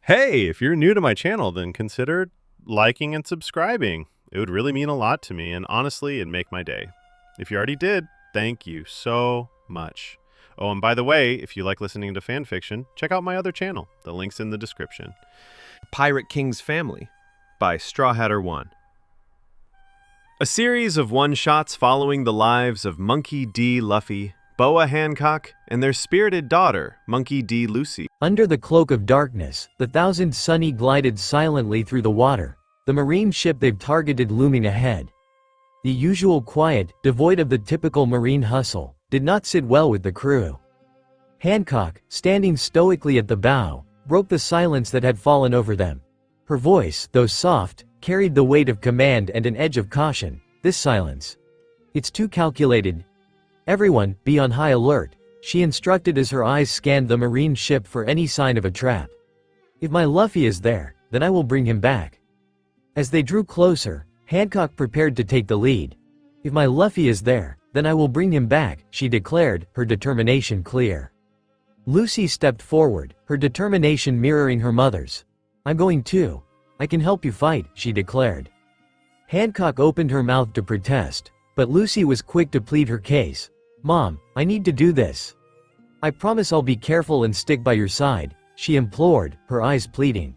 Hey, if you're new to my channel, then consider liking and subscribing. It would really mean a lot to me, and honestly, it'd make my day. If you already did, thank you so much. Oh, and by the way, if you like listening to fan fiction, check out my other channel. The link's in the description. Pirate King's Family by Straw Hatter 1. A series of one-shots following the lives of Monkey D. Luffy, Boa Hancock, and their spirited daughter, Monkey D. Lucy. Under the cloak of darkness, the Thousand Sunny glided silently through the water, the marine ship they've targeted looming ahead. The usual quiet, devoid of the typical marine hustle, did not sit well with the crew. Hancock, standing stoically at the bow, broke the silence that had fallen over them. Her voice, though soft, carried the weight of command and an edge of caution. This silence. It's too calculated. Everyone, be on high alert, she instructed as her eyes scanned the marine ship for any sign of a trap. If my Luffy is there, then I will bring him back. As they drew closer, Hancock prepared to take the lead. If my Luffy is there, then I will bring him back, she declared, her determination clear. Lucy stepped forward, her determination mirroring her mother's. I'm going too. I can help you fight, she declared. Hancock opened her mouth to protest, but Lucy was quick to plead her case. Mom, I need to do this. I promise I'll be careful and stick by your side, she implored, her eyes pleading.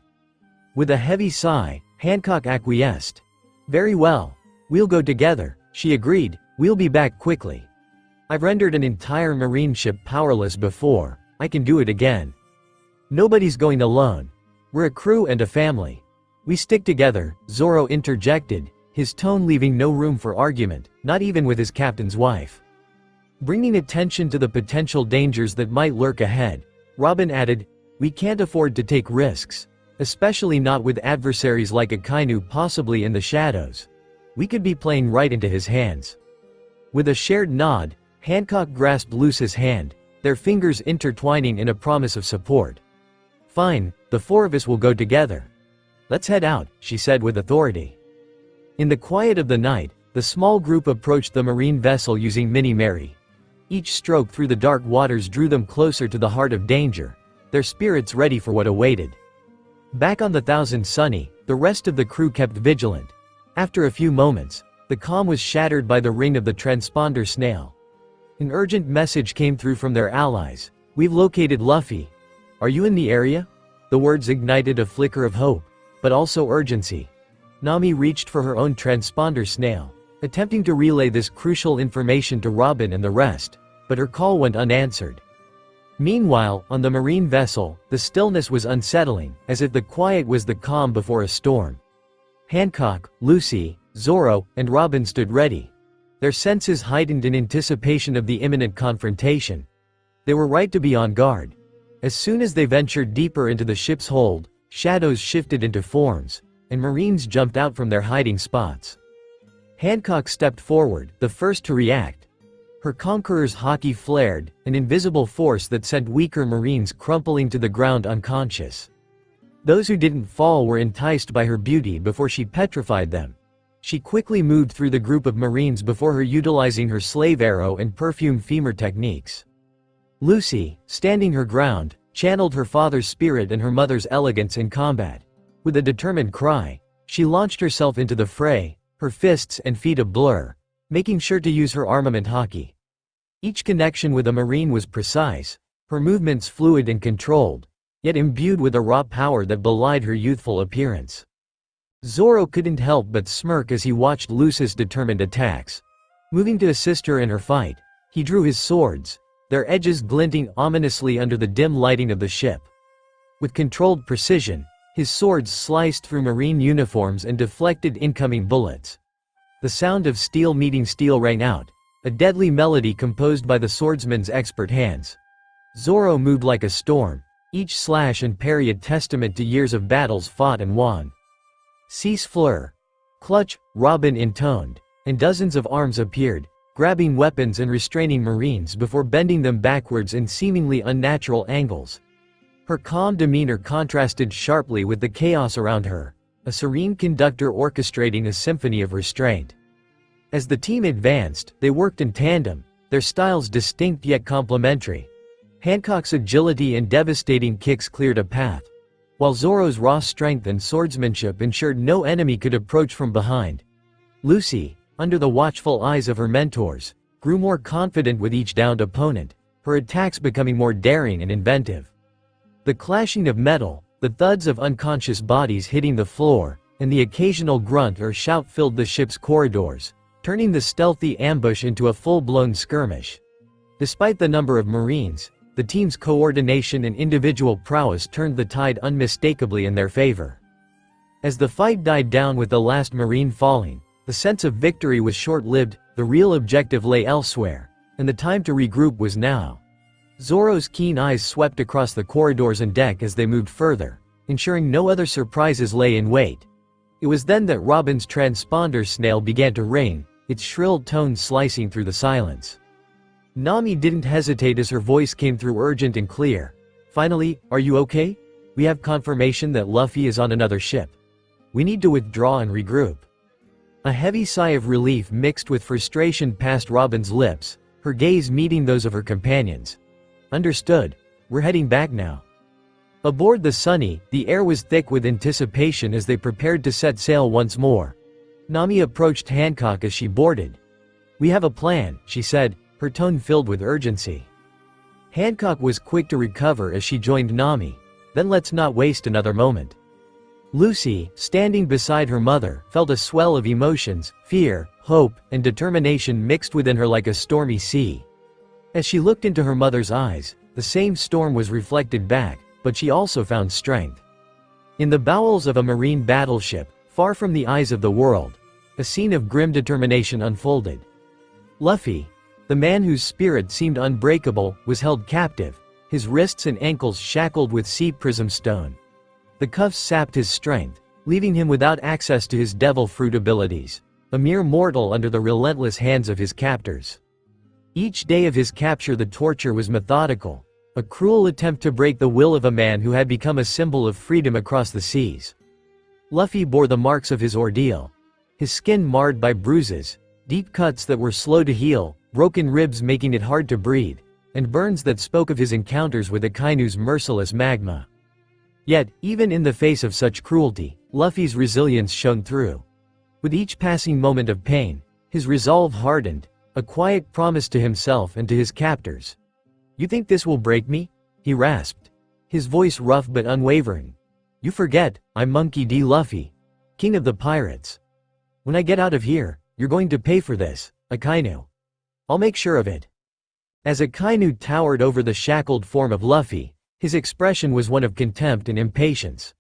With a heavy sigh, Hancock acquiesced. Very well. We'll go together, she agreed, we'll be back quickly. I've rendered an entire marine ship powerless before, I can do it again. Nobody's going alone. We're a crew and a family. We stick together, Zoro interjected, his tone leaving no room for argument, not even with his captain's wife. Bringing attention to the potential dangers that might lurk ahead, Robin added, we can't afford to take risks, especially not with adversaries like Akainu possibly in the shadows. We could be playing right into his hands. With a shared nod, Hancock grasped Lucy's hand, their fingers intertwining in a promise of support. Fine, the four of us will go together. Let's head out, she said with authority. In the quiet of the night, the small group approached the marine vessel using Mini Mary. Each stroke through the dark waters drew them closer to the heart of danger, their spirits ready for what awaited. Back on the Thousand Sunny, the rest of the crew kept vigilant. After a few moments, the calm was shattered by the ring of the transponder snail. An urgent message came through from their allies. We've located Luffy. Are you in the area? The words ignited a flicker of hope, but also urgency. Nami reached for her own transponder snail, attempting to relay this crucial information to Robin and the rest, but her call went unanswered. Meanwhile, on the marine vessel, the stillness was unsettling, as if the quiet was the calm before a storm. Hancock, Lucy, Zoro, and Robin stood ready, their senses heightened in anticipation of the imminent confrontation. They were right to be on guard. As soon as they ventured deeper into the ship's hold, shadows shifted into forms, and Marines jumped out from their hiding spots. Hancock stepped forward, the first to react. Her conqueror's haki flared, an invisible force that sent weaker Marines crumpling to the ground unconscious. Those who didn't fall were enticed by her beauty before she petrified them. She quickly moved through the group of Marines before her utilizing her slave arrow and perfume femur techniques. Lucy, standing her ground, channeled her father's spirit and her mother's elegance in combat. With a determined cry, she launched herself into the fray, her fists and feet a blur, making sure to use her armament haki. Each connection with a Marine was precise, her movements fluid and controlled, yet imbued with a raw power that belied her youthful appearance. Zoro couldn't help but smirk as he watched Lucy's determined attacks. Moving to assist her in her fight, he drew his swords, their edges glinting ominously under the dim lighting of the ship. With controlled precision, his swords sliced through Marine uniforms and deflected incoming bullets. The sound of steel meeting steel rang out, a deadly melody composed by the swordsman's expert hands. Zoro moved like a storm, each slash and parry a testament to years of battles fought and won. Cease fleur. Clutch, Robin intoned, and dozens of arms appeared, grabbing weapons and restraining Marines before bending them backwards in seemingly unnatural angles. Her calm demeanor contrasted sharply with the chaos around her, a serene conductor orchestrating a symphony of restraint. As the team advanced, they worked in tandem, their styles distinct yet complementary. Hancock's agility and devastating kicks cleared a path. while Zoro's raw strength and swordsmanship ensured no enemy could approach from behind. Lucy, under the watchful eyes of her mentors, grew more confident with each downed opponent, her attacks becoming more daring and inventive. The clashing of metal, the thuds of unconscious bodies hitting the floor, and the occasional grunt or shout filled the ship's corridors, turning the stealthy ambush into a full-blown skirmish. Despite the number of Marines, the team's coordination and individual prowess turned the tide unmistakably in their favor. As the fight died down with the last Marine falling, the sense of victory was short-lived, the real objective lay elsewhere, and the time to regroup was now. Zoro's keen eyes swept across the corridors and deck as they moved further, ensuring no other surprises lay in wait. It was then that Robin's transponder snail began to ring, its shrill tones slicing through the silence. Nami didn't hesitate as her voice came through urgent and clear. "Finally, are you okay? We have confirmation that Luffy is on another ship. We need to withdraw and regroup." A heavy sigh of relief mixed with frustration passed Robin's lips, her gaze meeting those of her companions. "Understood. We're heading back now." Aboard the Sunny, the air was thick with anticipation as they prepared to set sail once more. Nami approached Hancock as she boarded. "We have a plan," she said, her tone filled with urgency. Hancock was quick to recover as she joined Nami. "Then let's not waste another moment." Lucy, standing beside her mother, felt a swell of emotions, fear, hope, and determination mixed within her like a stormy sea. As she looked into her mother's eyes, the same storm was reflected back, but she also found strength. In the bowels of a Marine battleship, far from the eyes of the world, a scene of grim determination unfolded. Luffy, the man whose spirit seemed unbreakable, was held captive, his wrists and ankles shackled with sea prism stone. The cuffs sapped his strength, leaving him without access to his devil fruit abilities, a mere mortal under the relentless hands of his captors. Each day of his capture the torture was methodical, a cruel attempt to break the will of a man who had become a symbol of freedom across the seas. Luffy bore the marks of his ordeal, his skin marred by bruises, deep cuts that were slow to heal, broken ribs making it hard to breathe, and burns that spoke of his encounters with Akainu's merciless magma. Yet, even in the face of such cruelty, Luffy's resilience shone through. With each passing moment of pain, his resolve hardened, a quiet promise to himself and to his captors. "You think this will break me?" he rasped, his voice rough but unwavering. "You forget, I'm Monkey D. Luffy, king of the pirates. When I get out of here, you're going to pay for this, Akainu. I'll make sure of it." As Akainu towered over the shackled form of Luffy, his expression was one of contempt and impatience.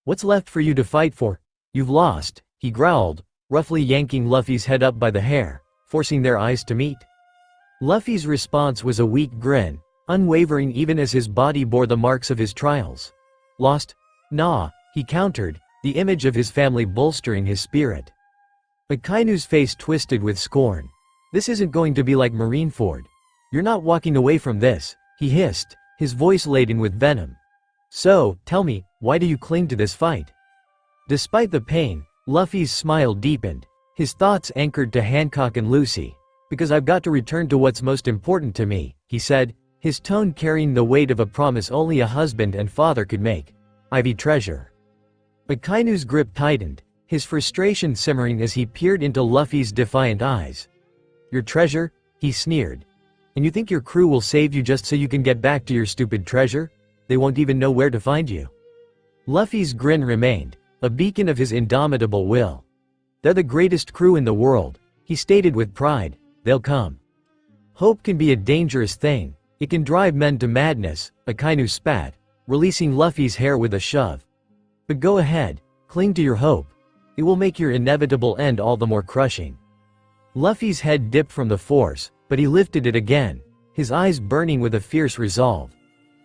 "What's left for you to fight for? You've lost," he growled, roughly yanking Luffy's head up by the hair, forcing their eyes to meet. Luffy's response was a weak grin, unwavering even as his body bore the marks of his trials. "Lost? Nah," he countered, the image of his family bolstering his spirit. Akainu's face twisted with scorn. "This isn't going to be like Marineford. You're not walking away from this," he hissed, his voice laden with venom. "So, tell me, why do you cling to this fight?" Despite the pain, Luffy's smile deepened, his thoughts anchored to Hancock and Lucy. "Because I've got to return to what's most important to me," he said, his tone carrying the weight of a promise only a husband and father could make. "Ivy treasure." Akainu's grip tightened, his frustration simmering as he peered into Luffy's defiant eyes. "Your treasure?" he sneered. "And you think your crew will save you just so you can get back to your stupid treasure? They won't even know where to find you." Luffy's grin remained, a beacon of his indomitable will. "They're the greatest crew in the world," he stated with pride. "They'll come." Hope can be a dangerous thing. It can drive men to madness, Akainu spat, releasing Luffy's hair with a shove. "But go ahead, cling to your hope. It will make your inevitable end all the more crushing." Luffy's head dipped from the force, but he lifted it again, his eyes burning with a fierce resolve.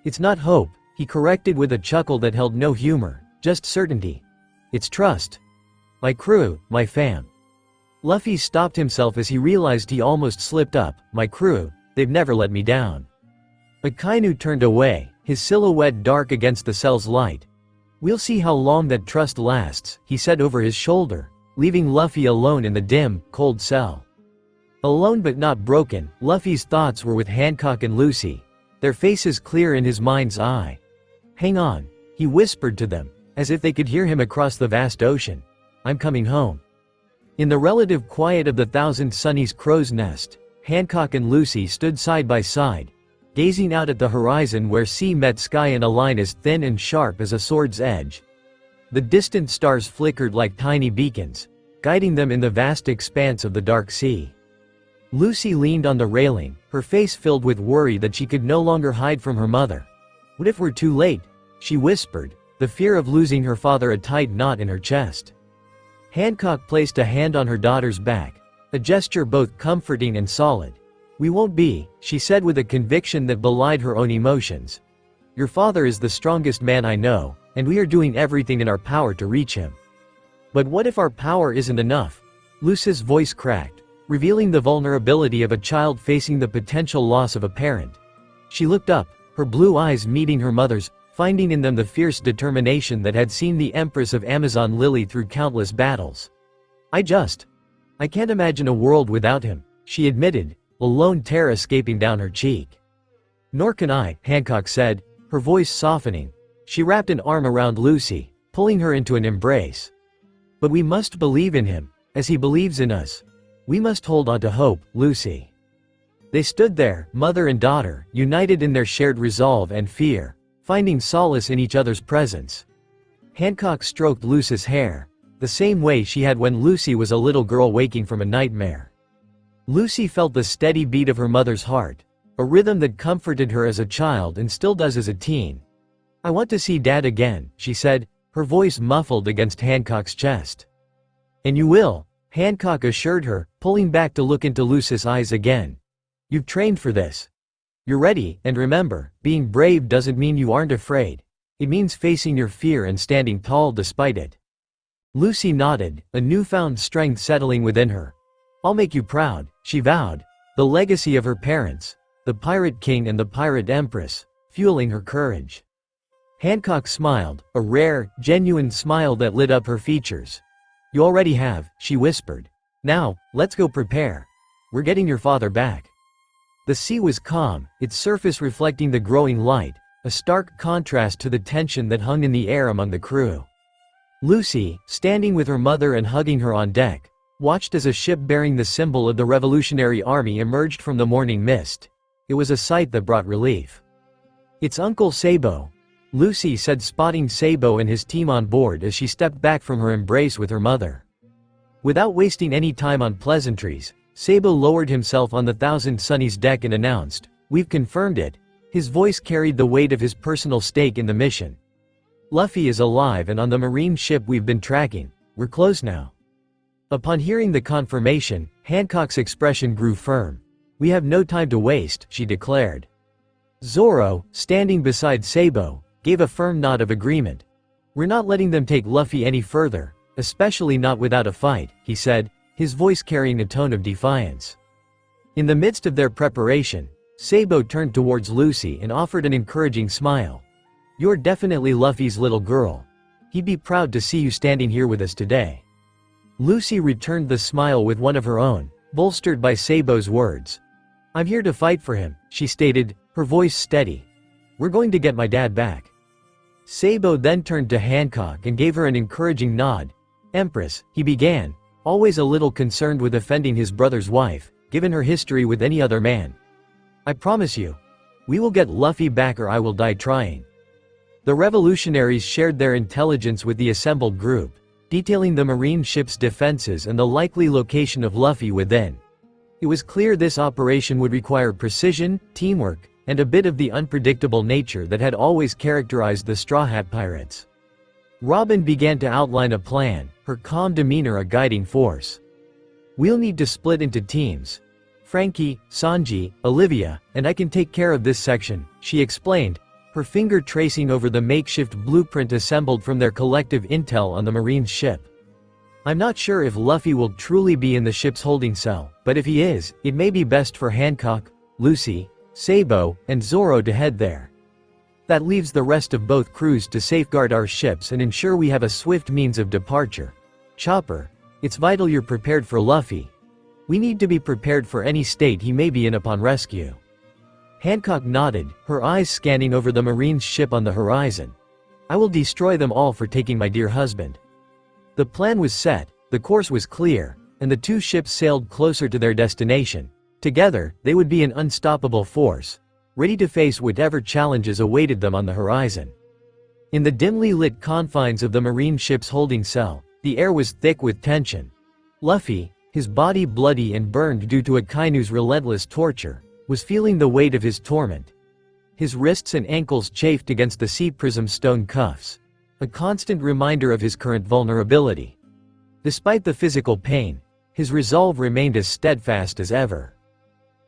"It's not hope," he corrected with a chuckle that held no humor, just certainty. "It's trust. My crew, my fam." Luffy stopped himself as he realized he almost slipped up. "My crew, they've never let me down." Akainu turned away, his silhouette dark against the cell's light. "We'll see how long that trust lasts," he said over his shoulder, leaving Luffy alone in the dim, cold cell. Alone but not broken, Luffy's thoughts were with Hancock and Lucy, their faces clear in his mind's eye. "Hang on," He whispered to them, as if they could hear him across the vast ocean. "I'm coming home." In the relative quiet of the Thousand Sunny's crow's nest, Hancock and Lucy stood side by side, gazing out at the horizon where sea met sky in a line as thin and sharp as a sword's edge. The distant stars flickered like tiny beacons, guiding them in the vast expanse of the dark sea. Lucy leaned on the railing, her face filled with worry that she could no longer hide from her mother. "What if we're too late?" she whispered, the fear of losing her father a tight knot in her chest. Hancock placed a hand on her daughter's back, a gesture both comforting and solid. "We won't be," she said with a conviction that belied her own emotions. "Your father is the strongest man I know, and we are doing everything in our power to reach him." "But what if our power isn't enough?" Lucy's voice cracked, revealing the vulnerability of a child facing the potential loss of a parent. She looked up, her blue eyes meeting her mother's, finding in them the fierce determination that had seen the Empress of Amazon Lily through countless battles. I can't imagine a world without him," she admitted, a lone tear escaping down her cheek. "Nor can I," Hancock said, her voice softening. She wrapped an arm around Lucy, pulling her into an embrace. "But we must believe in him, as he believes in us. We must hold on to hope, Lucy." They stood there, mother and daughter, united in their shared resolve and fear, finding solace in each other's presence. Hancock stroked Lucy's hair, the same way she had when Lucy was a little girl waking from a nightmare. Lucy felt the steady beat of her mother's heart, a rhythm that comforted her as a child and still does as a teen. "I want to see Dad again," she said, her voice muffled against Hancock's chest. "And you will," Hancock assured her, pulling back to look into Lucy's eyes again. "You've trained for this. You're ready, and remember, being brave doesn't mean you aren't afraid. It means facing your fear and standing tall despite it." Lucy nodded, a newfound strength settling within her. "I'll make you proud," she vowed, the legacy of her parents, the Pirate King and the Pirate Empress, fueling her courage. Hancock smiled, a rare, genuine smile that lit up her features. "You already have," she whispered. "Now, let's go prepare. We're getting your father back." The sea was calm, its surface reflecting the growing light, a stark contrast to the tension that hung in the air among the crew. Lucy, standing with her mother and hugging her on deck, watched as a ship bearing the symbol of the Revolutionary Army emerged from the morning mist. It was a sight that brought relief. "It's Uncle Sabo," Lucy said, spotting Sabo and his team on board as she stepped back from her embrace with her mother. Without wasting any time on pleasantries, Sabo lowered himself on the Thousand Sunny's deck and announced, "We've confirmed it." His voice carried the weight of his personal stake in the mission. "Luffy is alive and on the marine ship we've been tracking. We're close now." Upon hearing the confirmation, Hancock's expression grew firm. "We have no time to waste," she declared. Zoro, standing beside Sabo, gave a firm nod of agreement. "We're not letting them take Luffy any further, especially not without a fight," he said, his voice carrying a tone of defiance. In the midst of their preparation, Sabo turned towards Lucy and offered an encouraging smile. "You're definitely Luffy's little girl. He'd be proud to see you standing here with us today." Lucy returned the smile with one of her own, bolstered by Sabo's words. "I'm here to fight for him," she stated, her voice steady. "We're going to get my dad back." Sabo then turned to Hancock and gave her an encouraging nod. "Empress," he began, always a little concerned with offending his brother's wife, given her history with any other man. "I promise you, we will get Luffy back or I will die trying." The revolutionaries shared their intelligence with the assembled group, detailing the marine ship's defenses and the likely location of Luffy within. It was clear this operation would require precision, teamwork, and a bit of the unpredictable nature that had always characterized the Straw Hat Pirates. Robin began to outline a plan, her calm demeanor a guiding force. "We'll need to split into teams. Frankie, Sanji, Olivia, and I can take care of this section," she explained, her finger tracing over the makeshift blueprint assembled from their collective intel on the marine ship. "I'm not sure if Luffy will truly be in the ship's holding cell, but if he is, it may be best for Hancock, Lucy, Sabo, and Zoro to head there. That leaves the rest of both crews to safeguard our ships and ensure we have a swift means of departure. Chopper, it's vital you're prepared for Luffy. We need to be prepared for any state he may be in upon rescue." Hancock nodded, her eyes scanning over the Marine's ship on the horizon. I will destroy them all for taking my dear husband." The plan was set, the course was clear, and the two ships sailed closer to their destination. Together, they would be an unstoppable force, ready to face whatever challenges awaited them on the horizon. In the dimly lit confines of the marine ship's holding cell, the air was thick with tension. Luffy, his body bloody and burned due to Akainu's relentless torture, was feeling the weight of his torment. His wrists and ankles chafed against the sea prism stone cuffs, a constant reminder of his current vulnerability. Despite the physical pain, his resolve remained as steadfast as ever.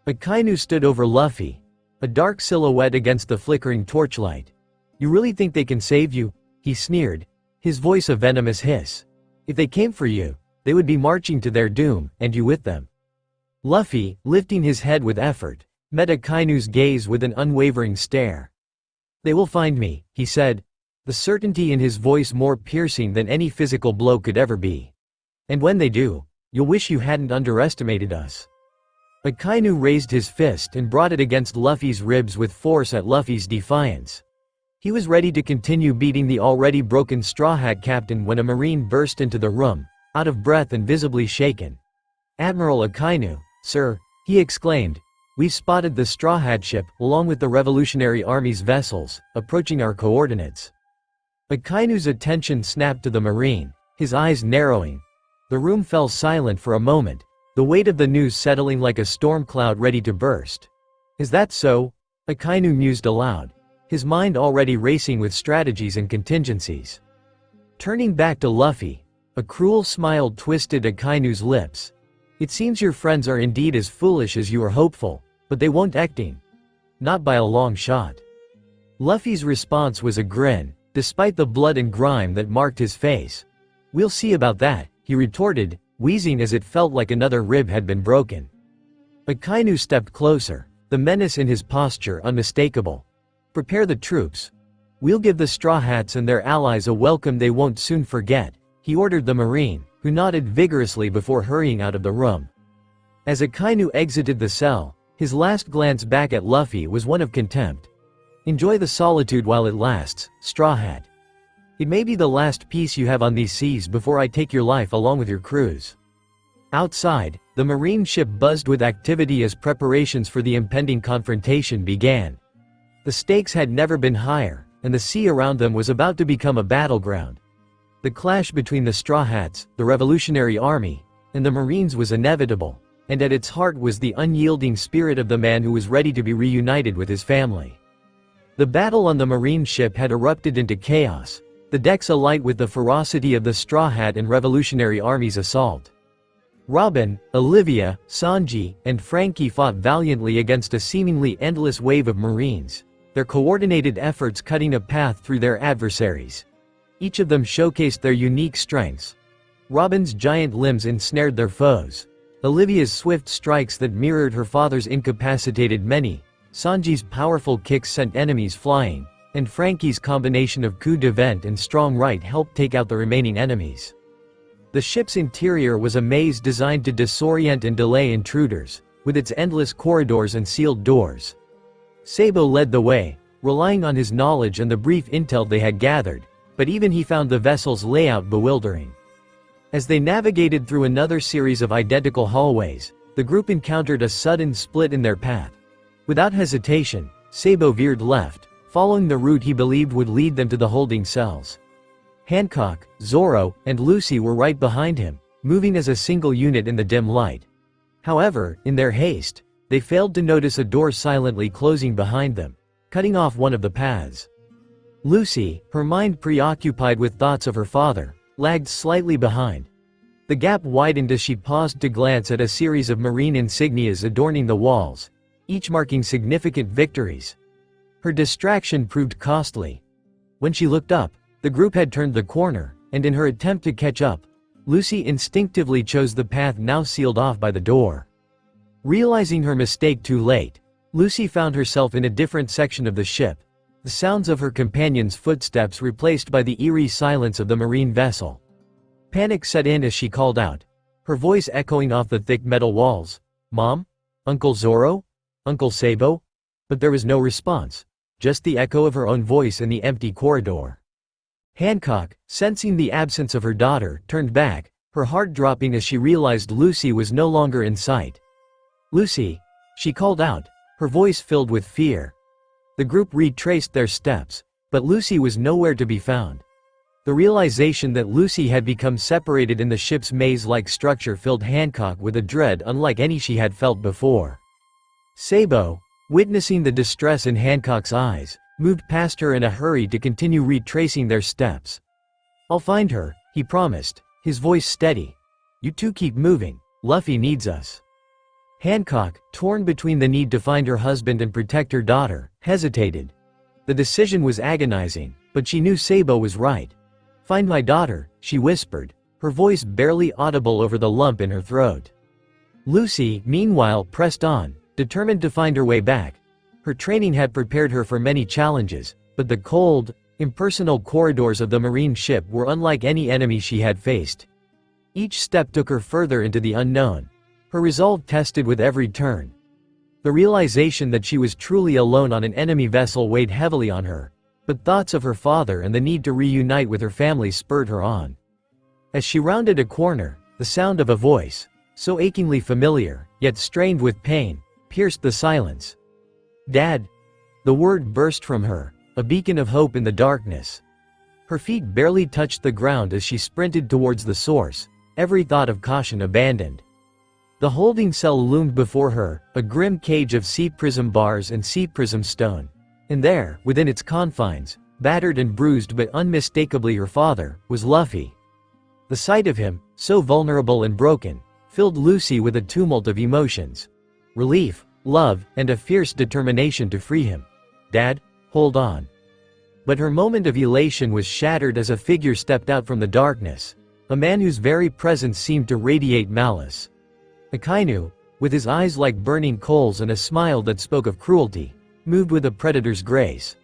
Akainu stood over Luffy, a dark silhouette against the flickering torchlight. "You really think they can save you?" he sneered, his voice a venomous hiss. "If they came for you, they would be marching to their doom, and you with them." Luffy, lifting his head with effort, met Akainu's gaze with an unwavering stare. "They will find me," he said, the certainty in his voice more piercing than any physical blow could ever be. "And when they do, you'll wish you hadn't underestimated us." Akainu raised his fist and brought it against Luffy's ribs with force at Luffy's defiance. He was ready to continue beating the already broken Straw Hat captain when a marine burst into the room, out of breath and visibly shaken. "Admiral Akainu, sir," he exclaimed, "we've spotted the Straw Hat ship, along with the Revolutionary Army's vessels, approaching our coordinates." Akainu's attention snapped to the marine, his eyes narrowing. The room fell silent for a moment, the weight of the news settling like a storm cloud ready to burst. "Is that so?" Akainu mused aloud, his mind already racing with strategies and contingencies. Turning back to Luffy, a cruel smile twisted Akainu's lips. "It seems your friends are indeed as foolish as you are hopeful, but they won't acting. Not by a long shot." Luffy's response was a grin, despite the blood and grime that marked his face. "We'll see about that," he retorted, wheezing as it felt like another rib had been broken. Akainu stepped closer, the menace in his posture unmistakable. "Prepare the troops. We'll give the Straw Hats and their allies a welcome they won't soon forget," he ordered the marine, who nodded vigorously before hurrying out of the room. As Akainu exited the cell, his last glance back at Luffy was one of contempt. "Enjoy the solitude while it lasts, Straw Hat. It may be the last peace you have on these seas before I take your life along with your crews." Outside, the marine ship buzzed with activity as preparations for the impending confrontation began. The stakes had never been higher, and the sea around them was about to become a battleground. The clash between the Straw Hats, the Revolutionary Army, and the Marines was inevitable, and at its heart was the unyielding spirit of the man who was ready to be reunited with his family. The battle on the marine ship had erupted into chaos, the decks alight with the ferocity of the Straw Hat and Revolutionary Army's assault. Robin, Olivia, Sanji, and Frankie fought valiantly against a seemingly endless wave of Marines, their coordinated efforts cutting a path through their adversaries. Each of them showcased their unique strengths. Robin's giant limbs ensnared their foes. Olivia's swift strikes that mirrored her father's incapacitated many. Sanji's powerful kicks sent enemies flying, and Frankie's combination of coup de vent and strong right helped take out the remaining enemies. The ship's interior was a maze designed to disorient and delay intruders, with its endless corridors and sealed doors. Sabo led the way, relying on his knowledge and the brief intel they had gathered, but even he found the vessel's layout bewildering. As they navigated through another series of identical hallways, the group encountered a sudden split in their path. Without hesitation, Sabo veered left, following the route he believed would lead them to the holding cells. Hancock, Zoro, and Lucy were right behind him, moving as a single unit in the dim light. However, in their haste, they failed to notice a door silently closing behind them, cutting off one of the paths. Lucy, her mind preoccupied with thoughts of her father, lagged slightly behind. The gap widened as she paused to glance at a series of marine insignias adorning the walls, each marking significant victories. Her distraction proved costly. When she looked up, the group had turned the corner, and in her attempt to catch up, Lucy instinctively chose the path now sealed off by the door. Realizing her mistake too late, Lucy found herself in a different section of the ship, the sounds of her companion's footsteps replaced by the eerie silence of the marine vessel. Panic set in as she called out, her voice echoing off the thick metal walls. "Mom? Uncle Zoro? Uncle Sabo?" But there was no response, just the echo of her own voice in the empty corridor. Hancock, sensing the absence of her daughter, turned back, her heart dropping as she realized Lucy was no longer in sight. "Lucy," she called out, her voice filled with fear. The group retraced their steps, but Lucy was nowhere to be found. The realization that Lucy had become separated in the ship's maze-like structure filled Hancock with a dread unlike any she had felt before. Sabo, witnessing the distress in Hancock's eyes, moved past her in a hurry to continue retracing their steps. "I'll find her," he promised, his voice steady. "You two keep moving, Luffy needs us." Hancock, torn between the need to find her husband and protect her daughter, hesitated. The decision was agonizing, but she knew Sabo was right. "Find my daughter," she whispered, her voice barely audible over the lump in her throat. Lucy, meanwhile, pressed on, determined to find her way back. Her training had prepared her for many challenges, but the cold, impersonal corridors of the marine ship were unlike any enemy she had faced. Each step took her further into the unknown, her resolve tested with every turn. The realization that she was truly alone on an enemy vessel weighed heavily on her, but thoughts of her father and the need to reunite with her family spurred her on. As she rounded a corner, the sound of a voice, so achingly familiar, yet strained with pain, pierced the silence. "Dad!" The word burst from her, a beacon of hope in the darkness. Her feet barely touched the ground as she sprinted towards the source, every thought of caution abandoned. The holding cell loomed before her, a grim cage of sea prism bars and sea prism stone. And there, within its confines, battered and bruised but unmistakably her father, was Luffy. The sight of him, so vulnerable and broken, filled Lucy with a tumult of emotions. Relief, love, and a fierce determination to free him. "Dad, hold on." But her moment of elation was shattered as a figure stepped out from the darkness, a man whose very presence seemed to radiate malice. Akainu, with his eyes like burning coals and a smile that spoke of cruelty, moved with a predator's grace.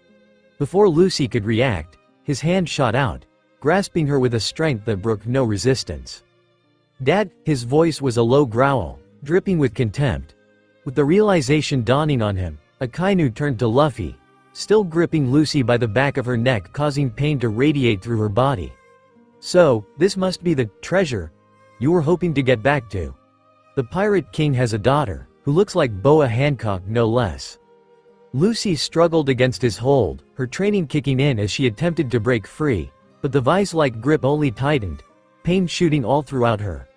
Before Lucy could react, his hand shot out, grasping her with a strength that brooked no resistance. "Dad," his voice was a low growl, dripping with contempt. With the realization dawning on him, Akainu turned to Luffy, still gripping Lucy by the back of her neck, causing pain to radiate through her body. "So, this must be the treasure you were hoping to get back to. The Pirate King has a daughter, who looks like Boa Hancock no less." Lucy struggled against his hold, her training kicking in as she attempted to break free, but the vice-like grip only tightened, pain shooting all throughout her.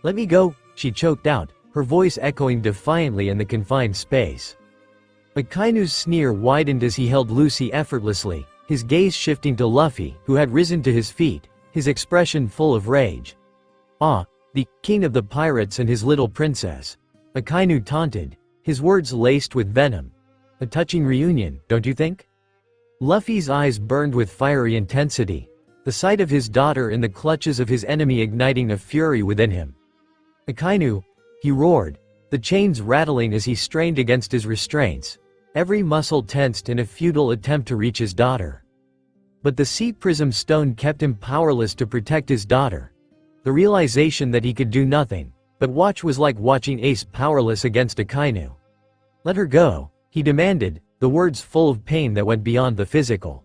"Let me go," she choked out, her voice echoing defiantly in the confined space. Akainu's sneer widened as he held Lucy effortlessly, his gaze shifting to Luffy, who had risen to his feet, his expression full of rage. "Ah, the king of the pirates and his little princess," Akainu taunted, his words laced with venom. "A touching reunion, don't you think?" Luffy's eyes burned with fiery intensity, the sight of his daughter in the clutches of his enemy igniting a fury within him. "Akainu," he roared, the chains rattling as he strained against his restraints, every muscle tensed in a futile attempt to reach his daughter. But the sea prism stone kept him powerless to protect his daughter. The realization that he could do nothing but watch was like watching Ace powerless against Akainu. "Let her go," he demanded, the words full of pain that went beyond the physical.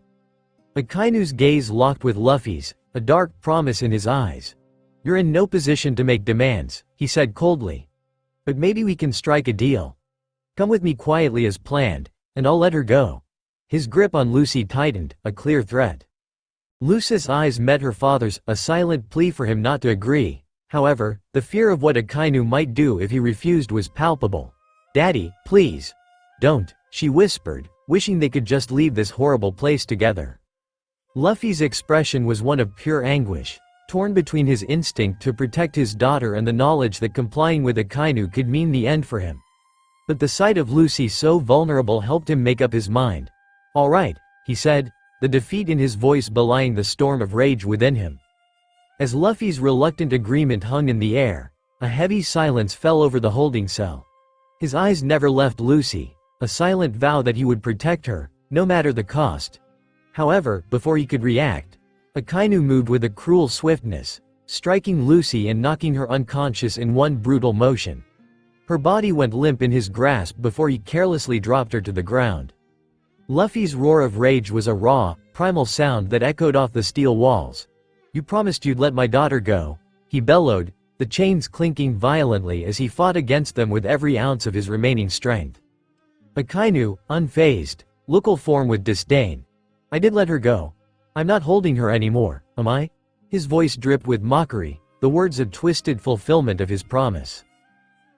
Akainu's gaze locked with Luffy's, a dark promise in his eyes. "You're in no position to make demands," he said coldly. "But maybe we can strike a deal. Come with me quietly as planned, and I'll let her go." His grip on Lucy tightened, a clear threat. Lucy's eyes met her father's, a silent plea for him not to agree. However, the fear of what Akainu might do if he refused was palpable. "Daddy, please. Don't," she whispered, wishing they could just leave this horrible place together. Luffy's expression was one of pure anguish, torn between his instinct to protect his daughter and the knowledge that complying with Akainu could mean the end for him. But the sight of Lucy so vulnerable helped him make up his mind. "All right," he said, the defeat in his voice belying the storm of rage within him. As Luffy's reluctant agreement hung in the air, a heavy silence fell over the holding cell. His eyes never left Lucy, a silent vow that he would protect her, no matter the cost. However, before he could react, Akainu moved with a cruel swiftness, striking Lucy and knocking her unconscious in one brutal motion. Her body went limp in his grasp before he carelessly dropped her to the ground. Luffy's roar of rage was a raw, primal sound that echoed off the steel walls. "You promised you'd let my daughter go," he bellowed, the chains clinking violently as he fought against them with every ounce of his remaining strength. Akainu, unfazed, looked form with disdain. "I did let her go. I'm not holding her anymore, am I?" His voice dripped with mockery, the words a twisted fulfillment of his promise.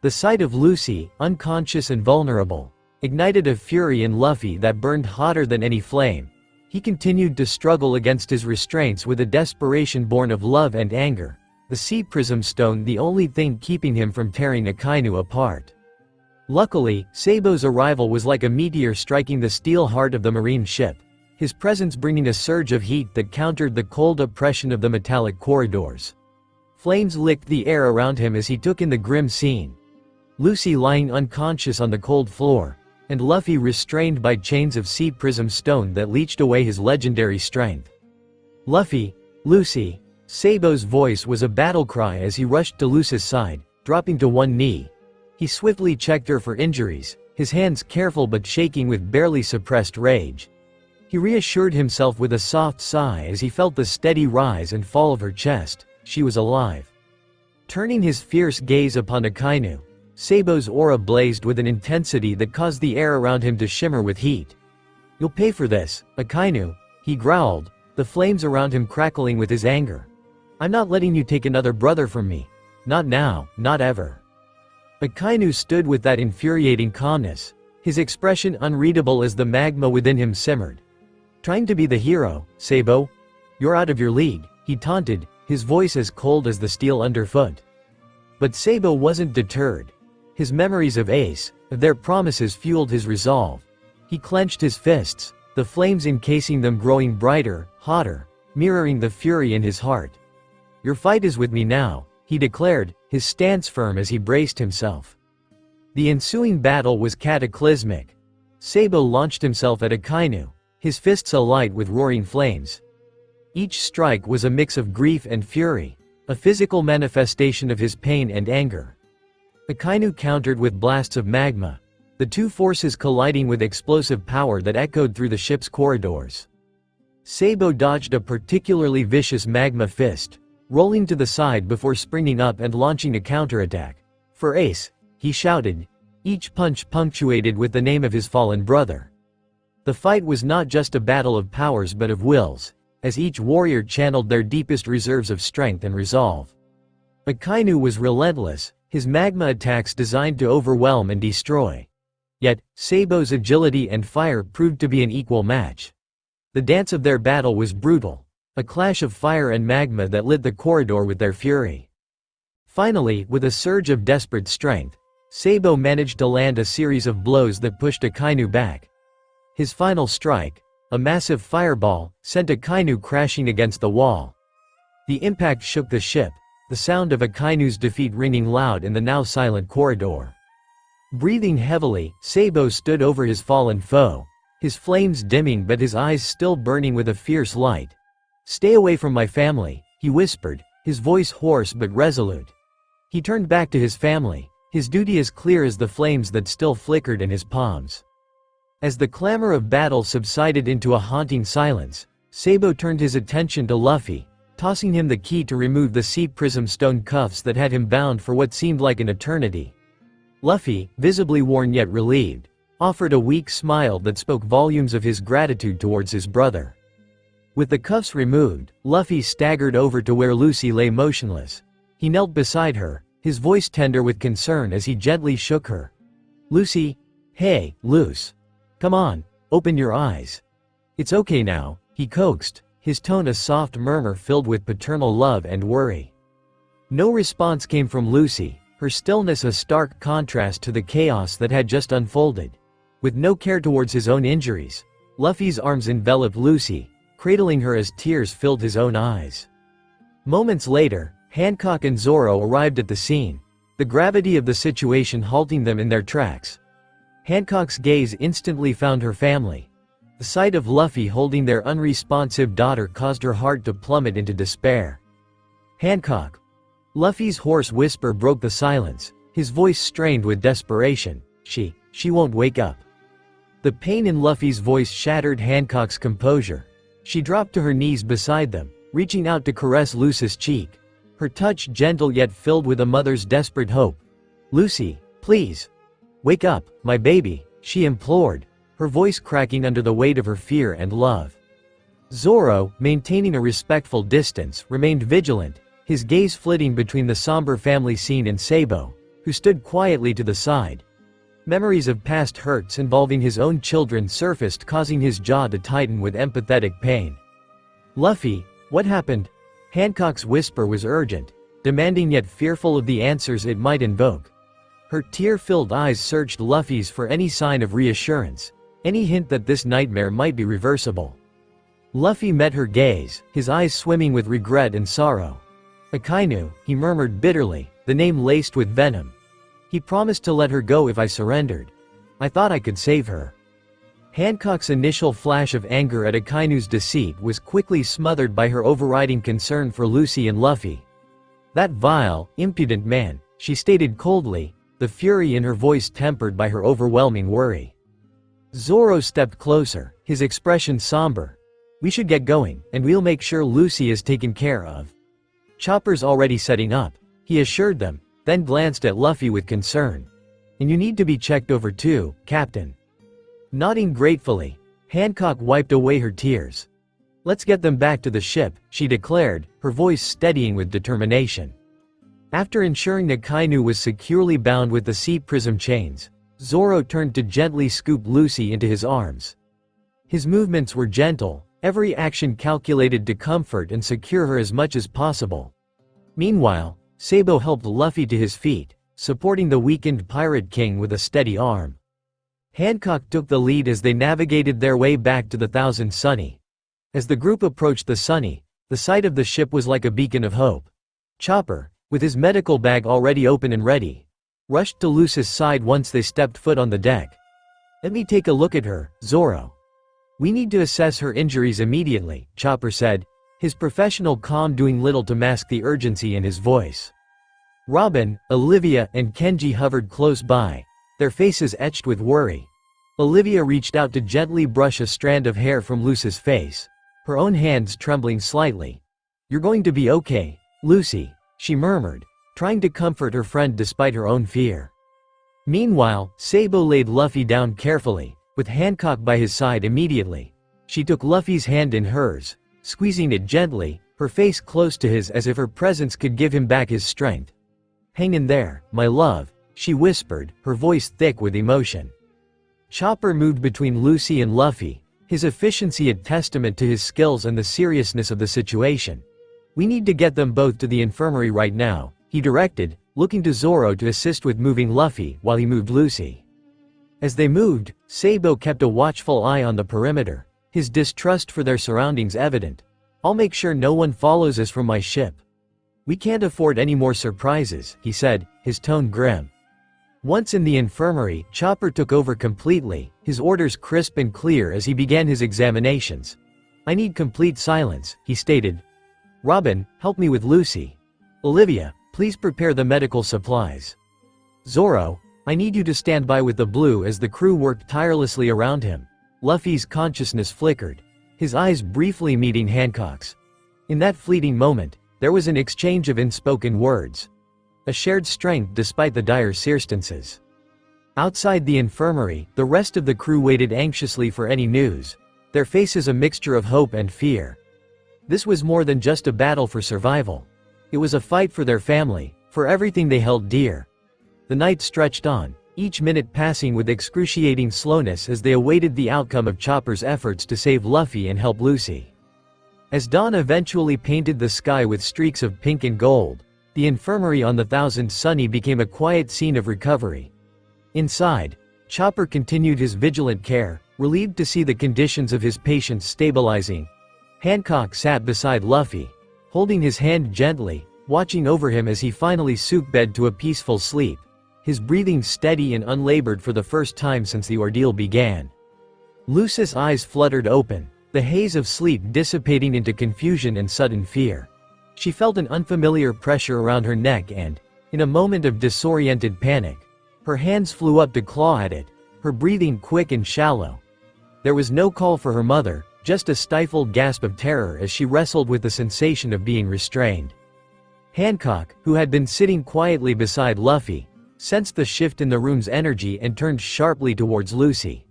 The sight of Lucy, unconscious and vulnerable, ignited a fury in Luffy that burned hotter than any flame. He continued to struggle against his restraints with a desperation born of love and anger, the sea prism stone the only thing keeping him from tearing Akainu apart. Luckily, Sabo's arrival was like a meteor striking the steel heart of the marine ship, his presence bringing a surge of heat that countered the cold oppression of the metallic corridors. Flames licked the air around him as he took in the grim scene. Lucy lying unconscious on the cold floor, and Luffy restrained by chains of sea prism stone that leached away his legendary strength. "Luffy, Lucy!" Sabo's voice was a battle cry as he rushed to Lucy's side, dropping to one knee. He swiftly checked her for injuries, his hands careful but shaking with barely suppressed rage. He reassured himself with a soft sigh as he felt the steady rise and fall of her chest. She was alive. Turning his fierce gaze upon Akainu, Sabo's aura blazed with an intensity that caused the air around him to shimmer with heat. "You'll pay for this, Akainu," he growled, the flames around him crackling with his anger. "I'm not letting you take another brother from me. Not now, not ever." Akainu stood with that infuriating calmness, his expression unreadable as the magma within him simmered. "Trying to be the hero, Sabo? You're out of your league," he taunted, his voice as cold as the steel underfoot. But Sabo wasn't deterred. His memories of Ace, of their promises fueled his resolve. He clenched his fists, the flames encasing them growing brighter, hotter, mirroring the fury in his heart. "Your fight is with me now," he declared, his stance firm as he braced himself. The ensuing battle was cataclysmic. Sabo launched himself at Akainu, his fists alight with roaring flames. Each strike was a mix of grief and fury, a physical manifestation of his pain and anger. Akainu countered with blasts of magma, the two forces colliding with explosive power that echoed through the ship's corridors. Sabo dodged a particularly vicious magma fist, rolling to the side before springing up and launching a counterattack. "For Ace!" he shouted, each punch punctuated with the name of his fallen brother. The fight was not just a battle of powers but of wills, as each warrior channeled their deepest reserves of strength and resolve. Akainu was relentless, his magma attacks designed to overwhelm and destroy. Yet, Sabo's agility and fire proved to be an equal match. The dance of their battle was brutal, a clash of fire and magma that lit the corridor with their fury. Finally, with a surge of desperate strength, Sabo managed to land a series of blows that pushed Akainu back. His final strike, a massive fireball, sent Akainu crashing against the wall. The impact shook the ship, the sound of Akainu's defeat ringing loud in the now silent corridor. Breathing heavily, Sabo stood over his fallen foe, his flames dimming but his eyes still burning with a fierce light. "Stay away from my family," he whispered, his voice hoarse but resolute. He turned back to his family, his duty as clear as the flames that still flickered in his palms. As the clamor of battle subsided into a haunting silence, Sabo turned his attention to Luffy, tossing him the key to remove the sea prism stone cuffs that had him bound for what seemed like an eternity. Luffy, visibly worn yet relieved, offered a weak smile that spoke volumes of his gratitude towards his brother. With the cuffs removed, Luffy staggered over to where Lucy lay motionless. He knelt beside her, his voice tender with concern as he gently shook her. "Lucy, hey, Luce. Come on, open your eyes. It's okay now," he coaxed, his tone a soft murmur filled with paternal love and worry. No response came from Lucy, her stillness a stark contrast to the chaos that had just unfolded. With no care towards his own injuries, Luffy's arms enveloped Lucy, cradling her as tears filled his own eyes. Moments later, Hancock and Zoro arrived at the scene, the gravity of the situation halting them in their tracks. Hancock's gaze instantly found her family. The sight of Luffy holding their unresponsive daughter caused her heart to plummet into despair. "Hancock!" Luffy's hoarse whisper broke the silence, his voice strained with desperation. She won't wake up." The pain in Luffy's voice shattered Hancock's composure. She dropped to her knees beside them, reaching out to caress Lucy's cheek. Her touch gentle yet filled with a mother's desperate hope. "Lucy, please. Wake up, my baby," she implored, her voice cracking under the weight of her fear and love. Zoro, maintaining a respectful distance, remained vigilant, his gaze flitting between the somber family scene and Sabo, who stood quietly to the side. Memories of past hurts involving his own children surfaced, causing his jaw to tighten with empathetic pain. "Luffy, what happened?" Hancock's whisper was urgent, demanding yet fearful of the answers it might invoke. Her tear-filled eyes searched Luffy's for any sign of reassurance, any hint that this nightmare might be reversible. Luffy met her gaze, his eyes swimming with regret and sorrow. "Akainu," he murmured bitterly, the name laced with venom. "He promised to let her go if I surrendered. I thought I could save her." Hancock's initial flash of anger at Akainu's deceit was quickly smothered by her overriding concern for Lucy and Luffy. "That vile, impudent man," she stated coldly, the fury in her voice tempered by her overwhelming worry. Zoro stepped closer, his expression somber. "We should get going, and we'll make sure Lucy is taken care of. Chopper's already setting up," he assured them, then glanced at Luffy with concern. "And you need to be checked over too, Captain." Nodding gratefully, Hancock wiped away her tears. "Let's get them back to the ship," she declared, her voice steadying with determination. After ensuring that Akainu was securely bound with the sea prism chains, Zoro turned to gently scoop Lucy into his arms. His movements were gentle, every action calculated to comfort and secure her as much as possible. Meanwhile, Sabo helped Luffy to his feet, supporting the weakened Pirate King with a steady arm. Hancock took the lead as they navigated their way back to the Thousand Sunny. As the group approached the Sunny, the sight of the ship was like a beacon of hope. Chopper, with his medical bag already open and ready, rushed to Lucy's side once they stepped foot on the deck. "Let me take a look at her, Zoro. We need to assess her injuries immediately," Chopper said, his professional calm doing little to mask the urgency in his voice. Robin, Olivia, and Kenji hovered close by, their faces etched with worry. Olivia reached out to gently brush a strand of hair from Lucy's face, her own hands trembling slightly. "You're going to be okay, Lucy," she murmured, trying to comfort her friend despite her own fear. Meanwhile, Sabo laid Luffy down carefully, with Hancock by his side immediately. She took Luffy's hand in hers, squeezing it gently, her face close to his as if her presence could give him back his strength. "Hang in there, my love," she whispered, her voice thick with emotion. Chopper moved between Lucy and Luffy, his efficiency a testament to his skills and the seriousness of the situation. "We need to get them both to the infirmary right now," he directed, looking to Zoro to assist with moving Luffy while he moved Lucy. As they moved, Sabo kept a watchful eye on the perimeter, his distrust for their surroundings evident. "I'll make sure no one follows us from my ship. We can't afford any more surprises," he said, his tone grim. Once in the infirmary, Chopper took over completely, his orders crisp and clear as he began his examinations. "I need complete silence," he stated. "Robin, help me with Lucy. Olivia, please prepare the medical supplies. Zoro, I need you to stand by with the blue," as the crew worked tirelessly around him. Luffy's consciousness flickered, his eyes briefly meeting Hancock's. In that fleeting moment, there was an exchange of unspoken words. A shared strength despite the dire circumstances. Outside the infirmary, the rest of the crew waited anxiously for any news, their faces a mixture of hope and fear. This was more than just a battle for survival. It was a fight for their family, for everything they held dear. The night stretched on, each minute passing with excruciating slowness as they awaited the outcome of Chopper's efforts to save Luffy and help Lucy. As dawn eventually painted the sky with streaks of pink and gold, the infirmary on the Thousand Sunny became a quiet scene of recovery. Inside, Chopper continued his vigilant care, relieved to see the conditions of his patients stabilizing. Hancock sat beside Luffy, holding his hand gently, watching over him as he finally souped to a peaceful sleep, his breathing steady and unlabored for the first time since the ordeal began. Lucy's eyes fluttered open, the haze of sleep dissipating into confusion and sudden fear. She felt an unfamiliar pressure around her neck and, in a moment of disoriented panic, her hands flew up to claw at it, her breathing quick and shallow. There was no call for her mother, just a stifled gasp of terror as she wrestled with the sensation of being restrained. Hancock, who had been sitting quietly beside Luffy, sensed the shift in the room's energy and turned sharply towards Lucy.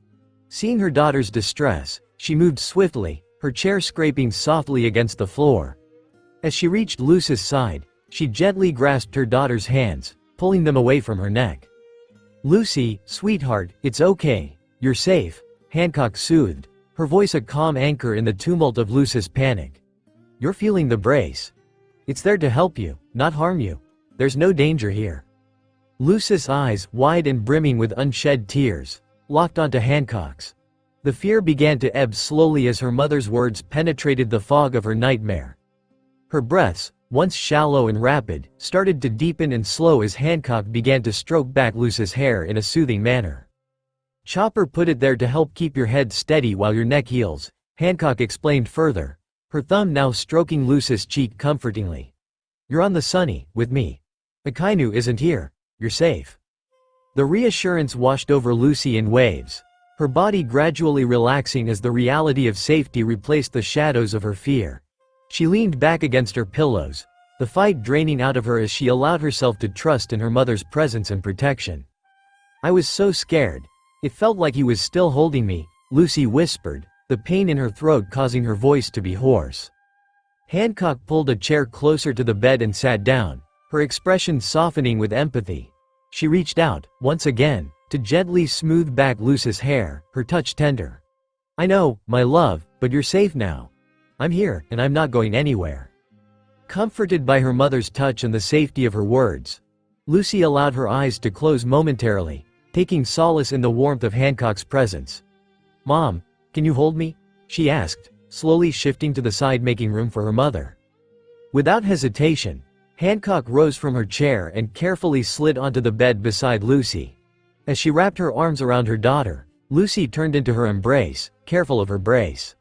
Seeing her daughter's distress, she moved swiftly, her chair scraping softly against the floor. As she reached Lucy's side, she gently grasped her daughter's hands, pulling them away from her neck. "Lucy, sweetheart, it's okay, you're safe," Hancock soothed, her voice a calm anchor in the tumult of Lucy's panic. "You're feeling the brace. It's there to help you, not harm you. There's no danger here." Lucy's eyes, wide and brimming with unshed tears, locked onto Hancock's. The fear began to ebb slowly as her mother's words penetrated the fog of her nightmare. Her breaths, once shallow and rapid, started to deepen and slow as Hancock began to stroke back Lucy's hair in a soothing manner. "Chopper put it there to help keep your head steady while your neck heals," Hancock explained further, her thumb now stroking Lucy's cheek comfortingly. "You're on the Sunny, with me. Akainu isn't here. You're safe." The reassurance washed over Lucy in waves, her body gradually relaxing as the reality of safety replaced the shadows of her fear. She leaned back against her pillows, the fight draining out of her as she allowed herself to trust in her mother's presence and protection. "I was so scared. It felt like he was still holding me," Lucy whispered, the pain in her throat causing her voice to be hoarse. Hancock pulled a chair closer to the bed and sat down, her expression softening with empathy. She reached out, once again, to gently smooth back Lucy's hair, her touch tender. "I know, my love, but you're safe now. I'm here, and I'm not going anywhere." Comforted by her mother's touch and the safety of her words, Lucy allowed her eyes to close momentarily, taking solace in the warmth of Hancock's presence. "Mom, can you hold me?" she asked, slowly shifting to the side making room for her mother. Without hesitation, Hancock rose from her chair and carefully slid onto the bed beside Lucy. As she wrapped her arms around her daughter, Lucy turned into her embrace, careful of her brace.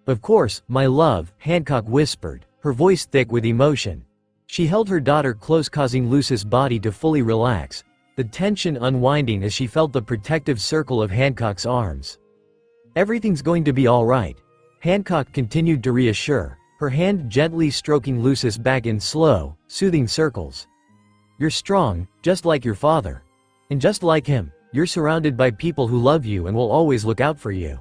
"Of course, my love," Hancock whispered, her voice thick with emotion. She held her daughter close, causing Lucy's body to fully relax, the tension unwinding as she felt the protective circle of Hancock's arms. "Everything's going to be all right," Hancock continued to reassure, her hand gently stroking Lucy's back in slow, soothing circles. "You're strong, just like your father. And just like him, you're surrounded by people who love you and will always look out for you."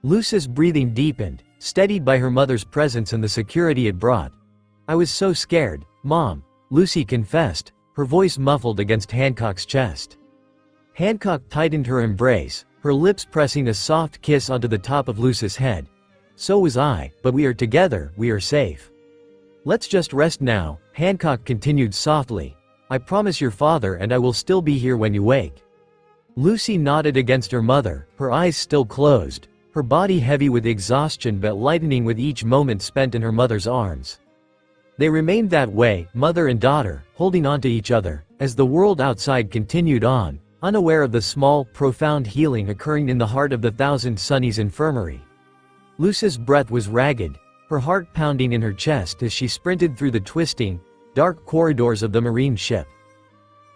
Lucy's breathing deepened, steadied by her mother's presence and the security it brought. "I was so scared, Mom," Lucy confessed, her voice muffled against Hancock's chest. Hancock tightened her embrace, her lips pressing a soft kiss onto the top of Lucy's head. "So was I, but we are together, we are safe. Let's just rest now," Hancock continued softly. "I promise your father and I will still be here when you wake." Lucy nodded against her mother, her eyes still closed, her body heavy with exhaustion but lightening with each moment spent in her mother's arms. They remained that way, mother and daughter, holding on to each other, as the world outside continued on, unaware of the small, profound healing occurring in the heart of the Thousand Sunnies infirmary. Lucy's breath was ragged, her heart pounding in her chest as she sprinted through the twisting, dark corridors of the marine ship.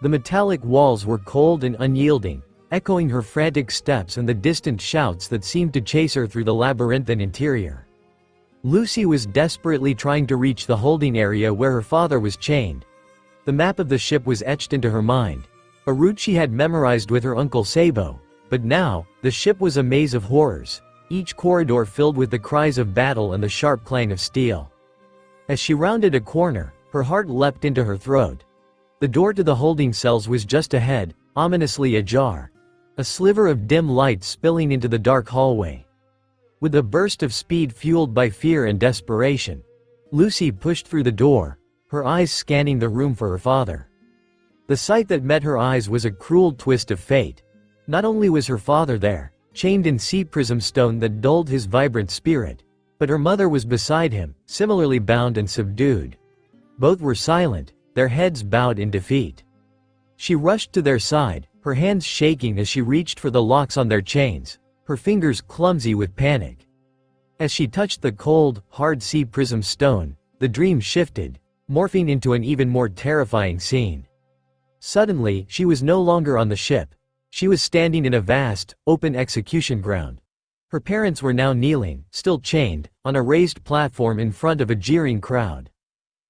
The metallic walls were cold and unyielding, echoing her frantic steps and the distant shouts that seemed to chase her through the labyrinthine interior. Lucy was desperately trying to reach the holding area where her father was chained. The map of the ship was etched into her mind, a route she had memorized with her uncle Sabo, but now, the ship was a maze of horrors, each corridor filled with the cries of battle and the sharp clang of steel. As she rounded a corner, her heart leapt into her throat. The door to the holding cells was just ahead, ominously ajar, a sliver of dim light spilling into the dark hallway. With a burst of speed fueled by fear and desperation, Lucy pushed through the door, her eyes scanning the room for her father. The sight that met her eyes was a cruel twist of fate. Not only was her father there, chained in sea prism stone that dulled his vibrant spirit, but her mother was beside him, similarly bound and subdued. Both were silent, their heads bowed in defeat. She rushed to their side, her hands shaking as she reached for the locks on their chains, her fingers clumsy with panic. As she touched the cold, hard sea prism stone, the dream shifted, morphing into an even more terrifying scene. Suddenly, she was no longer on the ship. She was standing in a vast, open execution ground. Her parents were now kneeling, still chained, on a raised platform in front of a jeering crowd.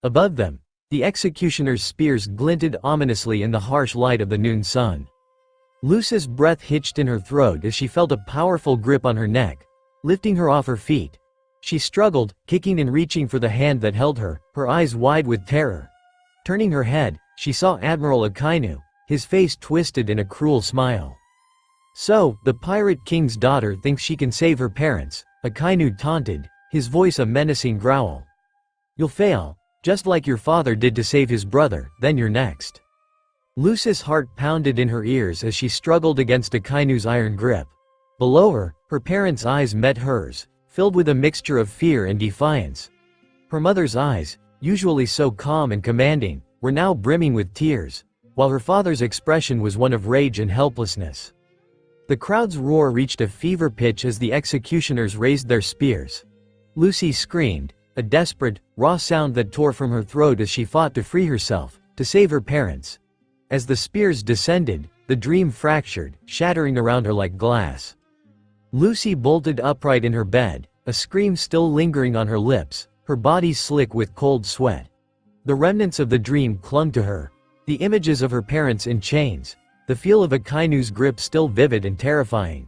Above them, the executioner's spears glinted ominously in the harsh light of the noon sun. Lucy's breath hitched in her throat as she felt a powerful grip on her neck, lifting her off her feet. She struggled, kicking and reaching for the hand that held her, her eyes wide with terror. Turning her head, she saw Admiral Akainu, his face twisted in a cruel smile. "So, the Pirate King's daughter thinks she can save her parents," Akainu taunted, his voice a menacing growl. "You'll fail, just like your father did to save his brother, then you're next." Lucy's heart pounded in her ears as she struggled against Akainu's iron grip. Below her, her parents' eyes met hers, filled with a mixture of fear and defiance. Her mother's eyes, usually so calm and commanding, were now brimming with tears, while her father's expression was one of rage and helplessness. The crowd's roar reached a fever pitch as the executioners raised their spears. Lucy screamed, a desperate, raw sound that tore from her throat as she fought to free herself, to save her parents. As the spears descended, the dream fractured, shattering around her like glass. Lucy bolted upright in her bed, a scream still lingering on her lips, her body slick with cold sweat. The remnants of the dream clung to her, the images of her parents in chains, the feel of Akainu's grip still vivid and terrifying.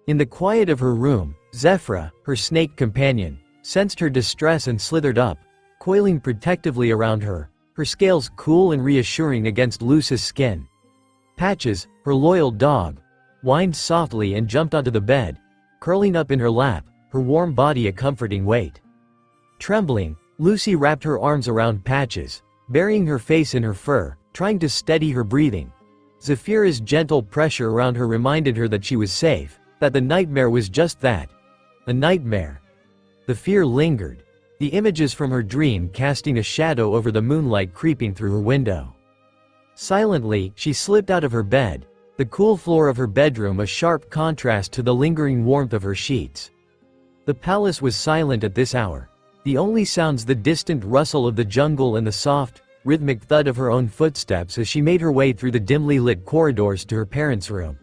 In the quiet of her room, Zephyra, her snake companion, sensed her distress and slithered up, coiling protectively around her, her scales cool and reassuring against Lucy's skin. Patches, her loyal dog, whined softly and jumped onto the bed, curling up in her lap, her warm body a comforting weight. Trembling, Lucy wrapped her arms around Patches, burying her face in her fur, trying to steady her breathing. Zephyra's gentle pressure around her reminded her that she was safe, that the nightmare was just that. A nightmare. The fear lingered, the images from her dream casting a shadow over the moonlight creeping through her window. Silently, she slipped out of her bed, the cool floor of her bedroom a sharp contrast to the lingering warmth of her sheets. The palace was silent at this hour, the only sounds the distant rustle of the jungle and the soft, rhythmic thud of her own footsteps as she made her way through the dimly lit corridors to her parents' room.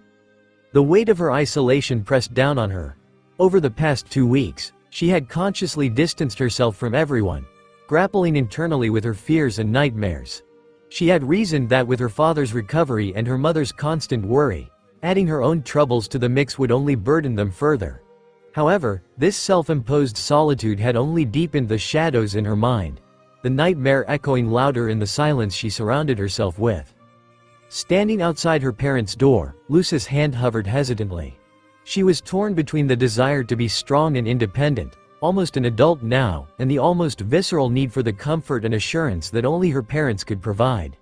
The weight of her isolation pressed down on her. Over the past 2 weeks, she had consciously distanced herself from everyone, grappling internally with her fears and nightmares. She had reasoned that with her father's recovery and her mother's constant worry, adding her own troubles to the mix would only burden them further. However, this self-imposed solitude had only deepened the shadows in her mind, the nightmare echoing louder in the silence she surrounded herself with. Standing outside her parents' door, Lucy's hand hovered hesitantly. She was torn between the desire to be strong and independent, almost an adult now, and the almost visceral need for the comfort and assurance that only her parents could provide.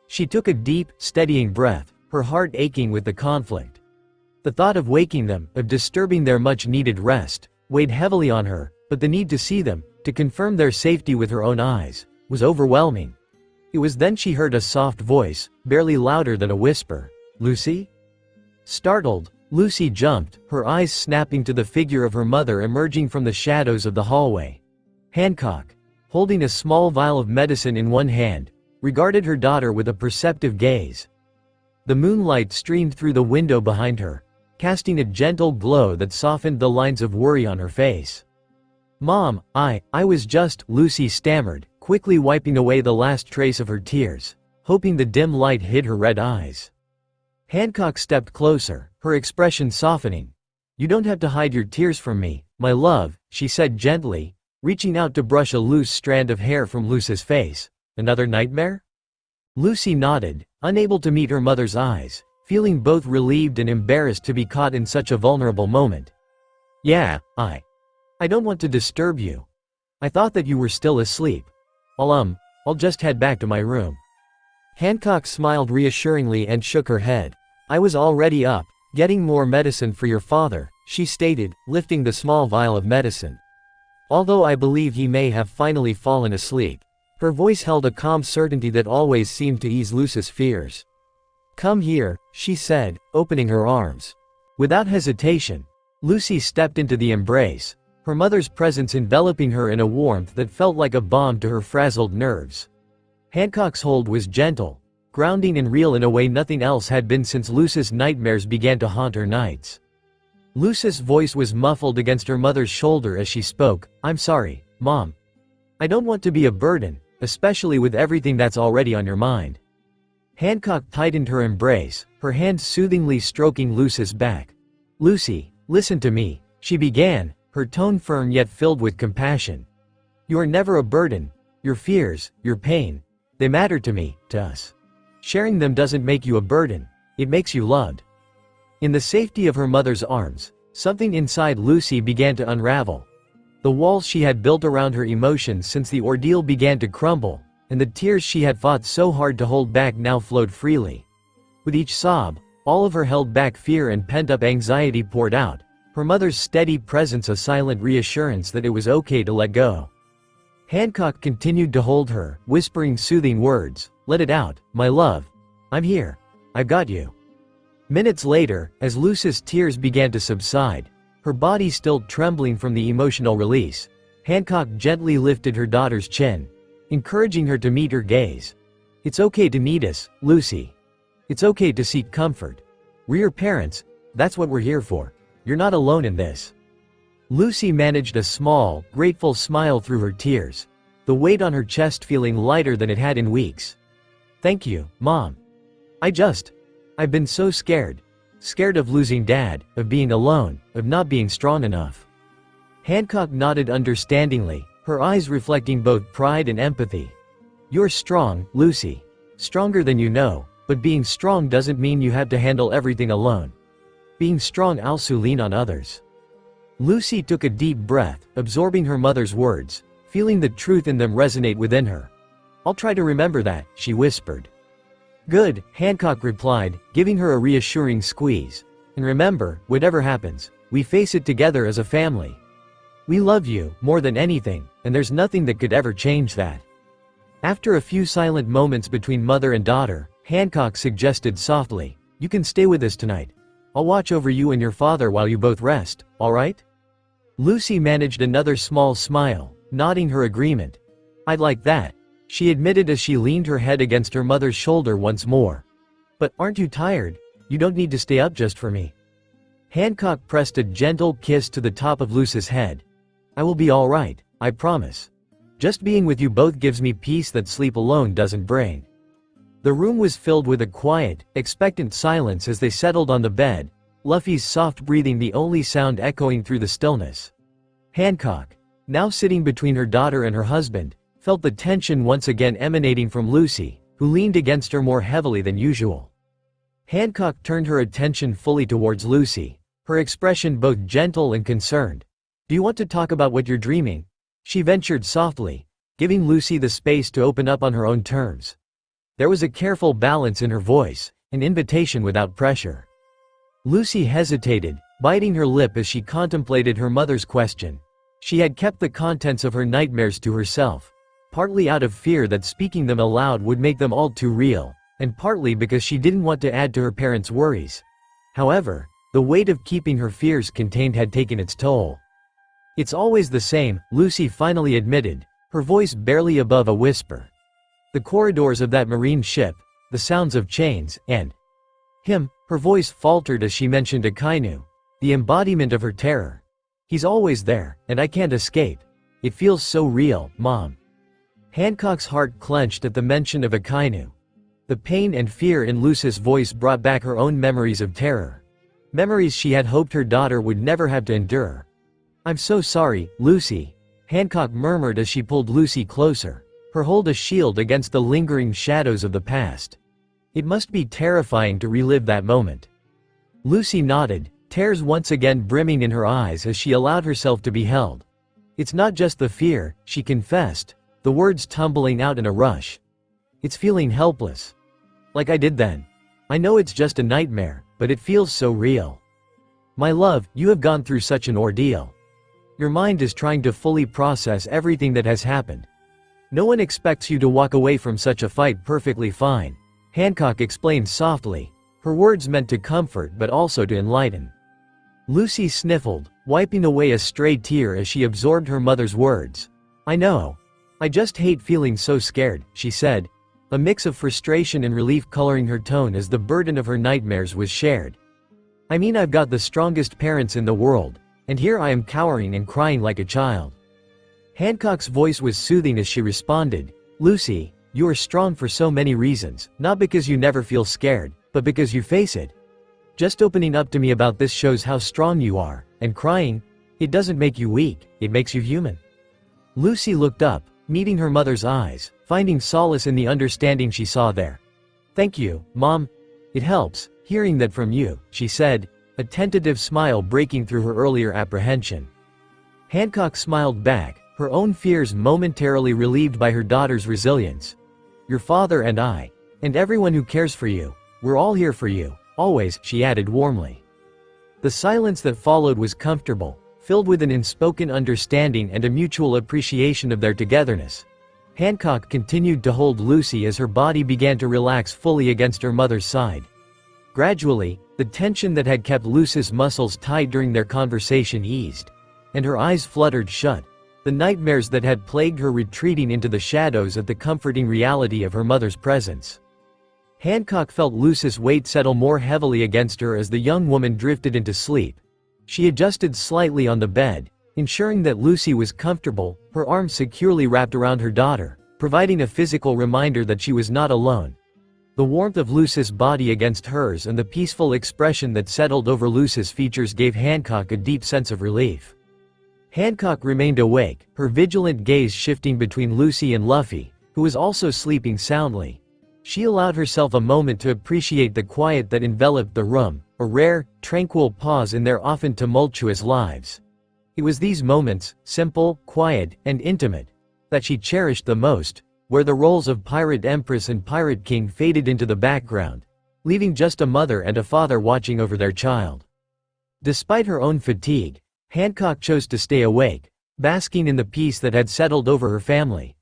She took a deep, steadying breath, her heart aching with the conflict. The thought of waking them, of disturbing their much-needed rest, weighed heavily on her, but the need to see them, to confirm their safety with her own eyes, was overwhelming. It was then she heard a soft voice, barely louder than a whisper. "Lucy?" Startled, Lucy jumped, her eyes snapping to the figure of her mother emerging from the shadows of the hallway. Hancock, holding a small vial of medicine in one hand, regarded her daughter with a perceptive gaze. The moonlight streamed through the window behind her, casting a gentle glow that softened the lines of worry on her face. "Mom, I was just," Lucy stammered, quickly wiping away the last trace of her tears, hoping the dim light hid her red eyes. Hancock stepped closer, her expression softening. "You don't have to hide your tears from me, my love," she said gently, reaching out to brush a loose strand of hair from Lucy's face. "Another nightmare?" Lucy nodded, unable to meet her mother's eyes, feeling both relieved and embarrassed to be caught in such a vulnerable moment. "Yeah, I don't want to disturb you. I thought that you were still asleep. I'll just head back to my room." Hancock smiled reassuringly and shook her head. "I was already up, getting more medicine for your father," she stated, lifting the small vial of medicine. "Although I believe he may have finally fallen asleep." Her voice held a calm certainty that always seemed to ease Lucy's fears. "Come here," she said, opening her arms. Without hesitation, Lucy stepped into the embrace, her mother's presence enveloping her in a warmth that felt like a balm to her frazzled nerves. Hancock's hold was gentle, grounding and real in a way nothing else had been since Lucy's nightmares began to haunt her nights. Lucy's voice was muffled against her mother's shoulder as she spoke. "I'm sorry, Mom. I don't want to be a burden, especially with everything that's already on your mind." Hancock tightened her embrace, her hand soothingly stroking Lucy's back. "Lucy, listen to me," she began, her tone firm yet filled with compassion. "You are never a burden. Your fears, your pain, they matter to me, to us. Sharing them doesn't make you a burden, it makes you loved." In the safety of her mother's arms, something inside Lucy began to unravel. The walls she had built around her emotions since the ordeal began to crumble, and the tears she had fought so hard to hold back now flowed freely. With each sob, all of her held-back fear and pent-up anxiety poured out, her mother's steady presence a silent reassurance that it was okay to let go. Hancock continued to hold her, whispering soothing words. "Let it out, my love. I'm here. I've got you." Minutes later, as Lucy's tears began to subside, her body still trembling from the emotional release, Hancock gently lifted her daughter's chin, encouraging her to meet her gaze. "It's okay to need us, Lucy. It's okay to seek comfort. We're your parents, that's what we're here for. You're not alone in this." Lucy managed a small, grateful smile through her tears, the weight on her chest feeling lighter than it had in weeks. "Thank you, Mom. I've been so scared. Scared of losing Dad, of being alone, of not being strong enough." Hancock nodded understandingly, her eyes reflecting both pride and empathy. "You're strong, Lucy. Stronger than you know, but being strong doesn't mean you have to handle everything alone. Being strong also lean on others." Lucy took a deep breath, absorbing her mother's words, feeling the truth in them resonate within her. "I'll try to remember that," she whispered. "Good," Hancock replied, giving her a reassuring squeeze. "And remember, whatever happens, we face it together as a family. We love you, more than anything, and there's nothing that could ever change that." After a few silent moments between mother and daughter, Hancock suggested softly, "You can stay with us tonight. I'll watch over you and your father while you both rest, all right?" Lucy managed another small smile, nodding her agreement. "I'd like that," she admitted as she leaned her head against her mother's shoulder once more. "But aren't you tired? You don't need to stay up just for me." Hancock pressed a gentle kiss to the top of Lucy's head. "I will be all right, I promise. Just being with you both gives me peace that sleep alone doesn't bring." The room was filled with a quiet, expectant silence as they settled on the bed, Luffy's soft breathing the only sound echoing through the stillness. Hancock, now sitting between her daughter and her husband, felt the tension once again emanating from Lucy, who leaned against her more heavily than usual. Hancock turned her attention fully towards Lucy, her expression both gentle and concerned. "Do you want to talk about what you're dreaming?" she ventured softly, giving Lucy the space to open up on her own terms. There was a careful balance in her voice, an invitation without pressure. Lucy hesitated, biting her lip as she contemplated her mother's question. She had kept the contents of her nightmares to herself, partly out of fear that speaking them aloud would make them all too real, and partly because she didn't want to add to her parents' worries. However, the weight of keeping her fears contained had taken its toll. "It's always the same," Lucy finally admitted, her voice barely above a whisper. "The corridors of that marine ship, the sounds of chains, and him." Her voice faltered as she mentioned Akainu, the embodiment of her terror. "He's always there, and I can't escape. It feels so real, Mom." Hancock's heart clenched at the mention of Akainu. The pain and fear in Lucy's voice brought back her own memories of terror. Memories she had hoped her daughter would never have to endure. "I'm so sorry, Lucy," Hancock murmured as she pulled Lucy closer, her hold a shield against the lingering shadows of the past. It must be terrifying to relive that moment. Lucy nodded, tears once again brimming in her eyes as she allowed herself to be held. "It's not just the fear," she confessed, the words tumbling out in a rush. "It's feeling helpless. Like I did then. I know it's just a nightmare, but it feels so real. My love, you have gone through such an ordeal. Your mind is trying to fully process everything that has happened. No one expects you to walk away from such a fight perfectly fine," Hancock explained softly, her words meant to comfort but also to enlighten. Lucy sniffled, wiping away a stray tear as she absorbed her mother's words. "I know. I just hate feeling so scared," she said, a mix of frustration and relief coloring her tone as the burden of her nightmares was shared. I mean, I've got the strongest parents in the world, and here I am cowering and crying like a child." Hancock's voice was soothing as she responded, "Lucy, you are strong for so many reasons, not because you never feel scared, but because you face it. Just opening up to me about this shows how strong you are, and crying, it doesn't make you weak, it makes you human." Lucy looked up, meeting her mother's eyes, finding solace in the understanding she saw there. "Thank you, Mom. It helps, hearing that from you," she said, a tentative smile breaking through her earlier apprehension. Hancock smiled back, her own fears momentarily relieved by her daughter's resilience. "Your father and I, and everyone who cares for you, we're all here for you, always," she added warmly. The silence that followed was comfortable, filled with an unspoken understanding and a mutual appreciation of their togetherness. Hancock continued to hold Lucy as her body began to relax fully against her mother's side. Gradually, the tension that had kept Lucy's muscles tight during their conversation eased, and her eyes fluttered shut, the nightmares that had plagued her retreating into the shadows at the comforting reality of her mother's presence. Hancock felt Lucy's weight settle more heavily against her as the young woman drifted into sleep. She adjusted slightly on the bed, ensuring that Lucy was comfortable, her arms securely wrapped around her daughter, providing a physical reminder that she was not alone. The warmth of Lucy's body against hers and the peaceful expression that settled over Lucy's features gave Hancock a deep sense of relief. Hancock remained awake, her vigilant gaze shifting between Lucy and Luffy, who was also sleeping soundly. She allowed herself a moment to appreciate the quiet that enveloped the room, a rare, tranquil pause in their often tumultuous lives. It was these moments, simple, quiet, and intimate, that she cherished the most, where the roles of Pirate Empress and Pirate King faded into the background, leaving just a mother and a father watching over their child. Despite her own fatigue, Hancock chose to stay awake, basking in the peace that had settled over her family.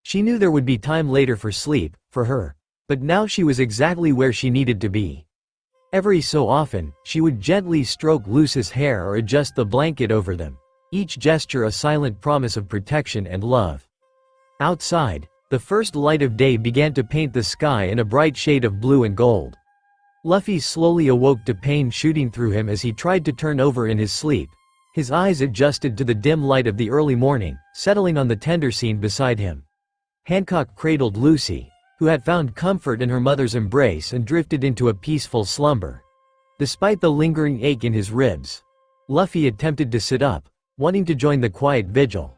She knew there would be time later for sleep, for her, but now she was exactly where she needed to be. Every so often, she would gently stroke Lucy's hair or adjust the blanket over them, each gesture a silent promise of protection and love. Outside, the first light of day began to paint the sky in a bright shade of blue and gold. Luffy slowly awoke to pain shooting through him as he tried to turn over in his sleep. His eyes adjusted to the dim light of the early morning, settling on the tender scene beside him. Hancock cradled Lucy, who had found comfort in her mother's embrace and drifted into a peaceful slumber. Despite the lingering ache in his ribs, Luffy attempted to sit up, wanting to join the quiet vigil.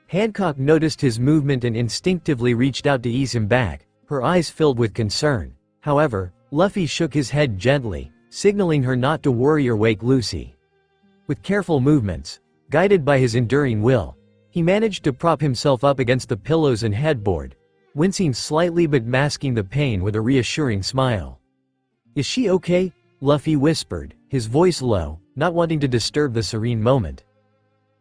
Hancock noticed his movement and instinctively reached out to ease him back, her eyes filled with concern. However, Luffy shook his head gently, signaling her not to worry or wake Lucy. With careful movements, guided by his enduring will, he managed to prop himself up against the pillows and headboard, wincing slightly but masking the pain with a reassuring smile. "Is she okay?" Luffy whispered, his voice low, not wanting to disturb the serene moment.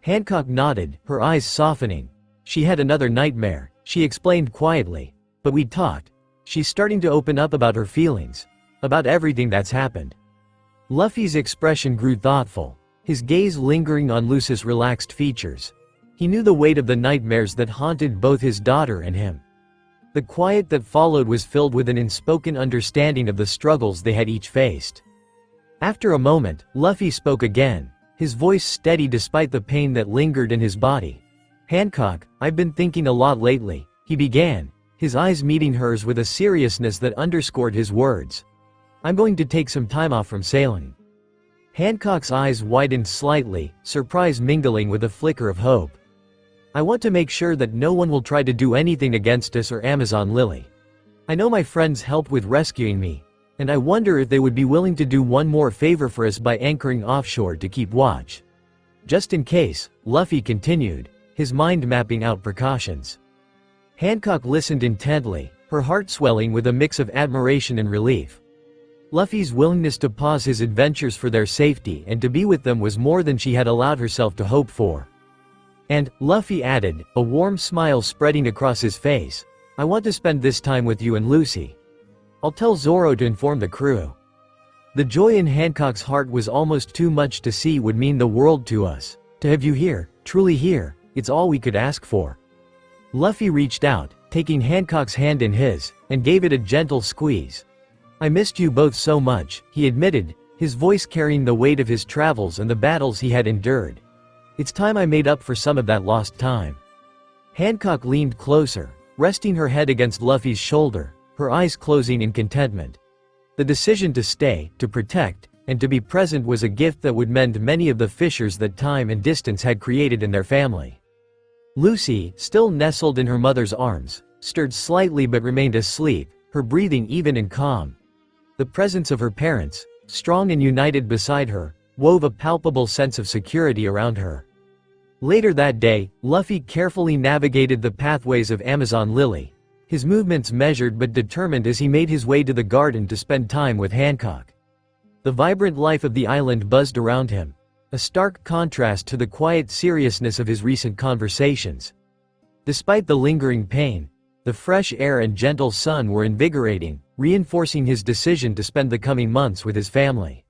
Hancock nodded, her eyes softening. "She had another nightmare," she explained quietly. "But we talked. She's starting to open up about her feelings. About everything that's happened." Luffy's expression grew thoughtful, his gaze lingering on Lucy's relaxed features. He knew the weight of the nightmares that haunted both his daughter and him. The quiet that followed was filled with an unspoken understanding of the struggles they had each faced. After a moment, Luffy spoke again, his voice steady despite the pain that lingered in his body. "Hancock, I've been thinking a lot lately," he began, his eyes meeting hers with a seriousness that underscored his words. "I'm going to take some time off from sailing." Hancock's eyes widened slightly, surprise mingling with a flicker of hope. "I want to make sure that no one will try to do anything against us or Amazon Lily. I know my friends helped with rescuing me, and I wonder if they would be willing to do one more favor for us by anchoring offshore to keep watch. Just in case," Luffy continued, his mind mapping out precautions. Hancock listened intently, her heart swelling with a mix of admiration and relief. Luffy's willingness to pause his adventures for their safety and to be with them was more than she had allowed herself to hope for. "And," Luffy added, a warm smile spreading across his face, "I want to spend this time with you and Lucy. I'll tell Zoro to inform the crew." The joy in Hancock's heart was almost too much to see would mean the world to us. "To have you here, truly here, it's all we could ask for." Luffy reached out, taking Hancock's hand in his, and gave it a gentle squeeze. "I missed you both so much," he admitted, his voice carrying the weight of his travels and the battles he had endured. "It's time I made up for some of that lost time." Hancock leaned closer, resting her head against Luffy's shoulder, her eyes closing in contentment. The decision to stay, to protect, and to be present was a gift that would mend many of the fissures that time and distance had created in their family. Lucy, still nestled in her mother's arms, stirred slightly but remained asleep, her breathing even and calm. The presence of her parents, strong and united beside her, wove a palpable sense of security around her. Later that day, Luffy carefully navigated the pathways of Amazon Lily, his movements measured but determined as he made his way to the garden to spend time with Hancock. The vibrant life of the island buzzed around him, a stark contrast to the quiet seriousness of his recent conversations. Despite the lingering pain, the fresh air and gentle sun were invigorating, reinforcing his decision to spend the coming months with his family.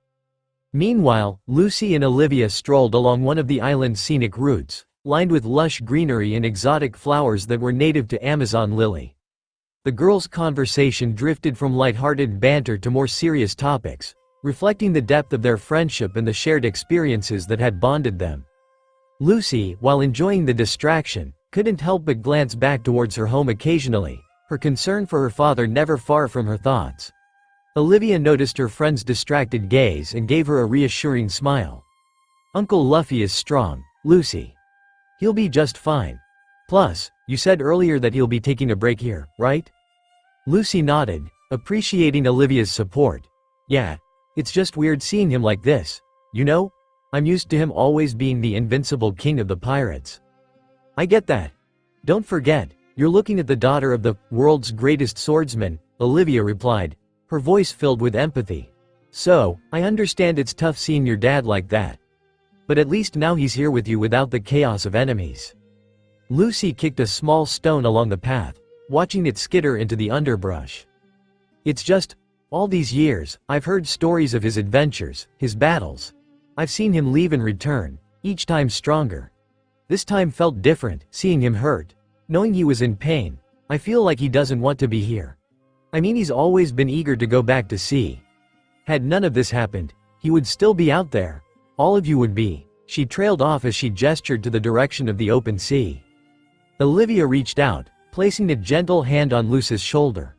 Meanwhile, Lucy and Olivia strolled along one of the island's scenic routes, lined with lush greenery and exotic flowers that were native to Amazon Lily. The girls' conversation drifted from light-hearted banter to more serious topics, reflecting the depth of their friendship and the shared experiences that had bonded them. Lucy, while enjoying the distraction, couldn't help but glance back towards her home occasionally, her concern for her father never far from her thoughts. Olivia noticed her friend's distracted gaze and gave her a reassuring smile. "Uncle Luffy is strong, Lucy. He'll be just fine. Plus, you said earlier that he'll be taking a break here, right?" Lucy nodded, appreciating Olivia's support. "Yeah, it's just weird seeing him like this. You know, I'm used to him always being the invincible king of the pirates." "I get that. Don't forget, you're looking at the daughter of the world's greatest swordsman," Olivia replied, her voice filled with empathy. "So, I understand it's tough seeing your dad like that. But at least now he's here with you without the chaos of enemies." Lucy kicked a small stone along the path, watching it skitter into the underbrush. "It's just, all these years, I've heard stories of his adventures, his battles. I've seen him leave and return, each time stronger. This time felt different, seeing him hurt, knowing he was in pain. I feel like he doesn't want to be here. I mean, he's always been eager to go back to sea. Had none of this happened, he would still be out there. All of you would be." She trailed off as she gestured to the direction of the open sea. Olivia reached out, placing a gentle hand on Lucy's shoulder.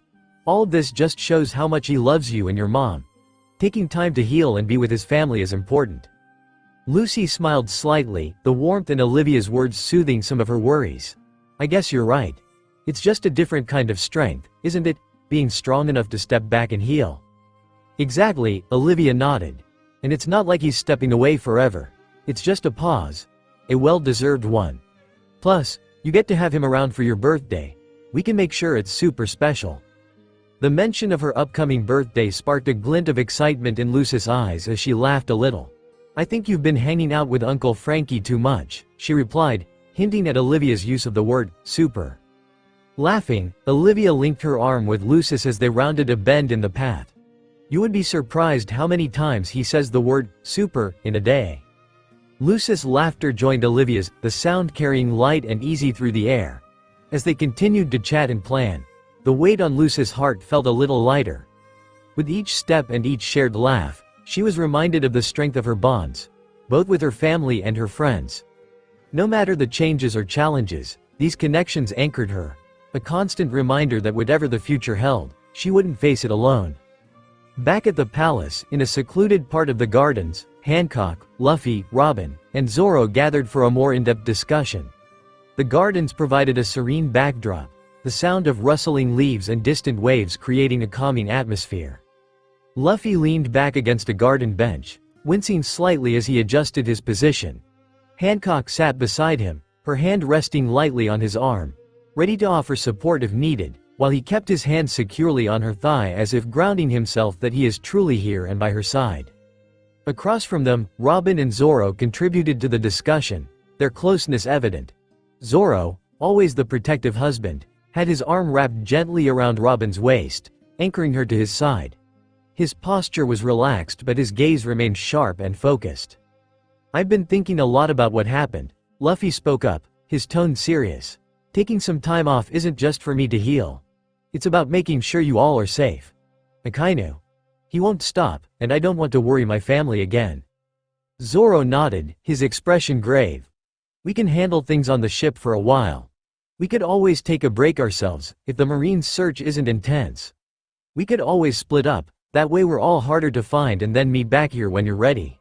"All of this just shows how much he loves you and your mom. Taking time to heal and be with his family is important." Lucy smiled slightly, the warmth in Olivia's words soothing some of her worries. "I guess you're right. It's just a different kind of strength, isn't it, being strong enough to step back and heal?" "Exactly," Olivia nodded. "And it's not like he's stepping away forever. It's just a pause. A well-deserved one. Plus, you get to have him around for your birthday. We can make sure it's super special." The mention of her upcoming birthday sparked a glint of excitement in Lucy's eyes as she laughed a little. "I think you've been hanging out with Uncle Frankie too much," she replied, hinting at Olivia's use of the word super. Laughing, Olivia linked her arm with Lucy's as they rounded a bend in the path. "You would be surprised how many times he says the word super in a day." Lucy's laughter joined Olivia's, the sound carrying light and easy through the air. As they continued to chat and plan, the weight on Lucy's heart felt a little lighter. With each step and each shared laugh, she was reminded of the strength of her bonds, both with her family and her friends. No matter the changes or challenges, these connections anchored her, a constant reminder that whatever the future held, she wouldn't face it alone. Back at the palace, in a secluded part of the gardens, Hancock, Luffy, Robin, and Zoro gathered for a more in-depth discussion. The gardens provided a serene backdrop, the sound of rustling leaves and distant waves creating a calming atmosphere. Luffy leaned back against a garden bench, wincing slightly as he adjusted his position. Hancock sat beside him, her hand resting lightly on his arm, ready to offer support if needed, while he kept his hand securely on her thigh as if grounding himself that he is truly here and by her side. Across from them, Robin and Zoro contributed to the discussion, their closeness evident. Zoro, always the protective husband, had his arm wrapped gently around Robin's waist, anchoring her to his side. His posture was relaxed but his gaze remained sharp and focused. "I've been thinking a lot about what happened," Luffy spoke up, his tone serious. "Taking some time off isn't just for me to heal. It's about making sure you all are safe. Akainu." He won't stop, and I don't want to worry my family again." Zoro nodded, his expression grave. "We can handle things on the ship for a while. We could always take a break ourselves, if the Marines' search isn't intense. We could always split up, that way we're all harder to find and then meet back here when you're ready."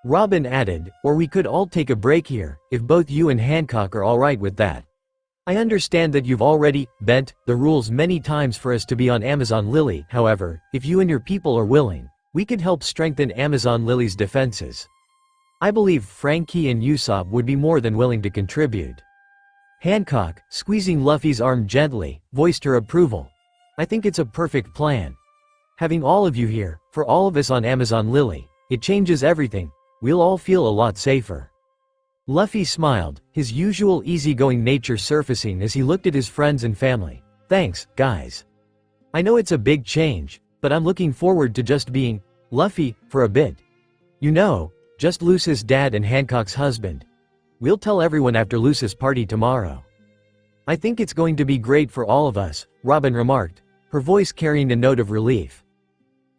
Robin added, "Or we could all take a break here, if both you and Hancock are alright with that. I understand that you've already bent the rules many times for us to be on Amazon Lily, however, if you and your people are willing, we could help strengthen Amazon Lily's defenses. I believe Frankie and Usopp would be more than willing to contribute." Hancock, squeezing Luffy's arm gently, voiced her approval. "I think it's a perfect plan. Having all of you here, for all of us on Amazon Lily, it changes everything. We'll all feel a lot safer." Luffy smiled, his usual easygoing nature surfacing as he looked at his friends and family. "Thanks, guys. I know it's a big change, but I'm looking forward to just being Luffy for a bit. You know, just Lucy's dad and Hancock's husband. We'll tell everyone after Lucy's party tomorrow." "I think it's going to be great for all of us," Robin remarked, her voice carrying a note of relief.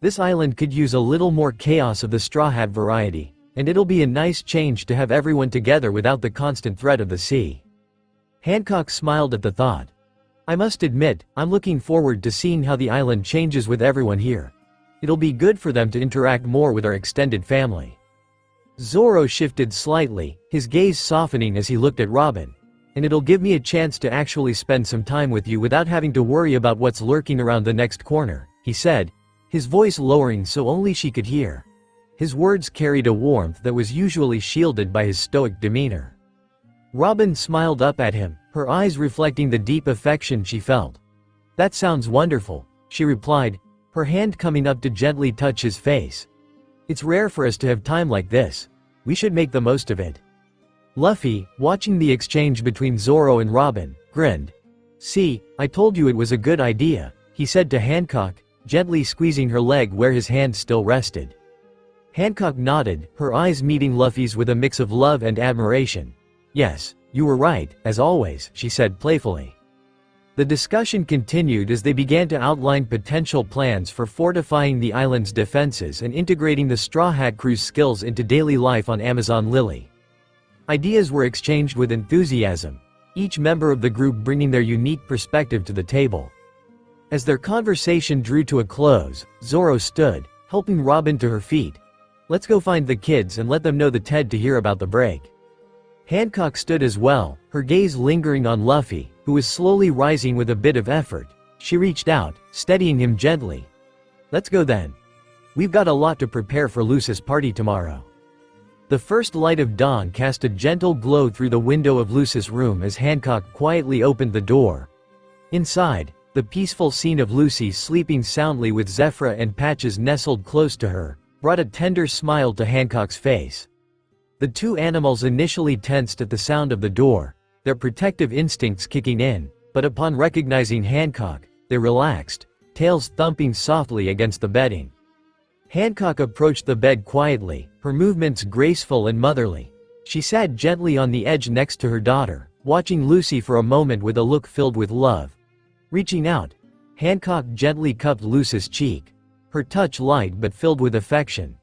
"This island could use a little more chaos of the Straw Hat variety, and it'll be a nice change to have everyone together without the constant threat of the sea." Hancock smiled at the thought. "I must admit, I'm looking forward to seeing how the island changes with everyone here. It'll be good for them to interact more with our extended family." Zoro shifted slightly, his gaze softening as he looked at Robin. "And it'll give me a chance to actually spend some time with you without having to worry about what's lurking around the next corner," he said, his voice lowering so only she could hear. His words carried a warmth that was usually shielded by his stoic demeanor. Robin smiled up at him, her eyes reflecting the deep affection she felt. "That sounds wonderful," she replied, her hand coming up to gently touch his face. "It's rare for us to have time like this. We should make the most of it." Luffy, watching the exchange between Zoro and Robin, grinned. "See, I told you it was a good idea," he said to Hancock, gently squeezing her leg where his hand still rested. Hancock nodded, her eyes meeting Luffy's with a mix of love and admiration. "Yes, you were right, as always," she said playfully. The discussion continued as they began to outline potential plans for fortifying the island's defenses and integrating the Straw Hat Crew's skills into daily life on Amazon Lily. Ideas were exchanged with enthusiasm, each member of the group bringing their unique perspective to the table. As their conversation drew to a close, Zoro stood, helping Robin to her feet. "Let's go find the kids and let them know the TED to hear about the break." Hancock stood as well, her gaze lingering on Luffy, who was slowly rising with a bit of effort. She reached out, steadying him gently. "Let's go then. We've got a lot to prepare for Lucy's party tomorrow." The first light of dawn cast a gentle glow through the window of Lucy's room as Hancock quietly opened the door. Inside, the peaceful scene of Lucy sleeping soundly with Zephyra and Patches nestled close to her brought a tender smile to Hancock's face. The two animals initially tensed at the sound of the door, their protective instincts kicking in, but upon recognizing Hancock, they relaxed, tails thumping softly against the bedding. Hancock approached the bed quietly, her movements graceful and motherly. She sat gently on the edge next to her daughter, watching Lucy for a moment with a look filled with love. Reaching out, Hancock gently cupped Lucy's cheek, her touch light but filled with affection.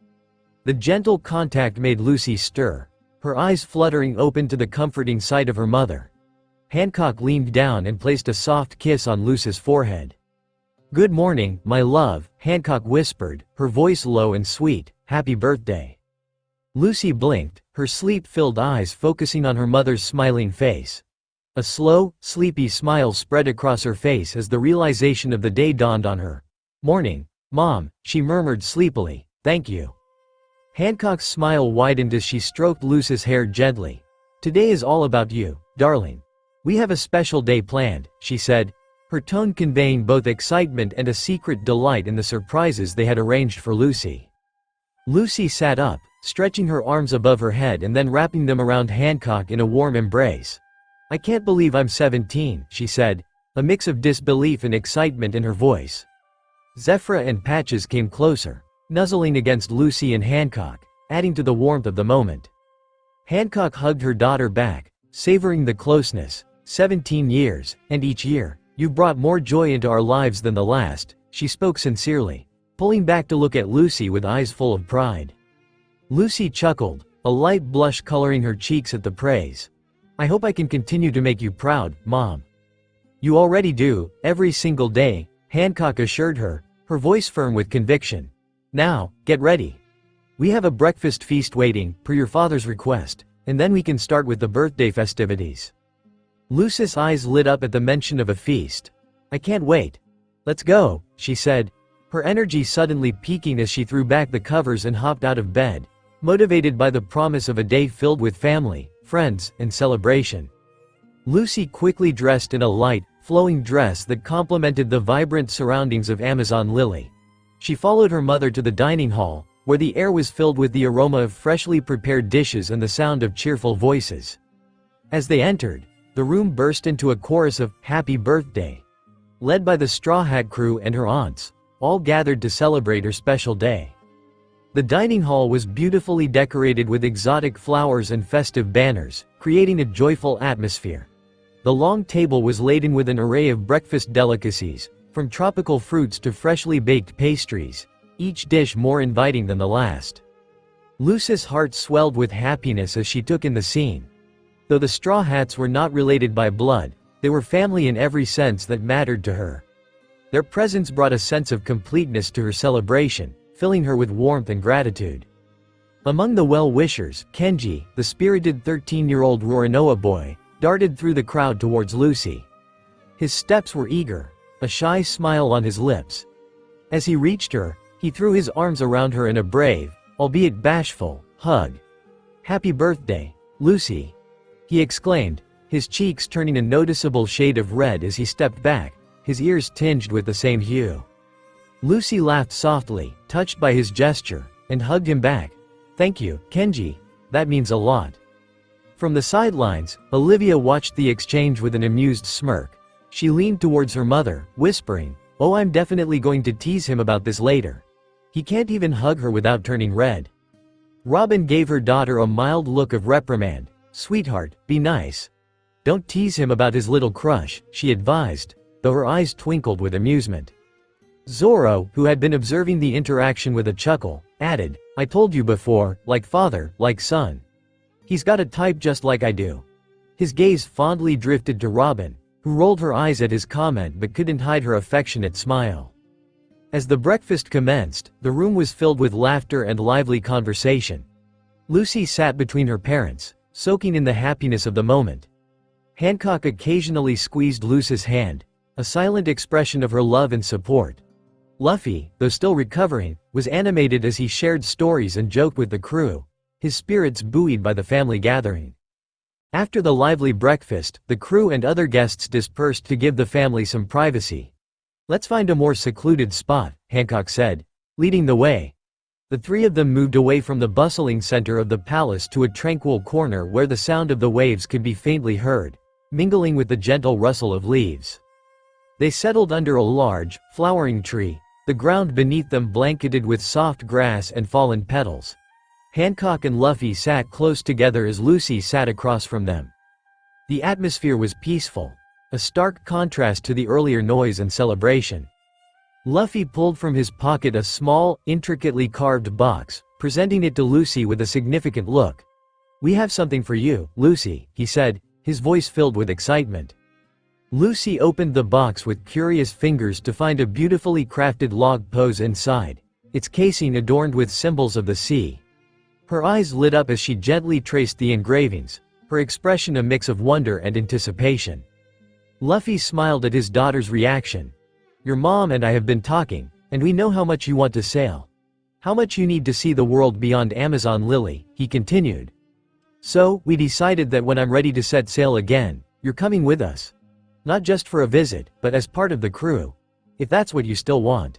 The gentle contact made Lucy stir, her eyes fluttering open to the comforting sight of her mother. Hancock leaned down and placed a soft kiss on Lucy's forehead. "Good morning, my love," Hancock whispered, her voice low and sweet. "Happy birthday." Lucy blinked, her sleep-filled eyes focusing on her mother's smiling face. A slow, sleepy smile spread across her face as the realization of the day dawned on her. "Morning, Mom," she murmured sleepily, "thank you." Hancock's smile widened as she stroked Lucy's hair gently. "Today is all about you, darling. We have a special day planned," she said, her tone conveying both excitement and a secret delight in the surprises they had arranged for Lucy. Lucy sat up, stretching her arms above her head and then wrapping them around Hancock in a warm embrace. "I can't believe I'm 17, she said, a mix of disbelief and excitement in her voice. Zephyra and Patches came closer, nuzzling against Lucy and Hancock, adding to the warmth of the moment. Hancock hugged her daughter back, savoring the closeness. 17 years, and each year, you've brought more joy into our lives than the last, she spoke sincerely. pulling back to look at Lucy with eyes full of pride. Lucy chuckled, a light blush coloring her cheeks at the praise. "I hope I can continue to make you proud, Mom." "You already do, every single day," Hancock assured her, her voice firm with conviction. "Now, get ready. We have a breakfast feast waiting, per your father's request, and then we can start with the birthday festivities." Lucy's eyes lit up at the mention of a feast. "I can't wait. Let's go," she said, her energy suddenly peaking as she threw back the covers and hopped out of bed, motivated by the promise of a day filled with family, friends, and celebration. Lucy quickly dressed in a light, flowing dress that complemented the vibrant surroundings of Amazon Lily. She followed her mother to the dining hall, where the air was filled with the aroma of freshly prepared dishes and the sound of cheerful voices. As they entered, the room burst into a chorus of "Happy Birthday," led by the Straw Hat crew and her aunts, all gathered to celebrate her special day. The dining hall was beautifully decorated with exotic flowers and festive banners, creating a joyful atmosphere. The long table was laden with an array of breakfast delicacies, from tropical fruits to freshly baked pastries, each dish more inviting than the last. Lucy's heart swelled with happiness as she took in the scene. Though the Straw Hats were not related by blood, they were family in every sense that mattered to her. Their presence brought a sense of completeness to her celebration, filling her with warmth and gratitude. Among the well-wishers, Kenji, the spirited 13-year-old Rorinoa boy, darted through the crowd towards Lucy. His steps were eager, a shy smile on his lips. As he reached her, he threw his arms around her in a brave, albeit bashful, hug. "Happy birthday, Lucy," he exclaimed, his cheeks turning a noticeable shade of red as he stepped back, his ears tinged with the same hue. Lucy laughed softly, touched by his gesture, and hugged him back. "Thank you, Kenji. That means a lot." From the sidelines, Olivia watched the exchange with an amused smirk. She leaned towards her mother, whispering, "Oh, I'm definitely going to tease him about this later. He can't even hug her without turning red." Robin gave her daughter a mild look of reprimand. "Sweetheart, be nice. Don't tease him about his little crush," she advised, though her eyes twinkled with amusement. Zoro, who had been observing the interaction with a chuckle, added, "I told you before, like father, like son. He's got a type just like I do." His gaze fondly drifted to Robin, who rolled her eyes at his comment but couldn't hide her affectionate smile. As the breakfast commenced, the room was filled with laughter and lively conversation. Lucy sat between her parents, soaking in the happiness of the moment. Hancock occasionally squeezed Lucy's hand, a silent expression of her love and support. Luffy, though still recovering, was animated as he shared stories and joked with the crew, his spirits buoyed by the family gathering. After the lively breakfast, the crew and other guests dispersed to give the family some privacy. "Let's find a more secluded spot," Hancock said, leading the way. The three of them moved away from the bustling center of the palace to a tranquil corner where the sound of the waves could be faintly heard, mingling with the gentle rustle of leaves. They settled under a large, flowering tree, the ground beneath them blanketed with soft grass and fallen petals. Hancock and Luffy sat close together as Lucy sat across from them. The atmosphere was peaceful, a stark contrast to the earlier noise and celebration. Luffy pulled from his pocket a small, intricately carved box, presenting it to Lucy with a significant look. "We have something for you, Lucy," he said, his voice filled with excitement. Lucy opened the box with curious fingers to find a beautifully crafted log pose inside, its casing adorned with symbols of the sea. Her eyes lit up as she gently traced the engravings, her expression a mix of wonder and anticipation. Luffy smiled at his daughter's reaction. "Your mom and I have been talking, and we know how much you want to sail. How much you need to see the world beyond Amazon Lily," he continued. "So, we decided that when I'm ready to set sail again, you're coming with us. Not just for a visit, but as part of the crew. If that's what you still want."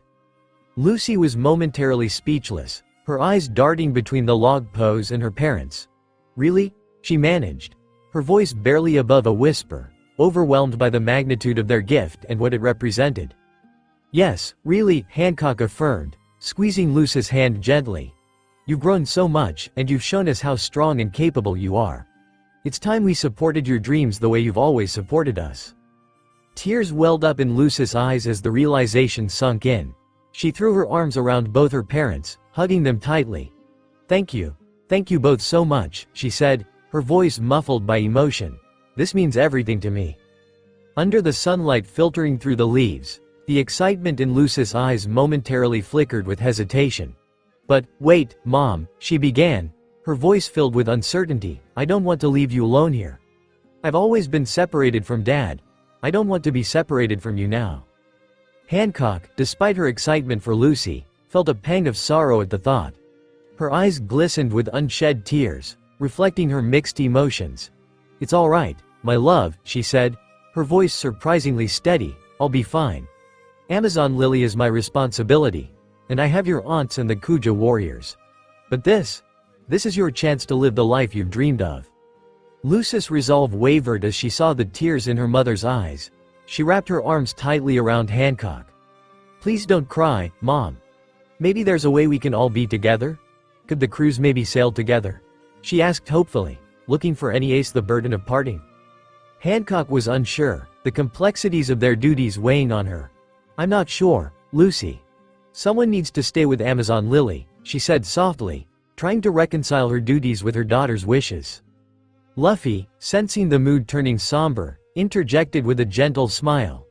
Lucy was momentarily speechless, her eyes darting between the log pose and her parents. "Really?" she managed, her voice barely above a whisper, overwhelmed by the magnitude of their gift and what it represented. "Yes, really," Hancock affirmed, squeezing Lucy's hand gently. "You've grown so much, and you've shown us how strong and capable you are. It's time we supported your dreams the way you've always supported us." Tears welled up in Lucy's eyes as the realization sunk in. She threw her arms around both her parents, hugging them tightly. "Thank you. Thank you both so much," she said, her voice muffled by emotion. "This means everything to me." Under the sunlight filtering through the leaves, the excitement in Lucy's eyes momentarily flickered with hesitation. "But, wait, Mom," she began, her voice filled with uncertainty. "I don't want to leave you alone here. I've always been separated from Dad. I don't want to be separated from you now." Hancock, despite her excitement for Lucy, felt a pang of sorrow at the thought. Her eyes glistened with unshed tears, reflecting her mixed emotions. "It's all right, my love," she said, her voice surprisingly steady. "I'll be fine. Amazon Lily is my responsibility, and I have your aunts and the Kuja warriors. But this is your chance to live the life you've dreamed of." Lucy's resolve wavered as she saw the tears in her mother's eyes. She wrapped her arms tightly around Hancock. "Please don't cry, Mom. Maybe there's a way we can all be together? Could the crews maybe sail together?" she asked hopefully, looking for any ace the burden of parting. Hancock was unsure, the complexities of their duties weighing on her. "I'm not sure, Lucy. Someone needs to stay with Amazon Lily," she said softly, trying to reconcile her duties with her daughter's wishes. Luffy, sensing the mood turning somber, interjected with a gentle smile.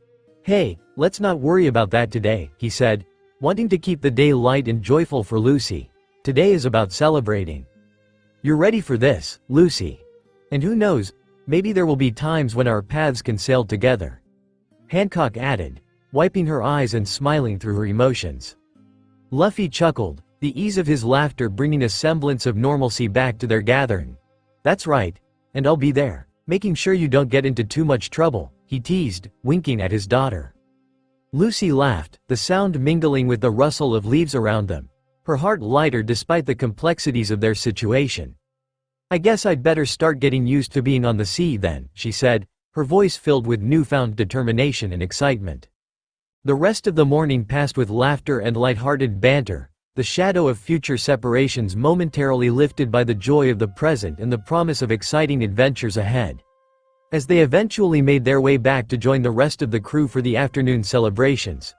"Hey, let's not worry about that today," he said, wanting to keep the day light and joyful for Lucy. "Today is about celebrating. You're ready for this, Lucy. And who knows, maybe there will be times when our paths can sail together," Hancock added, wiping her eyes and smiling through her emotions. Luffy chuckled, the ease of his laughter bringing a semblance of normalcy back to their gathering. "That's right, and I'll be there, making sure you don't get into too much trouble," he teased, winking at his daughter. Lucy laughed, the sound mingling with the rustle of leaves around them, her heart lighter despite the complexities of their situation. "I guess I'd better start getting used to being on the sea then," she said, her voice filled with newfound determination and excitement. The rest of the morning passed with laughter and light-hearted banter, the shadow of future separations momentarily lifted by the joy of the present and the promise of exciting adventures ahead. As they eventually made their way back to join the rest of the crew for the afternoon celebrations,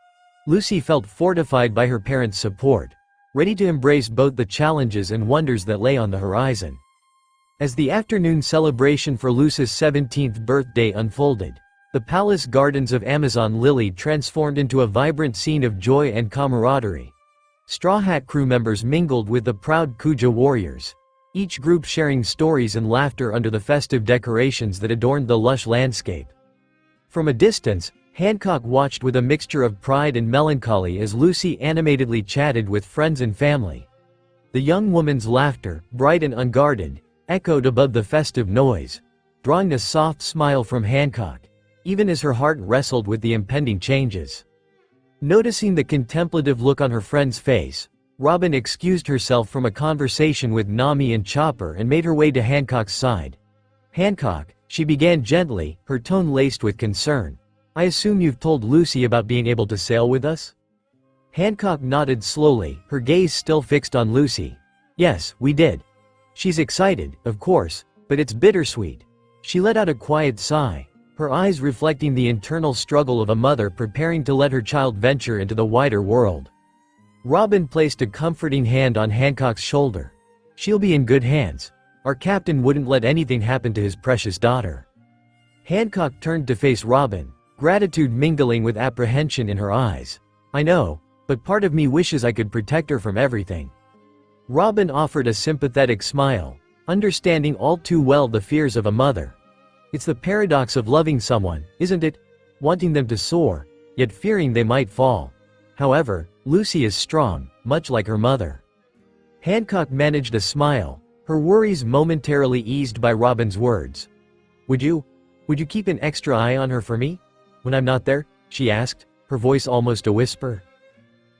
Lucy felt fortified by her parents' support, ready to embrace both the challenges and wonders that lay on the horizon. As the afternoon celebration for Lucy's 17th birthday unfolded, the palace gardens of Amazon Lily transformed into a vibrant scene of joy and camaraderie. Straw Hat crew members mingled with the proud Kuja warriors, each group sharing stories and laughter under the festive decorations that adorned the lush landscape. From a distance, Hancock watched with a mixture of pride and melancholy as Lucy animatedly chatted with friends and family. The young woman's laughter, bright and unguarded, echoed above the festive noise, drawing a soft smile from Hancock, even as her heart wrestled with the impending changes. Noticing the contemplative look on her friend's face, Robin excused herself from a conversation with Nami and Chopper and made her way to Hancock's side. "Hancock," she began gently, her tone laced with concern, "I assume you've told Lucy about being able to sail with us?" Hancock nodded slowly, her gaze still fixed on Lucy. "Yes, we did. She's excited, of course, but it's bittersweet." She let out a quiet sigh, her eyes reflecting the internal struggle of a mother preparing to let her child venture into the wider world. Robin placed a comforting hand on Hancock's shoulder. "She'll be in good hands. Our captain wouldn't let anything happen to his precious daughter." Hancock turned to face Robin, gratitude mingling with apprehension in her eyes. "I know, but part of me wishes I could protect her from everything." Robin offered a sympathetic smile, understanding all too well the fears of a mother. "It's the paradox of loving someone, isn't it? Wanting them to soar, yet fearing they might fall. However, Lucy is strong, much like her mother." Hancock managed a smile, her worries momentarily eased by Robin's words. Would you keep an extra eye on her for me? When I'm not there?" she asked, her voice almost a whisper.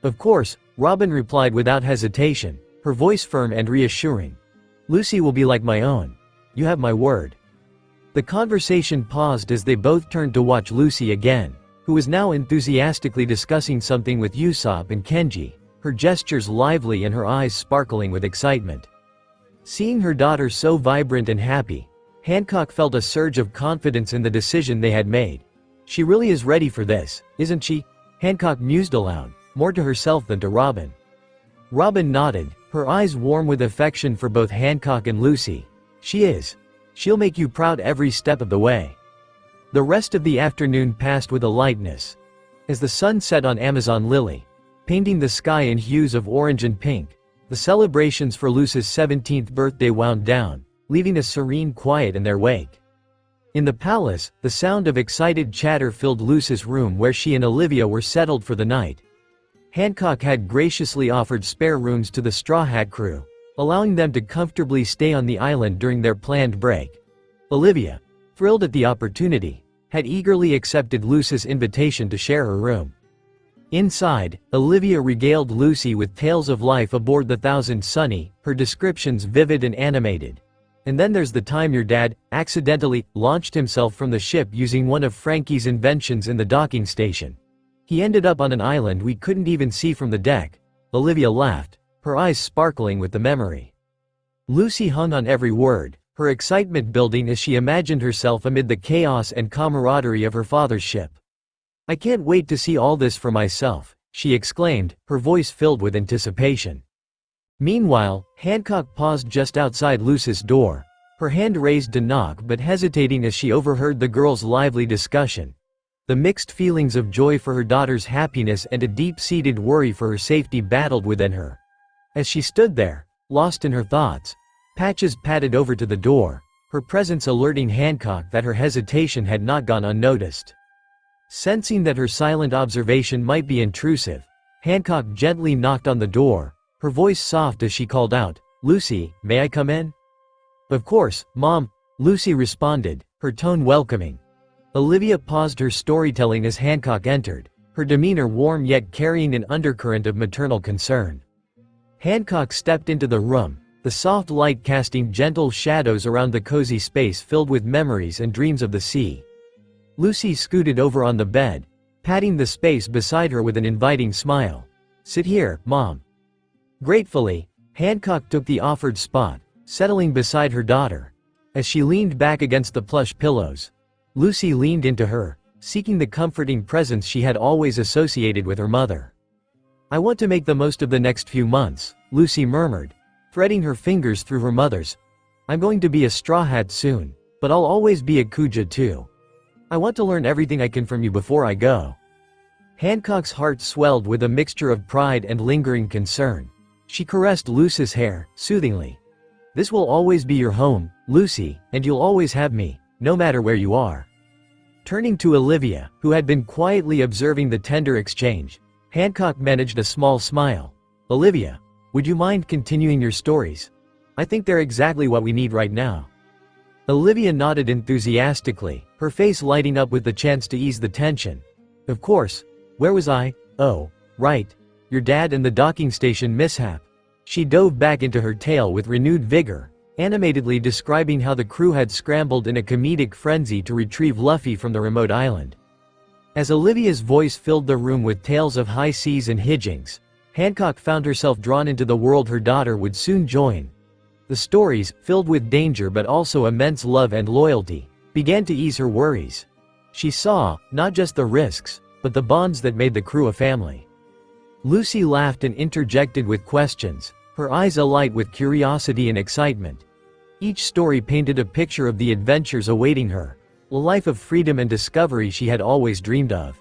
"Of course," Robin replied without hesitation, her voice firm and reassuring. "Lucy will be like my own. You have my word." The conversation paused as they both turned to watch Lucy again, who was now enthusiastically discussing something with Usopp and Kenji, her gestures lively and her eyes sparkling with excitement. Seeing her daughter so vibrant and happy, Hancock felt a surge of confidence in the decision they had made. "She really is ready for this, isn't she?" Hancock mused aloud, more to herself than to Robin. Robin nodded, her eyes warm with affection for both Hancock and Lucy. She is. She'll make you proud every step of the way. The rest of the afternoon passed with a lightness. As the sun set on Amazon Lily, painting the sky in hues of orange and pink, the celebrations for Lucy's 17th birthday wound down, leaving a serene quiet in their wake. In the palace, the sound of excited chatter filled Lucy's room where she and Olivia were settled for the night. Hancock had graciously offered spare rooms to the Straw Hat crew, allowing them to comfortably stay on the island during their planned break. Olivia, thrilled at the opportunity, had eagerly accepted Lucy's invitation to share her room. Inside, Olivia regaled Lucy with tales of life aboard the Thousand Sunny, her descriptions vivid and animated. And then there's the time your dad accidentally launched himself from the ship using one of Frankie's inventions in the docking station. He ended up on an island we couldn't even see from the deck. Olivia laughed, her eyes sparkling with the memory. Lucy hung on every word, her excitement building as she imagined herself amid the chaos and camaraderie of her father's ship. "I can't wait to see all this for myself," she exclaimed, her voice filled with anticipation. Meanwhile, Hancock paused just outside Lucy's door, her hand raised to knock but hesitating as she overheard the girls' lively discussion. The mixed feelings of joy for her daughter's happiness and a deep-seated worry for her safety battled within her. As she stood there, lost in her thoughts, Patches padded over to the door, her presence alerting Hancock that her hesitation had not gone unnoticed. Sensing that her silent observation might be intrusive, Hancock gently knocked on the door, her voice soft as she called out, "Lucy, may I come in?" "Of course, Mom," Lucy responded, her tone welcoming. Olivia paused her storytelling as Hancock entered, her demeanor warm yet carrying an undercurrent of maternal concern. Hancock stepped into the room, the soft light casting gentle shadows around the cozy space filled with memories and dreams of the sea. Lucy scooted over on the bed, patting the space beside her with an inviting smile. "Sit here, Mom." Gratefully, Hancock took the offered spot, settling beside her daughter. As she leaned back against the plush pillows, Lucy leaned into her, seeking the comforting presence she had always associated with her mother. "I want to make the most of the next few months," Lucy murmured, threading her fingers through her mother's. "I'm going to be a Straw Hat soon, but I'll always be a Kuja too. I want to learn everything I can from you before I go." Hancock's heart swelled with a mixture of pride and lingering concern. She caressed Lucy's hair, soothingly. "This will always be your home, Lucy, and you'll always have me, no matter where you are." Turning to Olivia, who had been quietly observing the tender exchange, Hancock managed a small smile. "Olivia, would you mind continuing your stories? I think they're exactly what we need right now." Olivia nodded enthusiastically, her face lighting up with the chance to ease the tension. "Of course. Where was I? Oh, right. Your dad and the docking station mishap." She dove back into her tale with renewed vigor, animatedly describing how the crew had scrambled in a comedic frenzy to retrieve Luffy from the remote island. As Olivia's voice filled the room with tales of high seas and hijinks, Hancock found herself drawn into the world her daughter would soon join. The stories, filled with danger but also immense love and loyalty, began to ease her worries. She saw, not just the risks, but the bonds that made the crew a family. Lucy laughed and interjected with questions, her eyes alight with curiosity and excitement. Each story painted a picture of the adventures awaiting her, a life of freedom and discovery she had always dreamed of.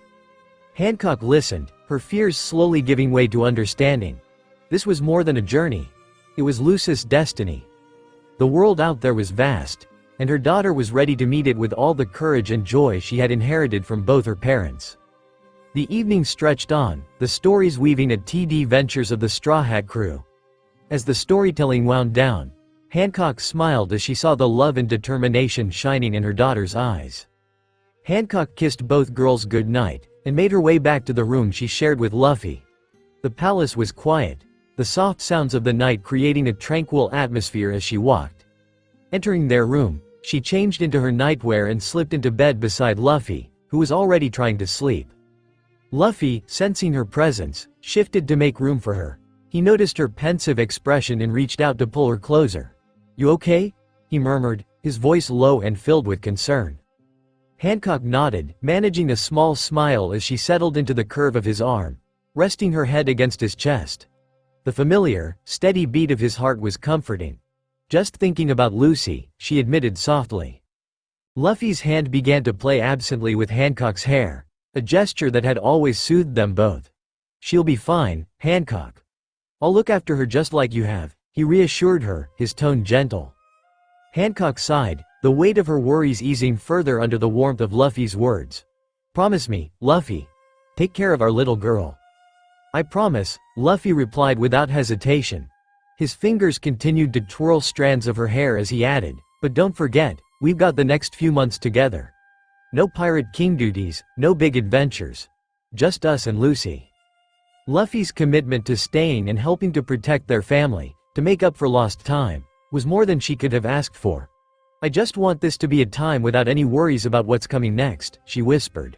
Hancock listened, her fears slowly giving way to understanding. This was more than a journey. It was Lucy's destiny. The world out there was vast, and her daughter was ready to meet it with all the courage and joy she had inherited from both her parents. The evening stretched on, the stories weaving at TD Ventures of the Straw Hat crew. As the storytelling wound down, Hancock smiled as she saw the love and determination shining in her daughter's eyes. Hancock kissed both girls goodnight, and made her way back to the room she shared with Luffy. The palace was quiet, the soft sounds of the night creating a tranquil atmosphere as she walked. Entering their room, she changed into her nightwear and slipped into bed beside Luffy, who was already trying to sleep. Luffy, sensing her presence, shifted to make room for her. He noticed her pensive expression and reached out to pull her closer. "You okay?" he murmured, his voice low and filled with concern. Hancock nodded, managing a small smile as she settled into the curve of his arm. resting her head against his chest. The familiar, steady beat of his heart was comforting. "Just thinking about Lucy," she admitted softly. Luffy's hand began to play absently with Hancock's hair, a gesture that had always soothed them both. "She'll be fine, Hancock. I'll look after her just like you have," he reassured her, his tone gentle. Hancock sighed, the weight of her worries easing further under the warmth of Luffy's words. "Promise me, Luffy. Take care of our little girl." "I promise," Luffy replied without hesitation. His fingers continued to twirl strands of her hair as he added, "But don't forget, we've got the next few months together. No Pirate King duties, no big adventures. Just us and Lucy." Luffy's commitment to staying and helping to protect their family, to make up for lost time, was more than she could have asked for. "I just want this to be a time without any worries about what's coming next," she whispered.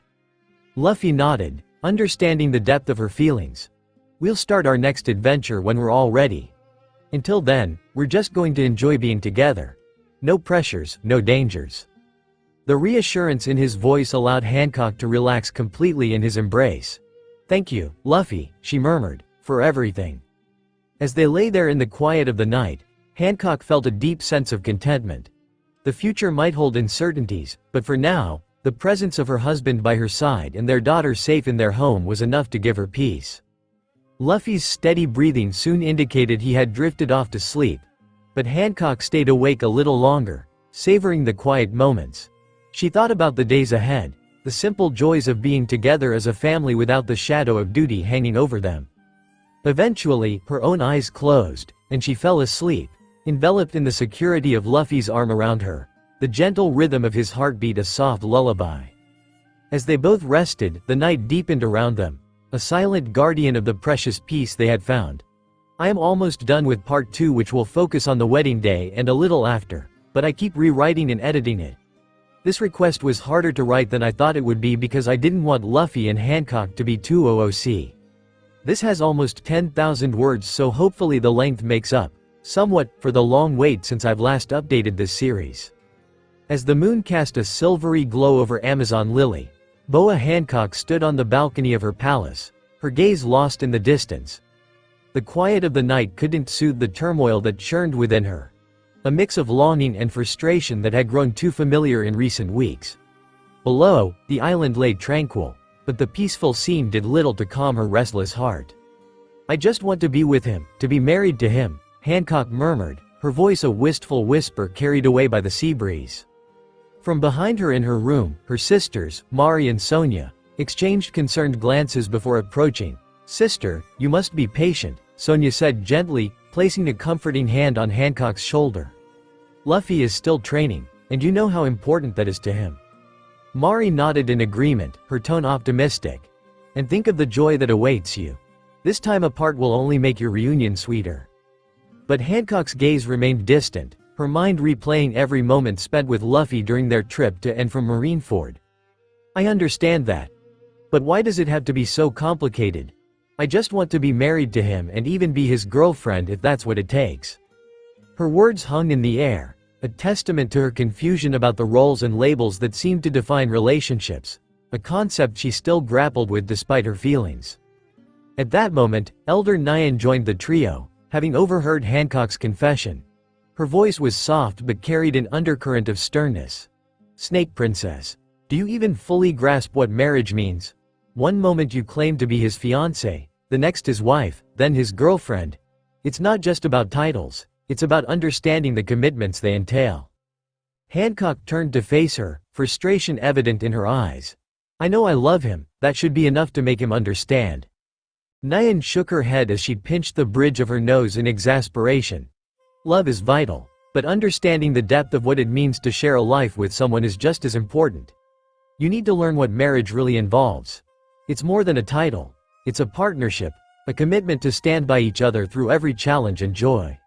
Luffy nodded, understanding the depth of her feelings. "We'll start our next adventure when we're all ready. Until then, we're just going to enjoy being together. No pressures, no dangers." The reassurance in his voice allowed Hancock to relax completely in his embrace. "Thank you, Luffy," she murmured, "for everything." As they lay there in the quiet of the night, Hancock felt a deep sense of contentment. The future might hold uncertainties, but for now, the presence of her husband by her side and their daughter safe in their home was enough to give her peace. Luffy's steady breathing soon indicated he had drifted off to sleep, but Hancock stayed awake a little longer, savoring the quiet moments. She thought about the days ahead, the simple joys of being together as a family without the shadow of duty hanging over them. Eventually, her own eyes closed, and she fell asleep, enveloped in the security of Luffy's arm around her, the gentle rhythm of his heartbeat a soft lullaby. As they both rested, the night deepened around them, a silent guardian of the precious peace they had found. "I am almost done with part 2, which will focus on the wedding day and a little after, but I keep rewriting and editing it. This request was harder to write than I thought it would be because I didn't want Luffy and Hancock to be too OOC. This has almost 10,000 words, so hopefully the length makes up, somewhat, for the long wait since I've last updated this series." As the moon cast a silvery glow over Amazon Lily, Boa Hancock stood on the balcony of her palace, her gaze lost in the distance. The quiet of the night couldn't soothe the turmoil that churned within her, a mix of longing and frustration that had grown too familiar in recent weeks. Below, the island lay tranquil, but the peaceful scene did little to calm her restless heart. "I just want to be with him, to be married to him," Hancock murmured, her voice a wistful whisper carried away by the sea breeze. From behind her in her room, her sisters, Mari and Sonia, exchanged concerned glances before approaching. "Sister, you must be patient," Sonia said gently, placing a comforting hand on Hancock's shoulder. "Luffy is still training, and you know how important that is to him." Mari nodded in agreement, her tone optimistic. "And think of the joy that awaits you. This time apart will only make your reunion sweeter." But Hancock's gaze remained distant, her mind replaying every moment spent with Luffy during their trip to and from Marineford. "I understand that. But why does it have to be so complicated? I just want to be married to him and even be his girlfriend if that's what it takes." Her words hung in the air, a testament to her confusion about the roles and labels that seemed to define relationships, a concept she still grappled with despite her feelings. At that moment, Elder Nyan joined the trio, having overheard Hancock's confession. Her voice was soft but carried an undercurrent of sternness. "Snake Princess, do you even fully grasp what marriage means? One moment you claim to be his fiancée, the next his wife, then his girlfriend. It's not just about titles, it's about understanding the commitments they entail." Hancock turned to face her, frustration evident in her eyes. "I know I love him, that should be enough to make him understand." Nyan shook her head as she pinched the bridge of her nose in exasperation. "Love is vital, but understanding the depth of what it means to share a life with someone is just as important. You need to learn what marriage really involves. It's more than a title, it's a partnership, a commitment to stand by each other through every challenge and joy."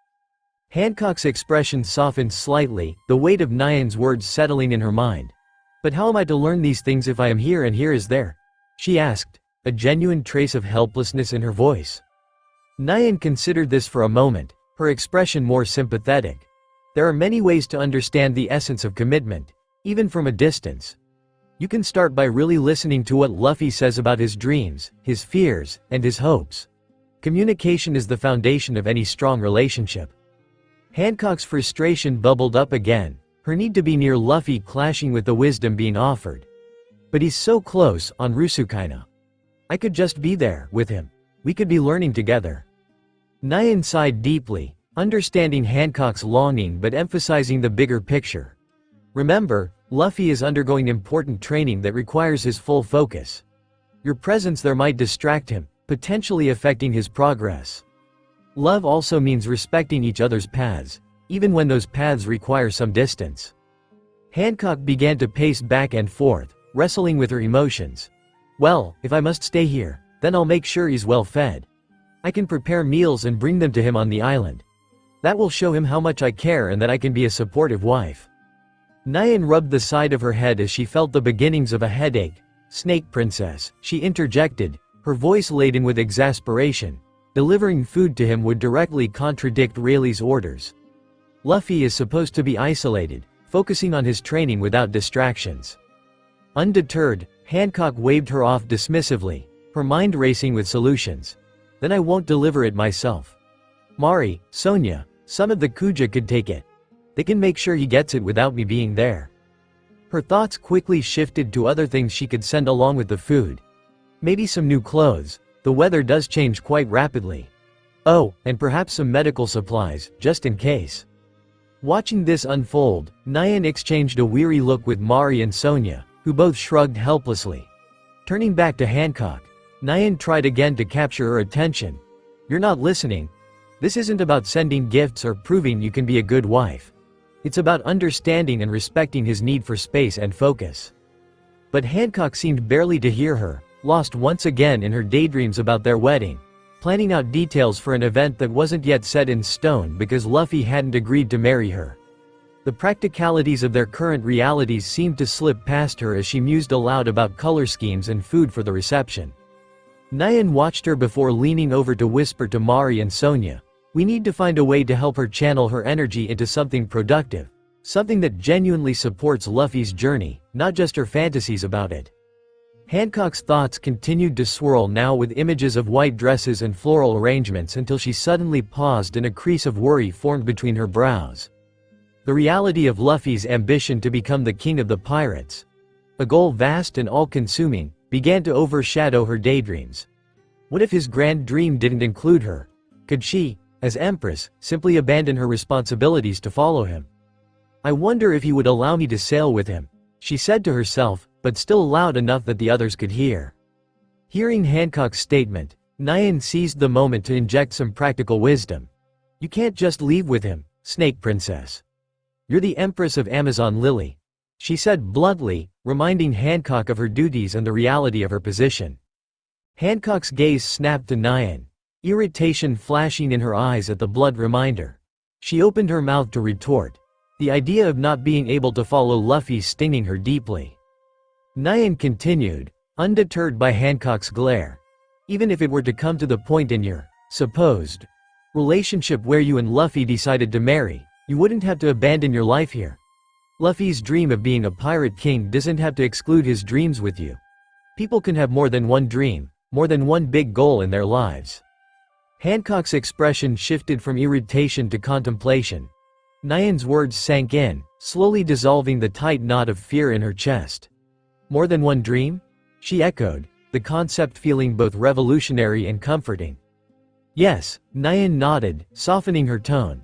Hancock's expression softened slightly, the weight of Nyan's words settling in her mind. "But how am I to learn these things if I am here and here is there?" she asked, a genuine trace of helplessness in her voice. Nyan considered this for a moment, her expression more sympathetic. "There are many ways to understand the essence of commitment, even from a distance. You can start by really listening to what Luffy says about his dreams, his fears, and his hopes. Communication is the foundation of any strong relationship. Hancock's frustration bubbled up again, her need to be near Luffy clashing with the wisdom being offered. But he's so close, on Rusukaina. I could just be there, with him. We could be learning together. Nyan sighed deeply, understanding Hancock's longing but emphasizing the bigger picture. Remember, Luffy is undergoing important training that requires his full focus. Your presence there might distract him, potentially affecting his progress. Love also means respecting each other's paths, even when those paths require some distance. Hancock began to pace back and forth, wrestling with her emotions. Well, if I must stay here, then I'll make sure he's well fed. I can prepare meals and bring them to him on the island. That will show him how much I care and that I can be a supportive wife. Nyan rubbed the side of her head as she felt the beginnings of a headache. Snake Princess, she interjected, her voice laden with exasperation. Delivering food to him would directly contradict Rayleigh's orders. Luffy is supposed to be isolated, focusing on his training without distractions. Undeterred, Hancock waved her off dismissively, her mind racing with solutions. Then I won't deliver it myself. Mari, Sonia, some of the Kuja could take it. They can make sure he gets it without me being there. Her thoughts quickly shifted to other things she could send along with the food. Maybe some new clothes, the weather does change quite rapidly. Oh, and perhaps some medical supplies, just in case. Watching this unfold, Nyan exchanged a weary look with Mari and Sonia, who both shrugged helplessly. Turning back to Hancock, Nyan tried again to capture her attention. You're not listening. This isn't about sending gifts or proving you can be a good wife. It's about understanding and respecting his need for space and focus. But Hancock seemed barely to hear her, lost once again in her daydreams about their wedding, planning out details for an event that wasn't yet set in stone because Luffy hadn't agreed to marry her. The practicalities of their current realities seemed to slip past her as she mused aloud about color schemes and food for the reception. Nyan watched her before leaning over to whisper to Mari and Sonia. We need to find a way to help her channel her energy into something productive. Something that genuinely supports Luffy's journey, not just her fantasies about it. Hancock's thoughts continued to swirl now with images of white dresses and floral arrangements until she suddenly paused and a crease of worry formed between her brows. The reality of Luffy's ambition to become the king of the pirates, a goal vast and all-consuming, began to overshadow her daydreams. What if his grand dream didn't include her? Could she, as Empress, simply abandon her responsibilities to follow him? I wonder if he would allow me to sail with him, she said to herself, but still loud enough that the others could hear. Hearing Hancock's statement, Nyan seized the moment to inject some practical wisdom. You can't just leave with him, Snake Princess. You're the Empress of Amazon Lily, she said bluntly, reminding Hancock of her duties and the reality of her position. Hancock's gaze snapped to Nyan, irritation flashing in her eyes at the blood reminder. She opened her mouth to retort, the idea of not being able to follow Luffy stinging her deeply. Nyan continued, undeterred by Hancock's glare. Even if it were to come to the point in your supposed relationship where you and Luffy decided to marry, you wouldn't have to abandon your life here. Luffy's dream of being a pirate king doesn't have to exclude his dreams with you. People can have more than one dream, more than one big goal in their lives. Hancock's expression shifted from irritation to contemplation. Nyan's words sank in, slowly dissolving the tight knot of fear in her chest. More than one dream? She echoed, the concept feeling both revolutionary and comforting. Yes, Nyan nodded, softening her tone.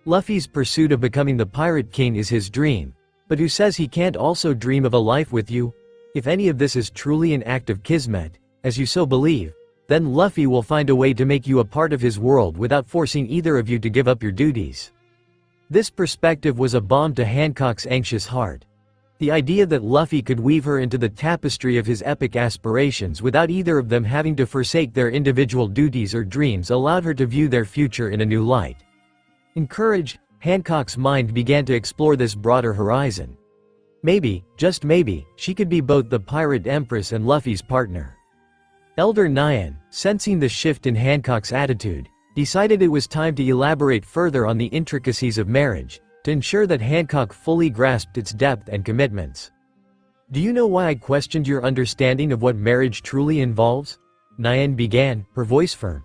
Luffy's pursuit of becoming the Pirate King is his dream, but who says he can't also dream of a life with you? If any of this is truly an act of kismet, as you so believe, then Luffy will find a way to make you a part of his world without forcing either of you to give up your duties. This perspective was a balm to Hancock's anxious heart. The idea that Luffy could weave her into the tapestry of his epic aspirations without either of them having to forsake their individual duties or dreams allowed her to view their future in a new light. Encouraged, Hancock's mind began to explore this broader horizon. Maybe, just maybe, she could be both the Pirate Empress and Luffy's partner. Elder Nyan, sensing the shift in Hancock's attitude, decided it was time to elaborate further on the intricacies of marriage, to ensure that Hancock fully grasped its depth and commitments. Do you know why I questioned your understanding of what marriage truly involves? Nyan began, her voice firm.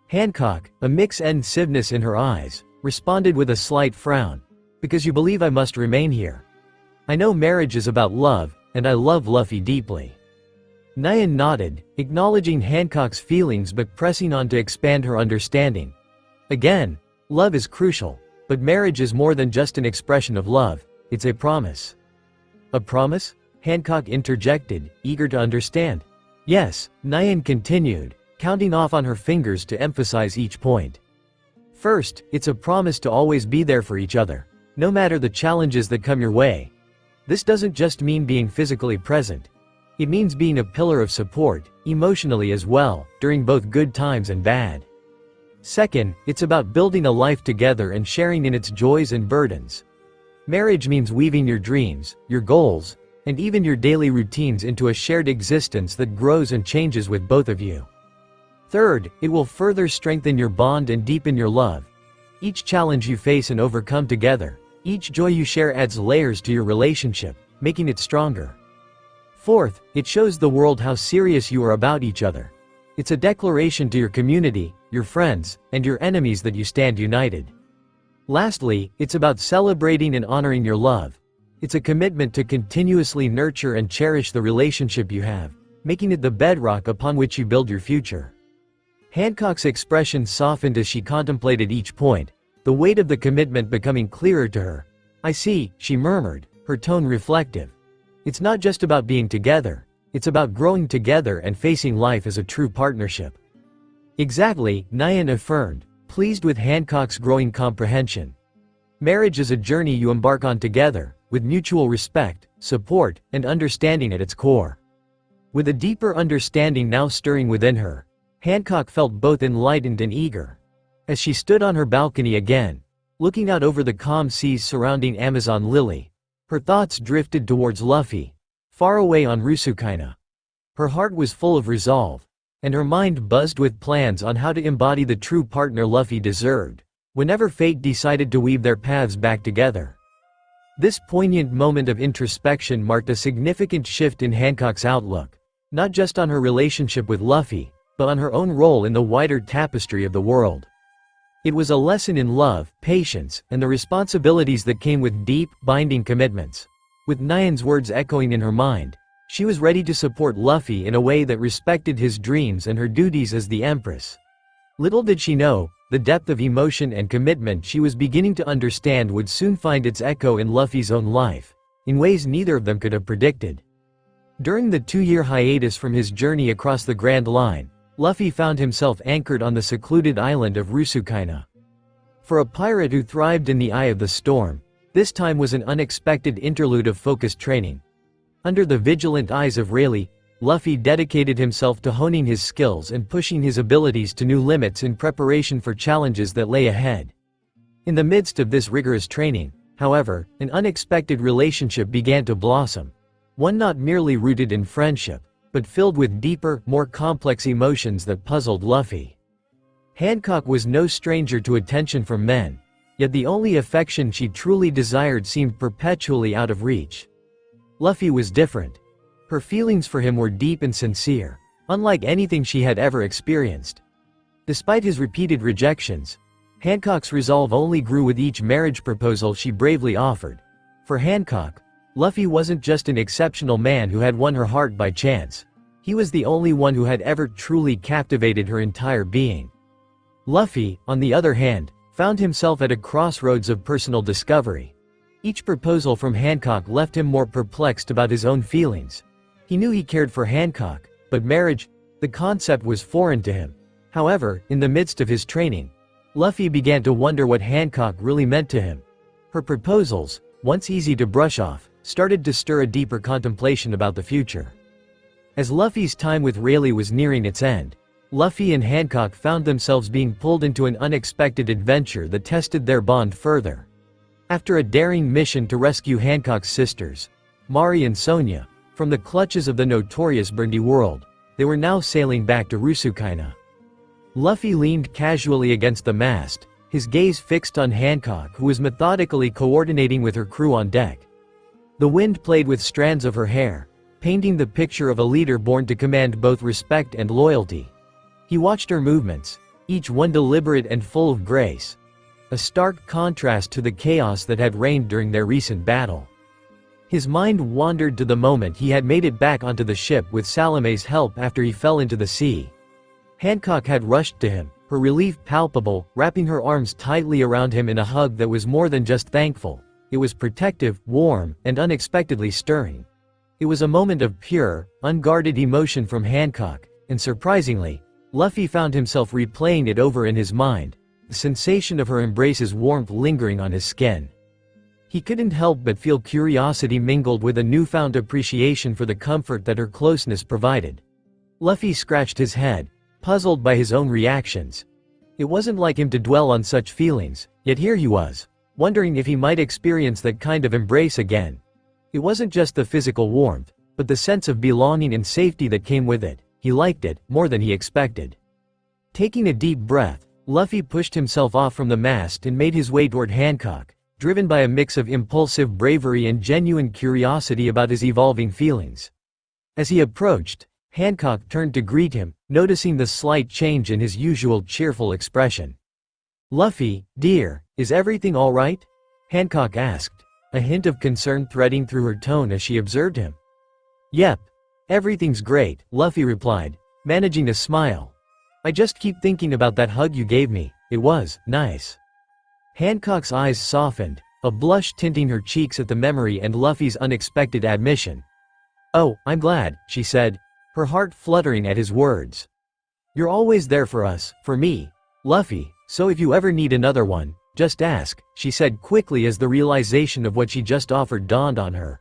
Hancock, a mixedness in her eyes, responded with a slight frown. Because you believe I must remain here. I know marriage is about love, and I love Luffy deeply. Nyan nodded, acknowledging Hancock's feelings but pressing on to expand her understanding. Again, love is crucial, but marriage is more than just an expression of love, it's a promise. A promise? Hancock interjected, eager to understand. Yes, Nyan continued, counting off on her fingers to emphasize each point. First, it's a promise to always be there for each other, no matter the challenges that come your way. This doesn't just mean being physically present. It means being a pillar of support, emotionally as well, during both good times and bad. Second, it's about building a life together and sharing in its joys and burdens. Marriage means weaving your dreams, your goals, and even your daily routines into a shared existence that grows and changes with both of you. Third, it will further strengthen your bond and deepen your love. Each challenge you face and overcome together, each joy you share adds layers to your relationship, making it stronger. Fourth, it shows the world how serious you are about each other. It's a declaration to your community, your friends, and your enemies that you stand united. Lastly, it's about celebrating and honoring your love. It's a commitment to continuously nurture and cherish the relationship you have, making it the bedrock upon which you build your future. Hancock's expression softened as she contemplated each point, the weight of the commitment becoming clearer to her. I see, she murmured, her tone reflective. It's not just about being together, it's about growing together and facing life as a true partnership. Exactly, Nyan affirmed, pleased with Hancock's growing comprehension. Marriage is a journey you embark on together, with mutual respect, support, and understanding at its core. With a deeper understanding now stirring within her, Hancock felt both enlightened and eager. As she stood on her balcony again, looking out over the calm seas surrounding Amazon Lily, her thoughts drifted towards Luffy, far away on Rusukaina. Her heart was full of resolve, and her mind buzzed with plans on how to embody the true partner Luffy deserved, whenever fate decided to weave their paths back together. This poignant moment of introspection marked a significant shift in Hancock's outlook, not just on her relationship with Luffy, but on her own role in the wider tapestry of the world. It was a lesson in love, patience, and the responsibilities that came with deep, binding commitments. With Nyan's words echoing in her mind, she was ready to support Luffy in a way that respected his dreams and her duties as the Empress. Little did she know, the depth of emotion and commitment she was beginning to understand would soon find its echo in Luffy's own life, in ways neither of them could have predicted. During the 2-year hiatus from his journey across the Grand Line, Luffy found himself anchored on the secluded island of Rusukaina. For a pirate who thrived in the eye of the storm, this time was an unexpected interlude of focused training. Under the vigilant eyes of Rayleigh, Luffy dedicated himself to honing his skills and pushing his abilities to new limits in preparation for challenges that lay ahead. In the midst of this rigorous training, however, an unexpected relationship began to blossom. One not merely rooted in friendship, but filled with deeper, more complex emotions that puzzled Luffy. Hancock was no stranger to attention from men, yet the only affection she truly desired seemed perpetually out of reach. Luffy was different. Her feelings for him were deep and sincere, unlike anything she had ever experienced. Despite his repeated rejections, Hancock's resolve only grew with each marriage proposal she bravely offered. For Hancock, Luffy wasn't just an exceptional man who had won her heart by chance. He was the only one who had ever truly captivated her entire being. Luffy, on the other hand, found himself at a crossroads of personal discovery. Each proposal from Hancock left him more perplexed about his own feelings. He knew he cared for Hancock, but marriage, the concept was foreign to him. However, in the midst of his training, Luffy began to wonder what Hancock really meant to him. Her proposals, once easy to brush off, started to stir a deeper contemplation about the future. As Luffy's time with Rayleigh was nearing its end, Luffy and Hancock found themselves being pulled into an unexpected adventure that tested their bond further. After a daring mission to rescue Hancock's sisters, Mari and Sonia, from the clutches of the notorious Burndy world, they were now sailing back to Rusukaina. Luffy leaned casually against the mast, his gaze fixed on Hancock, who was methodically coordinating with her crew on deck. The wind played with strands of her hair, painting the picture of a leader born to command both respect and loyalty. He watched her movements, each one deliberate and full of grace. A stark contrast to the chaos that had reigned during their recent battle. His mind wandered to the moment he had made it back onto the ship with Salome's help after he fell into the sea. Hancock had rushed to him, her relief palpable, wrapping her arms tightly around him in a hug that was more than just thankful. It was protective, warm, and unexpectedly stirring. It was a moment of pure, unguarded emotion from Hancock, and surprisingly, Luffy found himself replaying it over in his mind, the sensation of her embrace's warmth lingering on his skin. He couldn't help but feel curiosity mingled with a newfound appreciation for the comfort that her closeness provided. Luffy scratched his head, puzzled by his own reactions. It wasn't like him to dwell on such feelings, yet here he was, wondering if he might experience that kind of embrace again. It wasn't just the physical warmth, but the sense of belonging and safety that came with it. He liked it, more than he expected. Taking a deep breath, Luffy pushed himself off from the mast and made his way toward Hancock, driven by a mix of impulsive bravery and genuine curiosity about his evolving feelings. As he approached, Hancock turned to greet him, noticing the slight change in his usual cheerful expression. "Luffy, dear, is everything all right?" Hancock asked, a hint of concern threading through her tone as she observed him. "Yep. Everything's great," Luffy replied, managing a smile. "I just keep thinking about that hug you gave me. It was nice." Hancock's eyes softened, a blush tinting her cheeks at the memory and Luffy's unexpected admission. "Oh, I'm glad," she said, her heart fluttering at his words. "You're always there for us, for me, Luffy, so if you ever need another one, just ask," she said quickly as the realization of what she just offered dawned on her.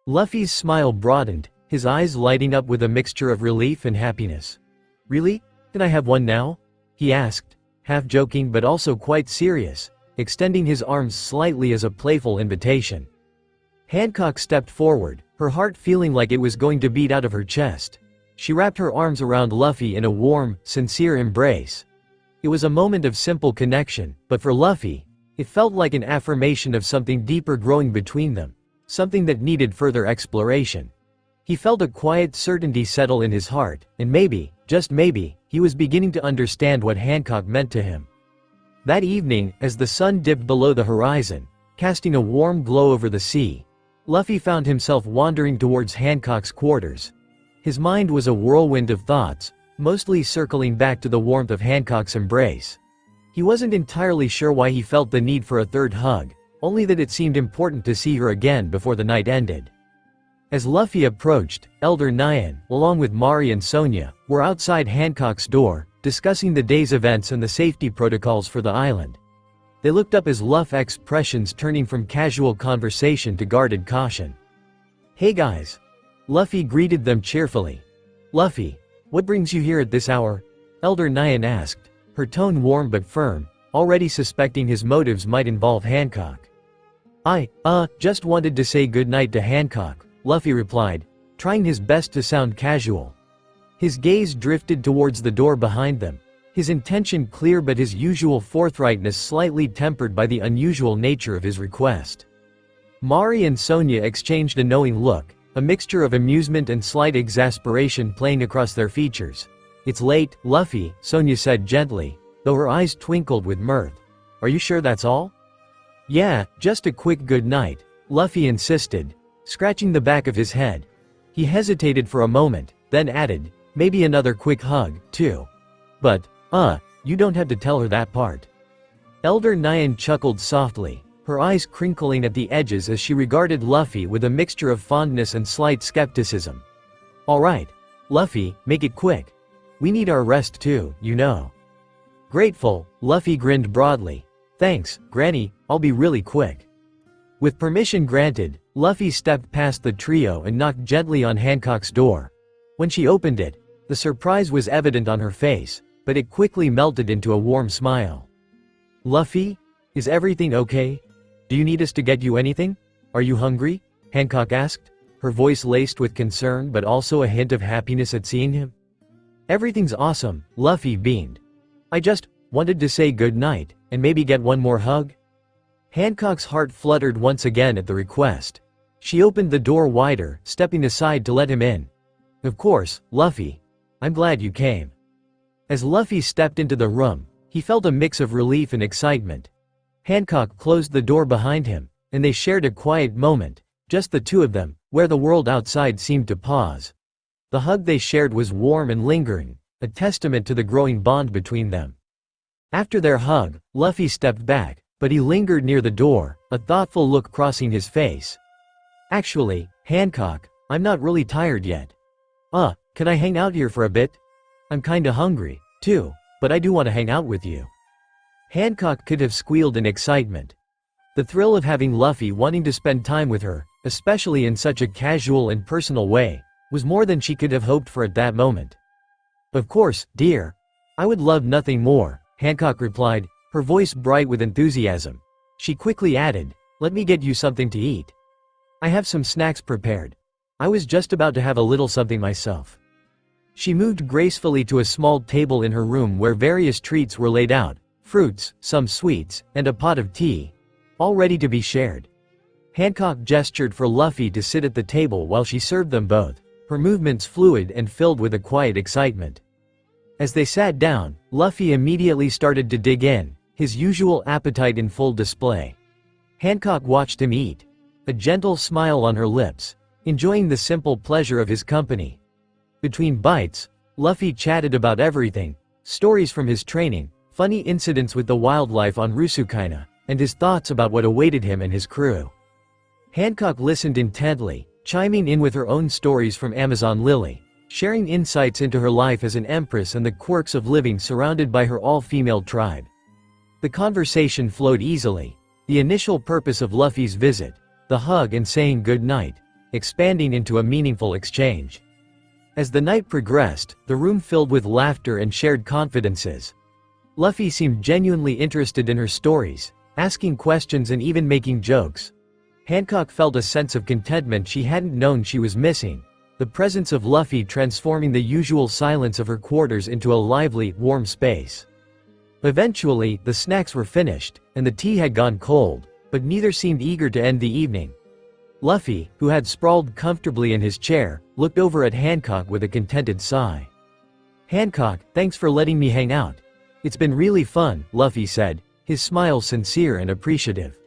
Luffy's smile broadened, his eyes lighting up with a mixture of relief and happiness. "Really? Can I have one now?" he asked, half joking but also quite serious, extending his arms slightly as a playful invitation. Hancock stepped forward, her heart feeling like it was going to beat out of her chest. She wrapped her arms around Luffy in a warm, sincere embrace. It was a moment of simple connection, but for Luffy, it felt like an affirmation of something deeper growing between them, something that needed further exploration. He felt a quiet certainty settle in his heart, and maybe, just maybe, he was beginning to understand what Hancock meant to him. That evening, as the sun dipped below the horizon, casting a warm glow over the sea, Luffy found himself wandering towards Hancock's quarters. His mind was a whirlwind of thoughts, mostly circling back to the warmth of Hancock's embrace. He wasn't entirely sure why he felt the need for a third hug, only that it seemed important to see her again before the night ended. As Luffy approached, Elder Nyan, along with Mari and Sonya, were outside Hancock's door, discussing the day's events and the safety protocols for the island. They looked up as Luffy's expressions turning from casual conversation to guarded caution. "Hey guys." Luffy greeted them cheerfully. "Luffy, what brings you here at this hour?" Elder Nyan asked, her tone warm but firm, already suspecting his motives might involve Hancock. "I just wanted to say good night to Hancock," Luffy replied, trying his best to sound casual. His gaze drifted towards the door behind them, his intention clear but his usual forthrightness slightly tempered by the unusual nature of his request. Mari and Sonya exchanged a knowing look, a mixture of amusement and slight exasperation playing across their features. "It's late, Luffy," Sonya said gently, though her eyes twinkled with mirth. "Are you sure that's all?" "Yeah, just a quick good night," Luffy insisted, scratching the back of his head. He hesitated for a moment, then added, "Maybe another quick hug, too. But, you don't have to tell her that part." Elder Nyan chuckled softly, her eyes crinkling at the edges as she regarded Luffy with a mixture of fondness and slight skepticism. "All right, Luffy, make it quick. We need our rest too, you know." Grateful, Luffy grinned broadly. "Thanks, Granny, I'll be really quick." With permission granted, Luffy stepped past the trio and knocked gently on Hancock's door. When she opened it, the surprise was evident on her face, but it quickly melted into a warm smile. "Luffy? Is everything okay? Do you need us to get you anything? Are you hungry?" Hancock asked, her voice laced with concern but also a hint of happiness at seeing him. "Everything's awesome," Luffy beamed. "I just wanted to say good night, and maybe get one more hug." Hancock's heart fluttered once again at the request. She opened the door wider, stepping aside to let him in. "Of course, Luffy. I'm glad you came." As Luffy stepped into the room, he felt a mix of relief and excitement. Hancock closed the door behind him, and they shared a quiet moment, just the two of them, where the world outside seemed to pause. The hug they shared was warm and lingering, a testament to the growing bond between them. After their hug, Luffy stepped back, but he lingered near the door, a thoughtful look crossing his face. "Actually, Hancock, I'm not really tired yet. Can I hang out here for a bit? I'm kinda hungry, too, but I do want to hang out with you." Hancock could have squealed in excitement. The thrill of having Luffy wanting to spend time with her, especially in such a casual and personal way, was more than she could have hoped for at that moment. "Of course, dear. I would love nothing more," Hancock replied, her voice bright with enthusiasm. She quickly added, "Let me get you something to eat. I have some snacks prepared. I was just about to have a little something myself." She moved gracefully to a small table in her room where various treats were laid out, fruits, some sweets, and a pot of tea, all ready to be shared. Hancock gestured for Luffy to sit at the table while she served them both, her movements fluid and filled with a quiet excitement. As they sat down, Luffy immediately started to dig in, his usual appetite in full display. Hancock watched him eat, a gentle smile on her lips, enjoying the simple pleasure of his company. Between bites, Luffy chatted about everything, stories from his training, funny incidents with the wildlife on Rusukaina, and his thoughts about what awaited him and his crew. Hancock listened intently, chiming in with her own stories from Amazon Lily, sharing insights into her life as an empress and the quirks of living surrounded by her all-female tribe. The conversation flowed easily, the initial purpose of Luffy's visit, the hug and saying good night, expanding into a meaningful exchange. As the night progressed, the room filled with laughter and shared confidences. Luffy seemed genuinely interested in her stories, asking questions and even making jokes. Hancock felt a sense of contentment she hadn't known she was missing, the presence of Luffy transforming the usual silence of her quarters into a lively, warm space. Eventually, the snacks were finished, and the tea had gone cold, but neither seemed eager to end the evening. Luffy, who had sprawled comfortably in his chair, looked over at Hancock with a contented sigh. "Hancock, thanks for letting me hang out. It's been really fun," Luffy said, his smile sincere and appreciative.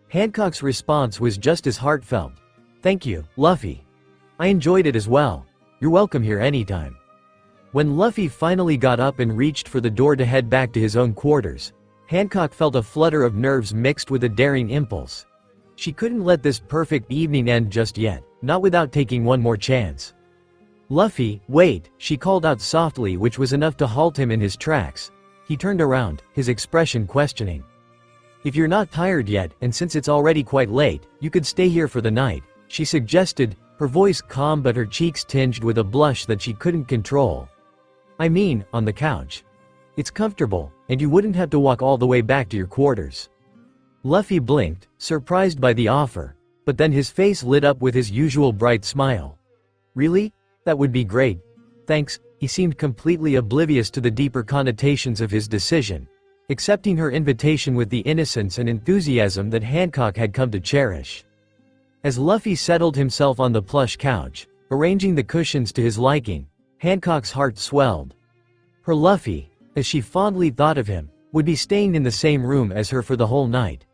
Hancock's response was just as heartfelt. "Thank you, Luffy. I enjoyed it as well. You're welcome here anytime." When Luffy finally got up and reached for the door to head back to his own quarters, Hancock felt a flutter of nerves mixed with a daring impulse. She couldn't let this perfect evening end just yet, not without taking one more chance. "Luffy, wait," she called out softly, which was enough to halt him in his tracks. He turned around, his expression questioning. "If you're not tired yet, and since it's already quite late, you could stay here for the night," she suggested, her voice calm but her cheeks tinged with a blush that she couldn't control. "I mean, on the couch. It's comfortable, and you wouldn't have to walk all the way back to your quarters." Luffy blinked, surprised by the offer, but then his face lit up with his usual bright smile. "Really? That would be great. Thanks." He seemed completely oblivious to the deeper connotations of his decision, accepting her invitation with the innocence and enthusiasm that Hancock had come to cherish. As Luffy settled himself on the plush couch, arranging the cushions to his liking, Hancock's heart swelled. Her Luffy, as she fondly thought of him, would be staying in the same room as her for the whole night.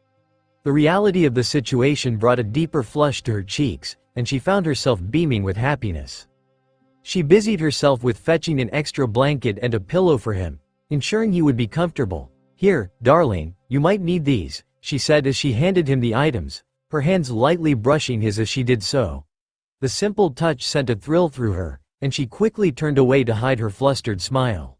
The reality of the situation brought a deeper flush to her cheeks, and she found herself beaming with happiness. She busied herself with fetching an extra blanket and a pillow for him, ensuring he would be comfortable. "Here, darling, you might need these," she said as she handed him the items, her hands lightly brushing his as she did so. The simple touch sent a thrill through her, and she quickly turned away to hide her flustered smile.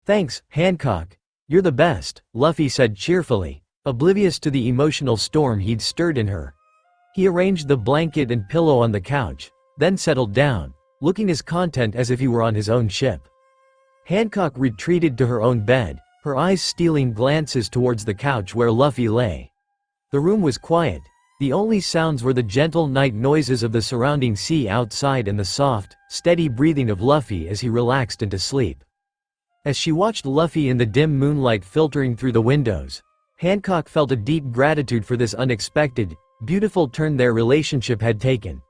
"Thanks, Hancock. You're the best," Luffy said cheerfully, oblivious to the emotional storm he'd stirred in her. He arranged the blanket and pillow on the couch, then settled down, looking as content as if he were on his own ship. Hancock retreated to her own bed, her eyes stealing glances towards the couch where Luffy lay. The room was quiet. The only sounds were the gentle night noises of the surrounding sea outside and the soft, steady breathing of Luffy as he relaxed into sleep. As she watched Luffy in the dim moonlight filtering through the windows, Hancock felt a deep gratitude for this unexpected, beautiful turn their relationship had taken.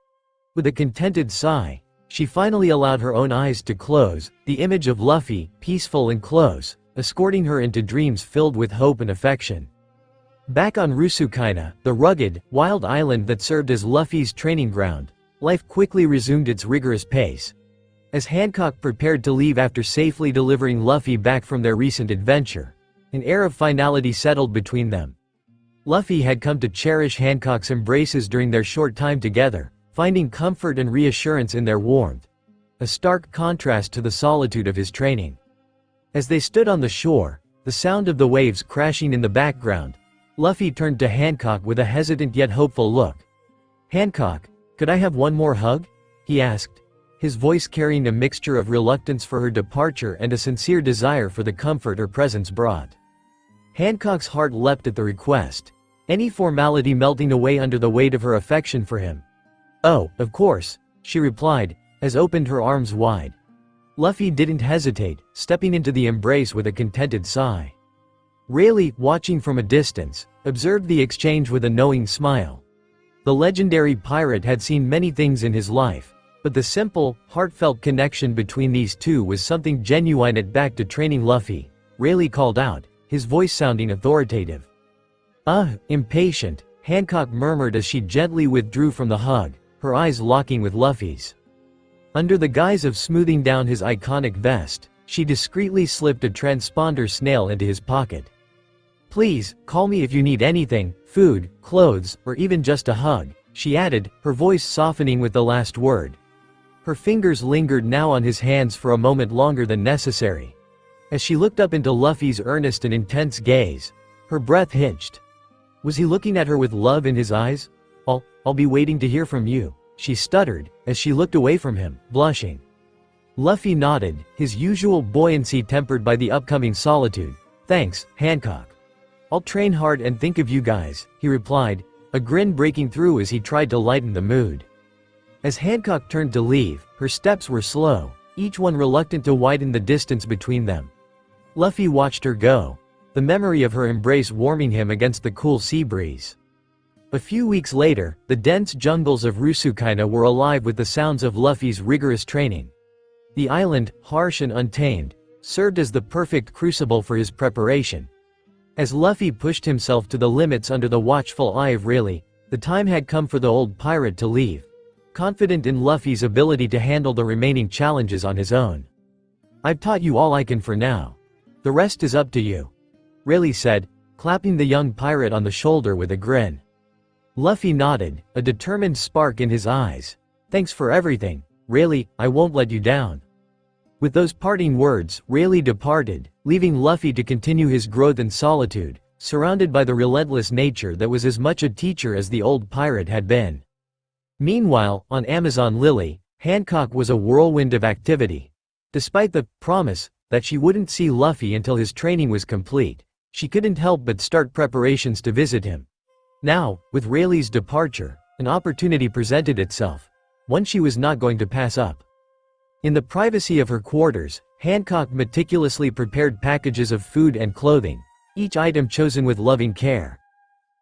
With a contented sigh, she finally allowed her own eyes to close, the image of Luffy, peaceful and close, escorting her into dreams filled with hope and affection. Back on Rusukaina, the rugged, wild island that served as Luffy's training ground, life quickly resumed its rigorous pace. As Hancock prepared to leave after safely delivering Luffy back from their recent adventure, an air of finality settled between them. Luffy had come to cherish Hancock's embraces during their short time together, finding comfort and reassurance in their warmth, a stark contrast to the solitude of his training. As they stood on the shore, the sound of the waves crashing in the background, Luffy turned to Hancock with a hesitant yet hopeful look. "Hancock, could I have one more hug?" he asked, his voice carrying a mixture of reluctance for her departure and a sincere desire for the comfort her presence brought. Hancock's heart leapt at the request, any formality melting away under the weight of her affection for him. "Oh, of course," she replied, as opened her arms wide. Luffy didn't hesitate, stepping into the embrace with a contented sigh. Rayleigh, watching from a distance, observed the exchange with a knowing smile. The legendary pirate had seen many things in his life, but the simple, heartfelt connection between these two was something genuine. It back to training Luffy, Rayleigh called out, his voice sounding authoritative. Impatient," Hancock murmured as she gently withdrew from the hug, her eyes locking with Luffy's. Under the guise of smoothing down his iconic vest, she discreetly slipped a transponder snail into his pocket. "Please, call me if you need anything, food, clothes, or even just a hug," she added, her voice softening with the last word. Her fingers lingered now on his hands for a moment longer than necessary. As she looked up into Luffy's earnest and intense gaze, her breath hitched. Was he looking at her with love in his eyes? I'll be waiting to hear from you," she stuttered, as she looked away from him, blushing. Luffy nodded, his usual buoyancy tempered by the upcoming solitude. "Thanks, Hancock. I'll train hard and think of you guys," he replied, a grin breaking through as he tried to lighten the mood. As Hancock turned to leave, her steps were slow, each one reluctant to widen the distance between them. Luffy watched her go, the memory of her embrace warming him against the cool sea breeze. A few weeks later, the dense jungles of Rusukaina were alive with the sounds of Luffy's rigorous training. The island, harsh and untamed, served as the perfect crucible for his preparation. As Luffy pushed himself to the limits under the watchful eye of Rayleigh, the time had come for the old pirate to leave, confident in Luffy's ability to handle the remaining challenges on his own. "I've taught you all I can for now. The rest is up to you," Rayleigh said, clapping the young pirate on the shoulder with a grin. Luffy nodded, a determined spark in his eyes. "Thanks for everything, Rayleigh, I won't let you down." With those parting words, Rayleigh departed, leaving Luffy to continue his growth in solitude, surrounded by the relentless nature that was as much a teacher as the old pirate had been. Meanwhile, on Amazon Lily, Hancock was a whirlwind of activity. Despite the promise that she wouldn't see Luffy until his training was complete, she couldn't help but start preparations to visit him. Now, with Rayleigh's departure, an opportunity presented itself, one she was not going to pass up. In the privacy of her quarters, Hancock meticulously prepared packages of food and clothing, each item chosen with loving care.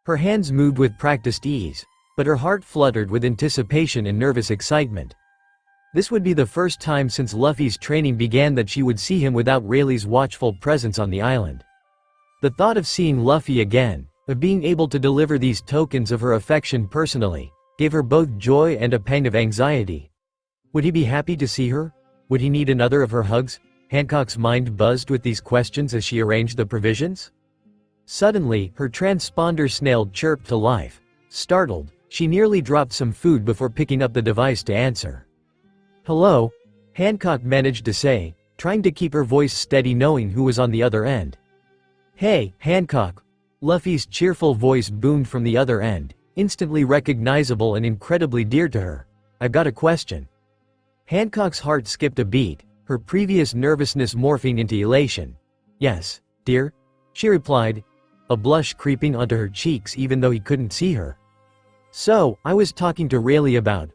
Her hands moved with practiced ease, but her heart fluttered with anticipation and nervous excitement. This would be the first time since Luffy's training began that she would see him without Rayleigh's watchful presence on the island. The thought of seeing Luffy again, of being able to deliver these tokens of her affection personally, gave her both joy and a pang of anxiety. Would he be happy to see her? Would he need another of her hugs? Hancock's mind buzzed with these questions as she arranged the provisions. Suddenly, her transponder snail chirped to life. Startled, she nearly dropped some food before picking up the device to answer. "Hello?" Hancock managed to say, trying to keep her voice steady knowing who was on the other end. "Hey, Hancock." Luffy's cheerful voice boomed from the other end, instantly recognizable and incredibly dear to her. "I've got a question." Hancock's heart skipped a beat, her previous nervousness morphing into elation. "Yes, dear?" she replied, a blush creeping onto her cheeks even though he couldn't see her. "So, I was talking to Rayleigh about,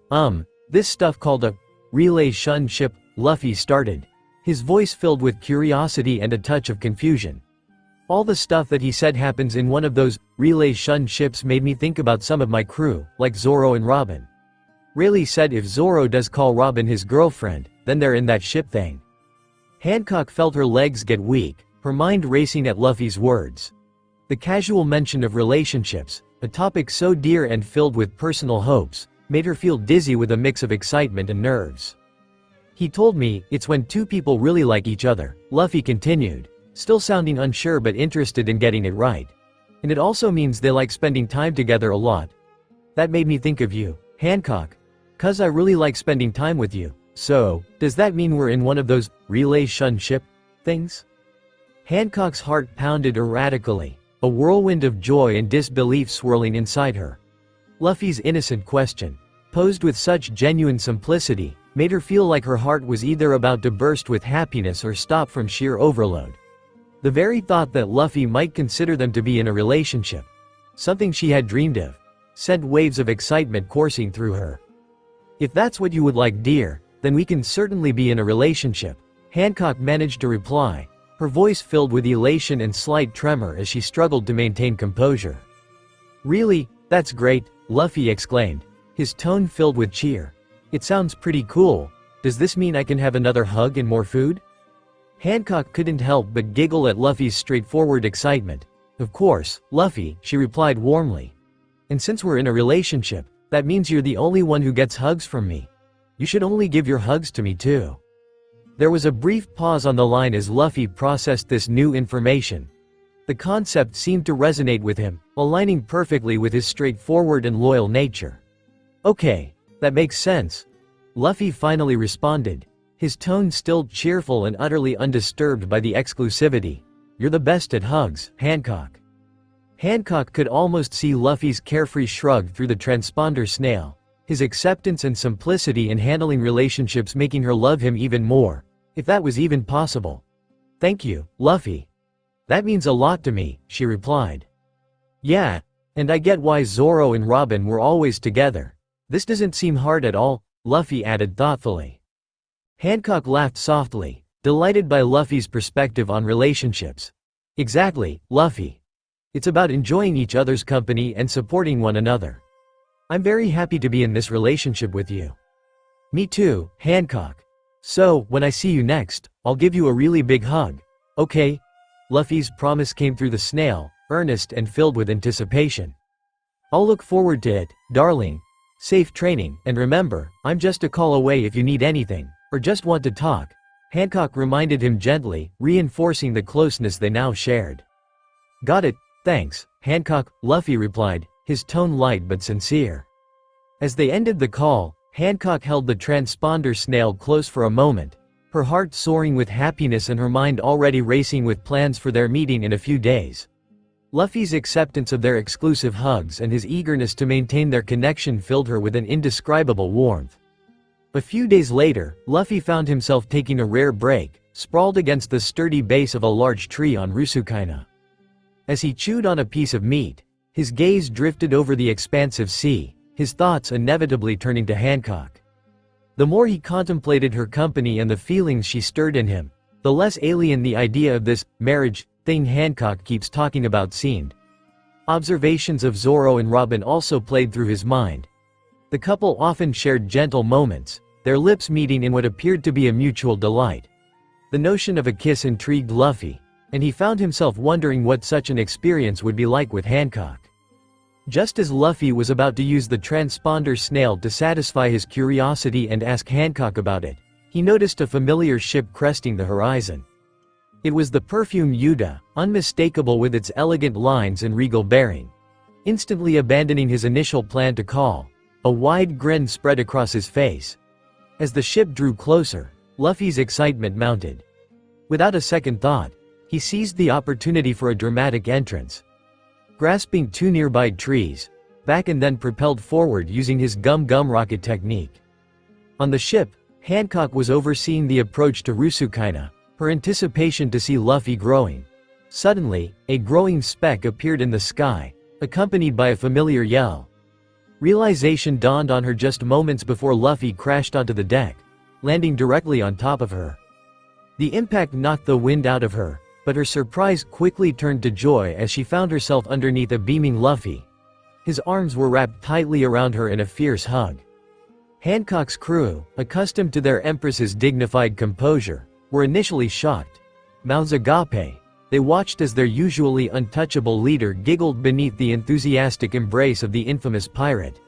this stuff called a relay shun ship," Luffy started, his voice filled with curiosity and a touch of confusion. All the stuff that he said happens in one of those relay shun ships made me think about some of my crew, like Zoro and Robin. Rayleigh said if Zoro does call Robin his girlfriend, then they're in that ship thing. Hancock felt her legs get weak, her mind racing at Luffy's words. The casual mention of relationships, a topic so dear and filled with personal hopes, made her feel dizzy with a mix of excitement and nerves. He told me, it's when two people really like each other, Luffy continued, still sounding unsure but interested in getting it right. And it also means they like spending time together a lot. That made me think of you, Hancock. 'Cause I really like spending time with you. So, does that mean we're in one of those relay shun ship things? Hancock's heart pounded erratically, a whirlwind of joy and disbelief swirling inside her. Luffy's innocent question, posed with such genuine simplicity, made her feel like her heart was either about to burst with happiness or stop from sheer overload. The very thought that Luffy might consider them to be in a relationship, something she had dreamed of, sent waves of excitement coursing through her. If that's what you would like, dear, then we can certainly be in a relationship, Hancock managed to reply, her voice filled with elation and slight tremor as she struggled to maintain composure. Really? That's great, Luffy exclaimed, his tone filled with cheer. It sounds pretty cool. Does this mean I can have another hug and more food? Hancock couldn't help but giggle at Luffy's straightforward excitement. Of course, Luffy, she replied warmly. And since we're in a relationship, that means you're the only one who gets hugs from me. You should only give your hugs to me too. There was a brief pause on the line as Luffy processed this new information. The concept seemed to resonate with him, aligning perfectly with his straightforward and loyal nature. Okay, that makes sense. Luffy finally responded, his tone still cheerful and utterly undisturbed by the exclusivity. You're the best at hugs, Hancock. Hancock could almost see Luffy's carefree shrug through the transponder snail, his acceptance and simplicity in handling relationships making her love him even more, if that was even possible. Thank you, Luffy. That means a lot to me, she replied. Yeah, and I get why Zoro and Robin were always together. This doesn't seem hard at all, Luffy added thoughtfully. Hancock laughed softly, delighted by Luffy's perspective on relationships. Exactly, Luffy. It's about enjoying each other's company and supporting one another. I'm very happy to be in this relationship with you. Me too, Hancock. So, when I see you next, I'll give you a really big hug. Okay? Luffy's promise came through the snail, earnest and filled with anticipation. I'll look forward to it, darling. Safe training, and remember, I'm just a call away if you need anything, or just want to talk. Hancock reminded him gently, reinforcing the closeness they now shared. Got it, thanks, Hancock, Luffy replied, his tone light but sincere. As they ended the call, Hancock held the transponder snail close for a moment, her heart soaring with happiness and her mind already racing with plans for their meeting in a few days. Luffy's acceptance of their exclusive hugs and his eagerness to maintain their connection filled her with an indescribable warmth. A few days later, Luffy found himself taking a rare break, sprawled against the sturdy base of a large tree on Rusukaina. As he chewed on a piece of meat, his gaze drifted over the expansive sea, his thoughts inevitably turning to Hancock. The more he contemplated her company and the feelings she stirred in him, the less alien the idea of this marriage thing Hancock keeps talking about seemed. Observations of Zoro and Robin also played through his mind. The couple often shared gentle moments, their lips meeting in what appeared to be a mutual delight. The notion of a kiss intrigued Luffy, and he found himself wondering what such an experience would be like with Hancock. Just as Luffy was about to use the transponder snail to satisfy his curiosity and ask Hancock about it, he noticed a familiar ship cresting the horizon. It was the perfumed Yuta, unmistakable with its elegant lines and regal bearing. Instantly abandoning his initial plan to call, a wide grin spread across his face. As the ship drew closer, Luffy's excitement mounted. Without a second thought, he seized the opportunity for a dramatic entrance. Grasping two nearby trees, back and then propelled forward using his gum-gum rocket technique. On the ship, Hancock was overseeing the approach to Rusukaina, her anticipation to see Luffy growing. Suddenly, a growing speck appeared in the sky, accompanied by a familiar yell. Realization dawned on her just moments before Luffy crashed onto the deck, landing directly on top of her. The impact knocked the wind out of her, But her surprise quickly turned to joy as she found herself underneath a beaming Luffy. His arms were wrapped tightly around her in a fierce hug. Hancock's crew, accustomed to their empress's dignified composure, were initially shocked. Mouths agape, they watched as their usually untouchable leader giggled beneath the enthusiastic embrace of the infamous pirate.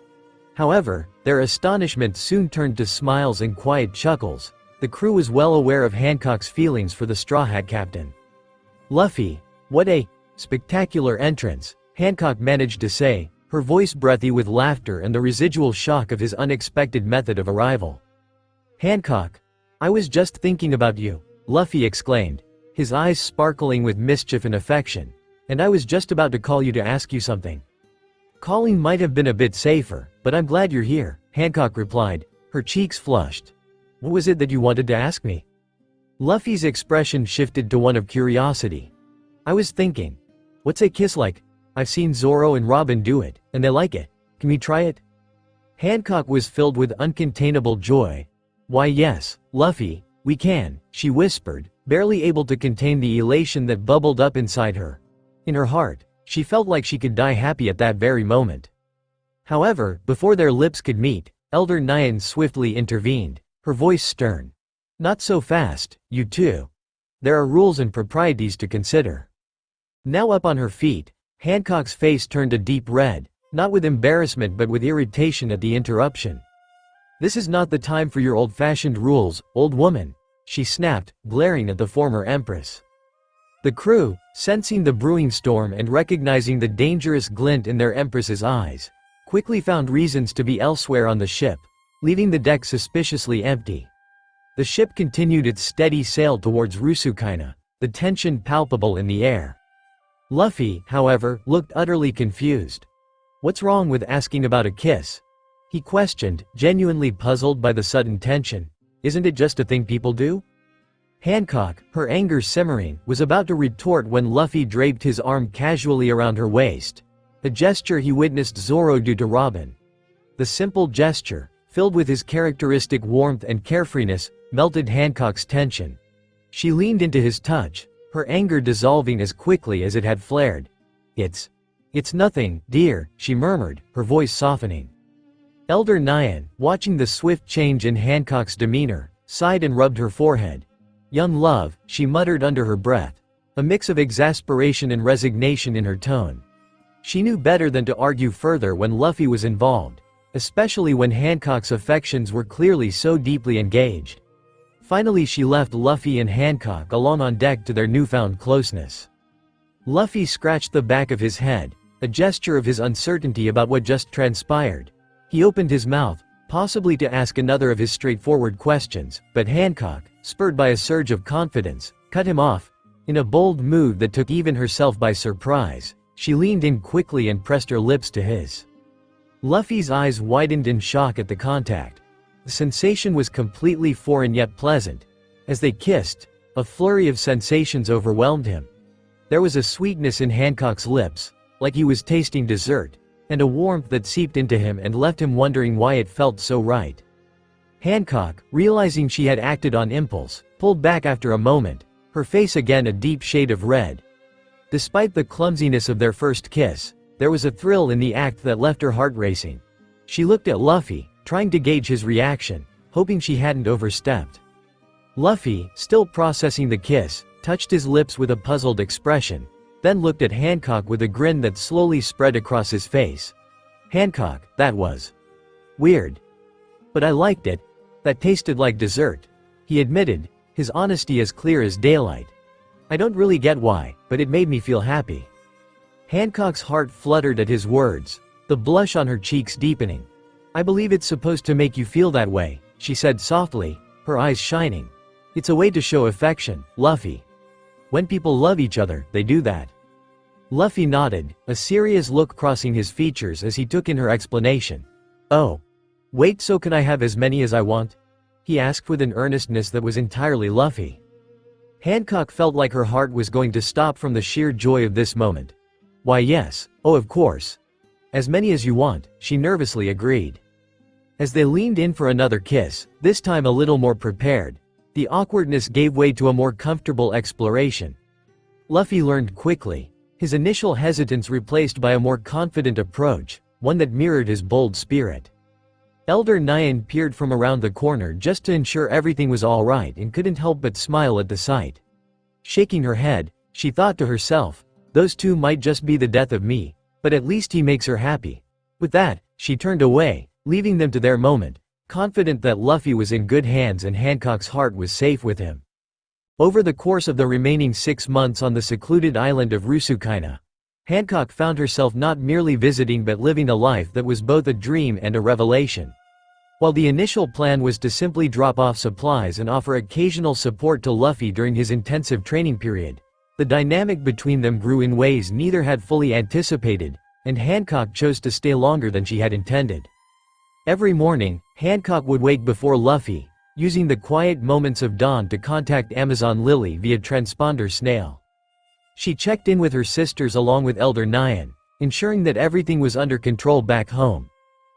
However, their astonishment soon turned to smiles and quiet chuckles. The crew was well aware of Hancock's feelings for the Straw Hat Captain. "Luffy, what a spectacular entrance," Hancock managed to say, her voice breathy with laughter and the residual shock of his unexpected method of arrival. "Hancock, I was just thinking about you," Luffy exclaimed, his eyes sparkling with mischief and affection. "And I was just about to call you to ask you something." "Calling might have been a bit safer, but I'm glad you're here," Hancock replied, her cheeks flushed. "What was it that you wanted to ask me?" Luffy's expression shifted to one of curiosity. "I was thinking, what's a kiss like? I've seen Zoro and Robin do it, and they like it. Can we try it?" Hancock was filled with uncontainable joy. "Why yes, Luffy, we can," she whispered, barely able to contain the elation that bubbled up inside her. In her heart, she felt like she could die happy at that very moment. However, before their lips could meet, Elder Nyan swiftly intervened, her voice stern. "Not so fast, you two. There are rules and proprieties to consider." Now up on her feet, Hancock's face turned a deep red, not with embarrassment but with irritation at the interruption. "This is not the time for your old-fashioned rules, old woman," she snapped, glaring at the former empress. The crew, sensing the brewing storm and recognizing the dangerous glint in their empress's eyes, quickly found reasons to be elsewhere on the ship, leaving the deck suspiciously empty. The ship continued its steady sail towards Rusukaina, the tension palpable in the air. Luffy, however, looked utterly confused. "What's wrong with asking about a kiss?" he questioned, genuinely puzzled by the sudden tension. "Isn't it just a thing people do?" Hancock, her anger simmering, was about to retort when Luffy draped his arm casually around her waist, a gesture he witnessed Zoro do to Robin. The simple gesture, filled with his characteristic warmth and carefreeness, melted Hancock's tension. She leaned into his touch, her anger dissolving as quickly as it had flared. It's nothing, dear," she murmured, her voice softening. Elder Nyan, watching the swift change in Hancock's demeanor, sighed and rubbed her forehead. "Young love," she muttered under her breath, a mix of exasperation and resignation in her tone. She knew better than to argue further when Luffy was involved, especially when Hancock's affections were clearly so deeply engaged. Finally she left Luffy and Hancock alone on deck to their newfound closeness. Luffy scratched the back of his head, a gesture of his uncertainty about what just transpired. He opened his mouth, possibly to ask another of his straightforward questions, but Hancock, spurred by a surge of confidence, cut him off. In a bold move that took even herself by surprise, she leaned in quickly and pressed her lips to his. Luffy's eyes widened in shock at the contact. The sensation was completely foreign yet pleasant. As they kissed, a flurry of sensations overwhelmed him. There was a sweetness in Hancock's lips, like he was tasting dessert, and a warmth that seeped into him and left him wondering why it felt so right. Hancock, realizing she had acted on impulse, pulled back after a moment, her face again a deep shade of red. Despite the clumsiness of their first kiss, there was a thrill in the act that left her heart racing. She looked at Luffy, trying to gauge his reaction, hoping she hadn't overstepped. Luffy, still processing the kiss, touched his lips with a puzzled expression, then looked at Hancock with a grin that slowly spread across his face. "Hancock, that was weird. But I liked it. That tasted like dessert," he admitted, his honesty as clear as daylight. "I don't really get why, but it made me feel happy." Hancock's heart fluttered at his words, the blush on her cheeks deepening. "I believe it's supposed to make you feel that way," she said softly, her eyes shining. "It's a way to show affection, Luffy. When people love each other, they do that." Luffy nodded, a serious look crossing his features as he took in her explanation. "Oh. Wait, so can I have as many as I want?" he asked with an earnestness that was entirely Luffy. Hancock felt like her heart was going to stop from the sheer joy of this moment. "Why yes, oh of course. As many as you want," she nervously agreed. As they leaned in for another kiss, this time a little more prepared, the awkwardness gave way to a more comfortable exploration. Luffy learned quickly, his initial hesitance replaced by a more confident approach, one that mirrored his bold spirit. Elder Nyan peered from around the corner just to ensure everything was all right and couldn't help but smile at the sight. Shaking her head, she thought to herself, those two might just be the death of me, but at least he makes her happy. With that, she turned away, leaving them to their moment, confident that Luffy was in good hands and Hancock's heart was safe with him. Over the course of the remaining 6 months on the secluded island of Rusukaina, Hancock found herself not merely visiting but living a life that was both a dream and a revelation. While the initial plan was to simply drop off supplies and offer occasional support to Luffy during his intensive training period, the dynamic between them grew in ways neither had fully anticipated, and Hancock chose to stay longer than she had intended. Every morning, Hancock would wake before Luffy, using the quiet moments of dawn to contact Amazon Lily via transponder snail. She checked in with her sisters along with Elder Nyan, ensuring that everything was under control back home.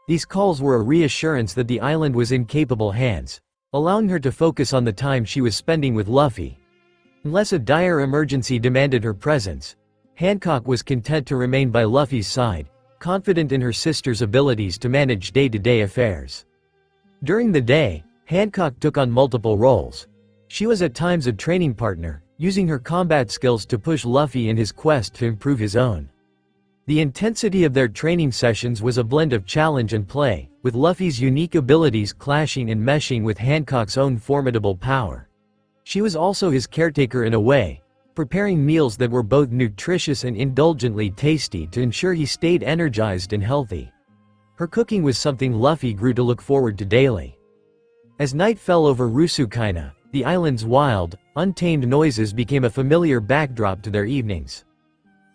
These calls were a reassurance that the island was in capable hands, allowing her to focus on the time she was spending with Luffy. Unless a dire emergency demanded her presence, Hancock was content to remain by Luffy's side, confident in her sister's abilities to manage day-to-day affairs. During the day, Hancock took on multiple roles. She was at times a training partner, using her combat skills to push Luffy in his quest to improve his own. The intensity of their training sessions was a blend of challenge and play, with Luffy's unique abilities clashing and meshing with Hancock's own formidable power. She was also his caretaker in a way, preparing meals that were both nutritious and indulgently tasty to ensure he stayed energized and healthy. Her cooking was something Luffy grew to look forward to daily. As night fell over Rusukaina, the island's wild, untamed noises became a familiar backdrop to their evenings.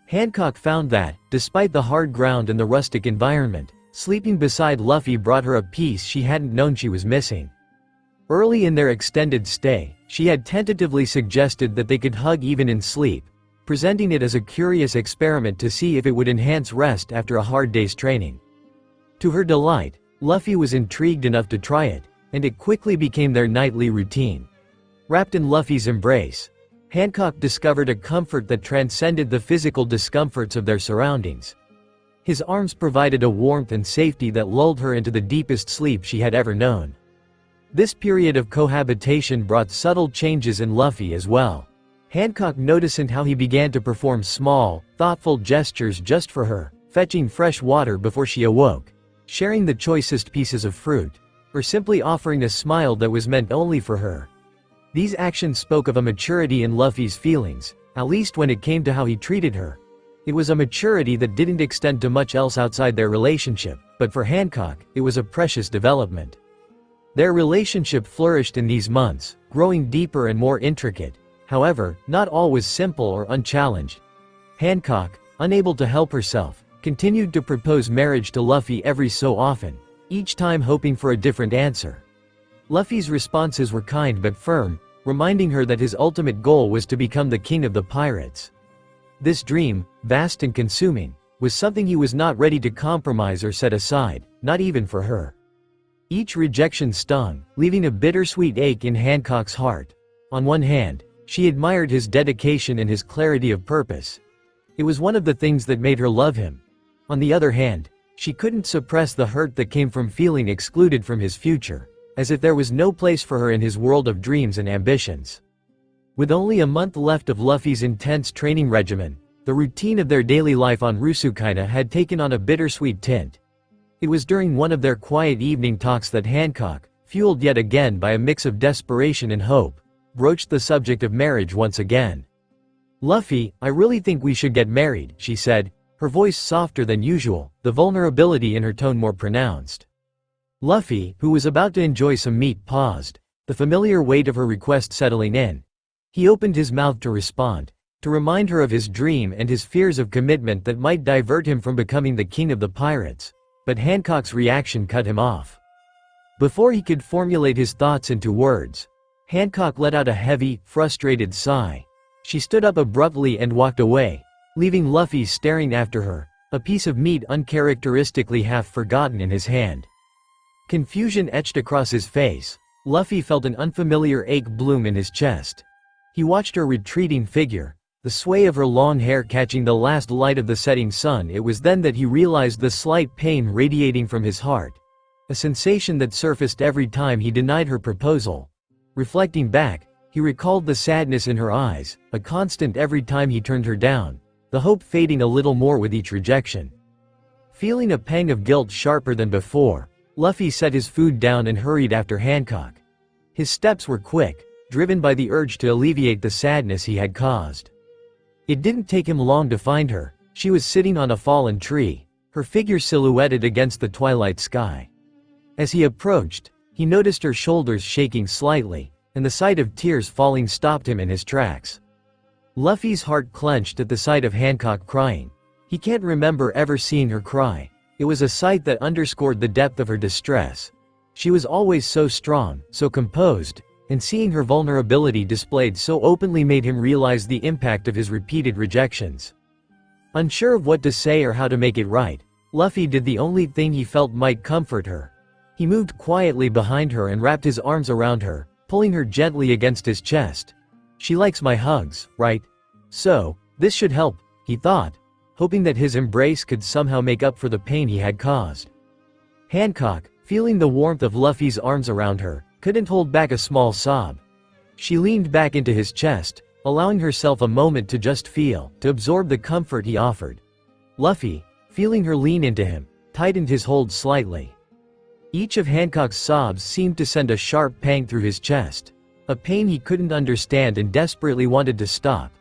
Hancock found that, despite the hard ground and the rustic environment, sleeping beside Luffy brought her a peace she hadn't known she was missing. Early in their extended stay, she had tentatively suggested that they could hug even in sleep, presenting it as a curious experiment to see if it would enhance rest after a hard day's training. To her delight, Luffy was intrigued enough to try it, and it quickly became their nightly routine. Wrapped in Luffy's embrace, Hancock discovered a comfort that transcended the physical discomforts of their surroundings. His arms provided a warmth and safety that lulled her into the deepest sleep she had ever known. This period of cohabitation brought subtle changes in Luffy as well. Hancock noticed how he began to perform small, thoughtful gestures just for her, fetching fresh water before she awoke, sharing the choicest pieces of fruit, or simply offering a smile that was meant only for her. These actions spoke of a maturity in Luffy's feelings, at least when it came to how he treated her. It was a maturity that didn't extend to much else outside their relationship, but for Hancock, it was a precious development. Their relationship flourished in these months, growing deeper and more intricate. However, not all was simple or unchallenged. Hancock, unable to help herself, continued to propose marriage to Luffy every so often, each time hoping for a different answer. Luffy's responses were kind but firm, reminding her that his ultimate goal was to become the king of the pirates. This dream, vast and consuming, was something he was not ready to compromise or set aside, not even for her. Each rejection stung, leaving a bittersweet ache in Hancock's heart. On one hand, she admired his dedication and his clarity of purpose. It was one of the things that made her love him. On the other hand, she couldn't suppress the hurt that came from feeling excluded from his future, as if there was no place for her in his world of dreams and ambitions. With only a month left of Luffy's intense training regimen, the routine of their daily life on Rusukaina had taken on a bittersweet tint. It was during one of their quiet evening talks that Hancock, fueled yet again by a mix of desperation and hope, broached the subject of marriage once again. "Luffy, I really think we should get married," she said, her voice softer than usual, the vulnerability in her tone more pronounced. Luffy, who was about to enjoy some meat, paused, the familiar weight of her request settling in. He opened his mouth to respond, to remind her of his dream and his fears of commitment that might divert him from becoming the king of the pirates, but Hancock's reaction cut him off. Before he could formulate his thoughts into words, Hancock let out a heavy, frustrated sigh. She stood up abruptly and walked away, leaving Luffy staring after her, a piece of meat uncharacteristically half forgotten in his hand. Confusion etched across his face. Luffy felt an unfamiliar ache bloom in his chest. He watched her retreating figure, the sway of her long hair catching the last light of the setting sun. It was then that he realized the slight pain radiating from his heart, a sensation that surfaced every time he denied her proposal. Reflecting back, he recalled the sadness in her eyes, a constant every time he turned her down, the hope fading a little more with each rejection. Feeling a pang of guilt sharper than before, Luffy set his food down and hurried after Hancock. His steps were quick, driven by the urge to alleviate the sadness he had caused. It didn't take him long to find her. She was sitting on a fallen tree, her figure silhouetted against the twilight sky. As he approached, he noticed her shoulders shaking slightly, and the sight of tears falling stopped him in his tracks. Luffy's heart clenched at the sight of Hancock crying. He can't remember ever seeing her cry. It was a sight that underscored the depth of her distress. She was always so strong, so composed, and seeing her vulnerability displayed so openly made him realize the impact of his repeated rejections. Unsure of what to say or how to make it right, Luffy did the only thing he felt might comfort her. He moved quietly behind her and wrapped his arms around her, pulling her gently against his chest. She likes my hugs, right? So, this should help, he thought, hoping that his embrace could somehow make up for the pain he had caused. Hancock, feeling the warmth of Luffy's arms around her, couldn't hold back a small sob. She leaned back into his chest, allowing herself a moment to just feel, to absorb the comfort he offered. Luffy, feeling her lean into him, tightened his hold slightly. Each of Hancock's sobs seemed to send a sharp pang through his chest, a pain he couldn't understand and desperately wanted to stop.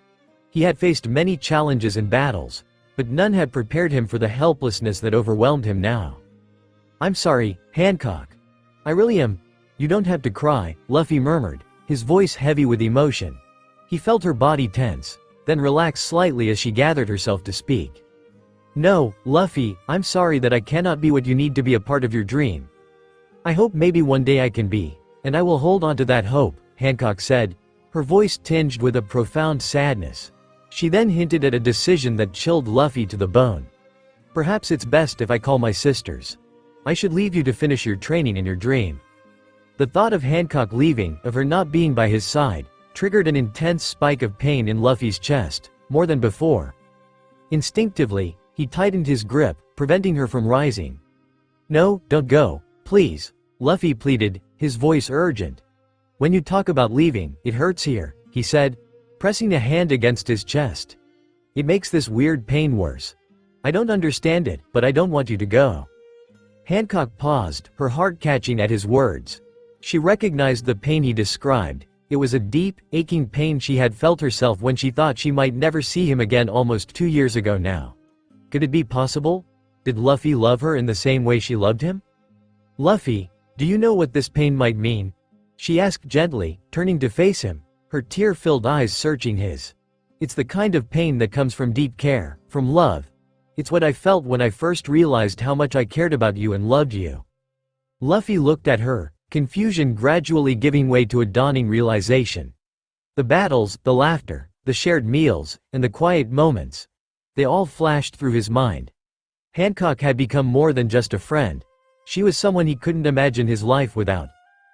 He had faced many challenges and battles, but none had prepared him for the helplessness that overwhelmed him now. I'm sorry, Hancock. I really am. You don't have to cry, Luffy murmured, his voice heavy with emotion. He felt her body tense, then relax slightly as she gathered herself to speak. No, Luffy, I'm sorry that I cannot be what you need to be a part of your dream. I hope maybe one day I can be, and I will hold on to that hope, Hancock said, her voice tinged with a profound sadness. She then hinted at a decision that chilled Luffy to the bone. Perhaps it's best if I call my sisters. I should leave you to finish your training in your dream. The thought of Hancock leaving, of her not being by his side, triggered an intense spike of pain in Luffy's chest, more than before. Instinctively, he tightened his grip, preventing her from rising. No, don't go, please, Luffy pleaded, his voice urgent. When you talk about leaving, it hurts here, he said, pressing a hand against his chest. It makes this weird pain worse. I don't understand it, but I don't want you to go. Hancock paused, her heart catching at his words. She recognized the pain he described. It was a deep, aching pain she had felt herself when she thought she might never see him again almost 2 years ago now. Could it be possible? Did Luffy love her in the same way she loved him? Luffy, do you know what this pain might mean? She asked gently, turning to face him, her tear-filled eyes searching his. It's the kind of pain that comes from deep care, from love. It's what I felt when I first realized how much I cared about you and loved you. Luffy looked at her, confusion gradually giving way to a dawning realization. The battles, the laughter, the shared meals, and the quiet moments. They all flashed through his mind. Hancock had become more than just a friend. She was someone he couldn't imagine his life without.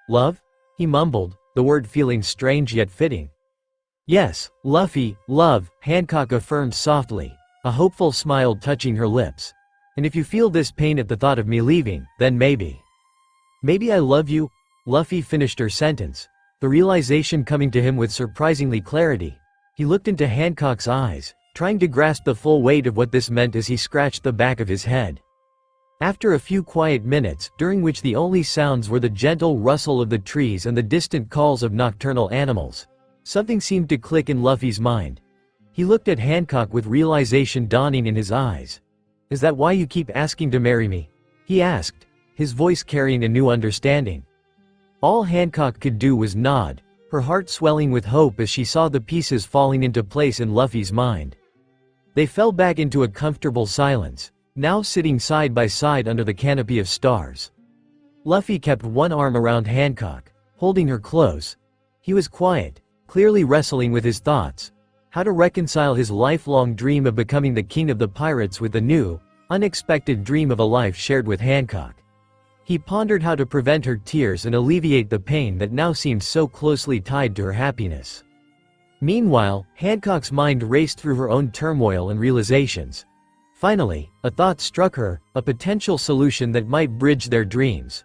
Love? He mumbled, the word feeling strange yet fitting. Yes, Luffy, love, Hancock affirmed softly, a hopeful smile touching her lips. And if you feel this pain at the thought of me leaving, then maybe. Maybe I love you? Luffy finished her sentence, the realization coming to him with surprisingly clarity. He looked into Hancock's eyes, trying to grasp the full weight of what this meant as he scratched the back of his head. After a few quiet minutes, during which the only sounds were the gentle rustle of the trees and the distant calls of nocturnal animals, something seemed to click in Luffy's mind. He looked at Hancock with realization dawning in his eyes. Is that why you keep asking to marry me? He asked, his voice carrying a new understanding. All Hancock could do was nod, her heart swelling with hope as she saw the pieces falling into place in Luffy's mind. They fell back into a comfortable silence, now sitting side by side under the canopy of stars. Luffy kept one arm around Hancock, holding her close. He was quiet, clearly wrestling with his thoughts, how to reconcile his lifelong dream of becoming the king of the pirates with the new, unexpected dream of a life shared with Hancock. He pondered how to prevent her tears and alleviate the pain that now seemed so closely tied to her happiness. Meanwhile, Hancock's mind raced through her own turmoil and realizations. Finally, a thought struck her, a potential solution that might bridge their dreams.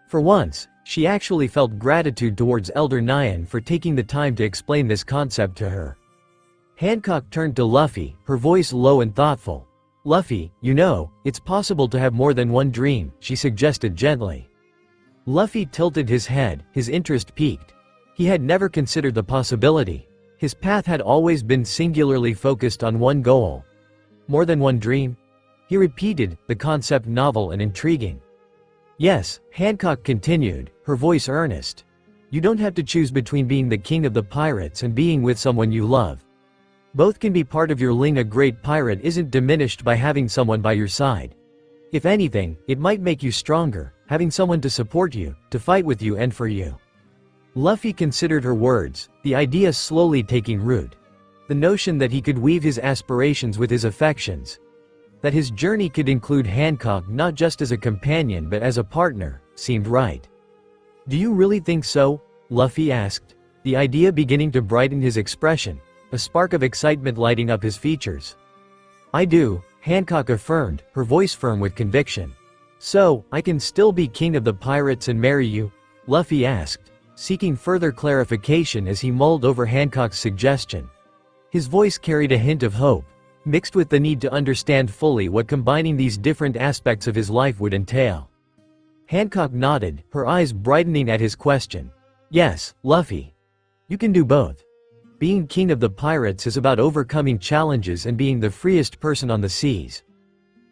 For once, she actually felt gratitude towards Elder Nyan for taking the time to explain this concept to her. Hancock turned to Luffy, her voice low and thoughtful. "Luffy, you know, it's possible to have more than one dream," she suggested gently. Luffy tilted his head, his interest piqued. He had never considered the possibility. His path had always been singularly focused on one goal. More than one dream? He repeated, the concept novel and intriguing. "Yes," Hancock continued, her voice earnest. "You don't have to choose between being the king of the pirates and being with someone you love. Both can be part of your ling. A great pirate isn't diminished by having someone by your side. If anything, it might make you stronger, having someone to support you, to fight with you and for you." Luffy considered her words, the idea slowly taking root. The notion that he could weave his aspirations with his affections. That his journey could include Hancock not just as a companion but as a partner, seemed right. "Do you really think so?" Luffy asked, the idea beginning to brighten his expression, a spark of excitement lighting up his features. "I do," Hancock affirmed, her voice firm with conviction. "So, I can still be king of the pirates and marry you?" Luffy asked, seeking further clarification as he mulled over Hancock's suggestion. His voice carried a hint of hope, mixed with the need to understand fully what combining these different aspects of his life would entail. Hancock nodded, her eyes brightening at his question. "Yes, Luffy. You can do both. Being king of the pirates is about overcoming challenges and being the freest person on the seas.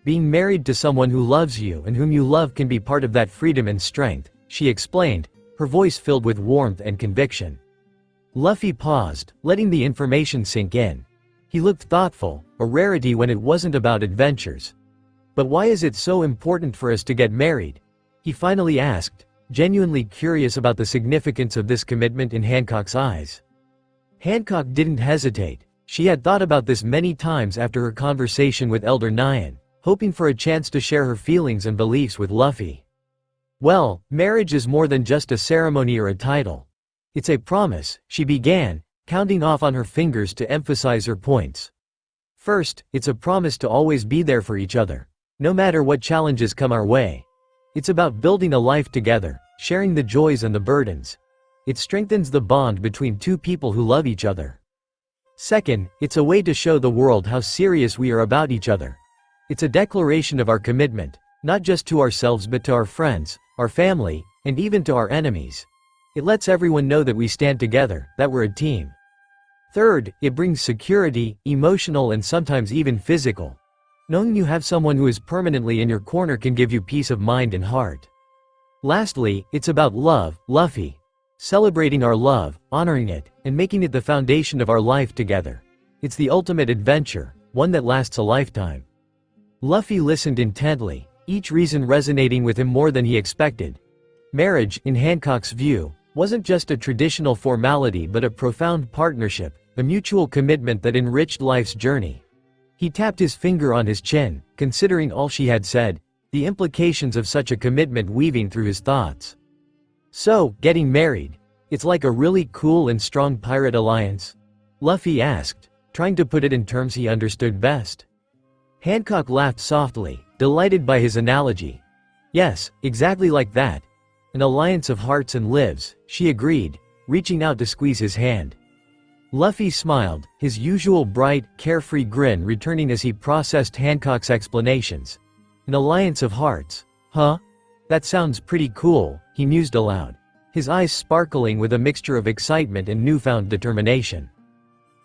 Being married to someone who loves you and whom you love can be part of that freedom and strength," she explained, her voice filled with warmth and conviction. Luffy paused, letting the information sink in. He looked thoughtful, a rarity when it wasn't about adventures. "But why is it so important for us to get married?" he finally asked, genuinely curious about the significance of this commitment in Hancock's eyes. Hancock didn't hesitate. She had thought about this many times after her conversation with Elder Nyan, hoping for a chance to share her feelings and beliefs with Luffy. "Well, marriage is more than just a ceremony or a title. It's a promise," she began, counting off on her fingers to emphasize her points. "First, it's a promise to always be there for each other, no matter what challenges come our way. It's about building a life together, sharing the joys and the burdens. It strengthens the bond between two people who love each other. Second, it's a way to show the world how serious we are about each other. It's a declaration of our commitment, not just to ourselves but to our friends, our family, and even to our enemies. It lets everyone know that we stand together, that we're a team. Third, it brings security, emotional and sometimes even physical. Knowing you have someone who is permanently in your corner can give you peace of mind and heart. Lastly, it's about love, Luffy. Celebrating our love, honoring it, and making it the foundation of our life together. It's the ultimate adventure, one that lasts a lifetime." Luffy listened intently, each reason resonating with him more than he expected. Marriage, in Hancock's view, wasn't just a traditional formality but a profound partnership, a mutual commitment that enriched life's journey. He tapped his finger on his chin, considering all she had said, the implications of such a commitment weaving through his thoughts. "So, getting married, it's like a really cool and strong pirate alliance?" Luffy asked, trying to put it in terms he understood best. Hancock laughed softly, delighted by his analogy. "Yes, exactly like that. An alliance of hearts and lives," she agreed, reaching out to squeeze his hand. Luffy smiled, his usual bright, carefree grin returning as he processed Hancock's explanations. "An alliance of hearts, huh? That sounds pretty cool," he mused aloud, his eyes sparkling with a mixture of excitement and newfound determination.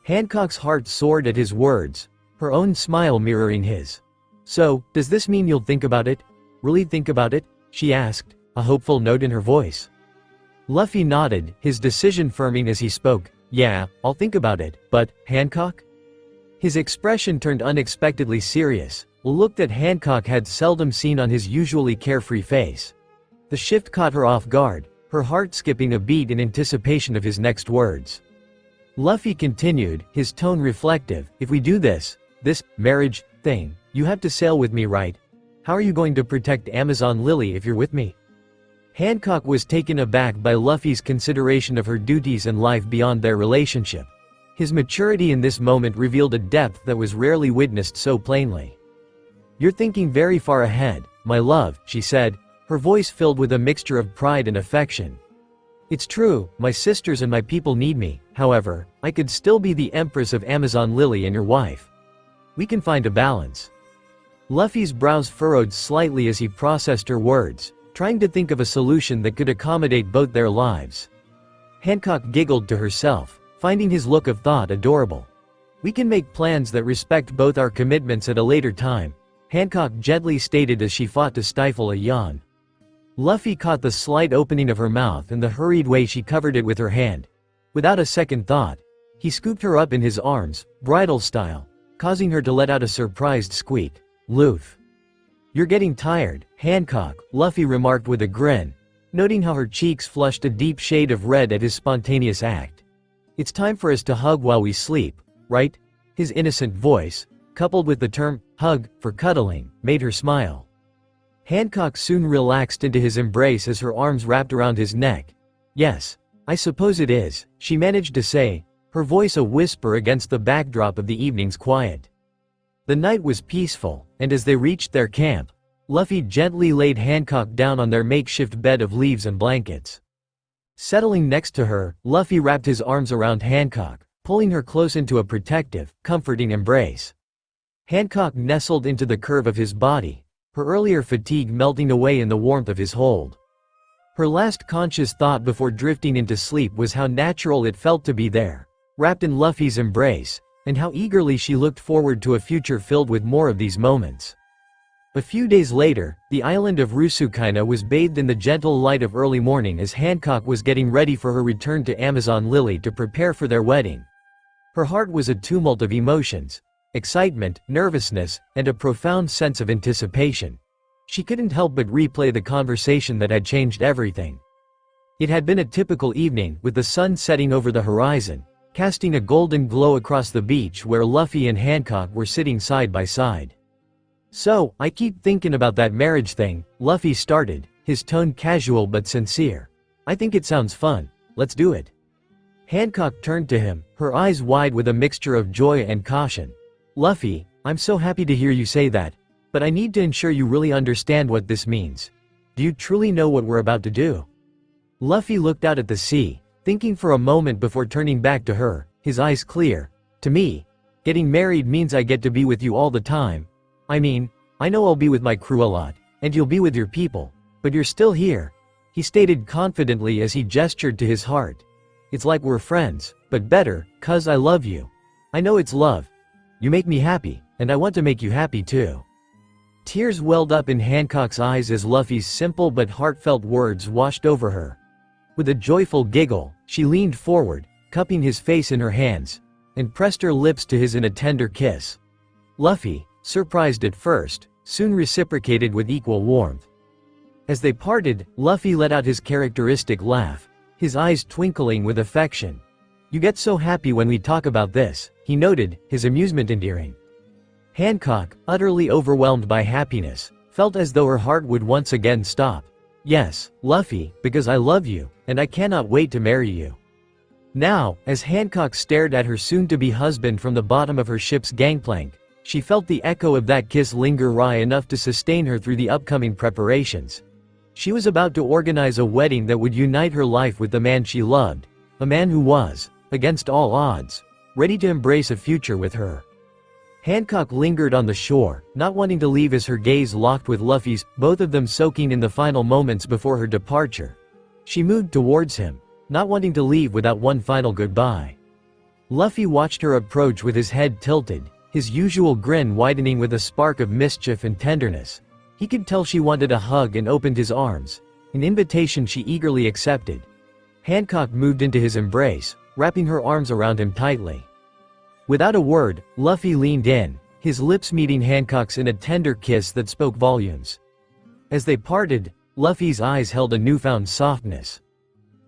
Hancock's heart soared at his words, her own smile mirroring his. "So, does this mean you'll think about it? Really think about it?" she asked, a hopeful note in her voice. Luffy nodded, his decision firming as he spoke. "Yeah, I'll think about it, but, Hancock?" His expression turned unexpectedly serious, a look that Hancock had seldom seen on his usually carefree face. The shift caught her off guard, her heart skipping a beat in anticipation of his next words. Luffy continued, his tone reflective. "If we do this marriage thing, you have to sail with me, right? How are you going to protect Amazon Lily if you're with me?" Hancock was taken aback by Luffy's consideration of her duties and life beyond their relationship. His maturity in this moment revealed a depth that was rarely witnessed so plainly. "You're thinking very far ahead, my love," she said, her voice filled with a mixture of pride and affection. "It's true, my sisters and my people need me, however, I could still be the Empress of Amazon Lily and your wife. We can find a balance." Luffy's brows furrowed slightly as he processed her words, trying to think of a solution that could accommodate both their lives. Hancock giggled to herself, finding his look of thought adorable. "We can make plans that respect both our commitments at a later time," Hancock gently stated as she fought to stifle a yawn. Luffy caught the slight opening of her mouth and the hurried way she covered it with her hand. Without a second thought, he scooped her up in his arms, bridal style, causing her to let out a surprised squeak. "Luff. You're getting tired, Hancock," Luffy remarked with a grin, noting how her cheeks flushed a deep shade of red at his spontaneous act. "It's time for us to hug while we sleep, right?" His innocent voice, coupled with the term hug for cuddling, made her smile. Hancock soon relaxed into his embrace as her arms wrapped around his neck. "Yes, I suppose it is," she managed to say, her voice a whisper against the backdrop of the evening's quiet. The night was peaceful, and as they reached their camp, Luffy gently laid Hancock down on their makeshift bed of leaves and blankets. Settling next to her, Luffy wrapped his arms around Hancock, pulling her close into a protective, comforting embrace. Hancock nestled into the curve of his body, her earlier fatigue melting away in the warmth of his hold. Her last conscious thought before drifting into sleep was how natural it felt to be there, wrapped in Luffy's embrace, and how eagerly she looked forward to a future filled with more of these moments. A few days later, the island of Rusukaina was bathed in the gentle light of early morning as Hancock was getting ready for her return to Amazon Lily to prepare for their wedding. Her heart was a tumult of emotions: excitement, nervousness, and a profound sense of anticipation. She couldn't help but replay the conversation that had changed everything. It had been a typical evening, with the sun setting over the horizon, casting a golden glow across the beach where Luffy and Hancock were sitting side by side. "So, I keep thinking about that marriage thing," Luffy started, his tone casual but sincere. "I think it sounds fun. Let's do it." Hancock turned to him, her eyes wide with a mixture of joy and caution. "Luffy, I'm so happy to hear you say that, but I need to ensure you really understand what this means. Do you truly know what we're about to do?" Luffy looked out at the sea, thinking for a moment before turning back to her, his eyes clear. "To me, getting married means I get to be with you all the time. I mean, I know I'll be with my crew a lot, and you'll be with your people, but you're still here," he stated confidently as he gestured to his heart. "It's like we're friends, but better, 'cause I love you. I know it's love. You make me happy, and I want to make you happy too." Tears welled up in Hancock's eyes as Luffy's simple but heartfelt words washed over her. With a joyful giggle, she leaned forward, cupping his face in her hands, and pressed her lips to his in a tender kiss. Luffy, surprised at first, soon reciprocated with equal warmth. As they parted, Luffy let out his characteristic laugh, his eyes twinkling with affection. "You get so happy when we talk about this," he noted, his amusement endearing. Hancock, utterly overwhelmed by happiness, felt as though her heart would once again stop. "Yes, Luffy, because I love you, and I cannot wait to marry you." Now, as Hancock stared at her soon-to-be husband from the bottom of her ship's gangplank, she felt the echo of that kiss linger wry enough to sustain her through the upcoming preparations. She was about to organize a wedding that would unite her life with the man she loved, a man who was, against all odds, ready to embrace a future with her. Hancock lingered on the shore, not wanting to leave as her gaze locked with Luffy's, both of them soaking in the final moments before her departure. She moved towards him, not wanting to leave without one final goodbye. Luffy watched her approach with his head tilted, his usual grin widening with a spark of mischief and tenderness. He could tell she wanted a hug and opened his arms, an invitation she eagerly accepted. Hancock moved into his embrace, wrapping her arms around him tightly. Without a word, Luffy leaned in, his lips meeting Hancock's in a tender kiss that spoke volumes. As they parted, Luffy's eyes held a newfound softness.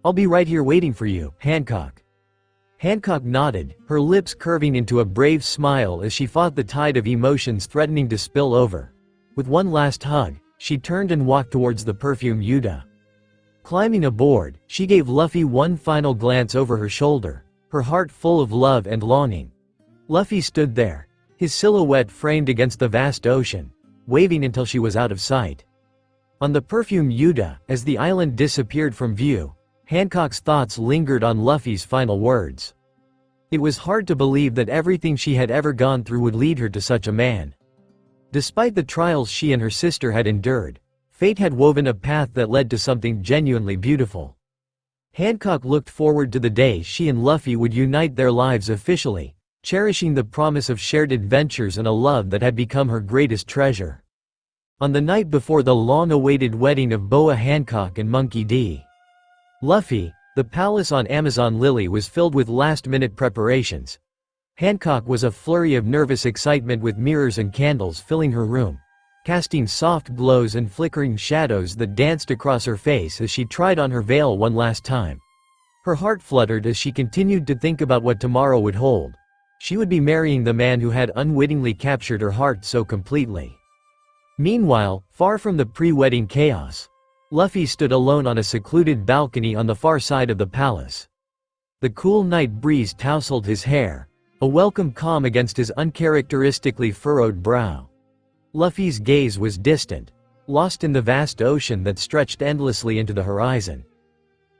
"I'll be right here waiting for you, Hancock." Hancock nodded, her lips curving into a brave smile as she fought the tide of emotions threatening to spill over. With one last hug, she turned and walked towards the perfumed Yuta. Climbing aboard, she gave Luffy one final glance over her shoulder, her heart full of love and longing. Luffy stood there, his silhouette framed against the vast ocean, waving until she was out of sight. On the perfumed Yuta, as the island disappeared from view, Hancock's thoughts lingered on Luffy's final words. It was hard to believe that everything she had ever gone through would lead her to such a man. Despite the trials she and her sister had endured, fate had woven a path that led to something genuinely beautiful. Hancock looked forward to the day she and Luffy would unite their lives officially, cherishing the promise of shared adventures and a love that had become her greatest treasure. On the night before the long-awaited wedding of Boa Hancock and Monkey D. Luffy, the palace on Amazon Lily was filled with last-minute preparations. Hancock was a flurry of nervous excitement with mirrors and candles filling her room, casting soft glows and flickering shadows that danced across her face as she tried on her veil one last time. Her heart fluttered as she continued to think about what tomorrow would hold. She would be marrying the man who had unwittingly captured her heart so completely. Meanwhile, far from the pre-wedding chaos, Luffy stood alone on a secluded balcony on the far side of the palace. The cool night breeze tousled his hair, a welcome calm against his uncharacteristically furrowed brow. Luffy's gaze was distant, lost in the vast ocean that stretched endlessly into the horizon.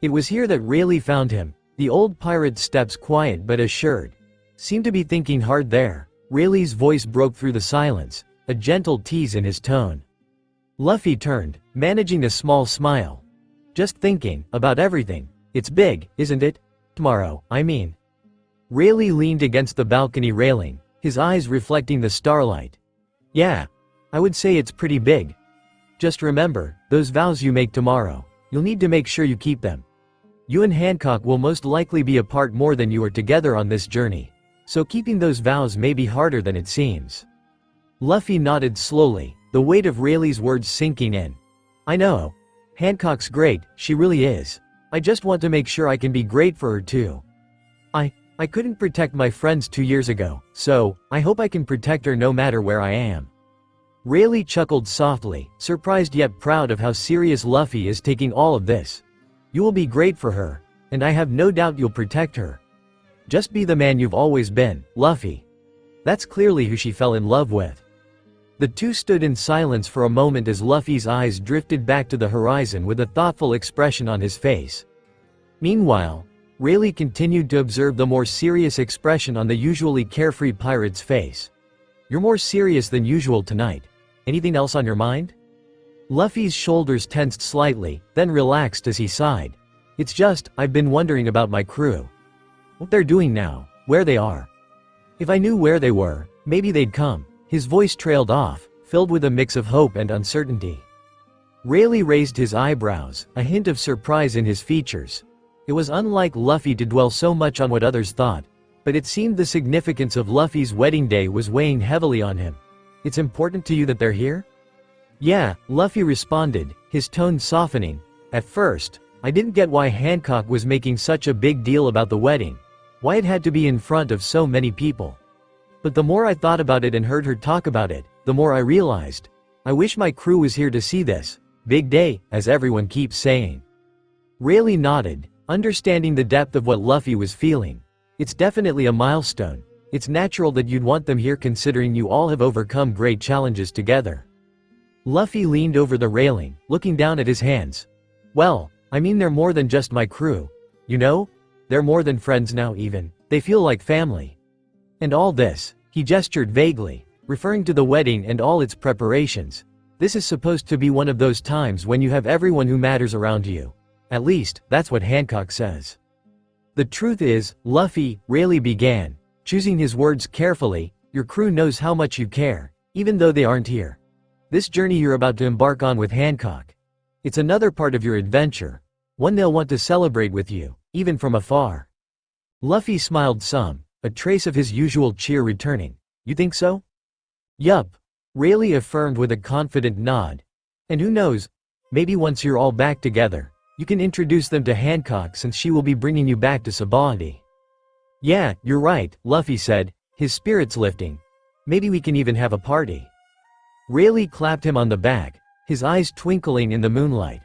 It was here that Rayleigh found him, the old pirate's steps quiet but assured. Seemed to be thinking hard there. Rayleigh's voice broke through the silence, a gentle tease in his tone. Luffy turned, managing a small smile. Just thinking about everything. It's big, isn't it? Tomorrow, I mean. Rayleigh leaned against the balcony railing, his eyes reflecting the starlight. Yeah, I would say it's pretty big. Just remember, those vows you make tomorrow, you'll need to make sure you keep them. You and Hancock will most likely be apart more than you are together on this journey. So keeping those vows may be harder than it seems. Luffy nodded slowly, the weight of Rayleigh's words sinking in. I know. Hancock's great, she really is. I just want to make sure I can be great for her too. I couldn't protect my friends 2 years ago, so I hope I can protect her no matter where I am. Rayleigh chuckled softly, surprised yet proud of how serious Luffy is taking all of this. You will be great for her, and I have no doubt you'll protect her. Just be the man you've always been, Luffy. That's clearly who she fell in love with. The two stood in silence for a moment as Luffy's eyes drifted back to the horizon with a thoughtful expression on his face. Meanwhile, Rayleigh continued to observe the more serious expression on the usually carefree pirate's face. You're more serious than usual tonight. Anything else on your mind? Luffy's shoulders tensed slightly, then relaxed as he sighed. It's just, I've been wondering about my crew. What they're doing now, where they are. If I knew where they were, maybe they'd come. His voice trailed off, filled with a mix of hope and uncertainty. Rayleigh raised his eyebrows, a hint of surprise in his features. It was unlike Luffy to dwell so much on what others thought, but it seemed the significance of Luffy's wedding day was weighing heavily on him. It's important to you that they're here? Yeah, Luffy responded, his tone softening. At first, I didn't get why Hancock was making such a big deal about the wedding, why it had to be in front of so many people. But the more I thought about it and heard her talk about it, the more I realized, I wish my crew was here to see this big day, as everyone keeps saying. Rayleigh nodded, understanding the depth of what Luffy was feeling. It's definitely a milestone. It's natural that you'd want them here considering you all have overcome great challenges together. Luffy leaned over the railing, looking down at his hands. Well, I mean they're more than just my crew. You know? They're more than friends now even. They feel like family. And all this, he gestured vaguely, referring to the wedding and all its preparations. This is supposed to be one of those times when you have everyone who matters around you. At least, that's what Hancock says. The truth is, Luffy, Rayleigh began, choosing his words carefully, your crew knows how much you care, even though they aren't here. This journey you're about to embark on with Hancock. It's another part of your adventure, one they'll want to celebrate with you, even from afar. Luffy smiled some, a trace of his usual cheer returning. You think so? Yup. Rayleigh affirmed with a confident nod. And who knows, maybe once you're all back together, you can introduce them to Hancock since she will be bringing you back to Sabaody. Yeah, you're right, Luffy said, his spirits lifting. Maybe we can even have a party. Rayleigh clapped him on the back, his eyes twinkling in the moonlight.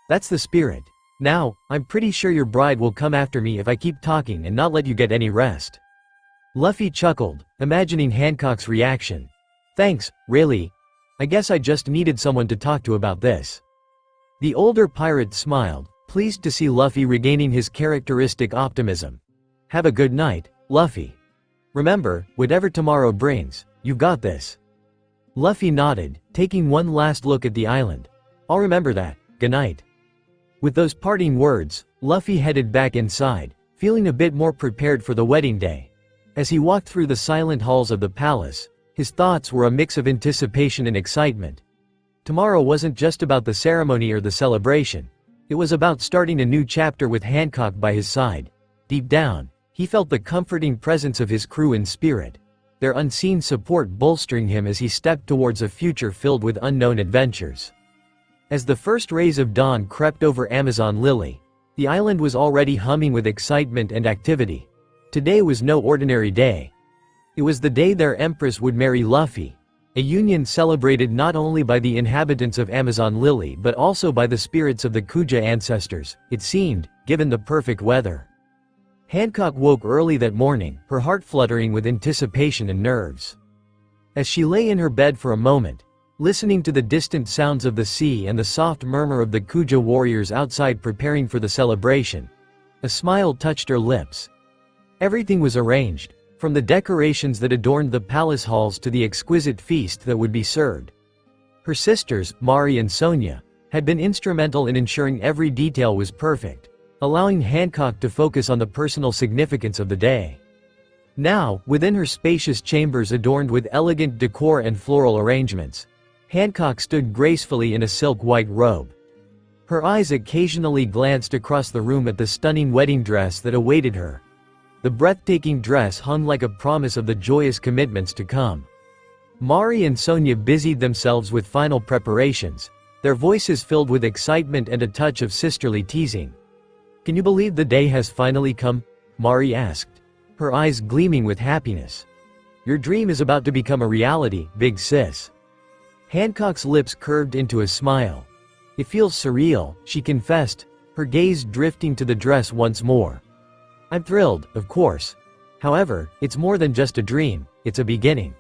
That's the spirit. Now, I'm pretty sure your bride will come after me if I keep talking and not let you get any rest." Luffy chuckled, imagining Hancock's reaction. "Thanks, really. I guess I just needed someone to talk to about this." The older pirate smiled, pleased to see Luffy regaining his characteristic optimism. "Have a good night, Luffy. Remember, whatever tomorrow brings, you've got this." Luffy nodded, taking one last look at the island. "I'll remember that. Good night." With those parting words, Luffy headed back inside, feeling a bit more prepared for the wedding day. As he walked through the silent halls of the palace, his thoughts were a mix of anticipation and excitement. Tomorrow wasn't just about the ceremony or the celebration. It was about starting a new chapter with Hancock by his side. Deep down, he felt the comforting presence of his crew in spirit, their unseen support bolstering him as he stepped towards a future filled with unknown adventures. As the first rays of dawn crept over Amazon Lily, the island was already humming with excitement and activity. Today was no ordinary day. It was the day their empress would marry Luffy, a union celebrated not only by the inhabitants of Amazon Lily but also by the spirits of the Kuja ancestors, it seemed, given the perfect weather. Hancock woke early that morning, her heart fluttering with anticipation and nerves. As she lay in her bed for a moment, listening to the distant sounds of the sea and the soft murmur of the Kuja warriors outside preparing for the celebration, a smile touched her lips. Everything was arranged, from the decorations that adorned the palace halls to the exquisite feast that would be served. Her sisters, Mari and Sonia, had been instrumental in ensuring every detail was perfect, allowing Hancock to focus on the personal significance of the day. Now, within her spacious chambers adorned with elegant decor and floral arrangements, Hancock stood gracefully in a silk white robe. Her eyes occasionally glanced across the room at the stunning wedding dress that awaited her. The breathtaking dress hung like a promise of the joyous commitments to come. Mari and Sonia busied themselves with final preparations, their voices filled with excitement and a touch of sisterly teasing. "Can you believe the day has finally come?" Mari asked, her eyes gleaming with happiness. "Your dream is about to become a reality, big sis." Hancock's lips curved into a smile. "It feels surreal," she confessed, her gaze drifting to the dress once more. "I'm thrilled, of course. However, it's more than just a dream, it's a beginning."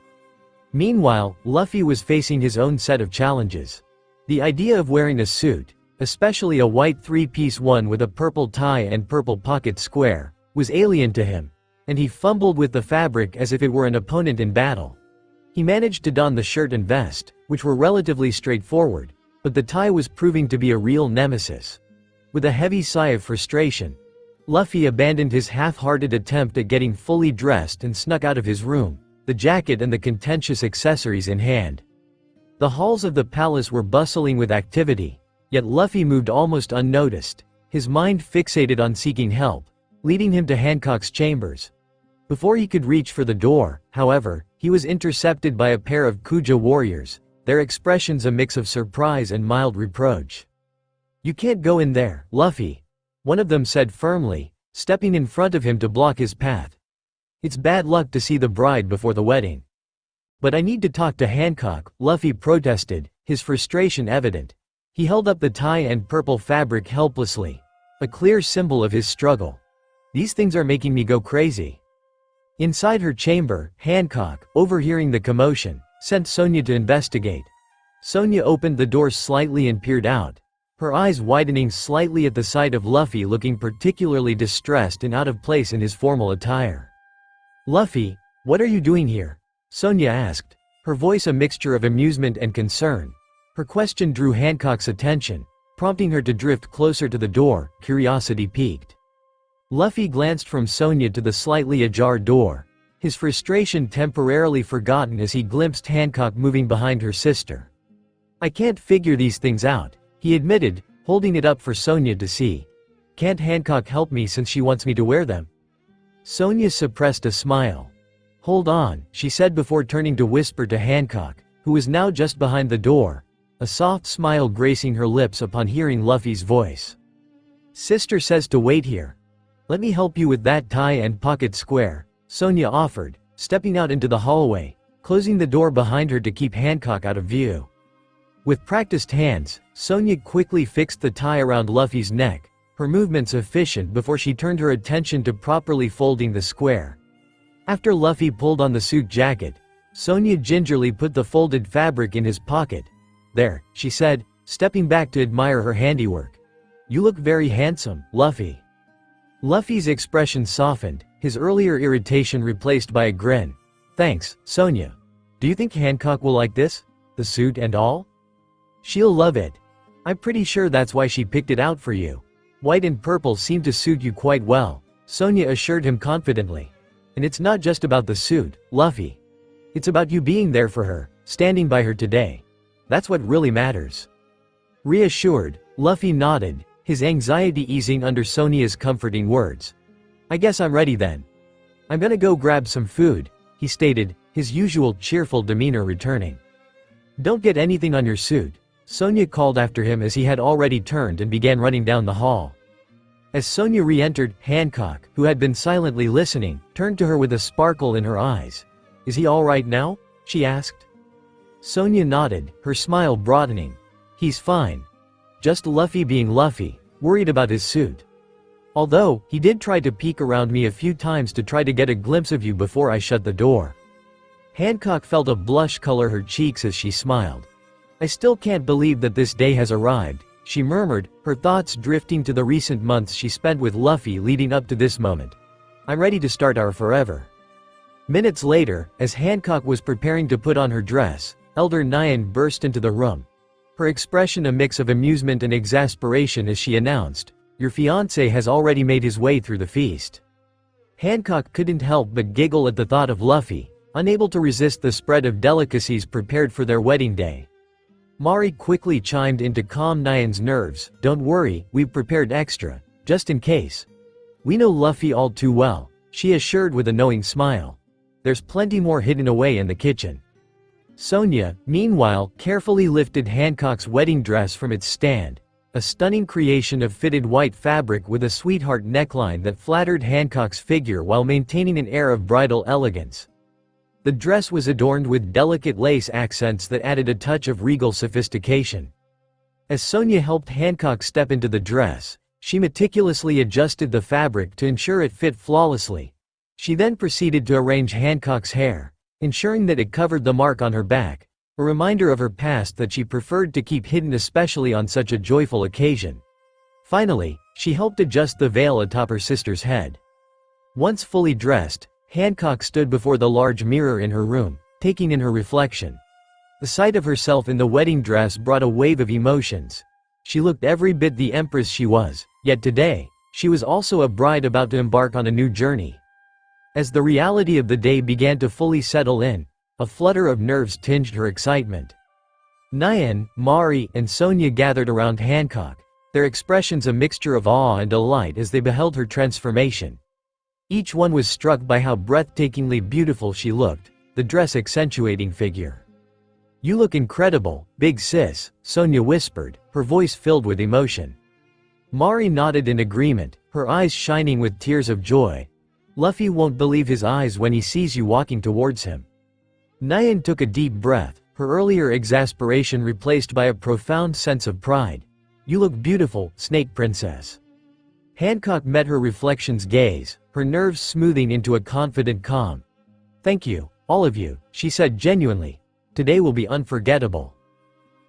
Meanwhile, Luffy was facing his own set of challenges. The idea of wearing a suit, especially a white three-piece one with a purple tie and purple pocket square, was alien to him, and he fumbled with the fabric as if it were an opponent in battle. He managed to don the shirt and vest, which were relatively straightforward, but the tie was proving to be a real nemesis. With a heavy sigh of frustration, Luffy abandoned his half-hearted attempt at getting fully dressed and snuck out of his room, the jacket and the contentious accessories in hand. The halls of the palace were bustling with activity, yet Luffy moved almost unnoticed, his mind fixated on seeking help, leading him to Hancock's chambers. Before he could reach for the door, however, he was intercepted by a pair of Kuja warriors, their expressions a mix of surprise and mild reproach. "You can't go in there, Luffy," one of them said firmly, stepping in front of him to block his path. "It's bad luck to see the bride before the wedding." "But I need to talk to Hancock," Luffy protested, his frustration evident. He held up the tie and purple fabric helplessly, a clear symbol of his struggle. "These things are making me go crazy." Inside her chamber, Hancock, overhearing the commotion, sent Sonia to investigate. Sonia opened the door slightly and peered out, her eyes widening slightly at the sight of Luffy looking particularly distressed and out of place in his formal attire. "Luffy, what are you doing here?" Sonia asked, her voice a mixture of amusement and concern. Her question drew Hancock's attention, prompting her to drift closer to the door, curiosity piqued. Luffy glanced from Sonia to the slightly ajar door, his frustration temporarily forgotten as he glimpsed Hancock moving behind her sister. "I can't figure these things out," he admitted, holding it up for Sonia to see. "Can't Hancock help me since she wants me to wear them?" Sonia suppressed a smile. "Hold on," she said before turning to whisper to Hancock, who was now just behind the door, a soft smile gracing her lips upon hearing Luffy's voice. "Sister says to wait here. Let me help you with that tie and pocket square," Sonia offered, stepping out into the hallway, closing the door behind her to keep Hancock out of view. With practiced hands, Sonia quickly fixed the tie around Luffy's neck, her movements efficient before she turned her attention to properly folding the square. After Luffy pulled on the suit jacket, Sonia gingerly put the folded fabric in his pocket. "There," she said, stepping back to admire her handiwork. "You look very handsome, Luffy." Luffy's expression softened, his earlier irritation replaced by a grin. "Thanks, Sonia. Do you think Hancock will like this? The suit and all?" "She'll love it. I'm pretty sure that's why she picked it out for you. White and purple seem to suit you quite well," Sonia assured him confidently. "And it's not just about the suit, Luffy. It's about you being there for her, standing by her today. That's what really matters." Reassured, Luffy nodded, his anxiety easing under Sonia's comforting words. "I guess I'm ready then. I'm gonna go grab some food," he stated, his usual cheerful demeanor returning. "Don't get anything on your suit," Sonia called after him as he had already turned and began running down the hall. As Sonia re-entered, Hancock, who had been silently listening, turned to her with a sparkle in her eyes. "Is he all right now?" she asked. Sonia nodded, her smile broadening. "He's fine. Just Luffy being Luffy, worried about his suit. Although, he did try to peek around me a few times to try to get a glimpse of you before I shut the door." Hancock felt a blush color her cheeks as she smiled. "I still can't believe that this day has arrived," she murmured, her thoughts drifting to the recent months she spent with Luffy leading up to this moment. "I'm ready to start our forever." Minutes later, as Hancock was preparing to put on her dress, Elder Nyan burst into the room. Her expression a mix of amusement and exasperation as she announced, "Your fiancé has already made his way through the feast." Hancock couldn't help but giggle at the thought of Luffy, unable to resist the spread of delicacies prepared for their wedding day. Mari quickly chimed in to calm Nyan's nerves. "Don't worry, we've prepared extra, just in case. We know Luffy all too well," she assured with a knowing smile. "There's plenty more hidden away in the kitchen." Sonia, meanwhile, carefully lifted Hancock's wedding dress from its stand, a stunning creation of fitted white fabric with a sweetheart neckline that flattered Hancock's figure while maintaining an air of bridal elegance. The dress was adorned with delicate lace accents that added a touch of regal sophistication. As Sonia helped Hancock step into the dress, she meticulously adjusted the fabric to ensure it fit flawlessly. She then proceeded to arrange Hancock's hair, ensuring that it covered the mark on her back, a reminder of her past that she preferred to keep hidden especially on such a joyful occasion. Finally, she helped adjust the veil atop her sister's head. Once fully dressed, Hancock stood before the large mirror in her room, taking in her reflection. The sight of herself in the wedding dress brought a wave of emotions. She looked every bit the empress she was, yet today, she was also a bride about to embark on a new journey. As the reality of the day began to fully settle in, a flutter of nerves tinged her excitement. Nyan, Mari, and Sonia gathered around Hancock, their expressions a mixture of awe and delight as they beheld her transformation. Each one was struck by how breathtakingly beautiful she looked, the dress accentuating figure. "You look incredible, big sis," Sonia whispered, her voice filled with emotion. Mari nodded in agreement, her eyes shining with tears of joy. "Luffy won't believe his eyes when he sees you walking towards him." Nyan took a deep breath, her earlier exasperation replaced by a profound sense of pride. "You look beautiful, Snake Princess." Hancock met her reflection's gaze, her nerves smoothing into a confident calm. "Thank you, all of you," she said genuinely. "Today will be unforgettable."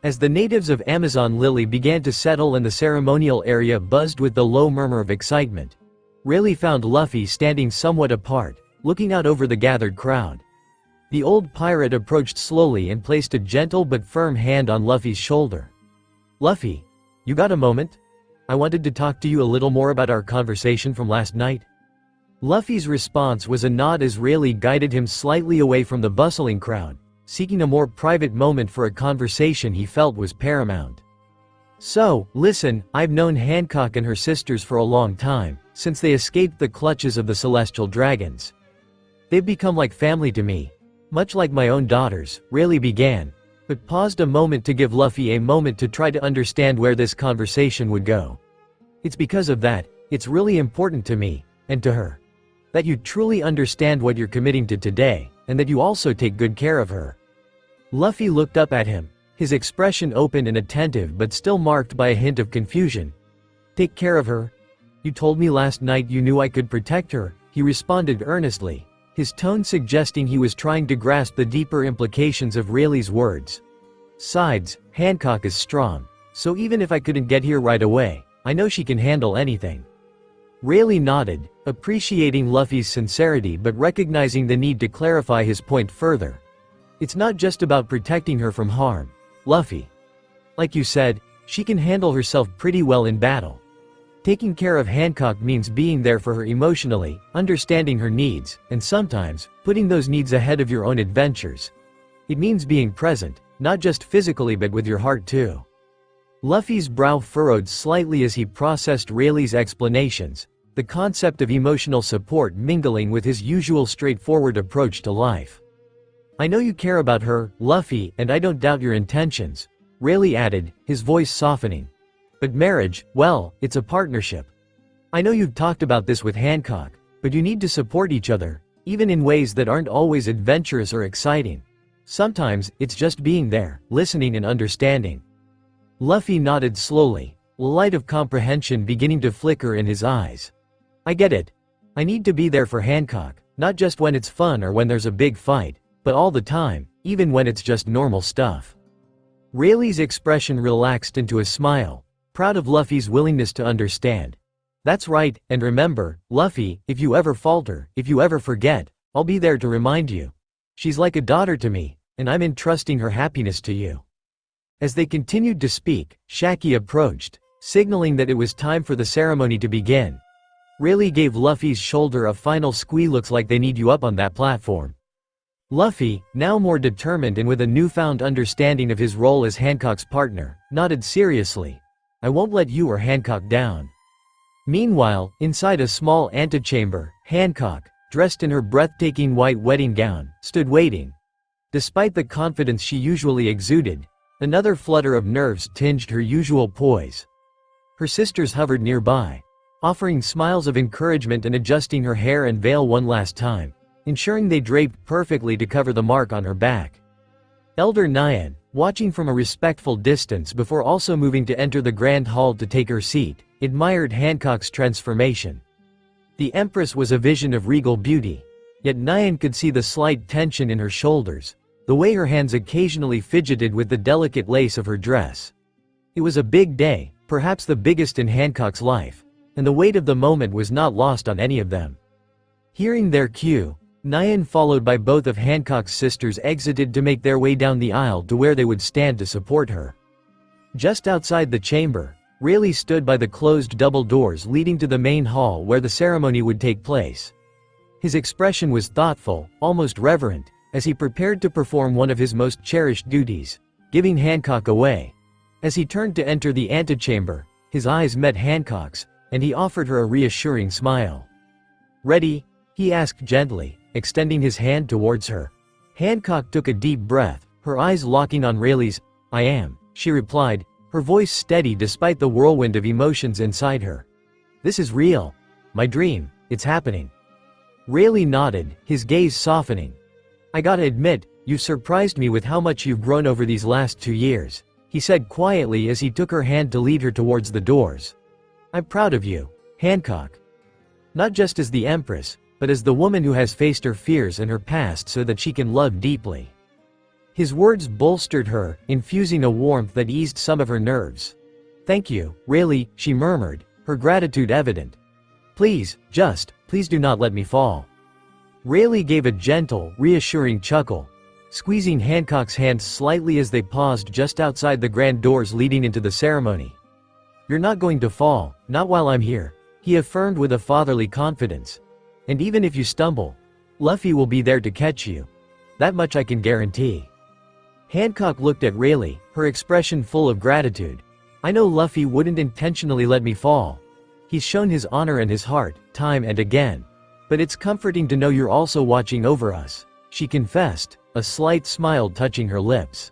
As the natives of Amazon Lily began to settle and the ceremonial area buzzed with the low murmur of excitement, Rayleigh found Luffy standing somewhat apart, looking out over the gathered crowd. The old pirate approached slowly and placed a gentle but firm hand on Luffy's shoulder. "Luffy, you got a moment? I wanted to talk to you a little more about our conversation from last night." Luffy's response was a nod as Rayleigh guided him slightly away from the bustling crowd, seeking a more private moment for a conversation he felt was paramount. "So, listen, I've known Hancock and her sisters for a long time, since they escaped the clutches of the celestial dragons. They've become like family to me, much like my own daughters," Rayleigh began, but paused a moment to give Luffy a moment to try to understand where this conversation would go. "It's because of that, it's really important to me, and to her, that you truly understand what you're committing to today, and that you also take good care of her." Luffy looked up at him, his expression open and attentive but still marked by a hint of confusion. "Take care of her?" You told me last night you knew I could protect her, he responded earnestly, his tone suggesting he was trying to grasp the deeper implications of Rayleigh's words. Besides, Hancock is strong, so even if I couldn't get here right away, I know she can handle anything. Rayleigh nodded, appreciating Luffy's sincerity but recognizing the need to clarify his point further. It's not just about protecting her from harm, Luffy. Like you said, she can handle herself pretty well in battle. Taking care of Hancock means being there for her emotionally, understanding her needs, and sometimes, putting those needs ahead of your own adventures. It means being present, not just physically but with your heart too. Luffy's brow furrowed slightly as he processed Rayleigh's explanations, the concept of emotional support mingling with his usual straightforward approach to life. I know you care about her, Luffy, and I don't doubt your intentions, Rayleigh added, his voice softening. But marriage, well, it's a partnership. I know you've talked about this with Hancock, but you need to support each other, even in ways that aren't always adventurous or exciting. Sometimes, it's just being there, listening and understanding. Luffy nodded slowly, a light of comprehension beginning to flicker in his eyes. I get it. I need to be there for Hancock, not just when it's fun or when there's a big fight, but all the time, even when it's just normal stuff. Rayleigh's expression relaxed into a smile, proud of Luffy's willingness to understand. That's right, and remember, Luffy, if you ever falter, if you ever forget, I'll be there to remind you. She's like a daughter to me, and I'm entrusting her happiness to you. As they continued to speak, Shaki approached, signaling that it was time for the ceremony to begin. Rayleigh gave Luffy's shoulder a final squeeze. Looks like they need you up on that platform. Luffy, now more determined and with a newfound understanding of his role as Hancock's partner, nodded seriously. I won't let you or Hancock down. Meanwhile, inside a small antechamber, Hancock, dressed in her breathtaking white wedding gown, stood waiting. Despite the confidence she usually exuded, another flutter of nerves tinged her usual poise. Her sisters hovered nearby, offering smiles of encouragement and adjusting her hair and veil one last time, ensuring they draped perfectly to cover the mark on her back. Elder Nyan, watching from a respectful distance before also moving to enter the grand hall to take her seat, admired Hancock's transformation. The Empress was a vision of regal beauty, yet Nyan could see the slight tension in her shoulders, the way her hands occasionally fidgeted with the delicate lace of her dress. It was a big day, perhaps the biggest in Hancock's life, and the weight of the moment was not lost on any of them. Hearing their cue, Nyan, followed by both of Hancock's sisters, exited to make their way down the aisle to where they would stand to support her. Just outside the chamber, Rayleigh stood by the closed double doors leading to the main hall where the ceremony would take place. His expression was thoughtful, almost reverent, as he prepared to perform one of his most cherished duties, giving Hancock away. As he turned to enter the antechamber, his eyes met Hancock's, and he offered her a reassuring smile. "Ready?" he asked gently, extending his hand towards her. Hancock took a deep breath, her eyes locking on Rayleigh's. "I am," she replied, her voice steady despite the whirlwind of emotions inside her. "This is real. My dream, it's happening." Rayleigh nodded, his gaze softening. "I gotta admit, you've surprised me with how much you've grown over these last 2 years," he said quietly as he took her hand to lead her towards the doors. "I'm proud of you, Hancock. Not just as the Empress, but as the woman who has faced her fears and her past so that she can love deeply." His words bolstered her, infusing a warmth that eased some of her nerves. "Thank you, Rayleigh," she murmured, her gratitude evident. Please do not let me fall." Rayleigh gave a gentle, reassuring chuckle, squeezing Hancock's hand slightly as they paused just outside the grand doors leading into the ceremony. "You're not going to fall, not while I'm here," he affirmed with a fatherly confidence. "And even if you stumble, Luffy will be there to catch you. That much I can guarantee." Hancock looked at Rayleigh, her expression full of gratitude. "I know Luffy wouldn't intentionally let me fall. He's shown his honor and his heart, time and again. But it's comforting to know you're also watching over us," she confessed, a slight smile touching her lips.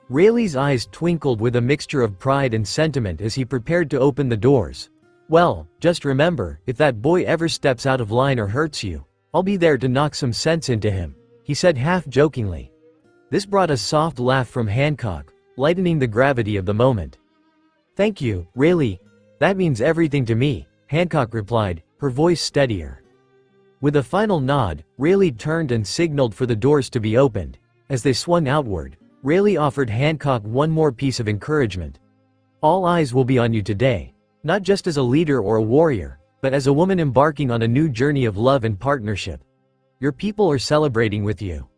Rayleigh's eyes twinkled with a mixture of pride and sentiment as he prepared to open the doors. "Well, just remember, if that boy ever steps out of line or hurts you, I'll be there to knock some sense into him," he said half-jokingly. This brought a soft laugh from Hancock, lightening the gravity of the moment. "Thank you, Rayleigh. That means everything to me," Hancock replied, her voice steadier. With a final nod, Rayleigh turned and signaled for the doors to be opened. As they swung outward, Rayleigh offered Hancock one more piece of encouragement. All eyes will be on you today, not just as a leader or a warrior, but as a woman embarking on a new journey of love and partnership. Your people are celebrating with you.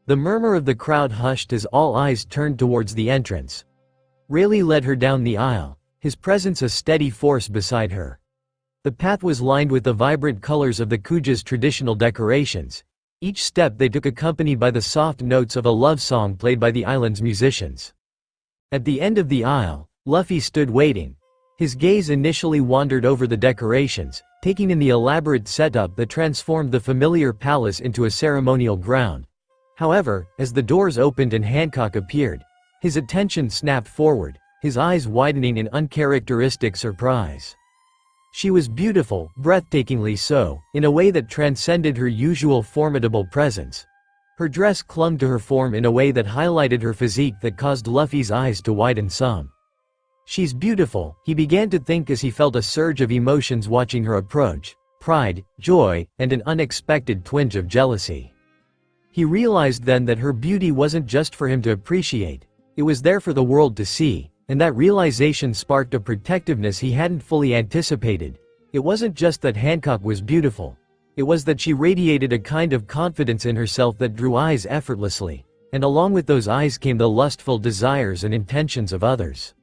The murmur of the crowd hushed as all eyes turned towards the entrance. Rayleigh led her down the aisle, his presence a steady force beside her. The path was lined with the vibrant colors of the Kuja's traditional decorations. Each step they took accompanied by the soft notes of a love song played by the island's musicians. At the end of the aisle, Luffy stood waiting. His gaze initially wandered over the decorations, taking in the elaborate setup that transformed the familiar palace into a ceremonial ground. However, as the doors opened and Hancock appeared, his attention snapped forward, his eyes widening in uncharacteristic surprise. She was beautiful, breathtakingly so, in a way that transcended her usual formidable presence. Her dress clung to her form in a way that highlighted her physique that caused Luffy's eyes to widen some. She's beautiful, he began to think as he felt a surge of emotions watching her approach: pride, joy, and an unexpected twinge of jealousy. He realized then that her beauty wasn't just for him to appreciate, it was there for the world to see. And that realization sparked a protectiveness he hadn't fully anticipated. It wasn't just that Hancock was beautiful. It was that she radiated a kind of confidence in herself that drew eyes effortlessly, and along with those eyes came the lustful desires and intentions of others.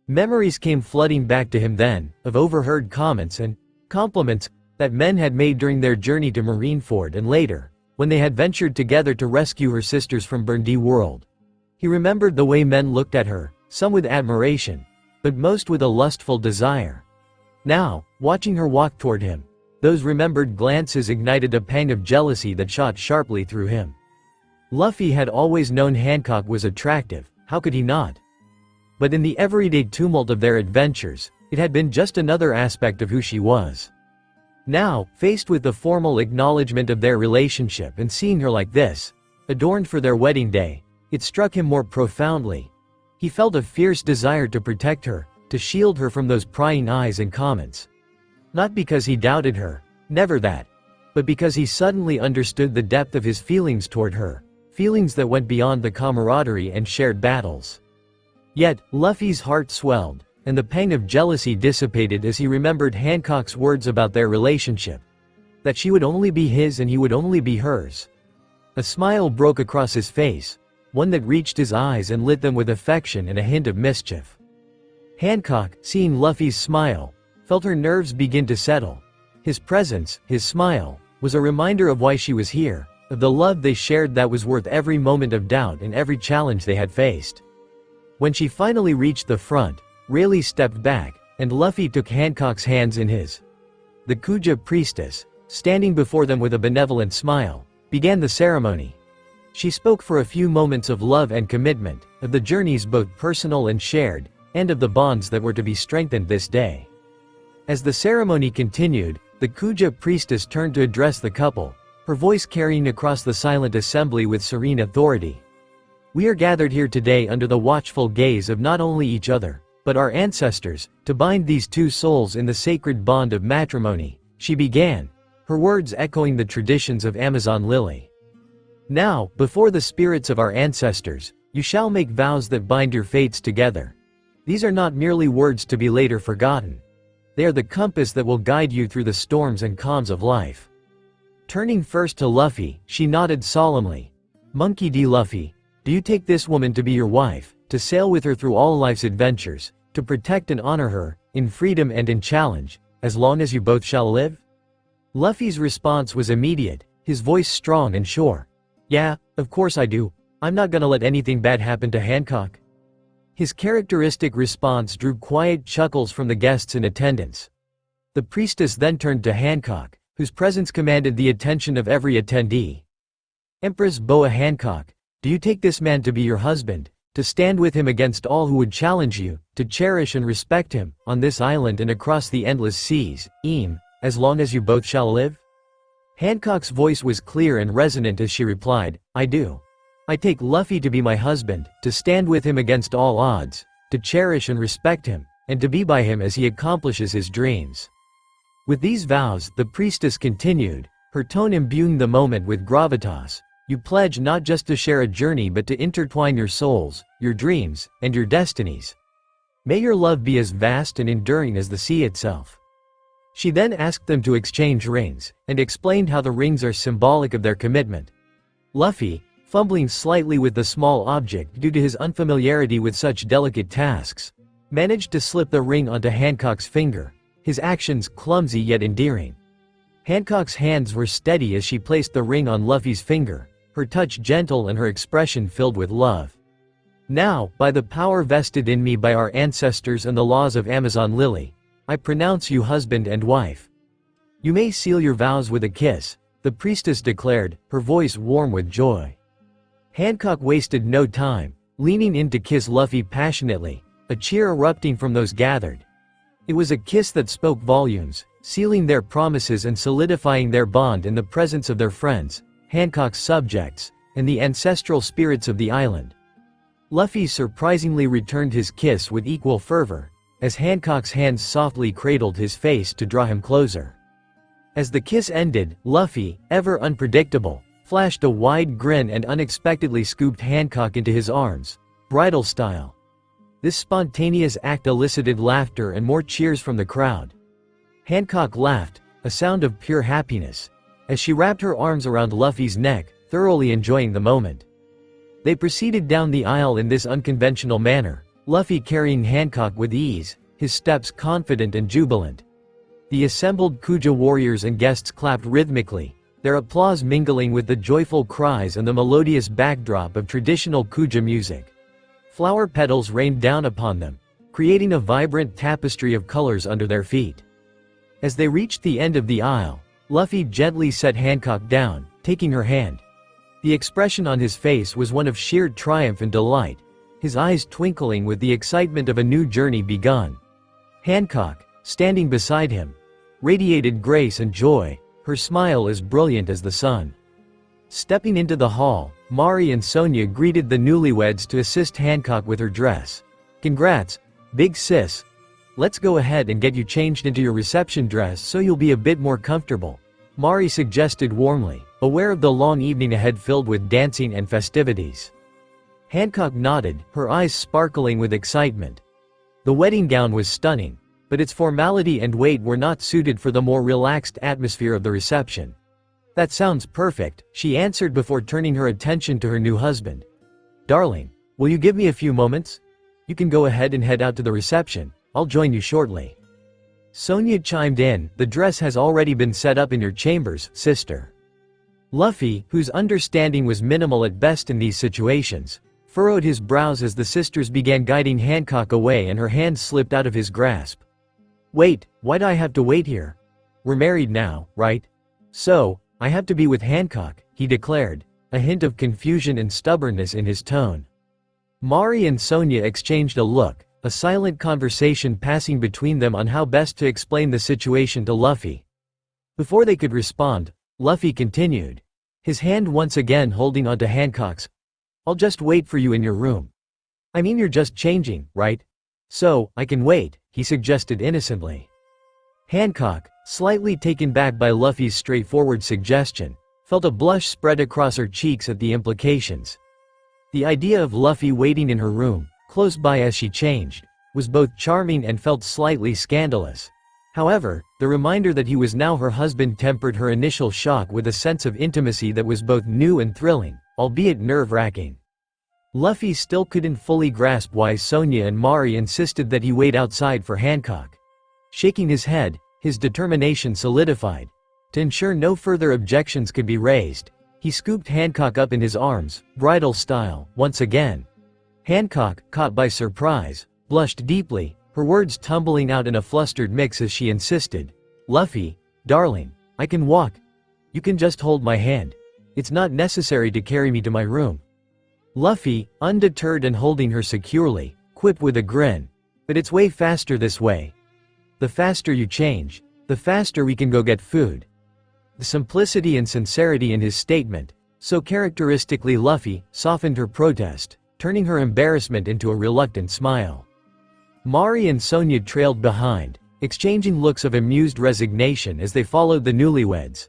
Memories came flooding back to him then, of overheard comments and compliments that men had made during their journey to Marineford and later, when they had ventured together to rescue her sisters from Burndy World. He remembered the way men looked at her, some with admiration, but most with a lustful desire. Now, watching her walk toward him, those remembered glances ignited a pang of jealousy that shot sharply through him. Luffy had always known Hancock was attractive, how could he not? But in the everyday tumult of their adventures, it had been just another aspect of who she was. Now, faced with the formal acknowledgement of their relationship and seeing her like this, adorned for their wedding day, it struck him more profoundly. He felt a fierce desire to protect her, to shield her from those prying eyes and comments. Not because he doubted her, never that, but because he suddenly understood the depth of his feelings toward her, feelings that went beyond the camaraderie and shared battles. Yet, Luffy's heart swelled, and the pang of jealousy dissipated as he remembered Hancock's words about their relationship. That she would only be his and he would only be hers. A smile broke across his face, one that reached his eyes and lit them with affection and a hint of mischief. Hancock, seeing Luffy's smile, felt her nerves begin to settle. His presence, his smile, was a reminder of why she was here, of the love they shared that was worth every moment of doubt and every challenge they had faced. When she finally reached the front, Rayleigh stepped back, and Luffy took Hancock's hands in his. The Kuja priestess, standing before them with a benevolent smile, began the ceremony. She spoke for a few moments of love and commitment, of the journeys both personal and shared, and of the bonds that were to be strengthened this day. As the ceremony continued, the Kuja priestess turned to address the couple, her voice carrying across the silent assembly with serene authority. We are gathered here today under the watchful gaze of not only each other, but our ancestors, to bind these two souls in the sacred bond of matrimony, she began, her words echoing the traditions of Amazon Lily. Now, before the spirits of our ancestors, you shall make vows that bind your fates together. These are not merely words to be later forgotten. They are the compass that will guide you through the storms and calms of life. Turning first to Luffy, she nodded solemnly. Monkey D. Luffy, do you take this woman to be your wife, to sail with her through all life's adventures, to protect and honor her, in freedom and in challenge, as long as you both shall live? Luffy's response was immediate, his voice strong and sure. Yeah, of course I do. I'm not gonna let anything bad happen to Hancock. His characteristic response drew quiet chuckles from the guests in attendance. The priestess then turned to Hancock, whose presence commanded the attention of every attendee. Empress Boa Hancock, do you take this man to be your husband, to stand with him against all who would challenge you, to cherish and respect him, on this island and across the endless seas, as long as you both shall live? Hancock's voice was clear and resonant as she replied, I do. I take Luffy to be my husband, to stand with him against all odds, to cherish and respect him, and to be by him as he accomplishes his dreams. With these vows, the priestess continued, her tone imbuing the moment with gravitas. You pledge not just to share a journey but to intertwine your souls, your dreams, and your destinies. May your love be as vast and enduring as the sea itself. She then asked them to exchange rings, and explained how the rings are symbolic of their commitment. Luffy, fumbling slightly with the small object due to his unfamiliarity with such delicate tasks, managed to slip the ring onto Hancock's finger, his actions clumsy yet endearing. Hancock's hands were steady as she placed the ring on Luffy's finger, her touch gentle and her expression filled with love. Now, by the power vested in me by our ancestors and the laws of Amazon Lily, I pronounce you husband and wife. You may seal your vows with a kiss, the priestess declared, her voice warm with joy. Hancock wasted no time, leaning in to kiss Luffy passionately, a cheer erupting from those gathered. It was a kiss that spoke volumes, sealing their promises and solidifying their bond in the presence of their friends, Hancock's subjects, and the ancestral spirits of the island. Luffy surprisingly returned his kiss with equal fervor, as Hancock's hands softly cradled his face to draw him closer. As the kiss ended, Luffy, ever unpredictable, flashed a wide grin and unexpectedly scooped Hancock into his arms, bridal style. This spontaneous act elicited laughter and more cheers from the crowd. Hancock laughed, a sound of pure happiness, as she wrapped her arms around Luffy's neck, thoroughly enjoying the moment. They proceeded down the aisle in this unconventional manner, Luffy carrying Hancock with ease, his steps confident and jubilant. The assembled Kuja warriors and guests clapped rhythmically, their applause mingling with the joyful cries and the melodious backdrop of traditional Kuja music. Flower petals rained down upon them, creating a vibrant tapestry of colors under their feet. As they reached the end of the aisle, Luffy gently set Hancock down, taking her hand. The expression on his face was one of sheer triumph and delight, his eyes twinkling with the excitement of a new journey begun. Hancock, standing beside him, radiated grace and joy, her smile as brilliant as the sun. Stepping into the hall, Mari and Sonia greeted the newlyweds to assist Hancock with her dress. Congrats, big sis. Let's go ahead and get you changed into your reception dress so you'll be a bit more comfortable, Mari suggested warmly, aware of the long evening ahead filled with dancing and festivities. Hancock nodded, her eyes sparkling with excitement. The wedding gown was stunning, but its formality and weight were not suited for the more relaxed atmosphere of the reception. That sounds perfect, she answered before turning her attention to her new husband. Darling, will you give me a few moments? You can go ahead and head out to the reception, I'll join you shortly. Sonia chimed in, the dress has already been set up in your chambers, sister. Luffy, whose understanding was minimal at best in these situations, furrowed his brows as the sisters began guiding Hancock away and her hand slipped out of his grasp. Wait, why'd I have to wait here? We're married now, right? So, I have to be with Hancock, he declared, a hint of confusion and stubbornness in his tone. Mari and Sonia exchanged a look, a silent conversation passing between them on how best to explain the situation to Luffy. Before they could respond, Luffy continued, his hand once again holding onto Hancock's. I'll just wait for you in your room. I mean you're just changing, right? So, I can wait, he suggested innocently. Hancock, slightly taken back by Luffy's straightforward suggestion, felt a blush spread across her cheeks at the implications. The idea of Luffy waiting in her room, close by as she changed, was both charming and felt slightly scandalous. However, the reminder that he was now her husband tempered her initial shock with a sense of intimacy that was both new and thrilling, albeit nerve-wracking. Luffy still couldn't fully grasp why Sonia and Mari insisted that he wait outside for Hancock. Shaking his head, his determination solidified. To ensure no further objections could be raised, he scooped Hancock up in his arms, bridal style, once again. Hancock, caught by surprise, blushed deeply, her words tumbling out in a flustered mix as she insisted, Luffy, darling, I can walk. You can just hold my hand. It's not necessary to carry me to my room. Luffy, undeterred and holding her securely, quipped with a grin, but it's way faster this way. The faster you change, the faster we can go get food. The simplicity and sincerity in his statement, so characteristically Luffy, softened her protest, turning her embarrassment into a reluctant smile. Mari and Sonia trailed behind, exchanging looks of amused resignation as they followed the newlyweds.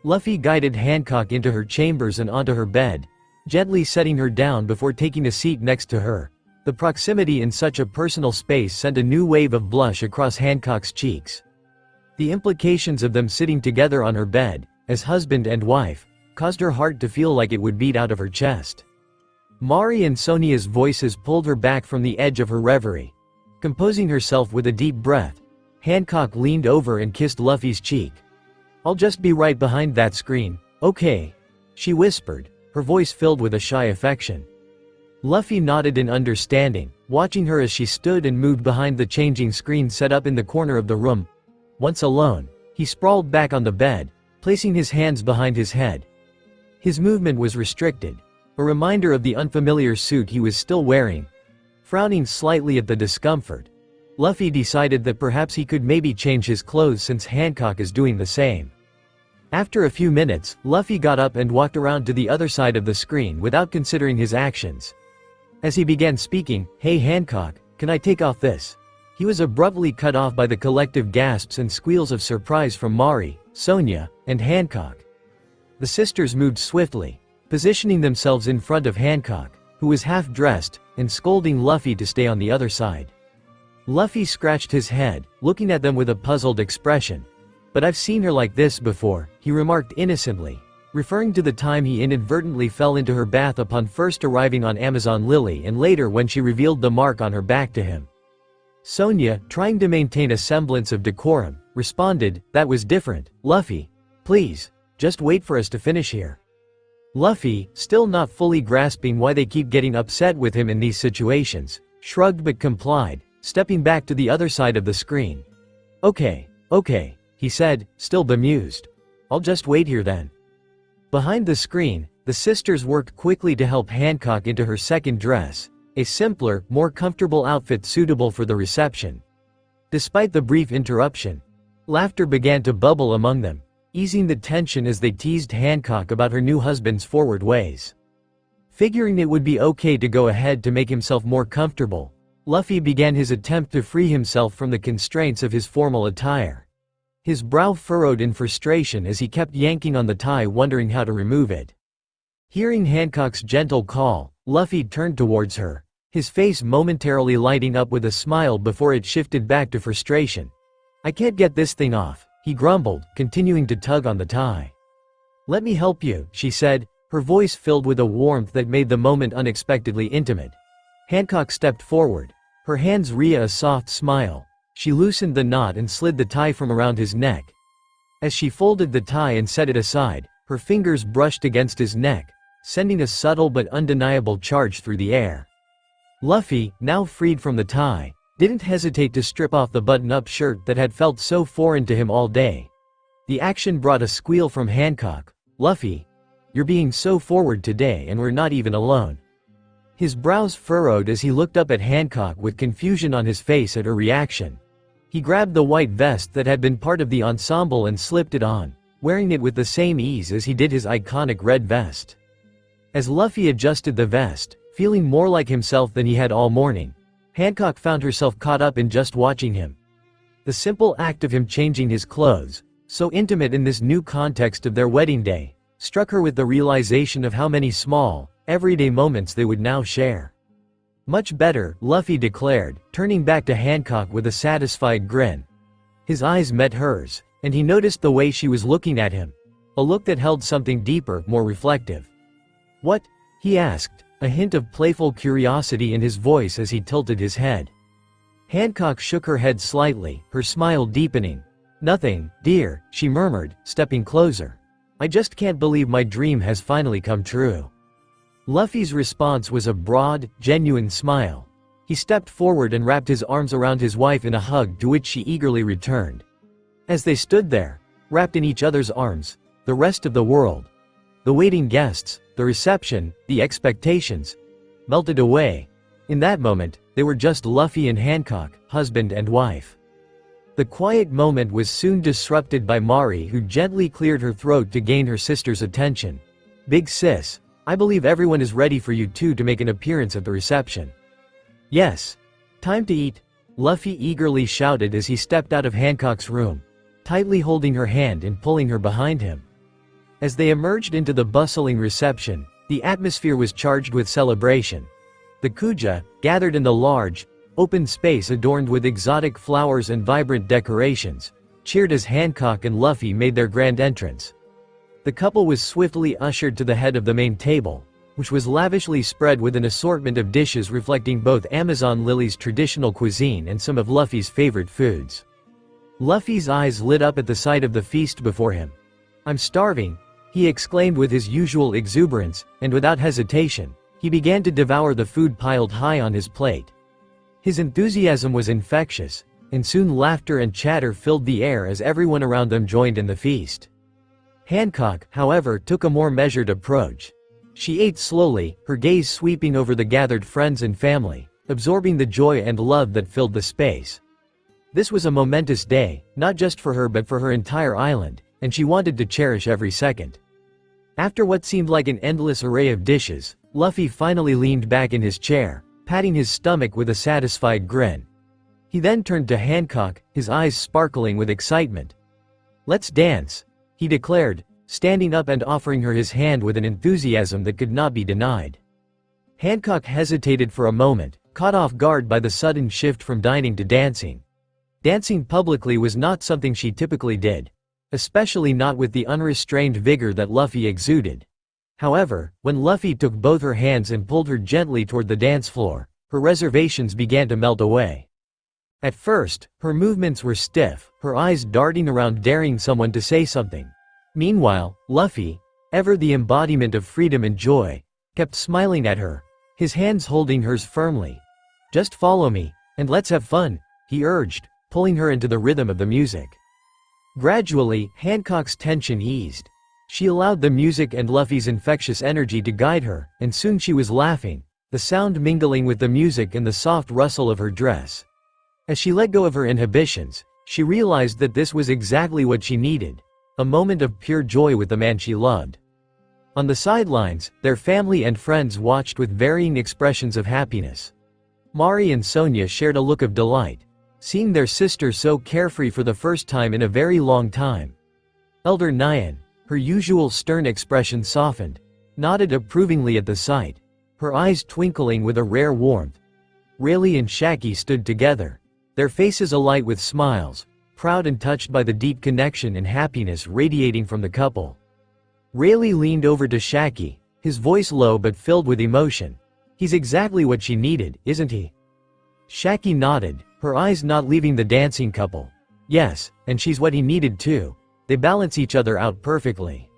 Luffy guided Hancock into her chambers and onto her bed, gently setting her down before taking a seat next to her. The proximity in such a personal space sent a new wave of blush across Hancock's cheeks. The implications of them sitting together on her bed, as husband and wife, caused her heart to feel like it would beat out of her chest. Mari and Sonia's voices pulled her back from the edge of her reverie. Composing herself with a deep breath, Hancock leaned over and kissed Luffy's cheek. "I'll just be right behind that screen, okay?" she whispered, her voice filled with a shy affection. Luffy nodded in understanding, watching her as she stood and moved behind the changing screen set up in the corner of the room. Once alone, he sprawled back on the bed, placing his hands behind his head. His movement was restricted, a reminder of the unfamiliar suit he was still wearing. Frowning slightly at the discomfort, Luffy decided that perhaps he could maybe change his clothes since Hancock is doing the same. After a few minutes, Luffy got up and walked around to the other side of the screen without considering his actions. As he began speaking, "Hey Hancock, can I take off this?" He was abruptly cut off by the collective gasps and squeals of surprise from Mari, Sonia, and Hancock. The sisters moved swiftly, positioning themselves in front of Hancock, who was half-dressed, and scolding Luffy to stay on the other side. Luffy scratched his head, looking at them with a puzzled expression. "But I've seen her like this before," he remarked innocently, referring to the time he inadvertently fell into her bath upon first arriving on Amazon Lily and later when she revealed the mark on her back to him. Sonia, trying to maintain a semblance of decorum, responded, "That was different, Luffy. Please, just wait for us to finish here." Luffy, still not fully grasping why they keep getting upset with him in these situations, shrugged but complied, stepping back to the other side of the screen. Okay, he said, still bemused. "I'll just wait here then." Behind the screen, the sisters worked quickly to help Hancock into her second dress, a simpler, more comfortable outfit suitable for the reception. Despite the brief interruption, laughter began to bubble among them, easing the tension as they teased Hancock about her new husband's forward ways. Figuring it would be okay to go ahead to make himself more comfortable, Luffy began his attempt to free himself from the constraints of his formal attire. His brow furrowed in frustration as he kept yanking on the tie, wondering how to remove it. Hearing Hancock's gentle call, Luffy turned towards her, his face momentarily lighting up with a smile before it shifted back to frustration. "I can't get this thing off," he grumbled, continuing to tug on the tie. "Let me help you," she said, her voice filled with a warmth that made the moment unexpectedly intimate. Hancock stepped forward, her hands a soft smile. She loosened the knot and slid the tie from around his neck. As she folded the tie and set it aside, her fingers brushed against his neck, sending a subtle but undeniable charge through the air. Luffy, now freed from the tie, didn't hesitate to strip off the button-up shirt that had felt so foreign to him all day. The action brought a squeal from Hancock. "Luffy, you're being so forward today and we're not even alone." His brows furrowed as he looked up at Hancock with confusion on his face at her reaction. He grabbed the white vest that had been part of the ensemble and slipped it on, wearing it with the same ease as he did his iconic red vest. As Luffy adjusted the vest, feeling more like himself than he had all morning, Hancock found herself caught up in just watching him. The simple act of him changing his clothes, so intimate in this new context of their wedding day, struck her with the realization of how many small, everyday moments they would now share. "Much better," Luffy declared, turning back to Hancock with a satisfied grin. His eyes met hers, and he noticed the way she was looking at him, a look that held something deeper, more reflective. "What?" he asked, a hint of playful curiosity in his voice as he tilted his head. Hancock shook her head slightly, her smile deepening. "Nothing, dear," she murmured, stepping closer. "I just can't believe my dream has finally come true." Luffy's response was a broad, genuine smile. He stepped forward and wrapped his arms around his wife in a hug to which she eagerly returned. As they stood there, wrapped in each other's arms, the rest of the world, the waiting guests, the reception, the expectations, melted away. In that moment, they were just Luffy and Hancock, husband and wife. The quiet moment was soon disrupted by Mari, who gently cleared her throat to gain her sister's attention. "Big sis, I believe everyone is ready for you two to make an appearance at the reception." "Yes. Time to eat." Luffy eagerly shouted as he stepped out of Hancock's room, tightly holding her hand and pulling her behind him. As they emerged into the bustling reception, the atmosphere was charged with celebration. The Kuja, gathered in the large, open space adorned with exotic flowers and vibrant decorations, cheered as Hancock and Luffy made their grand entrance. The couple was swiftly ushered to the head of the main table, which was lavishly spread with an assortment of dishes reflecting both Amazon Lily's traditional cuisine and some of Luffy's favorite foods. Luffy's eyes lit up at the sight of the feast before him. "I'm starving," he exclaimed with his usual exuberance, and without hesitation, he began to devour the food piled high on his plate. His enthusiasm was infectious, and soon laughter and chatter filled the air as everyone around them joined in the feast. Hancock, however, took a more measured approach. She ate slowly, her gaze sweeping over the gathered friends and family, absorbing the joy and love that filled the space. This was a momentous day, not just for her but for her entire island, and she wanted to cherish every second. After what seemed like an endless array of dishes, Luffy finally leaned back in his chair, patting his stomach with a satisfied grin. He then turned to Hancock, his eyes sparkling with excitement. "Let's dance," he declared, standing up and offering her his hand with an enthusiasm that could not be denied. Hancock hesitated for a moment, caught off guard by the sudden shift from dining to dancing. Dancing publicly was not something she typically did, especially not with the unrestrained vigor that Luffy exuded. However, when Luffy took both her hands and pulled her gently toward the dance floor, her reservations began to melt away. At first, her movements were stiff, her eyes darting around daring someone to say something. Meanwhile, Luffy, ever the embodiment of freedom and joy, kept smiling at her, his hands holding hers firmly. "Just follow me, and let's have fun," he urged, pulling her into the rhythm of the music. Gradually, Hancock's tension eased. She allowed the music and Luffy's infectious energy to guide her, and soon she was laughing, the sound mingling with the music and the soft rustle of her dress. As she let go of her inhibitions, she realized that this was exactly what she needed, a moment of pure joy with the man she loved. On the sidelines, their family and friends watched with varying expressions of happiness. Mari and Sonia shared a look of delight, seeing their sister so carefree for the first time in a very long time. Elder Nyan, her usual stern expression softened, nodded approvingly at the sight, her eyes twinkling with a rare warmth. Rayleigh and Shaggy stood together, their faces alight with smiles, proud and touched by the deep connection and happiness radiating from the couple. Rayleigh leaned over to Shaggy, his voice low but filled with emotion. "He's exactly what she needed, isn't he?" Shaggy nodded, her eyes not leaving the dancing couple. "Yes, and she's what he needed too. They balance each other out perfectly."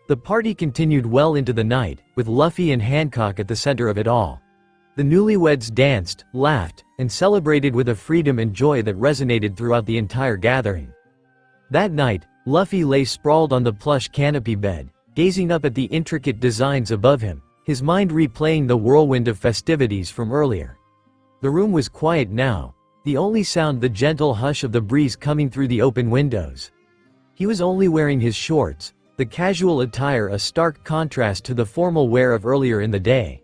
The party continued well into the night, with Luffy and Hancock at the center of it all. The newlyweds danced, laughed, and celebrated with a freedom and joy that resonated throughout the entire gathering. That night, Luffy lay sprawled on the plush canopy bed, gazing up at the intricate designs above him, his mind replaying the whirlwind of festivities from earlier. The room was quiet now, the only sound the gentle hush of the breeze coming through the open windows. He was only wearing his shorts, the casual attire a stark contrast to the formal wear of earlier in the day.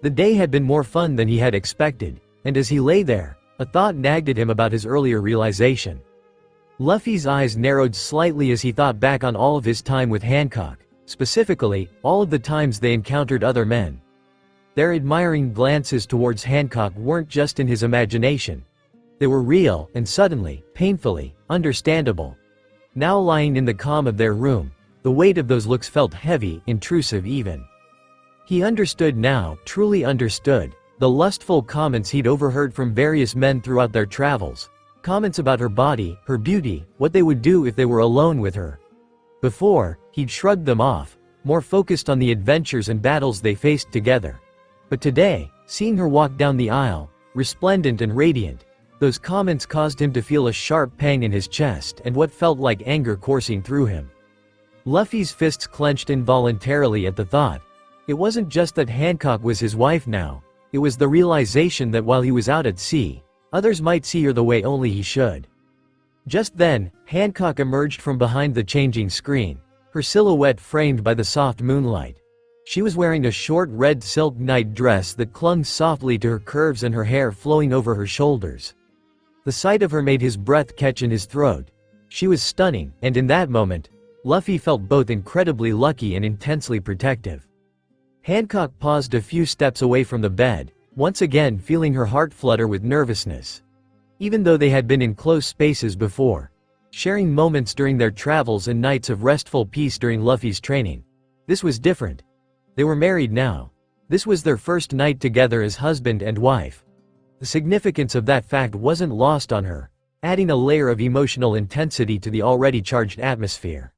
The day had been more fun than he had expected, and as he lay there, a thought nagged at him about his earlier realization. Luffy's eyes narrowed slightly as he thought back on all of his time with Hancock, specifically, all of the times they encountered other men. Their admiring glances towards Hancock weren't just in his imagination. They were real, and suddenly, painfully, understandable. Now lying in the calm of their room, the weight of those looks felt heavy, intrusive even. He understood now, truly understood, the lustful comments he'd overheard from various men throughout their travels. Comments about her body, her beauty, what they would do if they were alone with her. Before, he'd shrugged them off, more focused on the adventures and battles they faced together. But today, seeing her walk down the aisle, resplendent and radiant, those comments caused him to feel a sharp pang in his chest and what felt like anger coursing through him. Luffy's fists clenched involuntarily at the thought. It wasn't just that Hancock was his wife now, it was the realization that while he was out at sea, others might see her the way only he should. Just then, Hancock emerged from behind the changing screen, her silhouette framed by the soft moonlight. She was wearing a short red silk night dress that clung softly to her curves and her hair flowing over her shoulders. The sight of her made his breath catch in his throat. She was stunning, and in that moment, Luffy felt both incredibly lucky and intensely protective. Hancock paused a few steps away from the bed, once again feeling her heart flutter with nervousness. Even though they had been in close spaces before, sharing moments during their travels and nights of restful peace during Luffy's training, this was different. They were married now. This was their first night together as husband and wife. The significance of that fact wasn't lost on her, adding a layer of emotional intensity to the already charged atmosphere.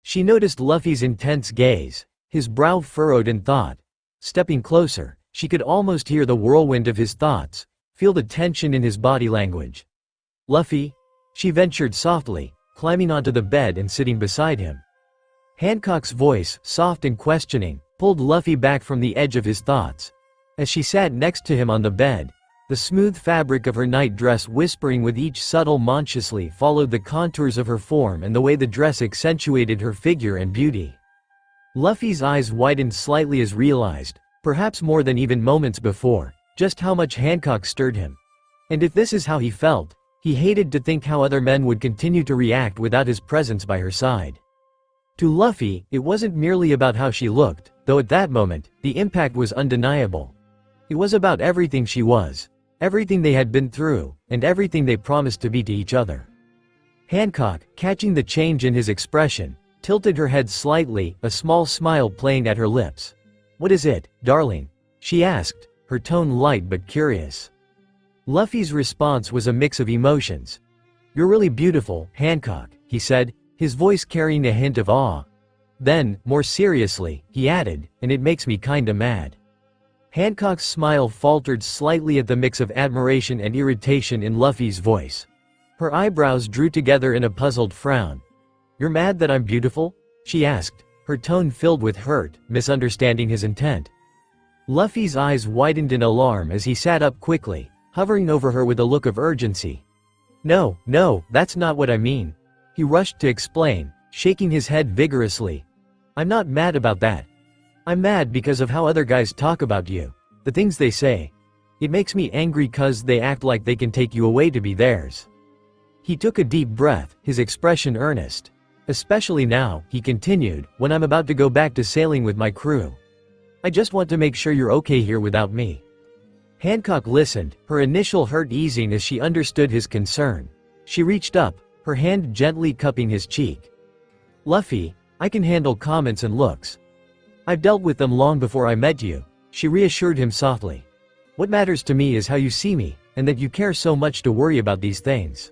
She noticed Luffy's intense gaze, his brow furrowed in thought. Stepping closer, she could almost hear the whirlwind of his thoughts, feel the tension in his body language. "Luffy?" she ventured softly, climbing onto the bed and sitting beside him. Hancock's voice, soft and questioning, pulled Luffy back from the edge of his thoughts. As she sat next to him on the bed, the smooth fabric of her night dress whispering with each subtle consciously followed the contours of her form and the way the dress accentuated her figure and beauty. Luffy's eyes widened slightly as realized, perhaps more than even moments before, just how much Hancock stirred him. And if this is how he felt, he hated to think how other men would continue to react without his presence by her side. To Luffy, it wasn't merely about how she looked, though at that moment, the impact was undeniable. It was about everything she was, everything they had been through, and everything they promised to be to each other. Hancock, catching the change in his expression, tilted her head slightly, a small smile playing at her lips. "What is it, darling?" she asked, her tone light but curious. Luffy's response was a mix of emotions. "You're really beautiful, Hancock," he said, his voice carrying a hint of awe. Then, more seriously, he added, "and it makes me kinda mad." Hancock's smile faltered slightly at the mix of admiration and irritation in Luffy's voice. Her eyebrows drew together in a puzzled frown. "You're mad that I'm beautiful?" she asked, her tone filled with hurt, misunderstanding his intent. Luffy's eyes widened in alarm as he sat up quickly, hovering over her with a look of urgency. No, that's not what I mean," he rushed to explain, shaking his head vigorously. "I'm not mad about that. I'm mad because of how other guys talk about you, the things they say. It makes me angry 'cause they act like they can take you away to be theirs." He took a deep breath, his expression earnest. "Especially now," he continued, "when I'm about to go back to sailing with my crew. I just want to make sure you're okay here without me." Hancock listened, her initial hurt easing as she understood his concern. She reached up, her hand gently cupping his cheek. "Luffy, I can handle comments and looks. I've dealt with them long before I met you," she reassured him softly. "What matters to me is how you see me, and that you care so much to worry about these things."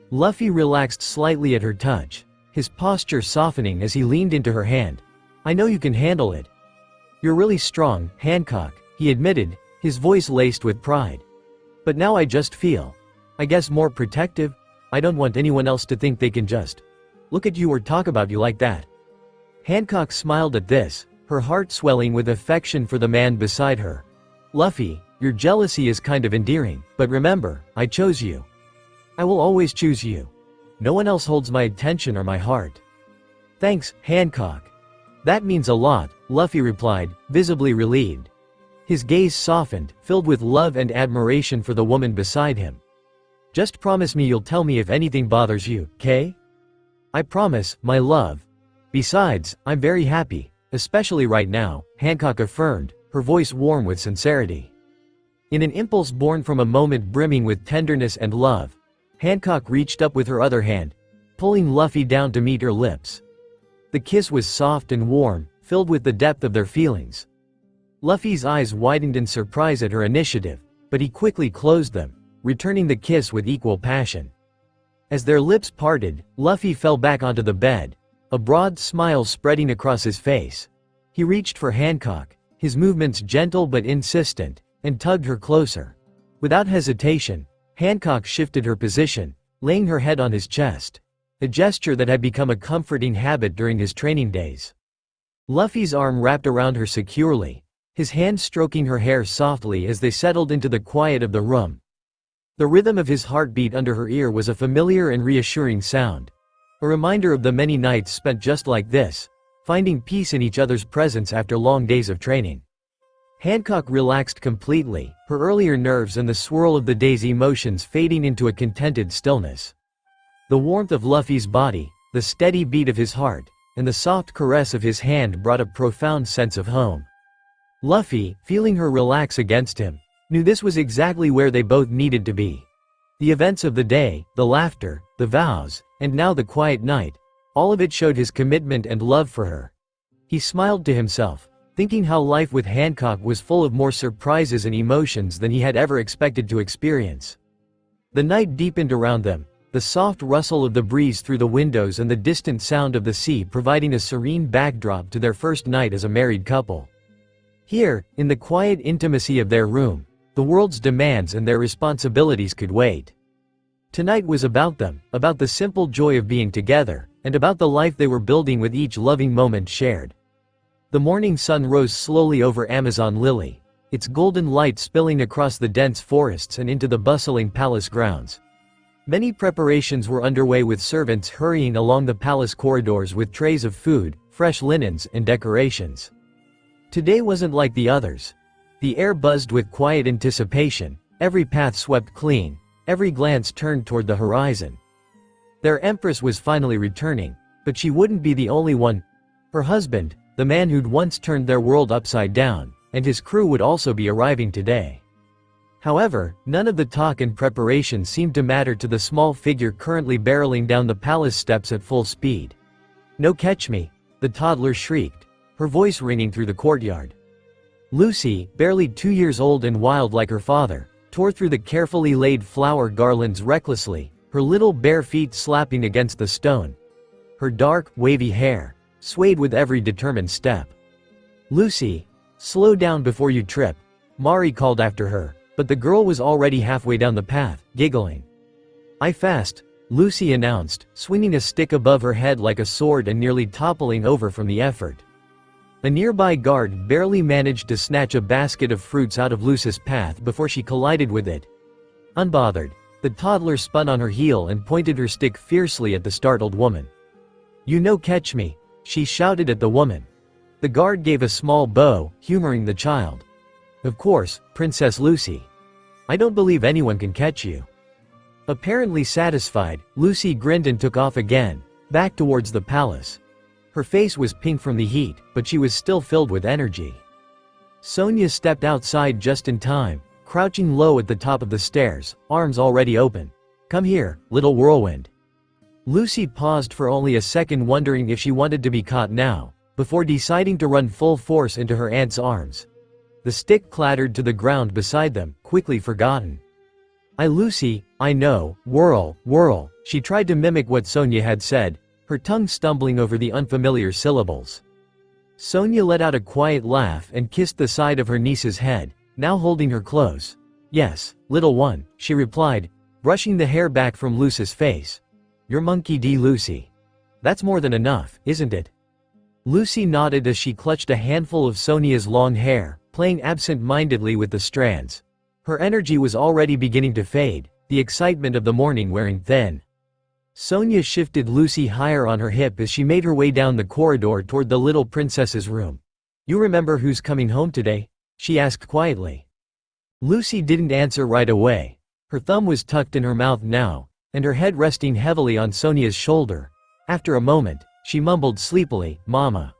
Luffy relaxed slightly at her touch, his posture softening as he leaned into her hand. "I know you can handle it. You're really strong, Hancock," he admitted, his voice laced with pride. "But now I just feel, I guess, more protective. I don't want anyone else to think they can just look at you or talk about you like that." Hancock smiled at this, her heart swelling with affection for the man beside her. "Luffy, your jealousy is kind of endearing, but remember, I chose you. I will always choose you. No one else holds my attention or my heart." "Thanks, Hancock. That means a lot," Luffy replied, visibly relieved. His gaze softened, filled with love and admiration for the woman beside him. "Just promise me you'll tell me if anything bothers you, 'kay?" "I promise, my love. Besides, I'm very happy, especially right now," Hancock affirmed, her voice warm with sincerity. In an impulse born from a moment brimming with tenderness and love, Hancock reached up with her other hand, pulling Luffy down to meet her lips. The kiss was soft and warm, filled with the depth of their feelings. Luffy's eyes widened in surprise at her initiative, but he quickly closed them, returning the kiss with equal passion. As their lips parted, Luffy fell back onto the bed, a broad smile spreading across his face. He reached for Hancock, his movements gentle but insistent, and tugged her closer. Without hesitation, Hancock shifted her position, laying her head on his chest, a gesture that had become a comforting habit during his training days. Luffy's arm wrapped around her securely, his hand stroking her hair softly as they settled into the quiet of the room. The rhythm of his heartbeat under her ear was a familiar and reassuring sound, a reminder of the many nights spent just like this, finding peace in each other's presence after long days of training. Hancock relaxed completely, her earlier nerves and the swirl of the day's emotions fading into a contented stillness. The warmth of Luffy's body, the steady beat of his heart, and the soft caress of his hand brought a profound sense of home. Luffy, feeling her relax against him, knew this was exactly where they both needed to be. The events of the day, the laughter, the vows, and now the quiet night, all of it showed his commitment and love for her. He smiled to himself, thinking how life with Hancock was full of more surprises and emotions than he had ever expected to experience. The night deepened around them, the soft rustle of the breeze through the windows and the distant sound of the sea providing a serene backdrop to their first night as a married couple. Here, in the quiet intimacy of their room, the world's demands and their responsibilities could wait. Tonight was about them, about the simple joy of being together, and about the life they were building with each loving moment shared. The morning sun rose slowly over Amazon Lily, its golden light spilling across the dense forests and into the bustling palace grounds. Many preparations were underway with servants hurrying along the palace corridors with trays of food, fresh linens, and decorations. Today wasn't like the others. The air buzzed with quiet anticipation, every path swept clean, every glance turned toward the horizon. Their empress was finally returning, but she wouldn't be the only one. Her husband, the man who'd once turned their world upside down, and his crew would also be arriving today. However, none of the talk and preparation seemed to matter to the small figure currently barreling down the palace steps at full speed. "No catch me," the toddler shrieked, her voice ringing through the courtyard. Lucy, barely 2 years old and wild like her father, tore through the carefully laid flower garlands recklessly, her little bare feet slapping against the stone. Her dark, wavy hair swayed with every determined step. "Lucy, slow down before you trip," Mari called after her, but the girl was already halfway down the path, giggling. "I fast," Lucy announced, swinging a stick above her head like a sword and nearly toppling over from the effort. A nearby guard barely managed to snatch a basket of fruits out of Lucy's path before she collided with it. Unbothered, the toddler spun on her heel and pointed her stick fiercely at the startled woman. "You no catch me," she shouted at the woman. The guard gave a small bow, humoring the child. "Of course, Princess Lucy. I don't believe anyone can catch you." Apparently satisfied, Lucy grinned and took off again, back towards the palace. Her face was pink from the heat, but she was still filled with energy. Sonia stepped outside just in time, crouching low at the top of the stairs, arms already open. "Come here, little whirlwind." Lucy paused for only a second, wondering if she wanted to be caught now, before deciding to run full force into her aunt's arms. The stick clattered to the ground beside them, quickly forgotten. Lucy, I know, whirl, whirl," she tried to mimic what Sonia had said, her tongue stumbling over the unfamiliar syllables. Sonia let out a quiet laugh and kissed the side of her niece's head, now holding her close. "Yes, little one," she replied, brushing the hair back from Lucy's face. "You're monkey D. Lucy. That's more than enough, isn't it?" Lucy nodded as she clutched a handful of Sonia's long hair, playing absent-mindedly with the strands. Her energy was already beginning to fade, the excitement of the morning wearing thin. Sonia shifted Lucy higher on her hip as she made her way down the corridor toward the little princess's room. "You remember who's coming home today?" she asked quietly. Lucy didn't answer right away. Her thumb was tucked in her mouth now, and her head resting heavily on Sonia's shoulder. After a moment, she mumbled sleepily, "Mama."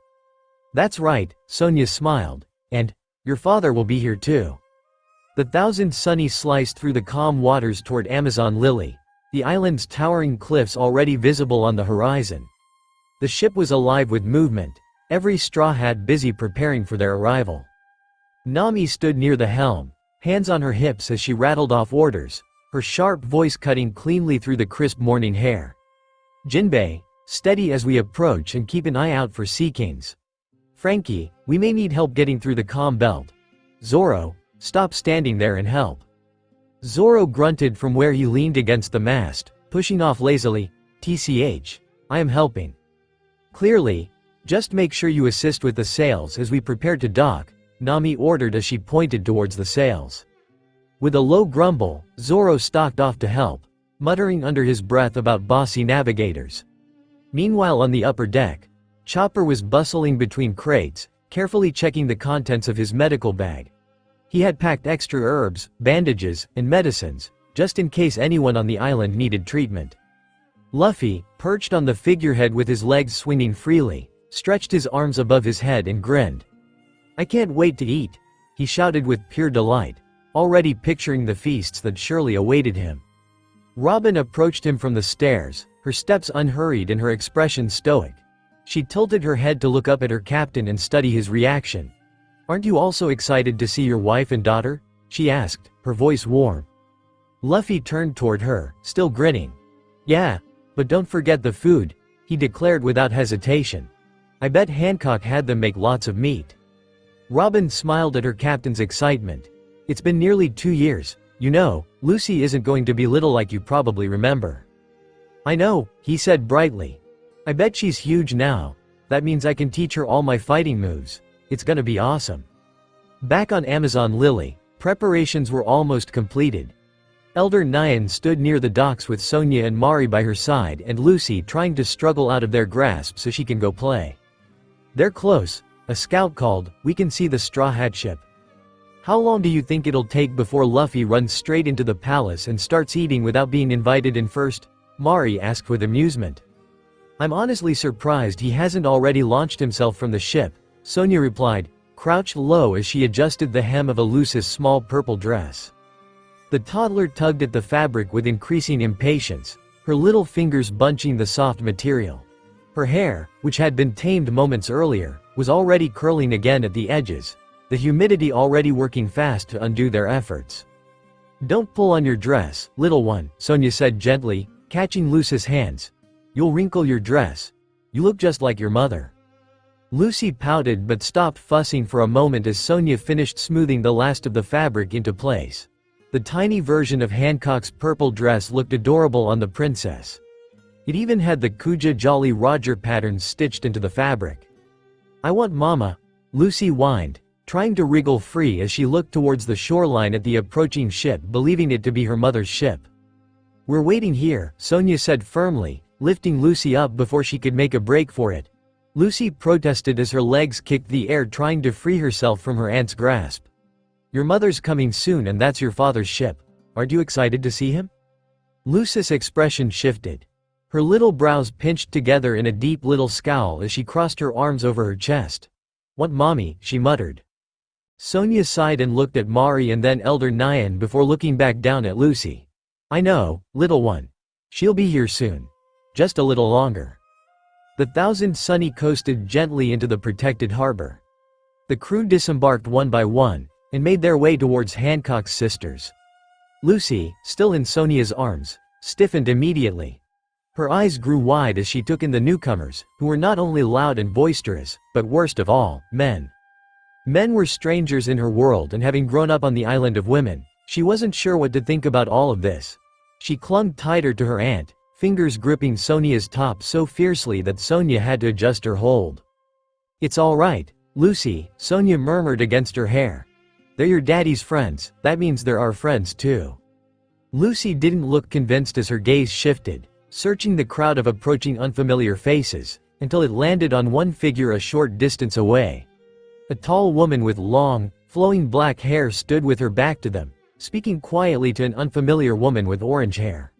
"That's right," Sonia smiled. "And your father will be here too." The thousand sunny sliced through the calm waters toward Amazon Lily, the island's towering cliffs already visible on the horizon. The ship was alive with movement, every straw hat busy preparing for their arrival. Nami stood near the helm, hands on her hips as she rattled off orders, her sharp voice cutting cleanly through the crisp morning air. "Jinbei, steady as we approach and keep an eye out for sea kings. Frankie, we may need help getting through the calm belt. Zoro, stop standing there and help." Zoro grunted from where he leaned against the mast, pushing off lazily. "TCH, I am helping." "Clearly. Just make sure you assist with the sails as we prepare to dock," Nami ordered as she pointed towards the sails. With a low grumble, Zoro stalked off to help, muttering under his breath about bossy navigators. Meanwhile on the upper deck, Chopper was bustling between crates, carefully checking the contents of his medical bag, He had packed extra herbs, bandages, and medicines, just in case anyone on the island needed treatment. Luffy, perched on the figurehead with his legs swinging freely, stretched his arms above his head and grinned. "I can't wait to eat," he shouted with pure delight, already picturing the feasts that surely awaited him. Robin approached him from the stairs, her steps unhurried and her expression stoic. She tilted her head to look up at her captain and study his reaction. "Aren't you also excited to see your wife and daughter?" she asked, her voice warm. Luffy turned toward her, still grinning. "Yeah, but don't forget the food," he declared without hesitation. "I bet Hancock had them make lots of meat." Robin smiled at her captain's excitement. "It's been nearly 2 years, you know, Lucy isn't going to be little like you probably remember." "I know," he said brightly. "I bet she's huge now. That means I can teach her all my fighting moves. It's gonna be awesome." Back on Amazon Lily, preparations were almost completed. Elder Nyan stood near the docks with Sonia and Mari by her side and Lucy trying to struggle out of their grasp so she can go play. "They're close," a scout called, "we can see the Straw Hat ship." "How long do you think it'll take before Luffy runs straight into the palace and starts eating without being invited in first?" Mari asked with amusement. "I'm honestly surprised he hasn't already launched himself from the ship," Sonia replied, crouched low as she adjusted the hem of Lucy's small purple dress. The toddler tugged at the fabric with increasing impatience, her little fingers bunching the soft material. Her hair, which had been tamed moments earlier, was already curling again at the edges, the humidity already working fast to undo their efforts. "Don't pull on your dress, little one," Sonia said gently, catching Lucy's hands. "You'll wrinkle your dress. You look just like your mother." Lucy pouted but stopped fussing for a moment as Sonia finished smoothing the last of the fabric into place. The tiny version of Hancock's purple dress looked adorable on the princess. It even had the Kuja Jolly Roger patterns stitched into the fabric. "I want Mama," Lucy whined, trying to wriggle free as she looked towards the shoreline at the approaching ship, believing it to be her mother's ship. "We're waiting here," Sonia said firmly, lifting Lucy up before she could make a break for it. Lucy protested as her legs kicked the air, trying to free herself from her aunt's grasp. "Your mother's coming soon and that's your father's ship. Aren't you excited to see him?" Lucy's expression shifted. Her little brows pinched together in a deep little scowl as she crossed her arms over her chest. "Want Mommy," she muttered. Sonia sighed and looked at Mari and then Elder Nyan before looking back down at Lucy. "I know, little one. She'll be here soon. Just a little longer." The Thousand Sunny coasted gently into the protected harbor. The crew disembarked one by one and made their way towards Hancock's sisters. Lucy, still in Sonia's arms, stiffened immediately. Her eyes grew wide as she took in the newcomers, who were not only loud and boisterous, but worst of all, men. Men were strangers in her world, and having grown up on the island of women, she wasn't sure what to think about all of this. She clung tighter to her aunt, fingers gripping Sonia's top so fiercely that Sonia had to adjust her hold. "It's all right, Lucy," Sonia murmured against her hair. "They're your daddy's friends, that means they're our friends too." Lucy didn't look convinced as her gaze shifted, searching the crowd of approaching unfamiliar faces, until it landed on one figure a short distance away. A tall woman with long, flowing black hair stood with her back to them, speaking quietly to an unfamiliar woman with orange hair.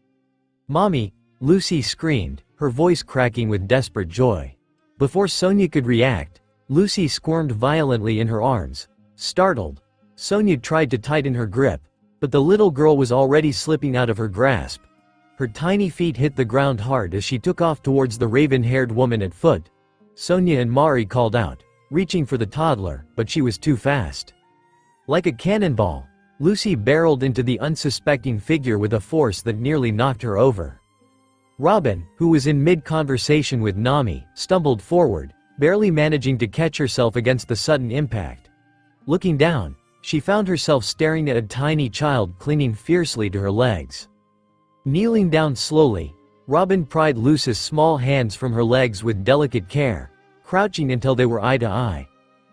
"Mommy," Lucy screamed, her voice cracking with desperate joy. Before Sonia could react, Lucy squirmed violently in her arms. Startled, Sonia tried to tighten her grip, but the little girl was already slipping out of her grasp. Her tiny feet hit the ground hard as she took off towards the raven-haired woman at foot. Sonia and Mari called out, reaching for the toddler, but she was too fast. Like a cannonball, Lucy barreled into the unsuspecting figure with a force that nearly knocked her over. Robin, who was in mid-conversation with Nami, stumbled forward, barely managing to catch herself against the sudden impact. Looking down, she found herself staring at a tiny child clinging fiercely to her legs. Kneeling down slowly, Robin pried Lucy's small hands from her legs with delicate care, crouching until they were eye to eye.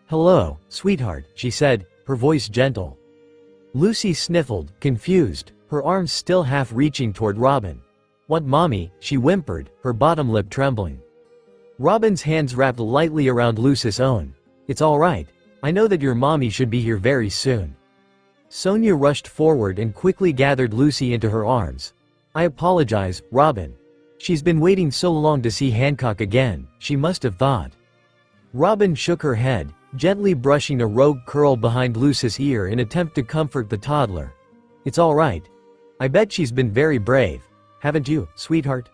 "Hello, sweetheart," she said, her voice gentle. Lucy sniffled, confused, her arms still half reaching toward Robin. "Want Mommy," she whimpered, her bottom lip trembling. Robin's hands wrapped lightly around Lucy's own. "It's all right. I know that your mommy should be here very soon." Sonia rushed forward and quickly gathered Lucy into her arms. "I apologize, Robin. She's been waiting so long to see Hancock again, she must have thought." Robin shook her head, gently brushing a rogue curl behind Lucy's ear in attempt to comfort the toddler. "It's all right. I bet she's been very brave. Haven't you, sweetheart?"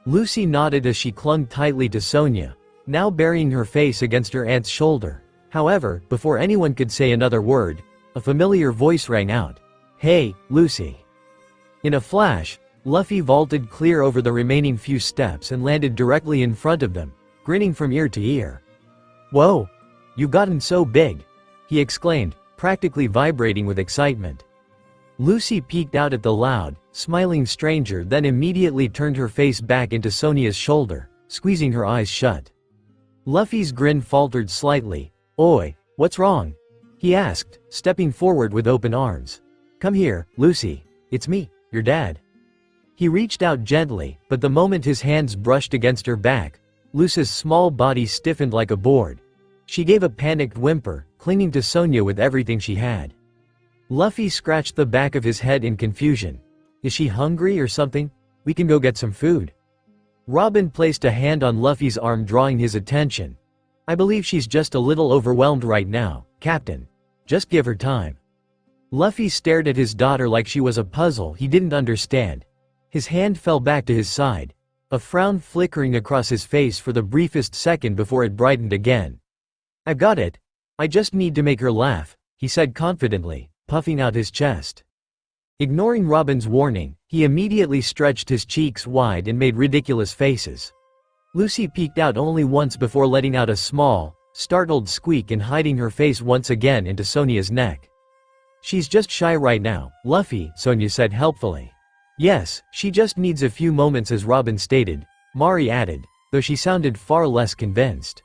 Lucy nodded as she clung tightly to Sonia, now burying her face against her aunt's shoulder. However, before anyone could say another word, a familiar voice rang out. "Hey, Lucy." In a flash, Luffy vaulted clear over the remaining few steps and landed directly in front of them, grinning from ear to ear. "Whoa! You've gotten so big!" he exclaimed, practically vibrating with excitement. Lucy peeked out at the loud, smiling stranger, then immediately turned her face back into Sonia's shoulder, squeezing her eyes shut. Luffy's grin faltered slightly. "Oi, what's wrong?" he asked, stepping forward with open arms. "Come here, Lucy. It's me, your dad." He reached out gently, but the moment his hands brushed against her back, Lucy's small body stiffened like a board. She gave a panicked whimper, clinging to Sonia with everything she had. Luffy scratched the back of his head in confusion. "Is she hungry or something? We can go get some food." Robin placed a hand on Luffy's arm, drawing his attention. "I believe she's just a little overwhelmed right now, Captain. Just give her time." Luffy stared at his daughter like she was a puzzle he didn't understand. His hand fell back to his side, a frown flickering across his face for the briefest second before it brightened again. "I've got it. I just need to make her laugh," he said confidently, puffing out his chest. Ignoring Robin's warning, he immediately stretched his cheeks wide and made ridiculous faces. Lucy peeked out only once before letting out a small, startled squeak and hiding her face once again into Sonia's neck. "She's just shy right now, Luffy," Sonia said helpfully. "Yes, she just needs a few moments," as Robin stated. Mari added, though she sounded far less convinced.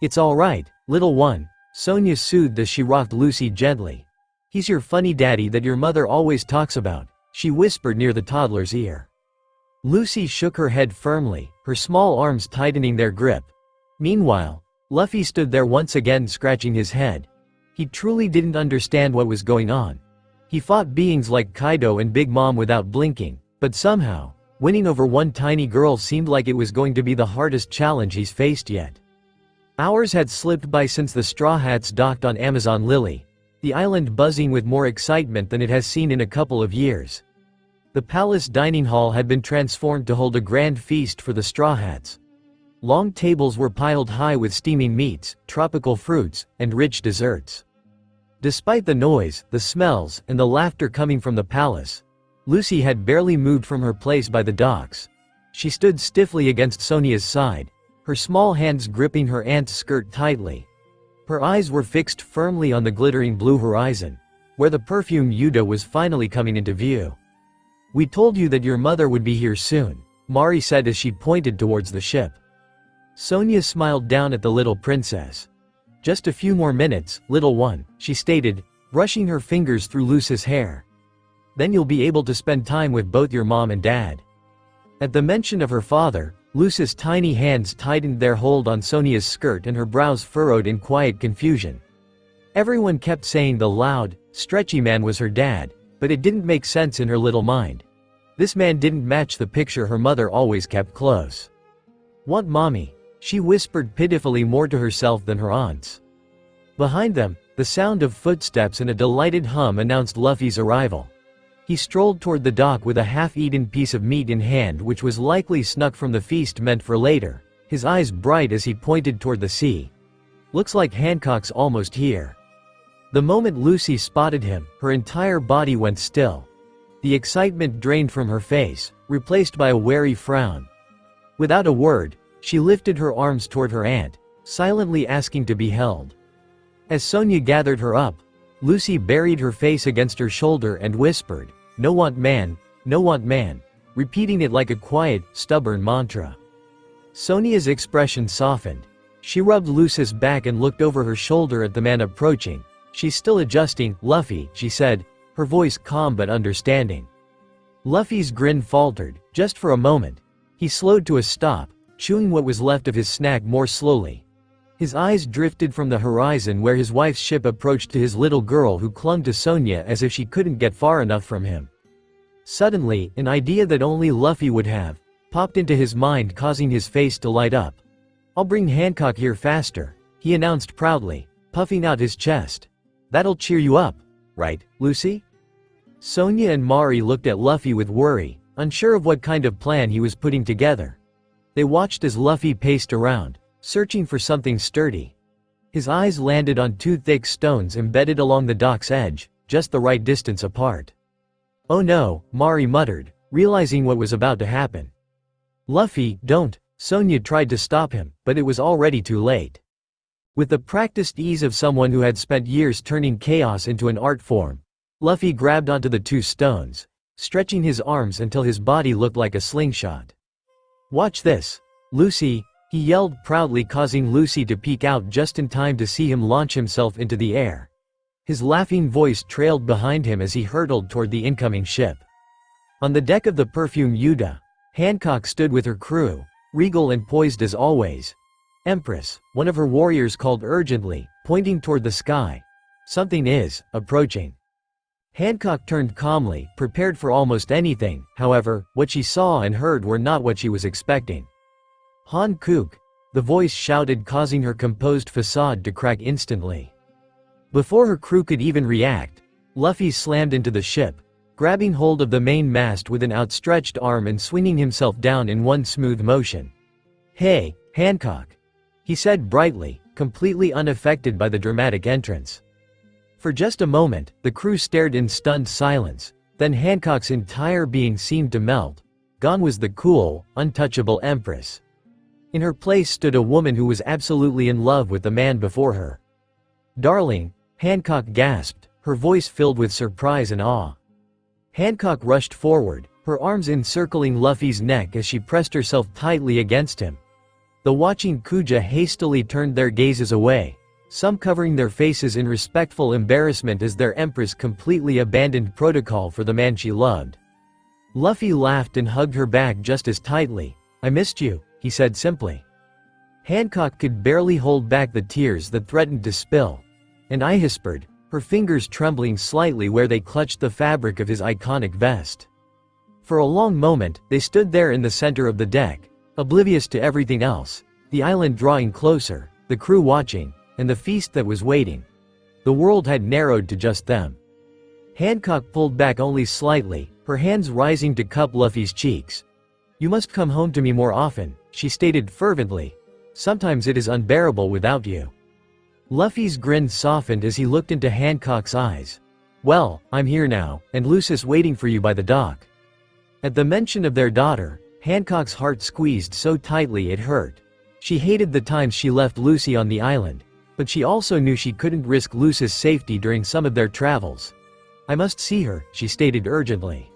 "It's all right, little one," Sonia soothed as she rocked Lucy gently. "He's your funny daddy that your mother always talks about," she whispered near the toddler's ear. Lucy shook her head firmly, her small arms tightening their grip. Meanwhile, Luffy stood there once again scratching his head. He truly didn't understand what was going on. He fought beings like Kaido and Big Mom without blinking, but somehow, winning over one tiny girl seemed like it was going to be the hardest challenge he's faced yet. Hours had slipped by since the Straw Hats docked on Amazon Lily, the island buzzing with more excitement than it has seen in a couple of years. The palace dining hall had been transformed to hold a grand feast for the Straw Hats. Long tables were piled high with steaming meats, tropical fruits, and rich desserts. Despite the noise, the smells, and the laughter coming from the palace, Lucy had barely moved from her place by the docks. She stood stiffly against Sonia's side, her small hands gripping her aunt's skirt tightly. Her eyes were fixed firmly on the glittering blue horizon, where the perfumed Yuta was finally coming into view. "We told you that your mother would be here soon," Mari said as she pointed towards the ship. Sonia smiled down at the little princess. "Just a few more minutes, little one," she stated, brushing her fingers through Lucy's hair. "Then you'll be able to spend time with both your mom and dad." At the mention of her father, Lucy's tiny hands tightened their hold on Sonia's skirt and her brows furrowed in quiet confusion. Everyone kept saying the loud, stretchy man was her dad, but it didn't make sense in her little mind. This man didn't match the picture her mother always kept close. "Want mommy?" she whispered pitifully, more to herself than her aunts. Behind them, the sound of footsteps and a delighted hum announced Luffy's arrival. He strolled toward the dock with a half-eaten piece of meat in hand, which was likely snuck from the feast meant for later, his eyes bright as he pointed toward the sea. "Looks like Hancock's almost here." The moment Lucy spotted him, her entire body went still. The excitement drained from her face, replaced by a wary frown. Without a word, she lifted her arms toward her aunt, silently asking to be held. As Sonia gathered her up, Lucy buried her face against her shoulder and whispered, "No want man, no want man," repeating it like a quiet, stubborn mantra. Sonia's expression softened. She rubbed Lucy's back and looked over her shoulder at the man approaching. "She's still adjusting, Luffy," she said, her voice calm but understanding. Luffy's grin faltered, just for a moment. He slowed to a stop, chewing what was left of his snack more slowly. His eyes drifted from the horizon where his wife's ship approached to his little girl who clung to Sonia as if she couldn't get far enough from him. Suddenly, an idea that only Luffy would have popped into his mind, causing his face to light up. "I'll bring Hancock here faster," he announced proudly, puffing out his chest. "That'll cheer you up, right, Lucy?" Sonia and Mari looked at Luffy with worry, unsure of what kind of plan he was putting together. They watched as Luffy paced around, searching for something sturdy. His eyes landed on two thick stones embedded along the dock's edge, just the right distance apart. "Oh no," Mari muttered, realizing what was about to happen. "Luffy, don't," Sonia tried to stop him, but it was already too late. With the practiced ease of someone who had spent years turning chaos into an art form, Luffy grabbed onto the two stones, stretching his arms until his body looked like a slingshot. "Watch this, Lucy," he yelled proudly, causing Lucy to peek out just in time to see him launch himself into the air. His laughing voice trailed behind him as he hurtled toward the incoming ship. On the deck of the Perfume Yuta, Hancock stood with her crew, regal and poised as always. "Empress," one of her warriors called urgently, pointing toward the sky. "Something is approaching." Hancock turned calmly, prepared for almost anything. However, what she saw and heard were not what she was expecting. "Hancock," the voice shouted, causing her composed facade to crack instantly. Before her crew could even react, Luffy slammed into the ship, grabbing hold of the main mast with an outstretched arm and swinging himself down in one smooth motion. "Hey, Hancock," he said brightly, completely unaffected by the dramatic entrance. For just a moment, the crew stared in stunned silence, then Hancock's entire being seemed to melt. Gone was the cool, untouchable Empress. In her place stood a woman who was absolutely in love with the man before her. "Darling," Hancock gasped, her voice filled with surprise and awe. Hancock rushed forward, her arms encircling Luffy's neck as she pressed herself tightly against him. The watching Kuja hastily turned their gazes away, some covering their faces in respectful embarrassment as their empress completely abandoned protocol for the man she loved. Luffy laughed and hugged her back just as tightly. "I missed you," he said simply. Hancock could barely hold back the tears that threatened to spill. "And I," whispered, her fingers trembling slightly where they clutched the fabric of his iconic vest. For a long moment, they stood there in the center of the deck, oblivious to everything else, the island drawing closer, the crew watching, and the feast that was waiting. The world had narrowed to just them. Hancock pulled back only slightly, her hands rising to cup Luffy's cheeks. "You must come home to me more often," she stated fervently. "Sometimes it is unbearable without you." Luffy's grin softened as he looked into Hancock's eyes. "Well, I'm here now, and Lucy's waiting for you by the dock." At the mention of their daughter, Hancock's heart squeezed so tightly it hurt. She hated the times she left Lucy on the island, but she also knew she couldn't risk Lucy's safety during some of their travels. "I must see her," she stated urgently.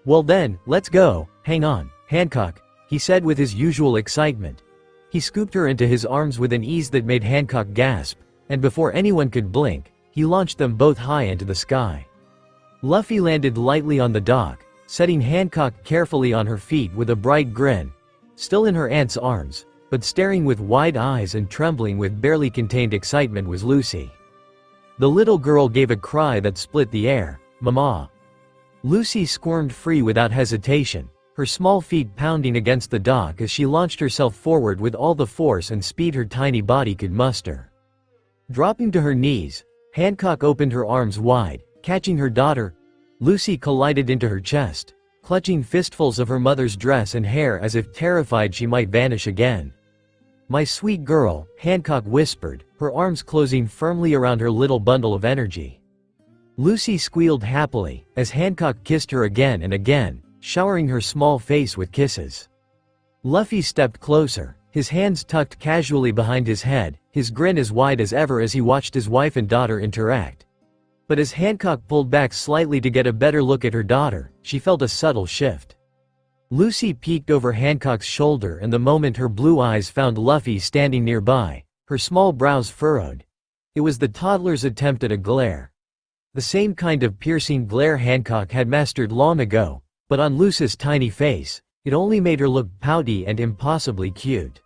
"Well then, let's go. Hang on, Hancock," he said with his usual excitement. He scooped her into his arms with an ease that made Hancock gasp, and before anyone could blink, he launched them both high into the sky. Luffy landed lightly on the dock, setting Hancock carefully on her feet with a bright grin. Still in her aunt's arms, but staring with wide eyes and trembling with barely contained excitement was Lucy. The little girl gave a cry that split the air. "Mama!" Lucy squirmed free without hesitation, her small feet pounding against the dock as she launched herself forward with all the force and speed her tiny body could muster. Dropping to her knees, Hancock opened her arms wide, catching her daughter. Lucy collided into her chest, clutching fistfuls of her mother's dress and hair as if terrified she might vanish again. "My sweet girl," Hancock whispered, her arms closing firmly around her little bundle of energy. Lucy squealed happily, as Hancock kissed her again and again, showering her small face with kisses. Luffy stepped closer, his hands tucked casually behind his head, his grin as wide as ever as he watched his wife and daughter interact. But as Hancock pulled back slightly to get a better look at her daughter, she felt a subtle shift. Lucy peeked over Hancock's shoulder, and the moment her blue eyes found Luffy standing nearby, her small brows furrowed. It was the toddler's attempt at a glare. The same kind of piercing glare Hancock had mastered long ago, but on Lucy's tiny face, it only made her look pouty and impossibly cute.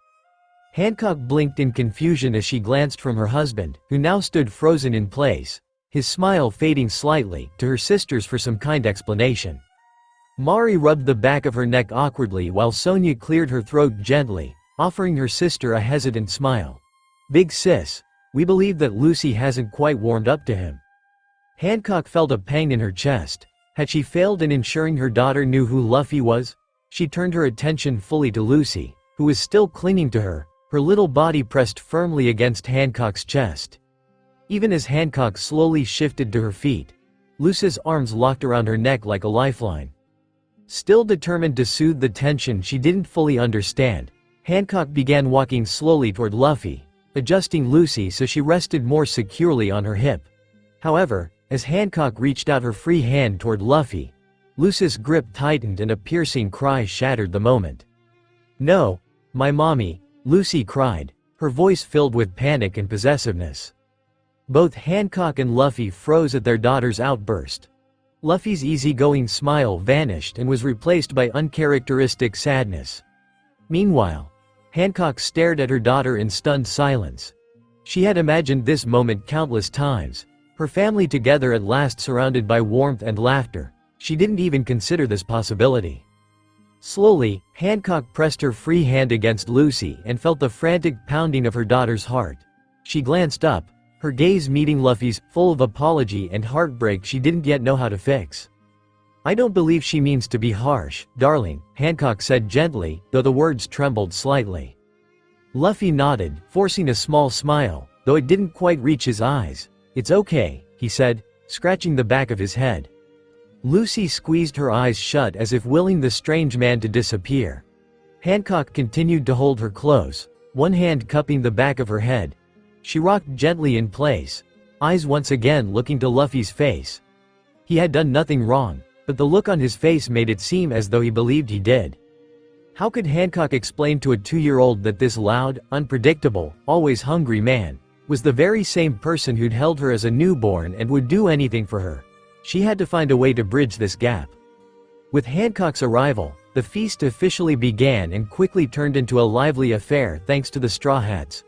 Hancock blinked in confusion as she glanced from her husband, who now stood frozen in place, his smile fading slightly, to her sisters for some kind explanation. Mari rubbed the back of her neck awkwardly while Sonia cleared her throat gently, offering her sister a hesitant smile. "Big sis, we believe that Lucy hasn't quite warmed up to him." Hancock felt a pang in her chest. Had she failed in ensuring her daughter knew who Luffy was? She turned her attention fully to Lucy, who was still clinging to her, her little body pressed firmly against Hancock's chest. Even as Hancock slowly shifted to her feet, Lucy's arms locked around her neck like a lifeline. Still determined to soothe the tension she didn't fully understand, Hancock began walking slowly toward Luffy, adjusting Lucy so she rested more securely on her hip. However, as Hancock reached out her free hand toward Luffy, Lucy's grip tightened and a piercing cry shattered the moment. "No, my mommy," Lucy cried, her voice filled with panic and possessiveness. Both Hancock and Luffy froze at their daughter's outburst. Luffy's easygoing smile vanished and was replaced by uncharacteristic sadness. Meanwhile, Hancock stared at her daughter in stunned silence. She had imagined this moment countless times, her family together at last surrounded by warmth and laughter. She didn't even consider this possibility. Slowly, Hancock pressed her free hand against Lucy and felt the frantic pounding of her daughter's heart. She glanced up, her gaze meeting Luffy's, full of apology and heartbreak she didn't yet know how to fix. "I don't believe she means to be harsh, darling," Hancock said gently, though the words trembled slightly. Luffy nodded, forcing a small smile, though it didn't quite reach his eyes. "It's okay," he said, scratching the back of his head. Lucy squeezed her eyes shut as if willing the strange man to disappear. Hancock continued to hold her close, one hand cupping the back of her head. She rocked gently in place, eyes once again looking to Luffy's face. He had done nothing wrong, but the look on his face made it seem as though he believed he did. How could Hancock explain to a 2-year-old that this loud, unpredictable, always hungry man was the very same person who'd held her as a newborn and would do anything for her? She had to find a way to bridge this gap. With Hancock's arrival, the feast officially began and quickly turned into a lively affair thanks to the Straw Hats.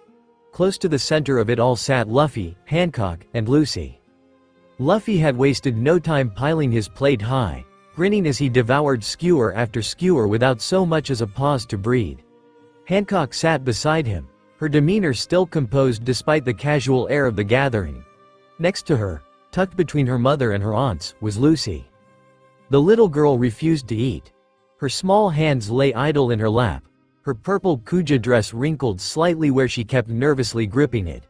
Close to the center of it all sat Luffy, Hancock, and Lucy. Luffy had wasted no time piling his plate high, grinning as he devoured skewer after skewer without so much as a pause to breathe. Hancock sat beside him, her demeanor still composed despite the casual air of the gathering. Next to her, tucked between her mother and her aunts, was Lucy. The little girl refused to eat. Her small hands lay idle in her lap, her purple kuja dress wrinkled slightly where she kept nervously gripping it.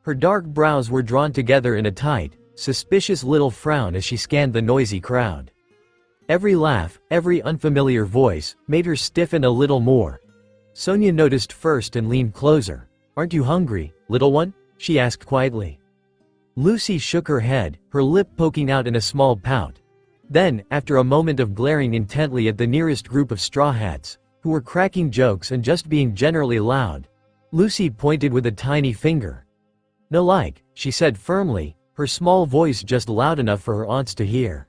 Her dark brows were drawn together in a tight, suspicious little frown as she scanned the noisy crowd. Every laugh, every unfamiliar voice, made her stiffen a little more. Sonia noticed first and leaned closer. "Aren't you hungry, little one?" she asked quietly. Lucy shook her head, her lip poking out in a small pout. Then, after a moment of glaring intently at the nearest group of Straw Hats, who were cracking jokes and just being generally loud, Lucy pointed with a tiny finger. "No like," she said firmly, her small voice just loud enough for her aunts to hear.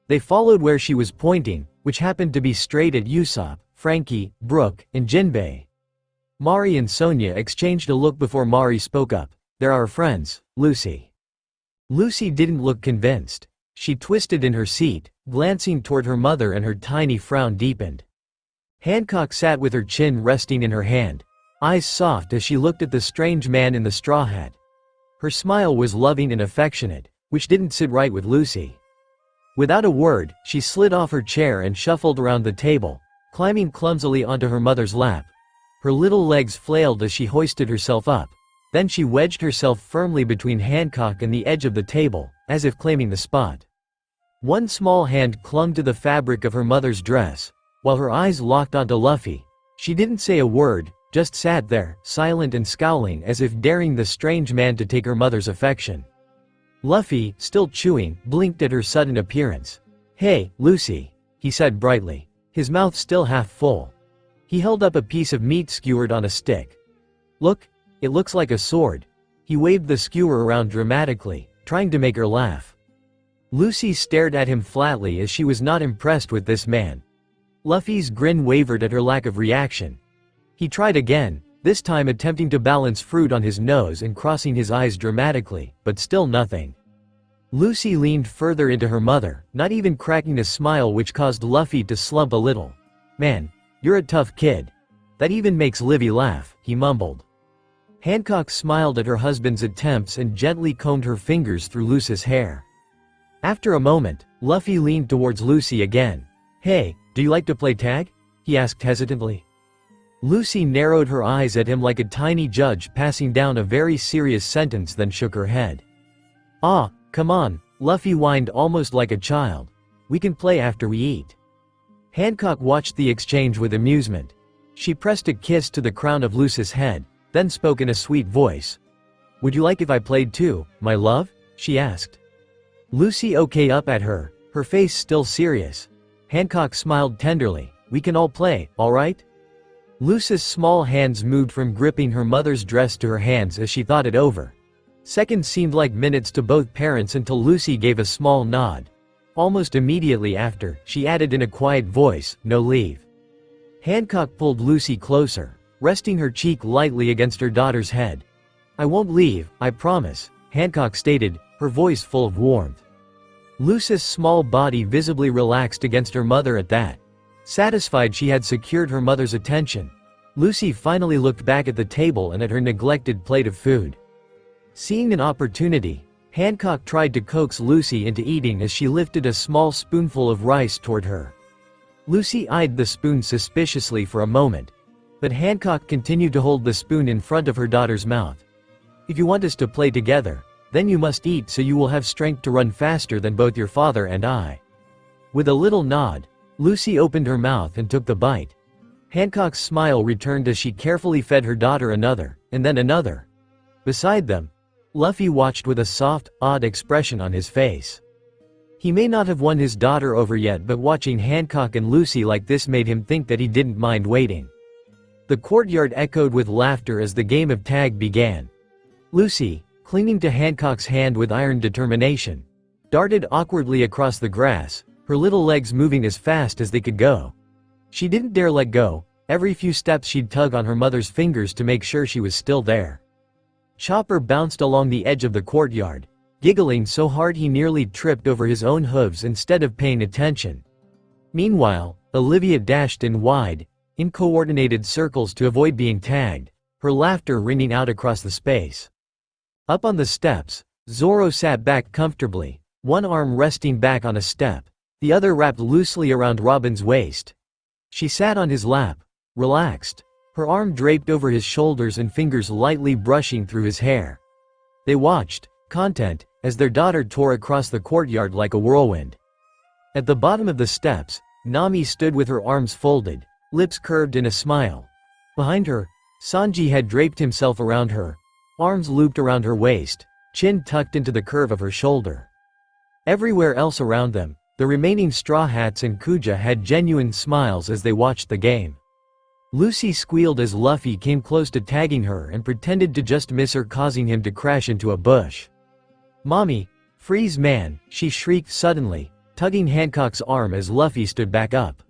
They followed where she was pointing, which happened to be straight at Usopp, Frankie, Brooke, and Jinbei. Mari and Sonia exchanged a look before Mari spoke up. "They're our friends, Lucy." Lucy didn't look convinced. She twisted in her seat, glancing toward her mother, and her tiny frown deepened. Hancock sat with her chin resting in her hand, eyes soft as she looked at the strange man in the straw hat. Her smile was loving and affectionate, which didn't sit right with Lucy. Without a word, she slid off her chair and shuffled around the table, climbing clumsily onto her mother's lap. Her little legs flailed as she hoisted herself up. Then she wedged herself firmly between Hancock and the edge of the table, as if claiming the spot. One small hand clung to the fabric of her mother's dress, while her eyes locked onto Luffy. She didn't say a word, just sat there, silent and scowling as if daring the strange man to take her mother's affection. Luffy, still chewing, blinked at her sudden appearance. "Hey, Lucy," he said brightly, his mouth still half full. He held up a piece of meat skewered on a stick. "Look, it looks like a sword." He waved the skewer around dramatically, trying to make her laugh. Lucy stared at him flatly as she was not impressed with this man. Luffy's grin wavered at her lack of reaction. He tried again, this time attempting to balance fruit on his nose and crossing his eyes dramatically, but still nothing. Lucy leaned further into her mother, not even cracking a smile, which caused Luffy to slump a little. "Man, you're a tough kid. That even makes Livy laugh," he mumbled. Hancock smiled at her husband's attempts and gently combed her fingers through Lucy's hair. After a moment, Luffy leaned towards Lucy again. "Hey, do you like to play tag?" he asked hesitantly. Lucy narrowed her eyes at him like a tiny judge passing down a very serious sentence, then shook her head. "Ah, come on," Luffy whined almost like a child. "We can play after we eat." Hancock watched the exchange with amusement. She pressed a kiss to the crown of Lucy's head, then spoke in a sweet voice. "Would you like if I played too, my love?" she asked. Lucy okayed up at her, her face still serious. Hancock smiled tenderly. "We can all play, all right?" Lucy's small hands moved from gripping her mother's dress to her hands as she thought it over. Seconds seemed like minutes to both parents until Lucy gave a small nod. Almost immediately after, she added in a quiet voice, "No leave." Hancock pulled Lucy closer, resting her cheek lightly against her daughter's head. "I won't leave, I promise," Hancock stated, her voice full of warmth. Lucy's small body visibly relaxed against her mother at that. Satisfied she had secured her mother's attention, Lucy finally looked back at the table and at her neglected plate of food. Seeing an opportunity, Hancock tried to coax Lucy into eating as she lifted a small spoonful of rice toward her. Lucy eyed the spoon suspiciously for a moment, but Hancock continued to hold the spoon in front of her daughter's mouth. "If you want us to play together, then you must eat so you will have strength to run faster than both your father and I." With a little nod, Lucy opened her mouth and took the bite. Hancock's smile returned as she carefully fed her daughter another, and then another. Beside them, Luffy watched with a soft, odd expression on his face. He may not have won his daughter over yet, but watching Hancock and Lucy like this made him think that he didn't mind waiting. The courtyard echoed with laughter as the game of tag began. Lucy, clinging to Hancock's hand with iron determination, darted awkwardly across the grass, her little legs moving as fast as they could go. She didn't dare let go. Every few steps she'd tug on her mother's fingers to make sure she was still there. Chopper bounced along the edge of the courtyard, giggling so hard he nearly tripped over his own hooves instead of paying attention. Meanwhile, Olivia dashed in wide, uncoordinated circles to avoid being tagged, her laughter ringing out across the space. Up on the steps, Zoro sat back comfortably, one arm resting back on a step, the other wrapped loosely around Robin's waist. She sat on his lap, relaxed, her arm draped over his shoulders and fingers lightly brushing through his hair. They watched, content, as their daughter tore across the courtyard like a whirlwind. At the bottom of the steps, Nami stood with her arms folded, lips curved in a smile. Behind her, Sanji had draped himself around her, arms looped around her waist, chin tucked into the curve of her shoulder. Everywhere else around them, the remaining Straw Hats and Kuja had genuine smiles as they watched the game. Lucy squealed as Luffy came close to tagging her and pretended to just miss her, causing him to crash into a bush. "Mommy, freeze man," she shrieked suddenly, tugging Hancock's arm as Luffy stood back up.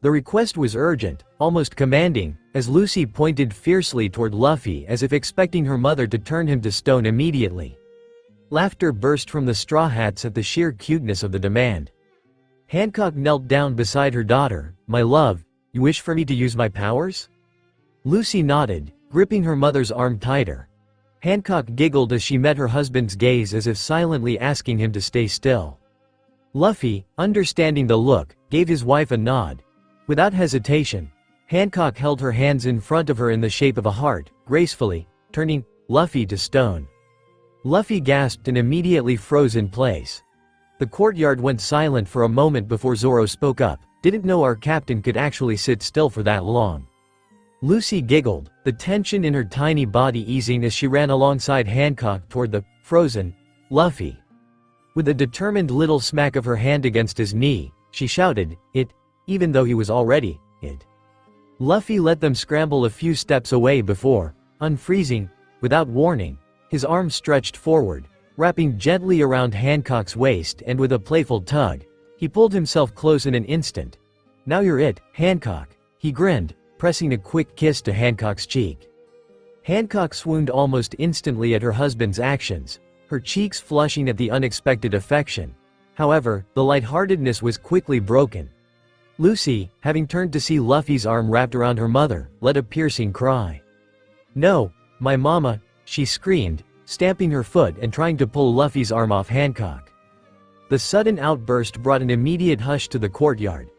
The request was urgent, almost commanding, as Lucy pointed fiercely toward Luffy as if expecting her mother to turn him to stone immediately. Laughter burst from the Straw Hats at the sheer cuteness of the demand. Hancock knelt down beside her daughter. "My love, you wish for me to use my powers?" Lucy nodded, gripping her mother's arm tighter. Hancock giggled as she met her husband's gaze as if silently asking him to stay still. Luffy, understanding the look, gave his wife a nod. Without hesitation, Hancock held her hands in front of her in the shape of a heart, gracefully, turning Luffy to stone. Luffy gasped and immediately froze in place. The courtyard went silent for a moment before Zoro spoke up. "Didn't know our captain could actually sit still for that long." Lucy giggled, the tension in her tiny body easing as she ran alongside Hancock toward the frozen Luffy. With a determined little smack of her hand against his knee, she shouted, "It," even though he was already it. Luffy let them scramble a few steps away before unfreezing, without warning. His arm stretched forward, wrapping gently around Hancock's waist, and with a playful tug, he pulled himself close in an instant. "Now you're it, Hancock," he grinned, pressing a quick kiss to Hancock's cheek. Hancock swooned almost instantly at her husband's actions, her cheeks flushing at the unexpected affection. However, the lightheartedness was quickly broken. Lucy, having turned to see Luffy's arm wrapped around her mother, let a piercing cry. "No, my mama," she screamed, stamping her foot and trying to pull Luffy's arm off Hancock. The sudden outburst brought an immediate hush to the courtyard.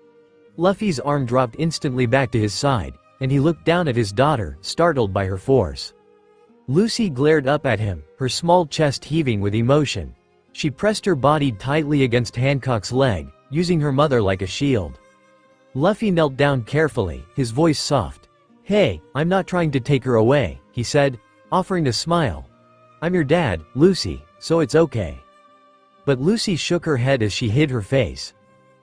Luffy's arm dropped instantly back to his side, and he looked down at his daughter, startled by her force. Lucy glared up at him, her small chest heaving with emotion. She pressed her body tightly against Hancock's leg, using her mother like a shield. Luffy knelt down carefully, his voice soft. "Hey, I'm not trying to take her away," he said, offering a smile. "I'm your dad, Lucy, so it's okay." But Lucy shook her head as she hid her face.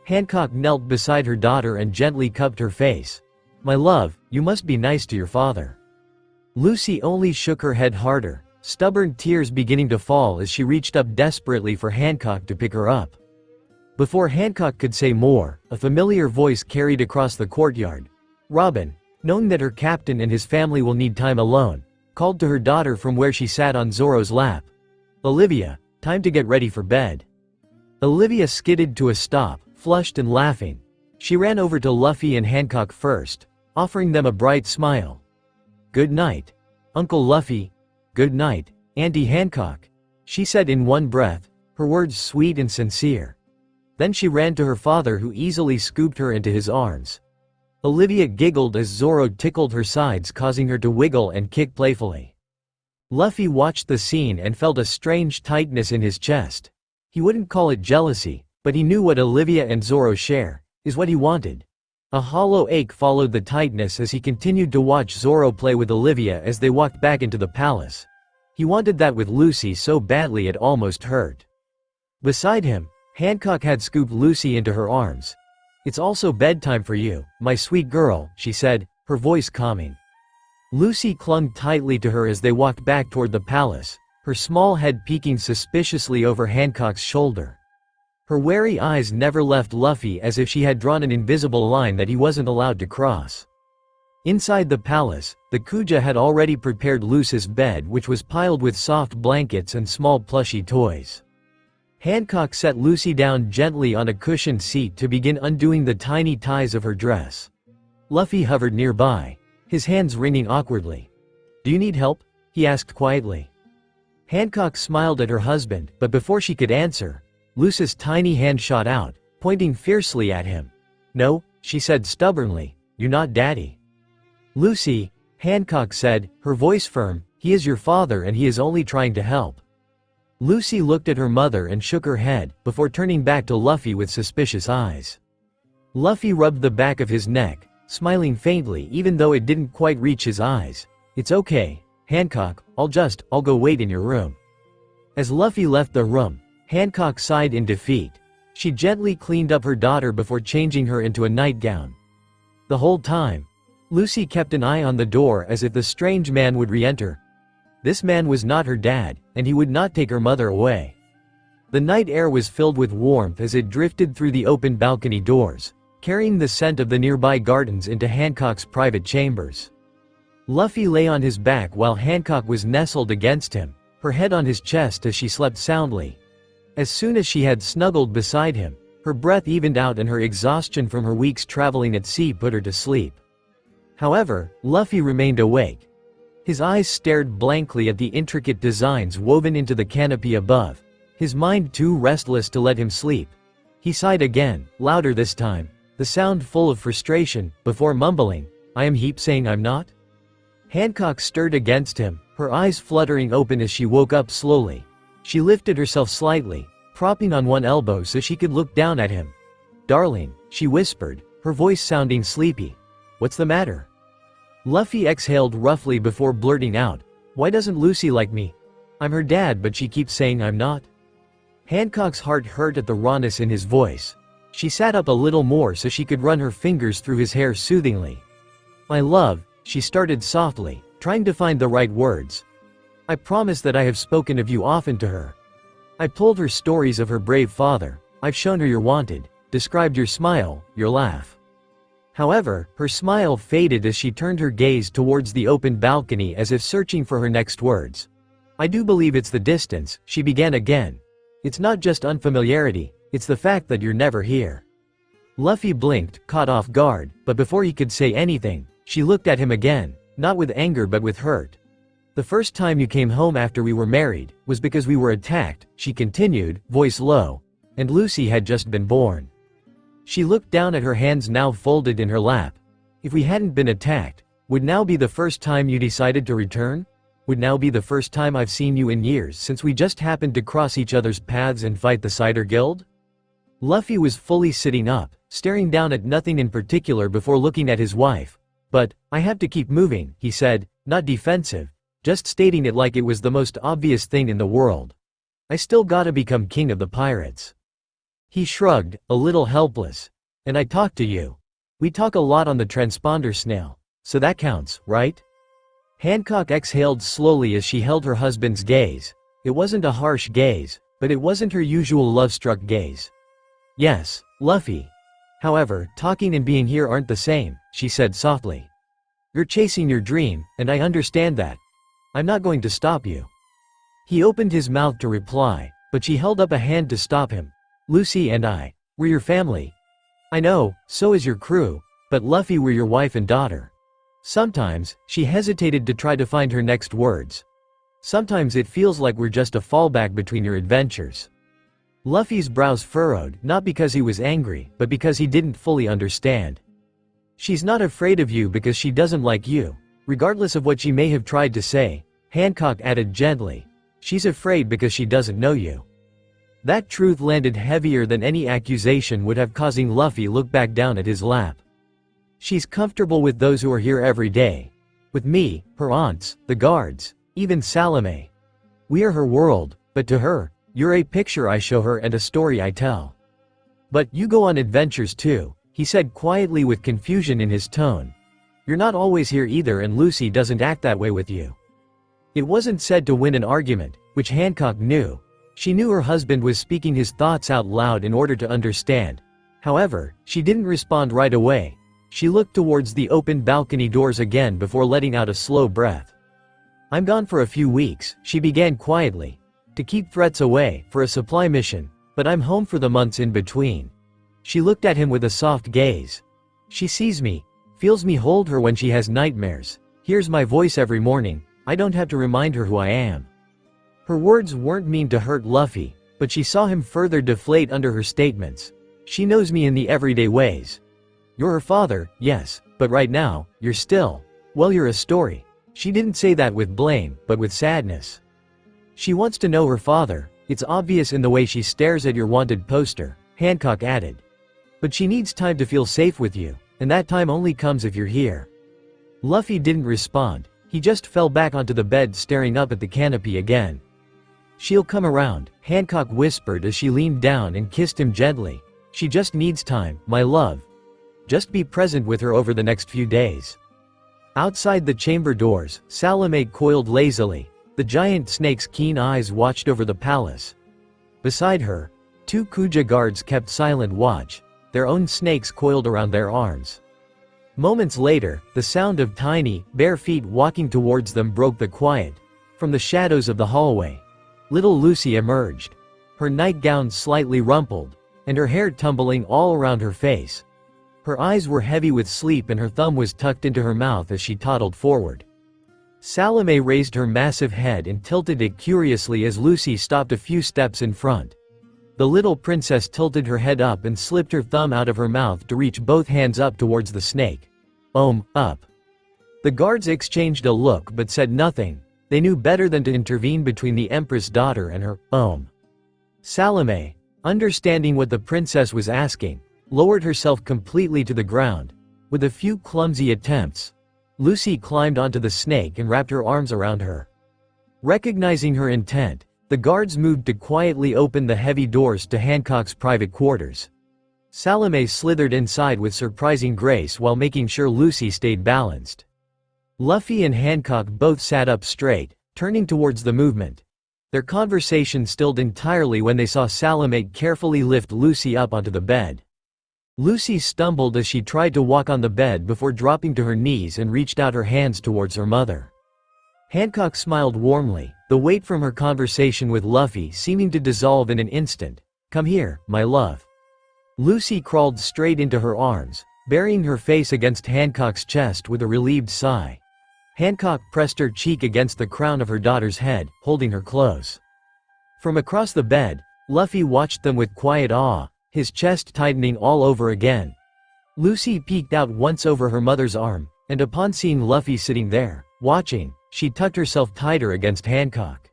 Hancock knelt beside her daughter and gently cupped her face. "My love, you must be nice to your father." Lucy only shook her head harder, stubborn tears beginning to fall as she reached up desperately for Hancock to pick her up. Before Hancock could say more, a familiar voice carried across the courtyard. Robin, knowing that her captain and his family will need time alone, called to her daughter from where she sat on Zoro's lap. "Olivia, time to get ready for bed." Olivia skidded to a stop, flushed and laughing. She ran over to Luffy and Hancock first, offering them a bright smile. "Good night, Uncle Luffy. Good night, Auntie Hancock," she said in one breath, her words sweet and sincere. Then she ran to her father, who easily scooped her into his arms. Olivia giggled as Zoro tickled her sides, causing her to wiggle and kick playfully. Luffy watched the scene and felt a strange tightness in his chest. He wouldn't call it jealousy, but he knew what Olivia and Zoro share is what he wanted. A hollow ache followed the tightness as he continued to watch Zoro play with Olivia as they walked back into the palace. He wanted that with Lucy so badly it almost hurt. Beside him, Hancock had scooped Lucy into her arms. "It's also bedtime for you, my sweet girl," she said, her voice calming. Lucy clung tightly to her as they walked back toward the palace, her small head peeking suspiciously over Hancock's shoulder. Her wary eyes never left Luffy, as if she had drawn an invisible line that he wasn't allowed to cross. Inside the palace, the Kuja had already prepared Lucy's bed, which was piled with soft blankets and small plushy toys. Hancock set Lucy down gently on a cushioned seat to begin undoing the tiny ties of her dress. Luffy hovered nearby, his hands wringing awkwardly. "Do you need help?" he asked quietly. Hancock smiled at her husband, but before she could answer, Lucy's tiny hand shot out, pointing fiercely at him. "No," she said stubbornly, "you're not daddy." "Lucy," Hancock said, her voice firm, "he is your father and he is only trying to help." Lucy looked at her mother and shook her head, before turning back to Luffy with suspicious eyes. Luffy rubbed the back of his neck, smiling faintly even though it didn't quite reach his eyes. "It's okay, Hancock, I'll go wait in your room." As Luffy left the room, Hancock sighed in defeat. She gently cleaned up her daughter before changing her into a nightgown. The whole time, Lucy kept an eye on the door as if the strange man would re-enter. This man was not her dad, and he would not take her mother away. The night air was filled with warmth as it drifted through the open balcony doors, carrying the scent of the nearby gardens into Hancock's private chambers. Luffy lay on his back while Hancock was nestled against him, her head on his chest as she slept soundly. As soon as she had snuggled beside him, her breath evened out and her exhaustion from her weeks traveling at sea put her to sleep. However, Luffy remained awake. His eyes stared blankly at the intricate designs woven into the canopy above, his mind too restless to let him sleep. He sighed again, louder this time, the sound full of frustration, before mumbling, "I am heap saying I'm not?" Hancock stirred against him, her eyes fluttering open as she woke up slowly. She lifted herself slightly, propping on one elbow so she could look down at him. "Darling," she whispered, her voice sounding sleepy. "What's the matter?" Luffy exhaled roughly before blurting out, "Why doesn't Lucy like me? I'm her dad, but she keeps saying I'm not." Hancock's heart hurt at the rawness in his voice. She sat up a little more so she could run her fingers through his hair soothingly. "My love," she started softly, trying to find the right words. "I promise that I have spoken of you often to her. I've told her stories of her brave father, I've shown her you're wanted, described your smile, your laugh. However, her smile faded as she turned her gaze towards the open balcony as if searching for her next words. I do believe it's the distance, she began again. It's not just unfamiliarity, it's the fact that you're never here. Luffy blinked, caught off guard, but before he could say anything, she looked at him again, not with anger but with hurt. The first time you came home after we were married, was because we were attacked, she continued, voice low, and Lucy had just been born. She looked down at her hands now folded in her lap. If we hadn't been attacked, would now be the first time you decided to return? Would now be the first time I've seen you in years since we just happened to cross each other's paths and fight the Cider Guild? Luffy was fully sitting up, staring down at nothing in particular before looking at his wife. But, I have to keep moving, he said, not defensive, just stating it like it was the most obvious thing in the world. I still gotta become king of the pirates. He shrugged, a little helpless. And I talk to you. We talk a lot on the transponder snail. So that counts, right? Hancock exhaled slowly as she held her husband's gaze. It wasn't a harsh gaze, but it wasn't her usual love-struck gaze. Yes, Luffy. However, talking and being here aren't the same, she said softly. You're chasing your dream, and I understand that. I'm not going to stop you. He opened his mouth to reply, but she held up a hand to stop him. Lucy and I, we're your family. I know, so is your crew, but Luffy, we're your wife and daughter. Sometimes, she hesitated to try to find her next words. Sometimes it feels like we're just a fallback between your adventures. Luffy's brows furrowed, not because he was angry, but because he didn't fully understand. She's not afraid of you because she doesn't like you, regardless of what she may have tried to say, Hancock added gently. She's afraid because she doesn't know you. That truth landed heavier than any accusation would have, causing Luffy look back down at his lap. She's comfortable with those who are here every day. With me, her aunts, the guards, even Salome. We are her world, but to her, you're a picture I show her and a story I tell. But you go on adventures too, he said quietly with confusion in his tone. You're not always here either, and Lucy doesn't act that way with you. It wasn't said to win an argument, which Hancock knew. She knew her husband was speaking his thoughts out loud in order to understand. However, she didn't respond right away. She looked towards the open balcony doors again before letting out a slow breath. I'm gone for a few weeks, she began quietly. To keep threats away, for a supply mission, but I'm home for the months in between. She looked at him with a soft gaze. She sees me, feels me hold her when she has nightmares, hears my voice every morning. I don't have to remind her who I am. Her words weren't mean to hurt Luffy, but she saw him further deflate under her statements. She knows me in the everyday ways. You're her father, yes, but right now, you're still, well, you're a story. She didn't say that with blame, but with sadness. She wants to know her father, it's obvious in the way she stares at your wanted poster, Hancock added. But she needs time to feel safe with you, and that time only comes if you're here. Luffy didn't respond, he just fell back onto the bed staring up at the canopy again. She'll come around, Hancock whispered as she leaned down and kissed him gently. She just needs time, my love. Just be present with her over the next few days. Outside the chamber doors, Salome coiled lazily. The giant snake's keen eyes watched over the palace. Beside her, two Kuja guards kept silent watch, their own snakes coiled around their arms. Moments later, the sound of tiny, bare feet walking towards them broke the quiet. From the shadows of the hallway, little Lucy emerged, her nightgown slightly rumpled, and her hair tumbling all around her face. Her eyes were heavy with sleep and her thumb was tucked into her mouth as she toddled forward. Salome raised her massive head and tilted it curiously as Lucy stopped a few steps in front. The little princess tilted her head up and slipped her thumb out of her mouth to reach both hands up towards the snake. Up. The guards exchanged a look but said nothing. They knew better than to intervene between the empress daughter and her, Salome, understanding what the princess was asking, lowered herself completely to the ground. With a few clumsy attempts, Lucy climbed onto the snake and wrapped her arms around her. Recognizing her intent, the guards moved to quietly open the heavy doors to Hancock's private quarters. Salome slithered inside with surprising grace while making sure Lucy stayed balanced. Luffy and Hancock both sat up straight, turning towards the movement. Their conversation stilled entirely when they saw Salome carefully lift Lucy up onto the bed. Lucy stumbled as she tried to walk on the bed before dropping to her knees and reached out her hands towards her mother. Hancock smiled warmly, the weight from her conversation with Luffy seeming to dissolve in an instant. "Come here, my love." Lucy crawled straight into her arms, burying her face against Hancock's chest with a relieved sigh. Hancock pressed her cheek against the crown of her daughter's head, holding her close. From across the bed, Luffy watched them with quiet awe, his chest tightening all over again. Lucy peeked out once over her mother's arm, and upon seeing Luffy sitting there, watching, she tucked herself tighter against Hancock.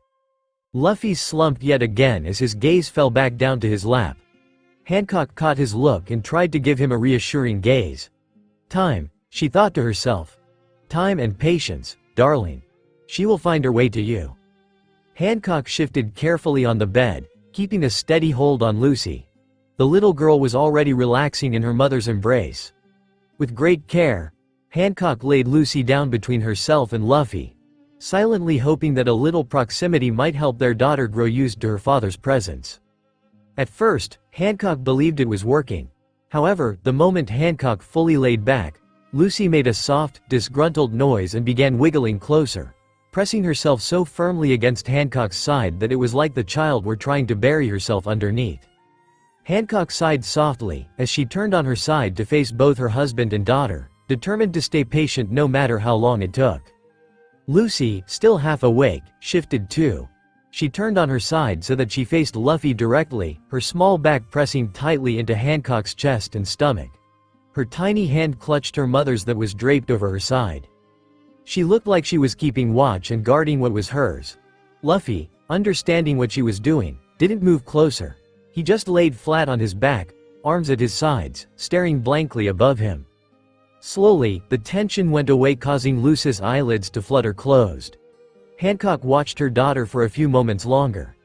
Luffy slumped yet again as his gaze fell back down to his lap. Hancock caught his look and tried to give him a reassuring gaze. "Time," she thought to herself. "Time and patience, darling. She will find her way to you." Hancock shifted carefully on the bed, keeping a steady hold on Lucy. The little girl was already relaxing in her mother's embrace. With great care, Hancock laid Lucy down between herself and Luffy, silently hoping that a little proximity might help their daughter grow used to her father's presence. At first, Hancock believed it was working. However, the moment Hancock fully laid back, Lucy made a soft, disgruntled noise and began wiggling closer, pressing herself so firmly against Hancock's side that it was like the child were trying to bury herself underneath. Hancock sighed softly as she turned on her side to face both her husband and daughter, determined to stay patient no matter how long it took. Lucy, still half awake, shifted too. She turned on her side so that she faced Luffy directly, her small back pressing tightly into Hancock's chest and stomach. Her tiny hand clutched her mother's that was draped over her side. She looked like she was keeping watch and guarding what was hers. Luffy, understanding what she was doing, didn't move closer. He just laid flat on his back, arms at his sides, staring blankly above him. Slowly, the tension went away, causing Lucy's eyelids to flutter closed. Hancock watched her daughter for a few moments longer.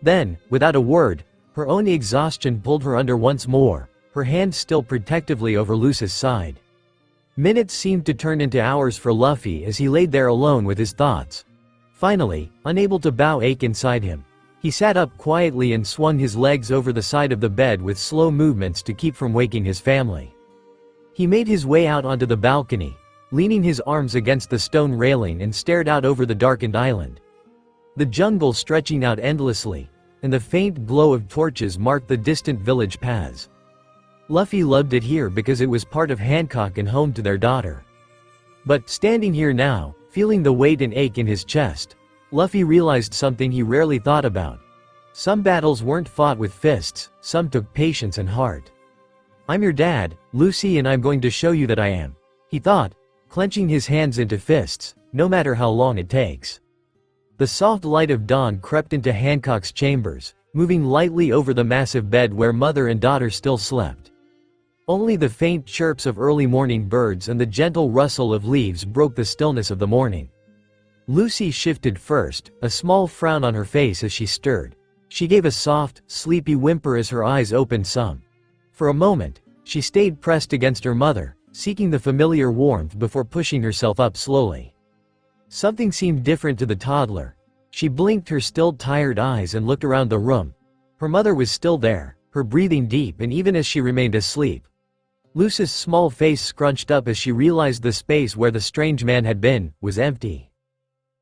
Then, without a word, her own exhaustion pulled her under once more, her hand still protectively over Lucy's side. Minutes seemed to turn into hours for Luffy as he laid there alone with his thoughts. Finally, unable to bow ache inside him, he sat up quietly and swung his legs over the side of the bed with slow movements to keep from waking his family. He made his way out onto the balcony, leaning his arms against the stone railing, and stared out over the darkened island. The jungle stretching out endlessly, and the faint glow of torches marked the distant village paths. Luffy loved it here because it was part of Hancock and home to their daughter. But, standing here now, feeling the weight and ache in his chest, Luffy realized something he rarely thought about. Some battles weren't fought with fists, some took patience and heart. "I'm your dad, Lucy, and I'm going to show you that I am," he thought, clenching his hands into fists, no matter how long it takes. The soft light of dawn crept into Hancock's chambers, moving lightly over the massive bed where mother and daughter still slept. Only the faint chirps of early morning birds and the gentle rustle of leaves broke the stillness of the morning. Lucy shifted first, a small frown on her face as she stirred. She gave a soft, sleepy whimper as her eyes opened some. For a moment, she stayed pressed against her mother, seeking the familiar warmth before pushing herself up slowly. Something seemed different to the toddler. She blinked her still tired eyes and looked around the room. Her mother was still there, her breathing deep, and even as she remained asleep, Lucy's small face scrunched up as she realized the space where the strange man had been was empty.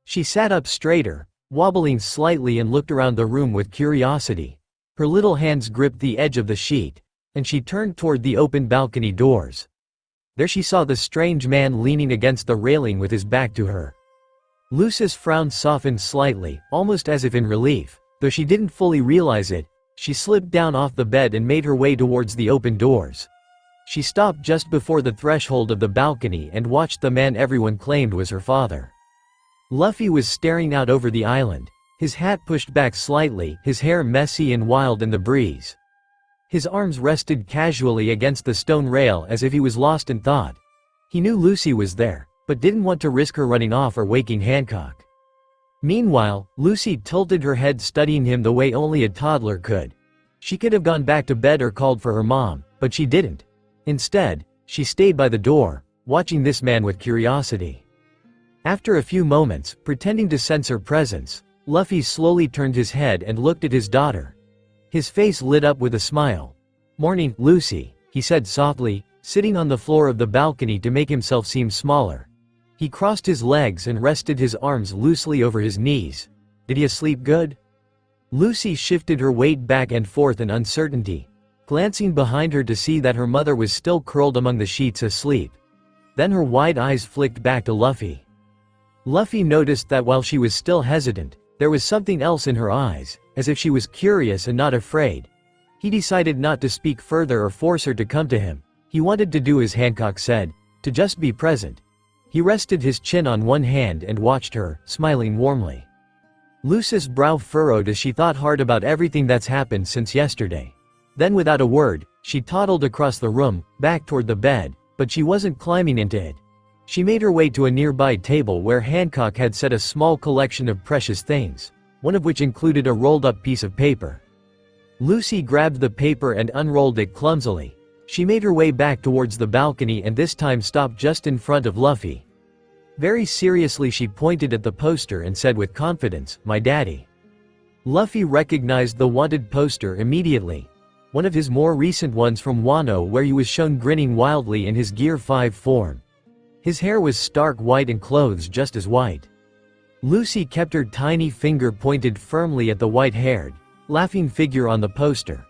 She sat up straighter, wobbling slightly, and looked around the room with curiosity. Her little hands gripped the edge of the sheet, and she turned toward the open balcony doors. There she saw the strange man leaning against the railing with his back to her. Lucy's frown softened slightly, almost as if in relief. Though she didn't fully realize it, she slipped down off the bed and made her way towards the open doors. She stopped just before the threshold of the balcony and watched the man everyone claimed was her father. Luffy was staring out over the island, his hat pushed back slightly, his hair messy and wild in the breeze. His arms rested casually against the stone rail as if he was lost in thought. He knew Lucy was there, but didn't want to risk her running off or waking Hancock. Meanwhile, Lucy tilted her head, studying him the way only a toddler could. She could have gone back to bed or called for her mom, but she didn't. Instead, she stayed by the door, watching this man with curiosity. After a few moments, pretending to sense her presence, Luffy slowly turned his head and looked at his daughter. His face lit up with a smile. "Morning, Lucy," he said softly, sitting on the floor of the balcony to make himself seem smaller. He crossed his legs and rested his arms loosely over his knees. Did he sleep good? Lucy shifted her weight back and forth in uncertainty, glancing behind her to see that her mother was still curled among the sheets asleep. Then her wide eyes flicked back to Luffy. Luffy noticed that while she was still hesitant, there was something else in her eyes, as if she was curious and not afraid. He decided not to speak further or force her to come to him. He wanted to do as Hancock said, to just be present. He rested his chin on one hand and watched her, smiling warmly. Lucy's brow furrowed as she thought hard about everything that's happened since yesterday. Then without a word, she toddled across the room, back toward the bed, but she wasn't climbing into it. She made her way to a nearby table where Hancock had set a small collection of precious things, one of which included a rolled-up piece of paper. Lucy grabbed the paper and unrolled it clumsily. She made her way back towards the balcony and this time stopped just in front of Luffy. Very seriously she pointed at the poster and said with confidence, "My daddy." Luffy recognized the wanted poster immediately. One of his more recent ones from Wano where he was shown grinning wildly in his Gear 5 form. His hair was stark white and clothes just as white. Lucy kept her tiny finger pointed firmly at the white-haired, laughing figure on the poster.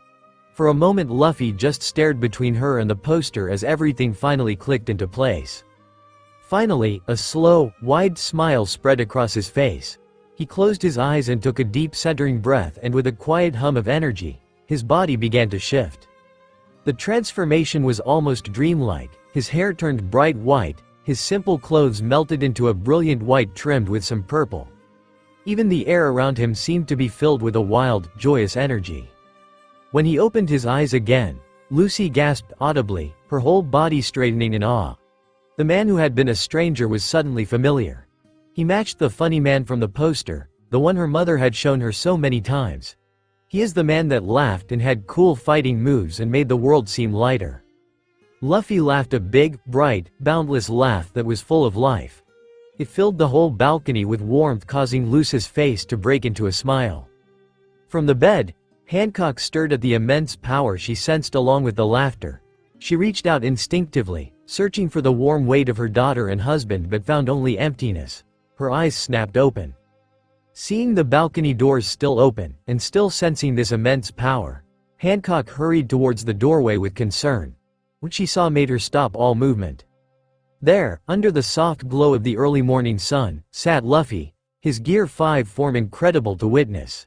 For a moment Luffy just stared between her and the poster as everything finally clicked into place. Finally, a slow, wide smile spread across his face. He closed his eyes and took a deep centering breath, and with a quiet hum of energy, his body began to shift. The transformation was almost dreamlike. His hair turned bright white, his simple clothes melted into a brilliant white trimmed with some purple. Even the air around him seemed to be filled with a wild, joyous energy. When he opened his eyes again, Lucy gasped audibly, her whole body straightening in awe. The man who had been a stranger was suddenly familiar. He matched the funny man from the poster, the one her mother had shown her so many times. He is the man that laughed and had cool fighting moves and made the world seem lighter. Luffy laughed a big, bright, boundless laugh that was full of life. It filled the whole balcony with warmth, causing Lucy's face to break into a smile. From the bed, Hancock stirred at the immense power she sensed along with the laughter. She reached out instinctively, searching for the warm weight of her daughter and husband, but found only emptiness. Her eyes snapped open. Seeing the balcony doors still open, and still sensing this immense power, Hancock hurried towards the doorway with concern. What she saw made her stop all movement. There, under the soft glow of the early morning sun, sat Luffy, his Gear 5 form incredible to witness.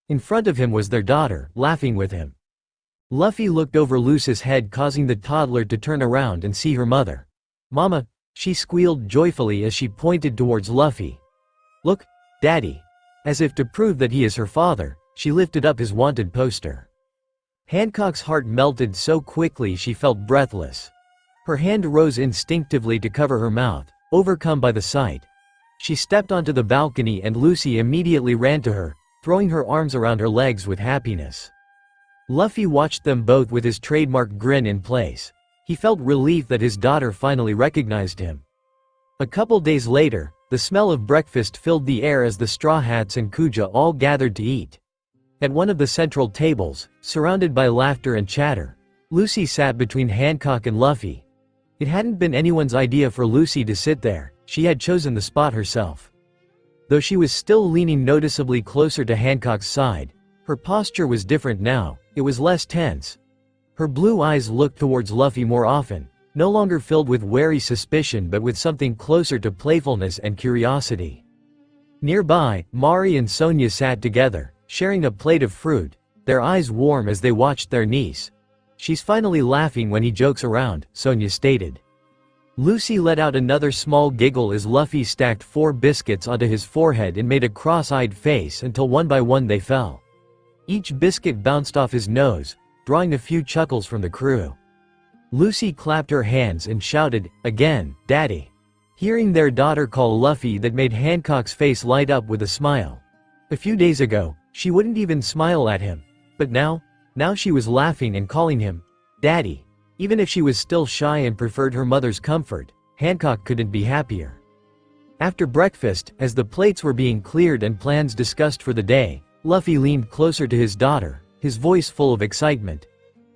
In front of him was their daughter, laughing with him. Luffy looked over Lucy's head, causing the toddler to turn around and see her mother. "Mama," she squealed joyfully as she pointed towards Luffy. "Look, Daddy." As if to prove that he is her father, she lifted up his wanted poster. Hancock's heart melted so quickly she felt breathless. Her hand rose instinctively to cover her mouth, overcome by the sight. She stepped onto the balcony and Lucy immediately ran to her, throwing her arms around her legs with happiness. Luffy watched them both with his trademark grin in place. He felt relief that his daughter finally recognized him. A couple days later, the smell of breakfast filled the air as the Straw Hats and Kuja all gathered to eat. At one of the central tables, surrounded by laughter and chatter, Lucy sat between Hancock and Luffy. It hadn't been anyone's idea for Lucy to sit there, she had chosen the spot herself. Though she was still leaning noticeably closer to Hancock's side, her posture was different now, it was less tense. Her blue eyes looked towards Luffy more often, no longer filled with wary suspicion but with something closer to playfulness and curiosity. Nearby, Mari and Sonia sat together, sharing a plate of fruit, their eyes warm as they watched their niece. "She's finally laughing when he jokes around," Sonia stated. Lucy let out another small giggle as Luffy stacked 4 biscuits onto his forehead and made a cross-eyed face until one by one they fell. Each biscuit bounced off his nose, drawing a few chuckles from the crew. Lucy clapped her hands and shouted, "Again, Daddy." Hearing their daughter call Luffy, that made Hancock's face light up with a smile. A few days ago, she wouldn't even smile at him. But now she was laughing and calling him Daddy. Even if she was still shy and preferred her mother's comfort, Hancock couldn't be happier. After breakfast, as the plates were being cleared and plans discussed for the day, Luffy leaned closer to his daughter, his voice full of excitement.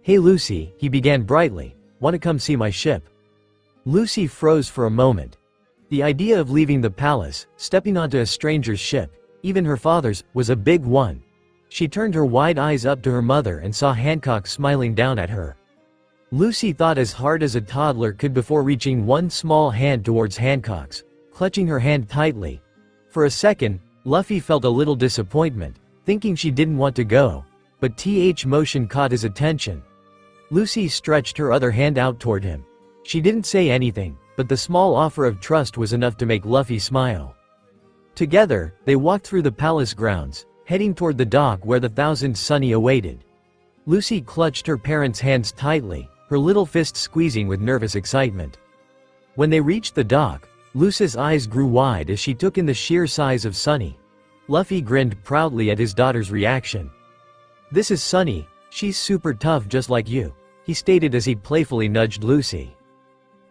"Hey Lucy," he began brightly, "wanna come see my ship?" Lucy froze for a moment. The idea of leaving the palace, stepping onto a stranger's ship, even her father's, was a big one. She turned her wide eyes up to her mother and saw Hancock smiling down at her. Lucy thought as hard as a toddler could before reaching one small hand towards Hancock's, clutching her hand tightly. For a second, Luffy felt a little disappointment, thinking she didn't want to go, but motion caught his attention. Lucy stretched her other hand out toward him. She didn't say anything, but the small offer of trust was enough to make Luffy smile. Together, they walked through the palace grounds, heading toward the dock where the Thousand Sunny awaited. Lucy clutched her parents' hands tightly, her little fists squeezing with nervous excitement. When they reached the dock, Lucy's eyes grew wide as she took in the sheer size of Sunny. Luffy grinned proudly at his daughter's reaction. "This is Sunny, she's super tough just like you," he stated as he playfully nudged Lucy.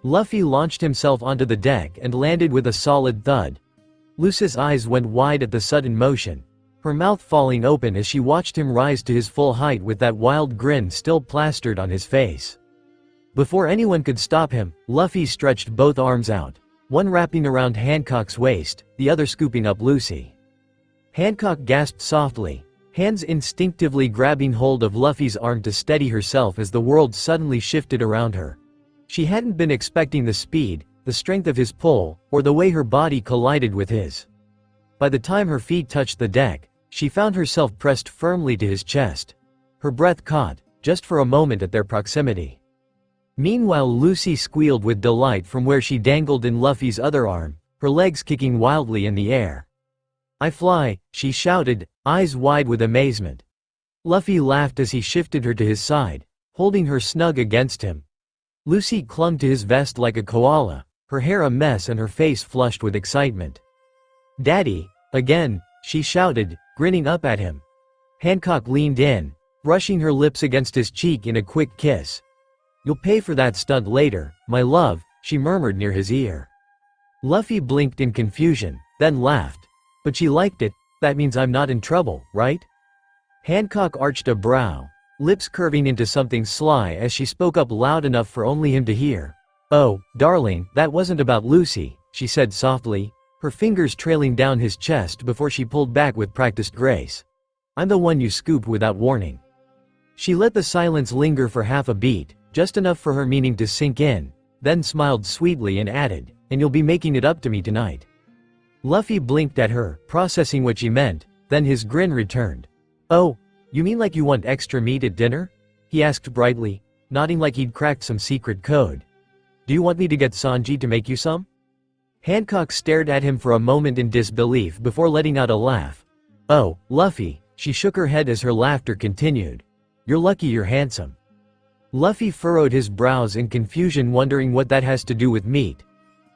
Luffy launched himself onto the deck and landed with a solid thud. Lucy's eyes went wide at the sudden motion, her mouth falling open as she watched him rise to his full height with that wild grin still plastered on his face. Before anyone could stop him, Luffy stretched both arms out, one wrapping around Hancock's waist, the other scooping up Lucy. Hancock gasped softly, hands instinctively grabbing hold of Luffy's arm to steady herself as the world suddenly shifted around her. She hadn't been expecting the speed, the strength of his pull, or the way her body collided with his. By the time her feet touched the deck, she found herself pressed firmly to his chest. Her breath caught, just for a moment at their proximity. Meanwhile Lucy squealed with delight from where she dangled in Luffy's other arm, her legs kicking wildly in the air. "I fly," she shouted, eyes wide with amazement. Luffy laughed as he shifted her to his side, holding her snug against him. Lucy clung to his vest like a koala, her hair a mess and her face flushed with excitement. "Daddy, again," she shouted, grinning up at him. Hancock leaned in, brushing her lips against his cheek in a quick kiss. "You'll pay for that stunt later, my love," she murmured near his ear. Luffy blinked in confusion, then laughed. "But she liked it, that means I'm not in trouble, right?" Hancock arched a brow, lips curving into something sly as she spoke up loud enough for only him to hear. "Oh, darling, that wasn't about Lucy," she said softly, her fingers trailing down his chest before she pulled back with practiced grace. "I'm the one you scooped without warning." She let the silence linger for half a beat, just enough for her meaning to sink in, then smiled sweetly and added, "And you'll be making it up to me tonight." Luffy blinked at her, processing what she meant, then his grin returned. "Oh, you mean like you want extra meat at dinner?" he asked brightly, nodding like he'd cracked some secret code. "Do you want me to get Sanji to make you some?" Hancock stared at him for a moment in disbelief before letting out a laugh. "Oh, Luffy," she shook her head as her laughter continued. "You're lucky you're handsome." Luffy furrowed his brows in confusion, wondering what that has to do with meat.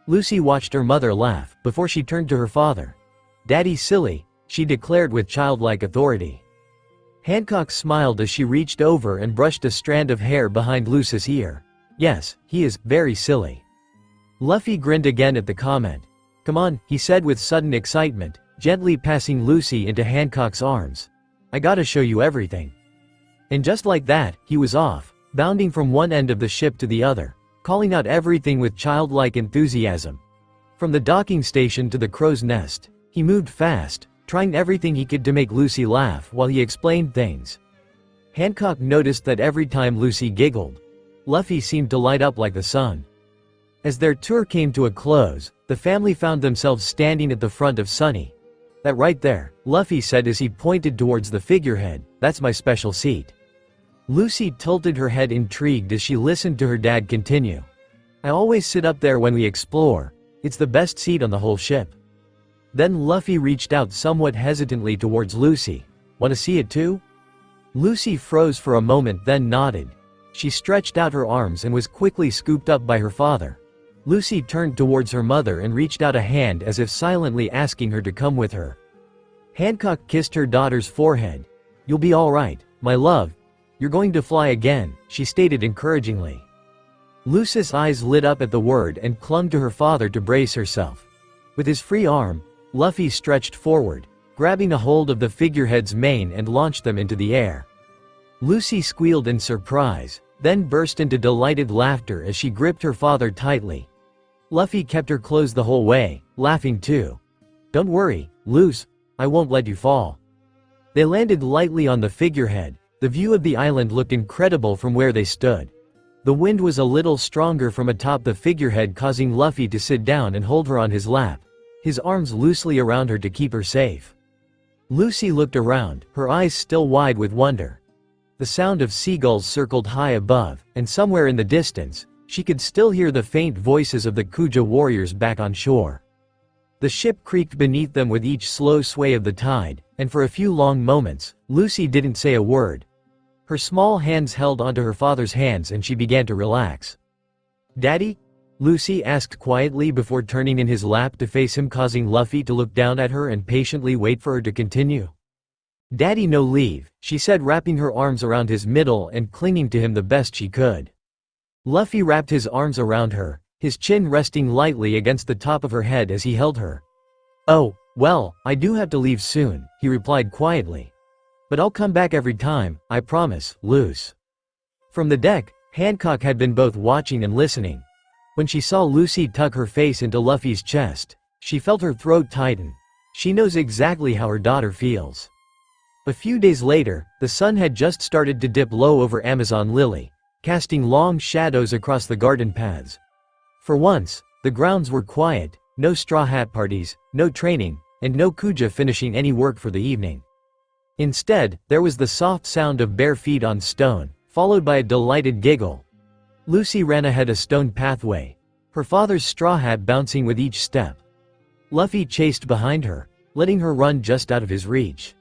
Lucy watched her mother laugh, before she turned to her father. "Daddy's silly," she declared with childlike authority. Hancock smiled as she reached over and brushed a strand of hair behind Lucy's ear. "Yes, he is very silly." Luffy grinned again at the comment. "Come on," he said with sudden excitement, gently passing Lucy into Hancock's arms. "I gotta show you everything." And just like that, he was off, bounding from one end of the ship to the other, calling out everything with childlike enthusiasm. From the docking station to the crow's nest, he moved fast, trying everything he could to make Lucy laugh while he explained things. Hancock noticed that every time Lucy giggled, Luffy seemed to light up like the sun. As their tour came to a close, the family found themselves standing at the front of Sunny. "That right there," Luffy said as he pointed towards the figurehead, "that's my special seat." Lucy tilted her head intrigued as she listened to her dad continue. "I always sit up there when we explore. It's the best seat on the whole ship." Then Luffy reached out somewhat hesitantly towards Lucy. "Want to see it too?" Lucy froze for a moment then nodded. She stretched out her arms and was quickly scooped up by her father. Lucy turned towards her mother and reached out a hand as if silently asking her to come with her. Hancock kissed her daughter's forehead. "You'll be all right, my love. You're going to fly again," she stated encouragingly. Lucy's eyes lit up at the word and clung to her father to brace herself. With his free arm, Luffy stretched forward, grabbing a hold of the figurehead's mane and launched them into the air. Lucy squealed in surprise, then burst into delighted laughter as she gripped her father tightly. Luffy kept her close the whole way, laughing too. "Don't worry, Luce, I won't let you fall." They landed lightly on the figurehead. The view of the island looked incredible from where they stood. The wind was a little stronger from atop the figurehead, causing Luffy to sit down and hold her on his lap, his arms loosely around her to keep her safe. Lucy looked around, her eyes still wide with wonder. The sound of seagulls circled high above, and somewhere in the distance, she could still hear the faint voices of the Kuja warriors back on shore. The ship creaked beneath them with each slow sway of the tide, and for a few long moments, Lucy didn't say a word. Her small hands held onto her father's hands and she began to relax. "Daddy?" Lucy asked quietly before turning in his lap to face him, causing Luffy to look down at her and patiently wait for her to continue. "Daddy, no leave," she said, wrapping her arms around his middle and clinging to him the best she could. Luffy wrapped his arms around her, his chin resting lightly against the top of her head as he held her. "Oh, well, I do have to leave soon," he replied quietly. "But I'll come back every time, I promise, Luce." From the deck, Hancock had been both watching and listening. When she saw Lucy tuck her face into Luffy's chest, she felt her throat tighten. She knows exactly how her daughter feels. A few days later, the sun had just started to dip low over Amazon Lily, casting long shadows across the garden paths. For once, the grounds were quiet, no straw hat parties, no training, and no Kuja finishing any work for the evening. Instead, there was the soft sound of bare feet on stone, followed by a delighted giggle. Lucy ran ahead a stone pathway, her father's straw hat bouncing with each step. Luffy chased behind her, letting her run just out of his reach.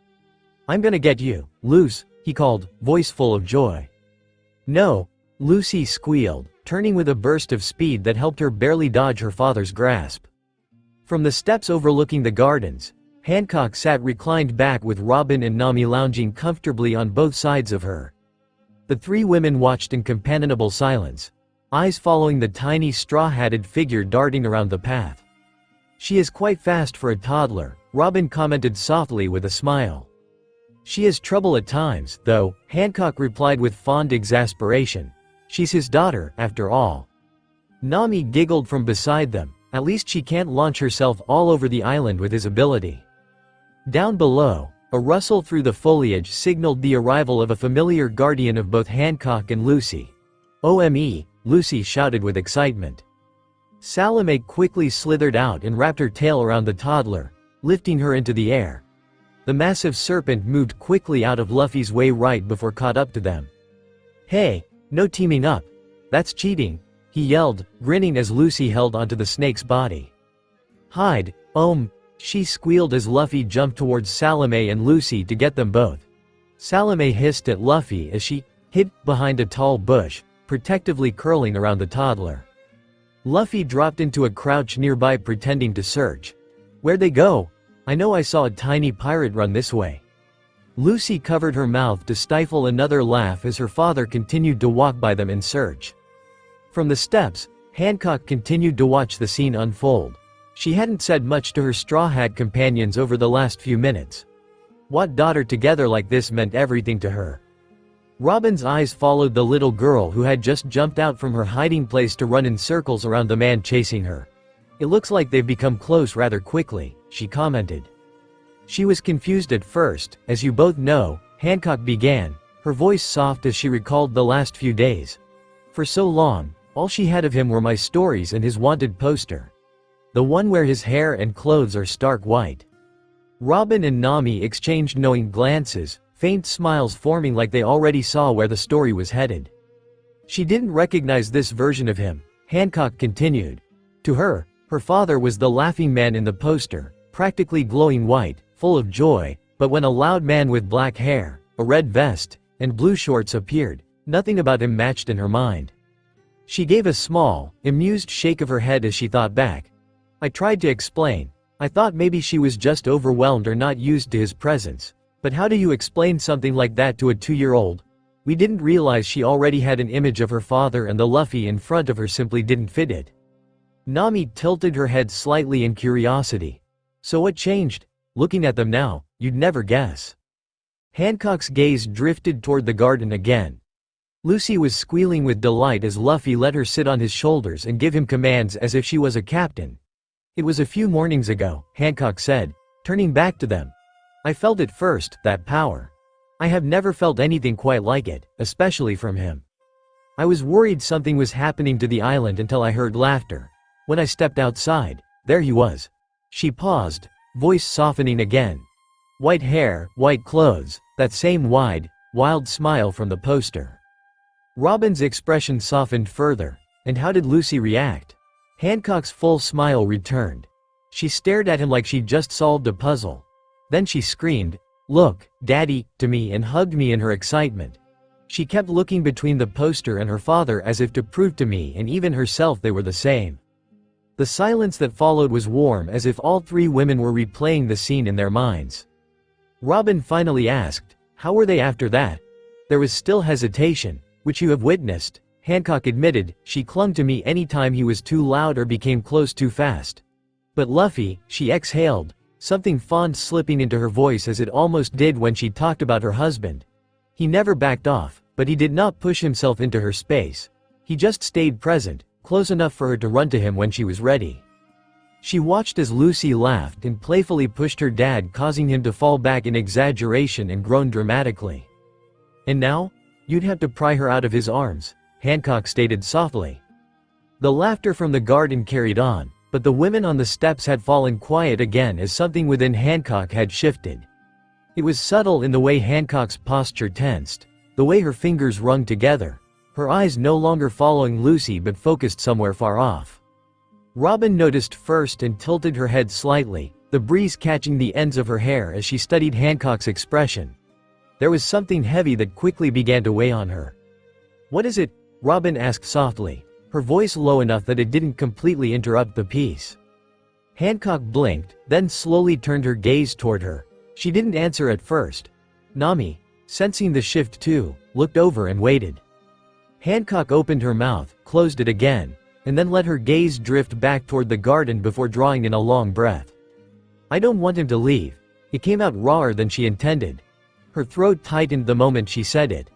"I'm gonna get you, Luce," he called, voice full of joy. "No," Lucy squealed, turning with a burst of speed that helped her barely dodge her father's grasp. From the steps overlooking the gardens, Hancock sat reclined back with Robin and Nami lounging comfortably on both sides of her. The three women watched in companionable silence, eyes following the tiny straw-hatted figure darting around the path. "She is quite fast for a toddler," Robin commented softly with a smile. "She has trouble at times, though," Hancock replied with fond exasperation. "She's his daughter, after all." Nami giggled from beside them. "At least she can't launch herself all over the island with his ability." Down below, a rustle through the foliage signaled the arrival of a familiar guardian of both Hancock and Lucy. "OME," Lucy shouted with excitement. Salome quickly slithered out and wrapped her tail around the toddler, lifting her into the air. The massive serpent moved quickly out of Luffy's way right before caught up to them. "Hey, no teaming up. That's cheating," he yelled, grinning as Lucy held onto the snake's body. "Hide, she squealed as Luffy jumped towards Salome and Lucy to get them both. Salome hissed at Luffy as she hid behind a tall bush, protectively curling around the toddler. Luffy dropped into a crouch nearby, pretending to search. "Where'd they go? I know I saw a tiny pirate run this way." Lucy covered her mouth to stifle another laugh as her father continued to walk by them in search. From the steps, Hancock continued to watch the scene unfold. She hadn't said much to her Straw Hat companions over the last few minutes. What daughter together like this meant everything to her. Robin's eyes followed the little girl who had just jumped out from her hiding place to run in circles around the man chasing her. "It looks like they've become close rather quickly," she commented. "She was confused at first, as you both know," Hancock began, her voice soft as she recalled the last few days. "For so long, all she had of him were my stories and his wanted poster. The one where his hair and clothes are stark white." Robin and Nami exchanged knowing glances, faint smiles forming like they already saw where the story was headed. "She didn't recognize this version of him," Hancock continued. "To her, her father was the laughing man in the poster, practically glowing white, full of joy, but when a loud man with black hair, a red vest, and blue shorts appeared, nothing about him matched in her mind." She gave a small, amused shake of her head as she thought back. "I tried to explain. I thought maybe she was just overwhelmed or not used to his presence. But how do you explain something like that to a 2-year-old? We didn't realize she already had an image of her father and the Luffy in front of her simply didn't fit it." Nami tilted her head slightly in curiosity. "So what changed? Looking at them now, you'd never guess." Hancock's gaze drifted toward the garden again. Lucy was squealing with delight as Luffy let her sit on his shoulders and give him commands as if she was a captain. "It was a few mornings ago," Hancock said, turning back to them. "I felt it first, that power. I have never felt anything quite like it, especially from him. I was worried something was happening to the island until I heard laughter. When I stepped outside, there he was." She paused, voice softening again. White hair, white clothes, that same wide, wild smile from the poster. Robin's expression softened further. And how did Lucy react? Hancock's full smile returned. She stared at him like she'd just solved a puzzle. Then she screamed, "Look, Daddy," to me and hugged me in her excitement. She kept looking between the poster and her father as if to prove to me and even herself they were the same. The silence that followed was warm, as if all three women were replaying the scene in their minds. Robin finally asked, "How were they after that?" There was still hesitation. "Which you have witnessed," Hancock admitted. "She clung to me anytime he was too loud or became close too fast. But Luffy," she exhaled, something fond slipping into her voice as it almost did when she talked about her husband. "He never backed off, but he did not push himself into her space. He just stayed present, close enough for her to run to him when she was ready." She watched as Lucy laughed and playfully pushed her dad, causing him to fall back in exaggeration and groan dramatically. "And now? You'd have to pry her out of his arms," Hancock stated softly. The laughter from the garden carried on, but the women on the steps had fallen quiet again as something within Hancock had shifted. It was subtle in the way Hancock's posture tensed, the way her fingers wrung together, her eyes no longer following Lucy but focused somewhere far off. Robin noticed first and tilted her head slightly, the breeze catching the ends of her hair as she studied Hancock's expression. There was something heavy that quickly began to weigh on her. "What is it?" Robin asked softly, her voice low enough that it didn't completely interrupt the piece. Hancock blinked, then slowly turned her gaze toward her. She didn't answer at first. Nami, sensing the shift too, looked over and waited. Hancock opened her mouth, closed it again, and then let her gaze drift back toward the garden before drawing in a long breath. "I don't want him to leave." It came out rawer than she intended. Her throat tightened the moment she said it.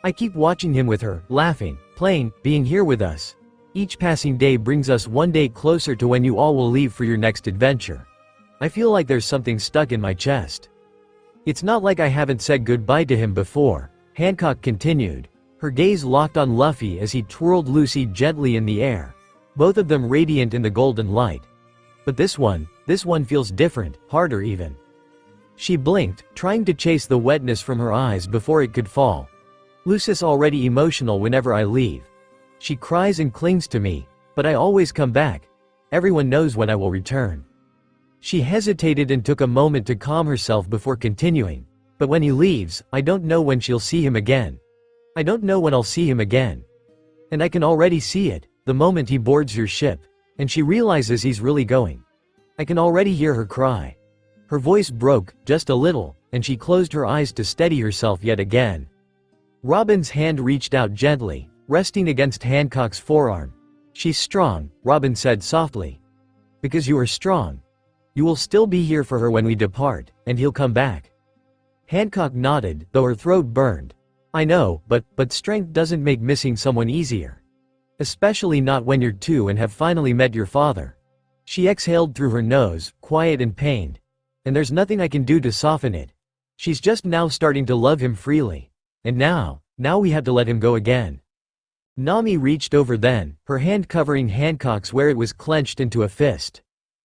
"I keep watching him with her, laughing, playing, being here with us. Each passing day brings us one day closer to when you all will leave for your next adventure. I feel like there's something stuck in my chest. It's not like I haven't said goodbye to him before," Hancock continued. Her gaze locked on Luffy as he twirled Lucy gently in the air, both of them radiant in the golden light. "But this one feels different, harder even." She blinked, trying to chase the wetness from her eyes before it could fall. "Lucy's already emotional whenever I leave. She cries and clings to me, but I always come back. Everyone knows when I will return." She hesitated and took a moment to calm herself before continuing. "But when he leaves, I don't know when she'll see him again. I don't know when I'll see him again. And I can already see it, the moment he boards your ship, and she realizes he's really going. I can already hear her cry." Her voice broke, just a little, and she closed her eyes to steady herself yet again. Robin's hand reached out gently, resting against Hancock's forearm. "She's strong," Robin said softly. "Because you are strong. You will still be here for her when we depart, and he'll come back." Hancock nodded, though her throat burned. "I know, but strength doesn't make missing someone easier. Especially not when you're two and have finally met your father." She exhaled through her nose, quiet and pained. "And there's nothing I can do to soften it. She's just now starting to love him freely. And now we have to let him go again." Nami reached over then, her hand covering Hancock's where it was clenched into a fist.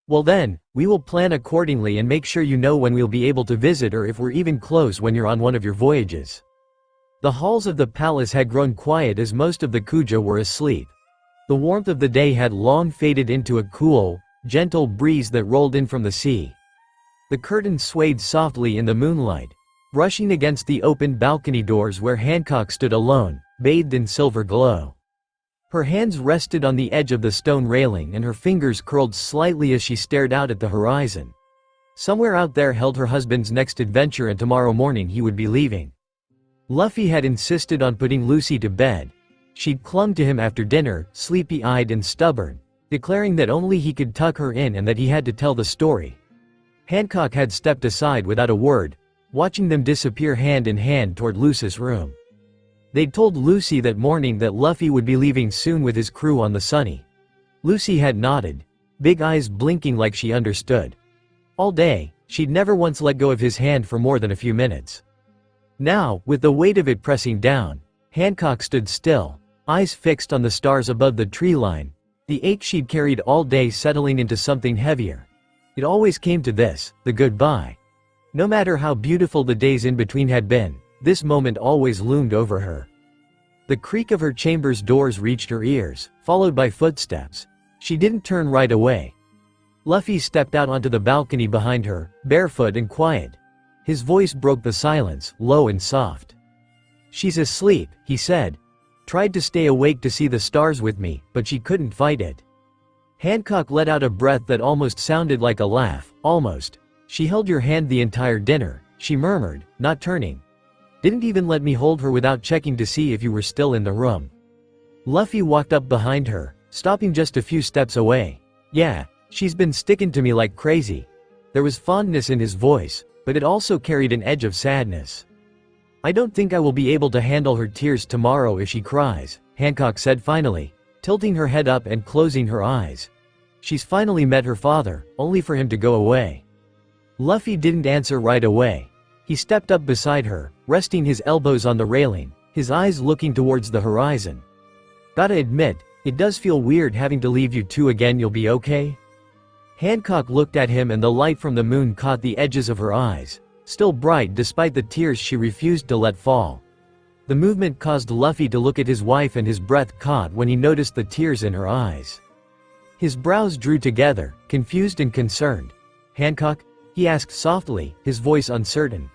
"Well then, we will plan accordingly and make sure you know when we'll be able to visit, or if we're even close when you're on one of your voyages." The halls of the palace had grown quiet as most of the Kuja were asleep. The warmth of the day had long faded into a cool, gentle breeze that rolled in from the sea. The curtains swayed softly in the moonlight, brushing against the open balcony doors where Hancock stood alone, bathed in silver glow. Her hands rested on the edge of the stone railing and her fingers curled slightly as she stared out at the horizon. Somewhere out there held her husband's next adventure, and tomorrow morning he would be leaving. Luffy had insisted on putting Lucy to bed. She'd clung to him after dinner, sleepy-eyed and stubborn, declaring that only he could tuck her in and that he had to tell the story. Hancock had stepped aside without a word, watching them disappear hand in hand toward Lucy's room. They'd told Lucy that morning that Luffy would be leaving soon with his crew on the Sunny. Lucy had nodded, big eyes blinking like she understood. All day, she'd never once let go of his hand for more than a few minutes. Now, with the weight of it pressing down, Hancock stood still, eyes fixed on the stars above the tree line, the ache she'd carried all day settling into something heavier. It always came to this, the goodbye. No matter how beautiful the days in between had been, this moment always loomed over her. The creak of her chamber's doors reached her ears, followed by footsteps. She didn't turn right away. Luffy stepped out onto the balcony behind her, barefoot and quiet. His voice broke the silence, low and soft. "She's asleep," he said. "Tried to stay awake to see the stars with me, but she couldn't fight it." Hancock let out a breath that almost sounded like a laugh, almost. "She held your hand the entire dinner," she murmured, not turning. "Didn't even let me hold her without checking to see if you were still in the room." Luffy walked up behind her, stopping just a few steps away. "Yeah, she's been sticking to me like crazy." There was fondness in his voice, but it also carried an edge of sadness. "I don't think I will be able to handle her tears tomorrow if she cries," Hancock said finally, tilting her head up and closing her eyes. "She's finally met her father, only for him to go away." Luffy didn't answer right away. He stepped up beside her, resting his elbows on the railing, his eyes looking towards the horizon. "Gotta admit, it does feel weird having to leave you two again. You'll be okay?" Hancock looked at him and the light from the moon caught the edges of her eyes, still bright despite the tears she refused to let fall. The movement caused Luffy to look at his wife and his breath caught when he noticed the tears in her eyes. His brows drew together, confused and concerned. "Hancock?" he asked softly, his voice uncertain.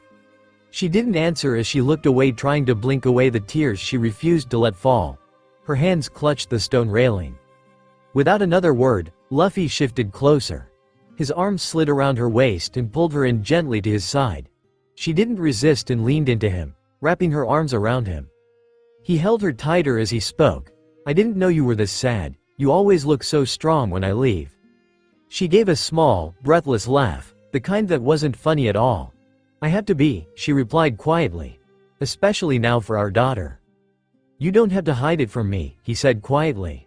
She didn't answer as she looked away, trying to blink away the tears she refused to let fall. Her hands clutched the stone railing. Without another word, Luffy shifted closer. His arms slid around her waist and pulled her in gently to his side. She didn't resist and leaned into him, wrapping her arms around him. He held her tighter as he spoke. "I didn't know you were this sad. You always look so strong when I leave." She gave a small, breathless laugh, the kind that wasn't funny at all. "I have to be," she replied quietly. "Especially now for our daughter." "You don't have to hide it from me," he said quietly.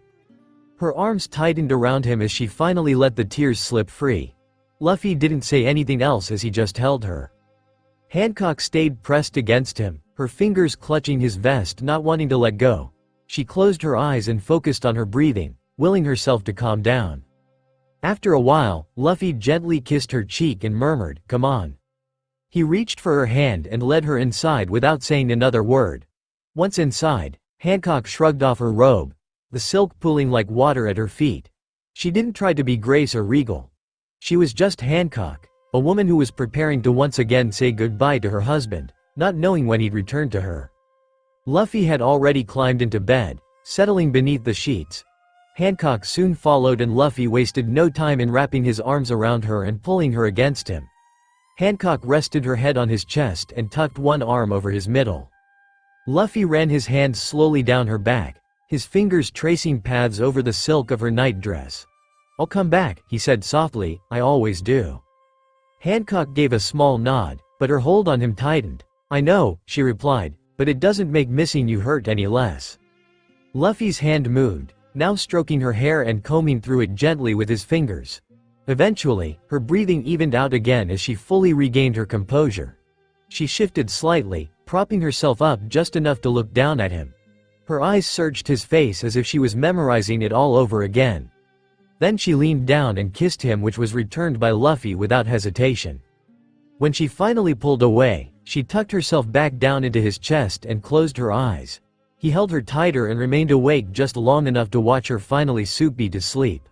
Her arms tightened around him as she finally let the tears slip free. Luffy didn't say anything else as he just held her. Hancock stayed pressed against him, her fingers clutching his vest, not wanting to let go. She closed her eyes and focused on her breathing, willing herself to calm down. After a while, Luffy gently kissed her cheek and murmured, "Come on." He reached for her hand and led her inside without saying another word. Once inside, Hancock shrugged off her robe, the silk pooling like water at her feet. She didn't try to be Grace or regal. She was just Hancock, a woman who was preparing to once again say goodbye to her husband, not knowing when he'd return to her. Luffy had already climbed into bed, settling beneath the sheets. Hancock soon followed and Luffy wasted no time in wrapping his arms around her and pulling her against him. Hancock rested her head on his chest and tucked one arm over his middle. Luffy ran his hands slowly down her back, his fingers tracing paths over the silk of her nightdress. "I'll come back," he said softly, "I always do." Hancock gave a small nod, but her hold on him tightened. "I know," she replied, "but it doesn't make missing you hurt any less." Luffy's hand moved, now stroking her hair and combing through it gently with his fingers. Eventually, her breathing evened out again as she fully regained her composure. She shifted slightly, propping herself up just enough to look down at him. Her eyes searched his face as if she was memorizing it all over again. Then she leaned down and kissed him, which was returned by Luffy without hesitation. When she finally pulled away, she tucked herself back down into his chest and closed her eyes. He held her tighter and remained awake just long enough to watch her finally soupy to sleep.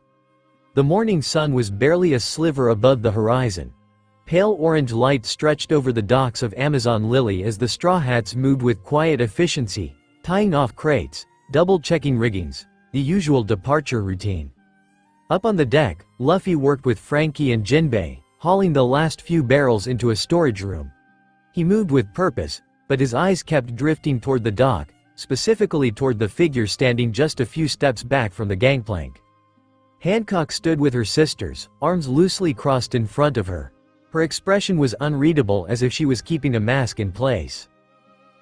The morning sun was barely a sliver above the horizon. Pale orange light stretched over the docks of Amazon Lily as the Straw Hats moved with quiet efficiency, tying off crates, double-checking riggings, the usual departure routine. Up on the deck, Luffy worked with Frankie and Jinbei, hauling the last few barrels into a storage room. He moved with purpose, but his eyes kept drifting toward the dock, specifically toward the figure standing just a few steps back from the gangplank. Hancock stood with her sisters, arms loosely crossed in front of her. Her expression was unreadable, as if she was keeping a mask in place.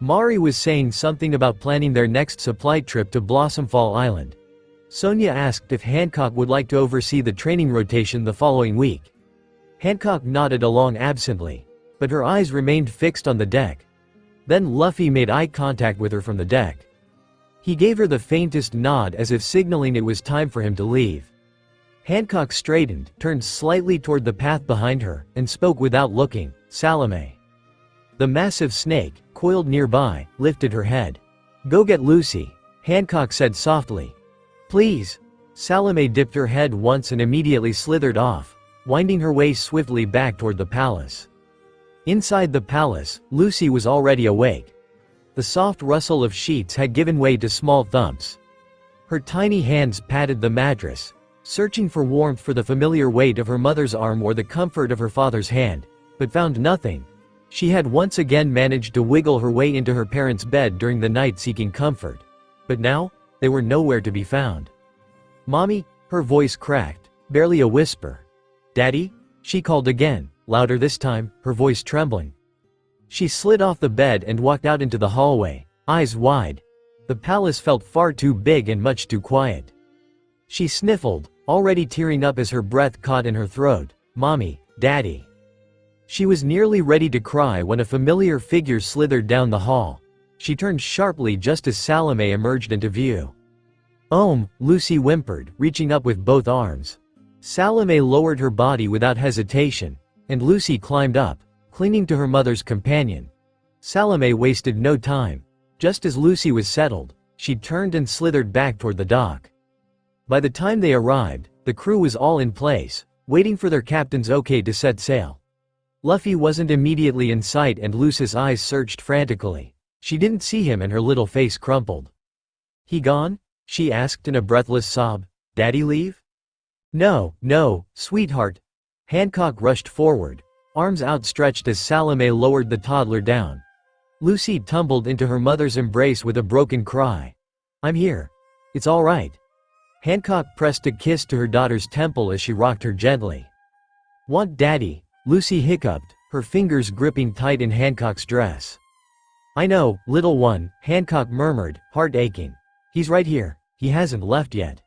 Mari was saying something about planning their next supply trip to Blossomfall Island. Sonia asked if Hancock would like to oversee the training rotation the following week. Hancock nodded along absently, but her eyes remained fixed on the deck. Then Luffy made eye contact with her from the deck. He gave her the faintest nod, as if signaling it was time for him to leave. Hancock straightened, turned slightly toward the path behind her, and spoke without looking, "Salome." The massive snake, coiled nearby, lifted her head. "Go get Lucy," Hancock said softly. "Please." Salome dipped her head once and immediately slithered off, winding her way swiftly back toward the palace. Inside the palace, Lucy was already awake. The soft rustle of sheets had given way to small thumps. Her tiny hands patted the mattress, searching for warmth for the familiar weight of her mother's arm or the comfort of her father's hand, but found nothing. She had once again managed to wiggle her way into her parents' bed during the night seeking comfort. But now, they were nowhere to be found. "Mommy," her voice cracked, barely a whisper. "Daddy?" she called again, louder this time, her voice trembling. She slid off the bed and walked out into the hallway, eyes wide. The palace felt far too big and much too quiet. She sniffled, already tearing up as her breath caught in her throat. "Mommy, Daddy." She was nearly ready to cry when a familiar figure slithered down the hall. She turned sharply just as Salome emerged into view. Lucy whimpered, reaching up with both arms. Salome lowered her body without hesitation, and Lucy climbed up, clinging to her mother's companion. Salome wasted no time. Just as Lucy was settled, she turned and slithered back toward the dock. By the time they arrived, the crew was all in place, waiting for their captain's okay to set sail. Luffy wasn't immediately in sight and Lucy's eyes searched frantically. She didn't see him and her little face crumpled. "He gone?" she asked in a breathless sob. "Daddy leave?" No, sweetheart." Hancock rushed forward, arms outstretched as Salome lowered the toddler down. Lucy tumbled into her mother's embrace with a broken cry. "I'm here. It's all right." Hancock pressed a kiss to her daughter's temple as she rocked her gently. "Want Daddy?" Lucy hiccuped, her fingers gripping tight in Hancock's dress. "I know, little one," Hancock murmured, heart aching. "He's right here. He hasn't left yet."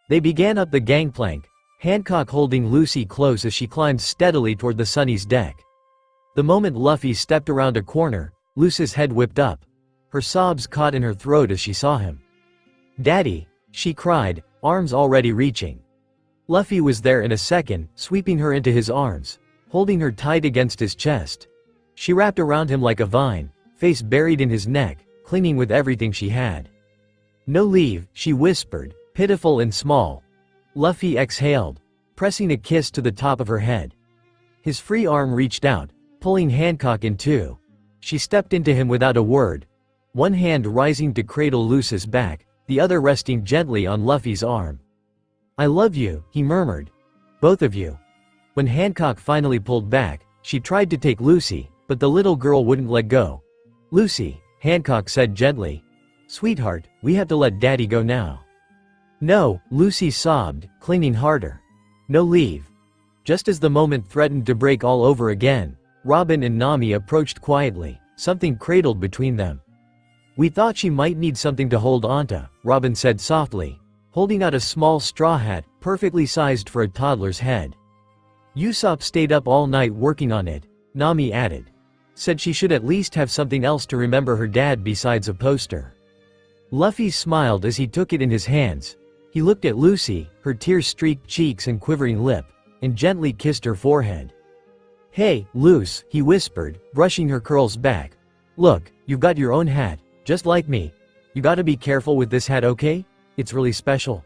They began up the gangplank, Hancock holding Lucy close as she climbed steadily toward the Sunny's deck. The moment Luffy stepped around a corner, Lucy's head whipped up. Her sobs caught in her throat as she saw him. "Daddy!" she cried, arms already reaching. Luffy was there in a second, sweeping her into his arms, holding her tight against his chest. She wrapped around him like a vine, face buried in his neck, clinging with everything she had. "No leave," she whispered, pitiful and small. Luffy exhaled, pressing a kiss to the top of her head. His free arm reached out, pulling Hancock in two. She stepped into him without a word, one hand rising to cradle Lucy's back, the other resting gently on Luffy's arm. "I love you," he murmured. "Both of you." When Hancock finally pulled back, she tried to take Lucy, but the little girl wouldn't let go. "Lucy," Hancock said gently. "Sweetheart, we have to let Daddy go now." "No," Lucy sobbed, clinging harder. "No leave." Just as the moment threatened to break all over again, Robin and Nami approached quietly, something cradled between them. "We thought she might need something to hold onto," Robin said softly, holding out a small straw hat, perfectly sized for a toddler's head. "Usopp stayed up all night working on it," Nami added. "Said she should at least have something else to remember her dad besides a poster." Luffy smiled as he took it in his hands. He looked at Lucy, her tear-streaked cheeks and quivering lip, and gently kissed her forehead. "Hey, Luce," he whispered, brushing her curls back. "Look, you've got your own hat, just like me. You gotta be careful with this hat, okay? It's really special."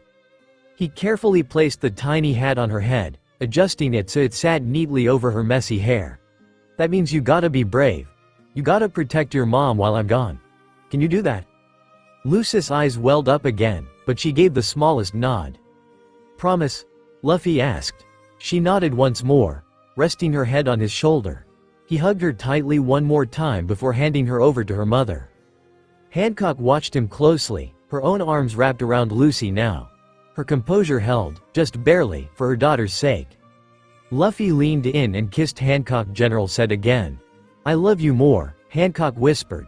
He carefully placed the tiny hat on her head, adjusting it so it sat neatly over her messy hair. "That means you gotta be brave. You gotta protect your mom while I'm gone. Can you do that?" Lucy's eyes welled up again, but she gave the smallest nod. "Promise?" Luffy asked. She nodded once more, resting her head on his shoulder. He hugged her tightly one more time before handing her over to her mother. Hancock watched him closely, her own arms wrapped around Lucy now. Her composure held, just barely, for her daughter's sake. Luffy leaned in and kissed Hancock. General said again. "I love you more," Hancock whispered.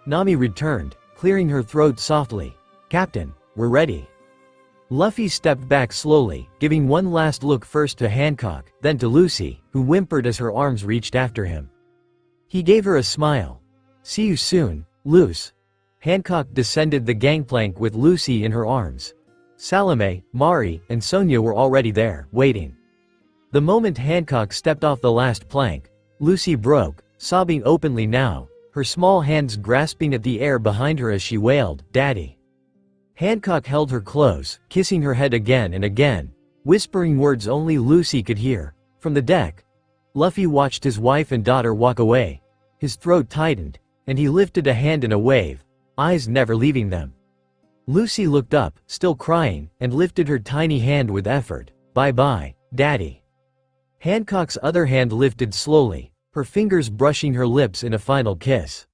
Nami returned, clearing her throat softly. "Captain, we're ready." Luffy stepped back slowly, giving one last look first to Hancock, then to Lucy, who whimpered as her arms reached after him. He gave her a smile. "See you soon, Luce." Hancock descended the gangplank with Lucy in her arms. Salome, Mari, and Sonia were already there, waiting. The moment Hancock stepped off the last plank, Lucy broke, sobbing openly now, her small hands grasping at the air behind her as she wailed, "Daddy." Hancock held her close, kissing her head again and again, whispering words only Lucy could hear. From the deck, Luffy watched his wife and daughter walk away. His throat tightened, and he lifted a hand in a wave, eyes never leaving them. Lucy looked up, still crying, and lifted her tiny hand with effort. "Bye-bye, Daddy." Hancock's other hand lifted slowly, her fingers brushing her lips in a final kiss.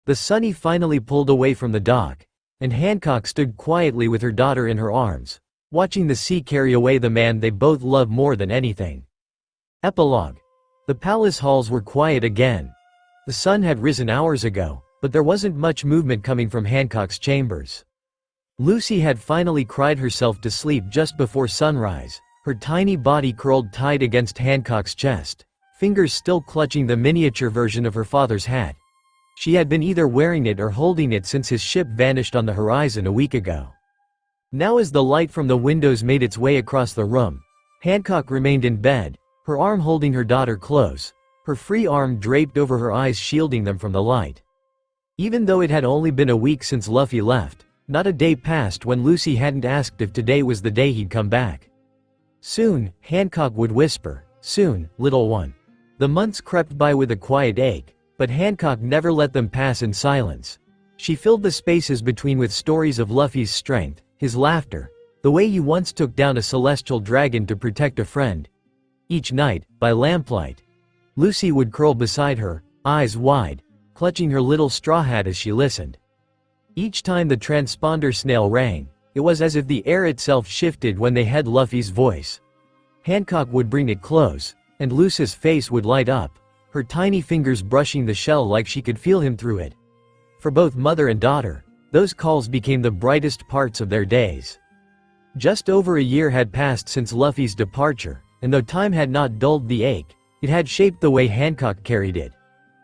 The Sunny finally pulled away from the dock, and Hancock stood quietly with her daughter in her arms, watching the sea carry away the man they both love more than anything. Epilogue. The palace halls were quiet again. The sun had risen hours ago, but there wasn't much movement coming from Hancock's chambers. Lucy had finally cried herself to sleep just before sunrise, her tiny body curled tight against Hancock's chest, fingers still clutching the miniature version of her father's hat. She had been either wearing it or holding it since his ship vanished on the horizon a week ago. Now as the light from the windows made its way across the room, Hancock remained in bed, her arm holding her daughter close, her free arm draped over her eyes shielding them from the light. Even though it had only been a week since Luffy left, not a day passed when Lucy hadn't asked if today was the day he'd come back. "Soon," Hancock would whisper, "soon, little one." The months crept by with a quiet ache, but Hancock never let them pass in silence. She filled the spaces between with stories of Luffy's strength, his laughter, the way he once took down a celestial dragon to protect a friend. Each night, by lamplight, Lucy would curl beside her, eyes wide, clutching her little straw hat as she listened. Each time the transponder snail rang, it was as if the air itself shifted when they heard Luffy's voice. Hancock would bring it close, and Lucy's face would light up, her tiny fingers brushing the shell like she could feel him through it. For both mother and daughter, those calls became the brightest parts of their days. Just over a year had passed since Luffy's departure, and though time had not dulled the ache, it had shaped the way Hancock carried it.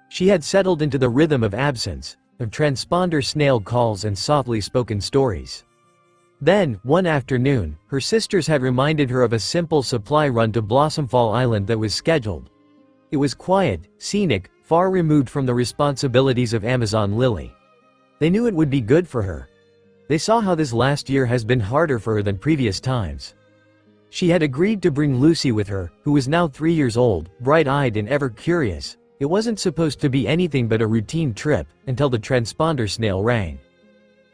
She had settled into the rhythm of absence, of transponder snail calls and softly spoken stories. Then, one afternoon, her sisters had reminded her of a simple supply run to Blossomfall Island that was scheduled. It was quiet, scenic, far removed from the responsibilities of Amazon Lily. They knew it would be good for her. They saw how this last year has been harder for her than previous times. She had agreed to bring Lucy with her, who was now 3 years old, bright-eyed and ever curious. It wasn't supposed to be anything but a routine trip, until the transponder snail rang.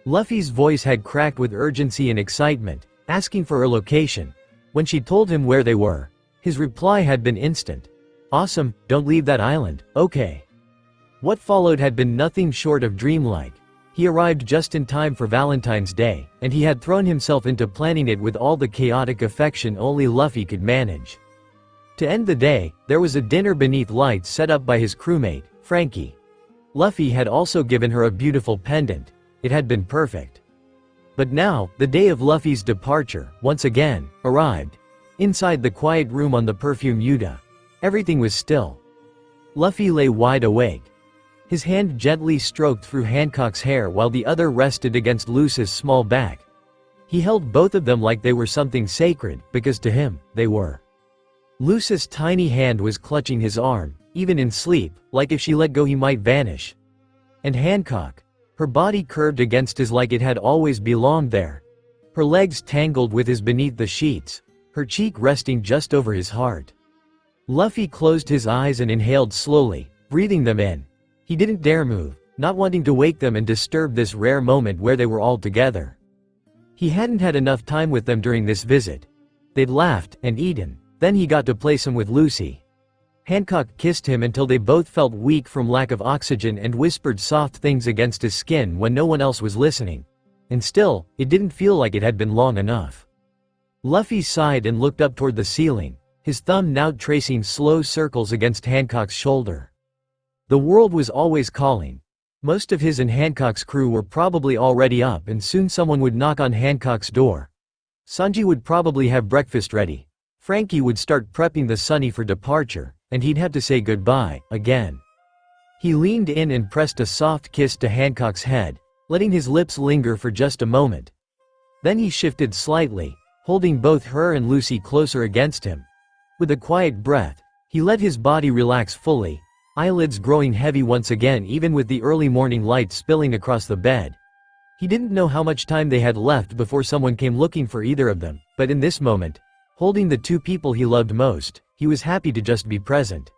Luffy's voice had cracked with urgency and excitement, asking for her location. When she told him where they were, his reply had been instant. "Awesome, don't leave that island, okay." What followed had been nothing short of dreamlike. He arrived just in time for Valentine's Day, and he had thrown himself into planning it with all the chaotic affection only Luffy could manage. To end the day, there was a dinner beneath lights set up by his crewmate, Frankie. Luffy had also given her a beautiful pendant. It had been perfect. But now, the day of Luffy's departure, once again, arrived. Inside the quiet room on the perfume Yuta, everything was still. Luffy lay wide awake. His hand gently stroked through Hancock's hair while the other rested against Luce's small back. He held both of them like they were something sacred, because to him, they were. Luce's tiny hand was clutching his arm, even in sleep, like if she let go he might vanish. And Hancock, her body curved against his like it had always belonged there. Her legs tangled with his beneath the sheets, her cheek resting just over his heart. Luffy closed his eyes and inhaled slowly, breathing them in. He didn't dare move, not wanting to wake them and disturb this rare moment where they were all together. He hadn't had enough time with them during this visit. They'd laughed and eaten, then he got to play some with Lucy. Hancock kissed him until they both felt weak from lack of oxygen and whispered soft things against his skin when no one else was listening. And still, it didn't feel like it had been long enough. Luffy sighed and looked up toward the ceiling, his thumb now tracing slow circles against Hancock's shoulder. The world was always calling. Most of his and Hancock's crew were probably already up and soon someone would knock on Hancock's door. Sanji would probably have breakfast ready. Frankie would start prepping the Sunny for departure, and he'd have to say goodbye, again. He leaned in and pressed a soft kiss to Hancock's head, letting his lips linger for just a moment. Then he shifted slightly, holding both her and Lucy closer against him. With a quiet breath, he let his body relax fully, eyelids growing heavy once again even with the early morning light spilling across the bed. He didn't know how much time they had left before someone came looking for either of them, but in this moment, holding the two people he loved most, he was happy to just be present.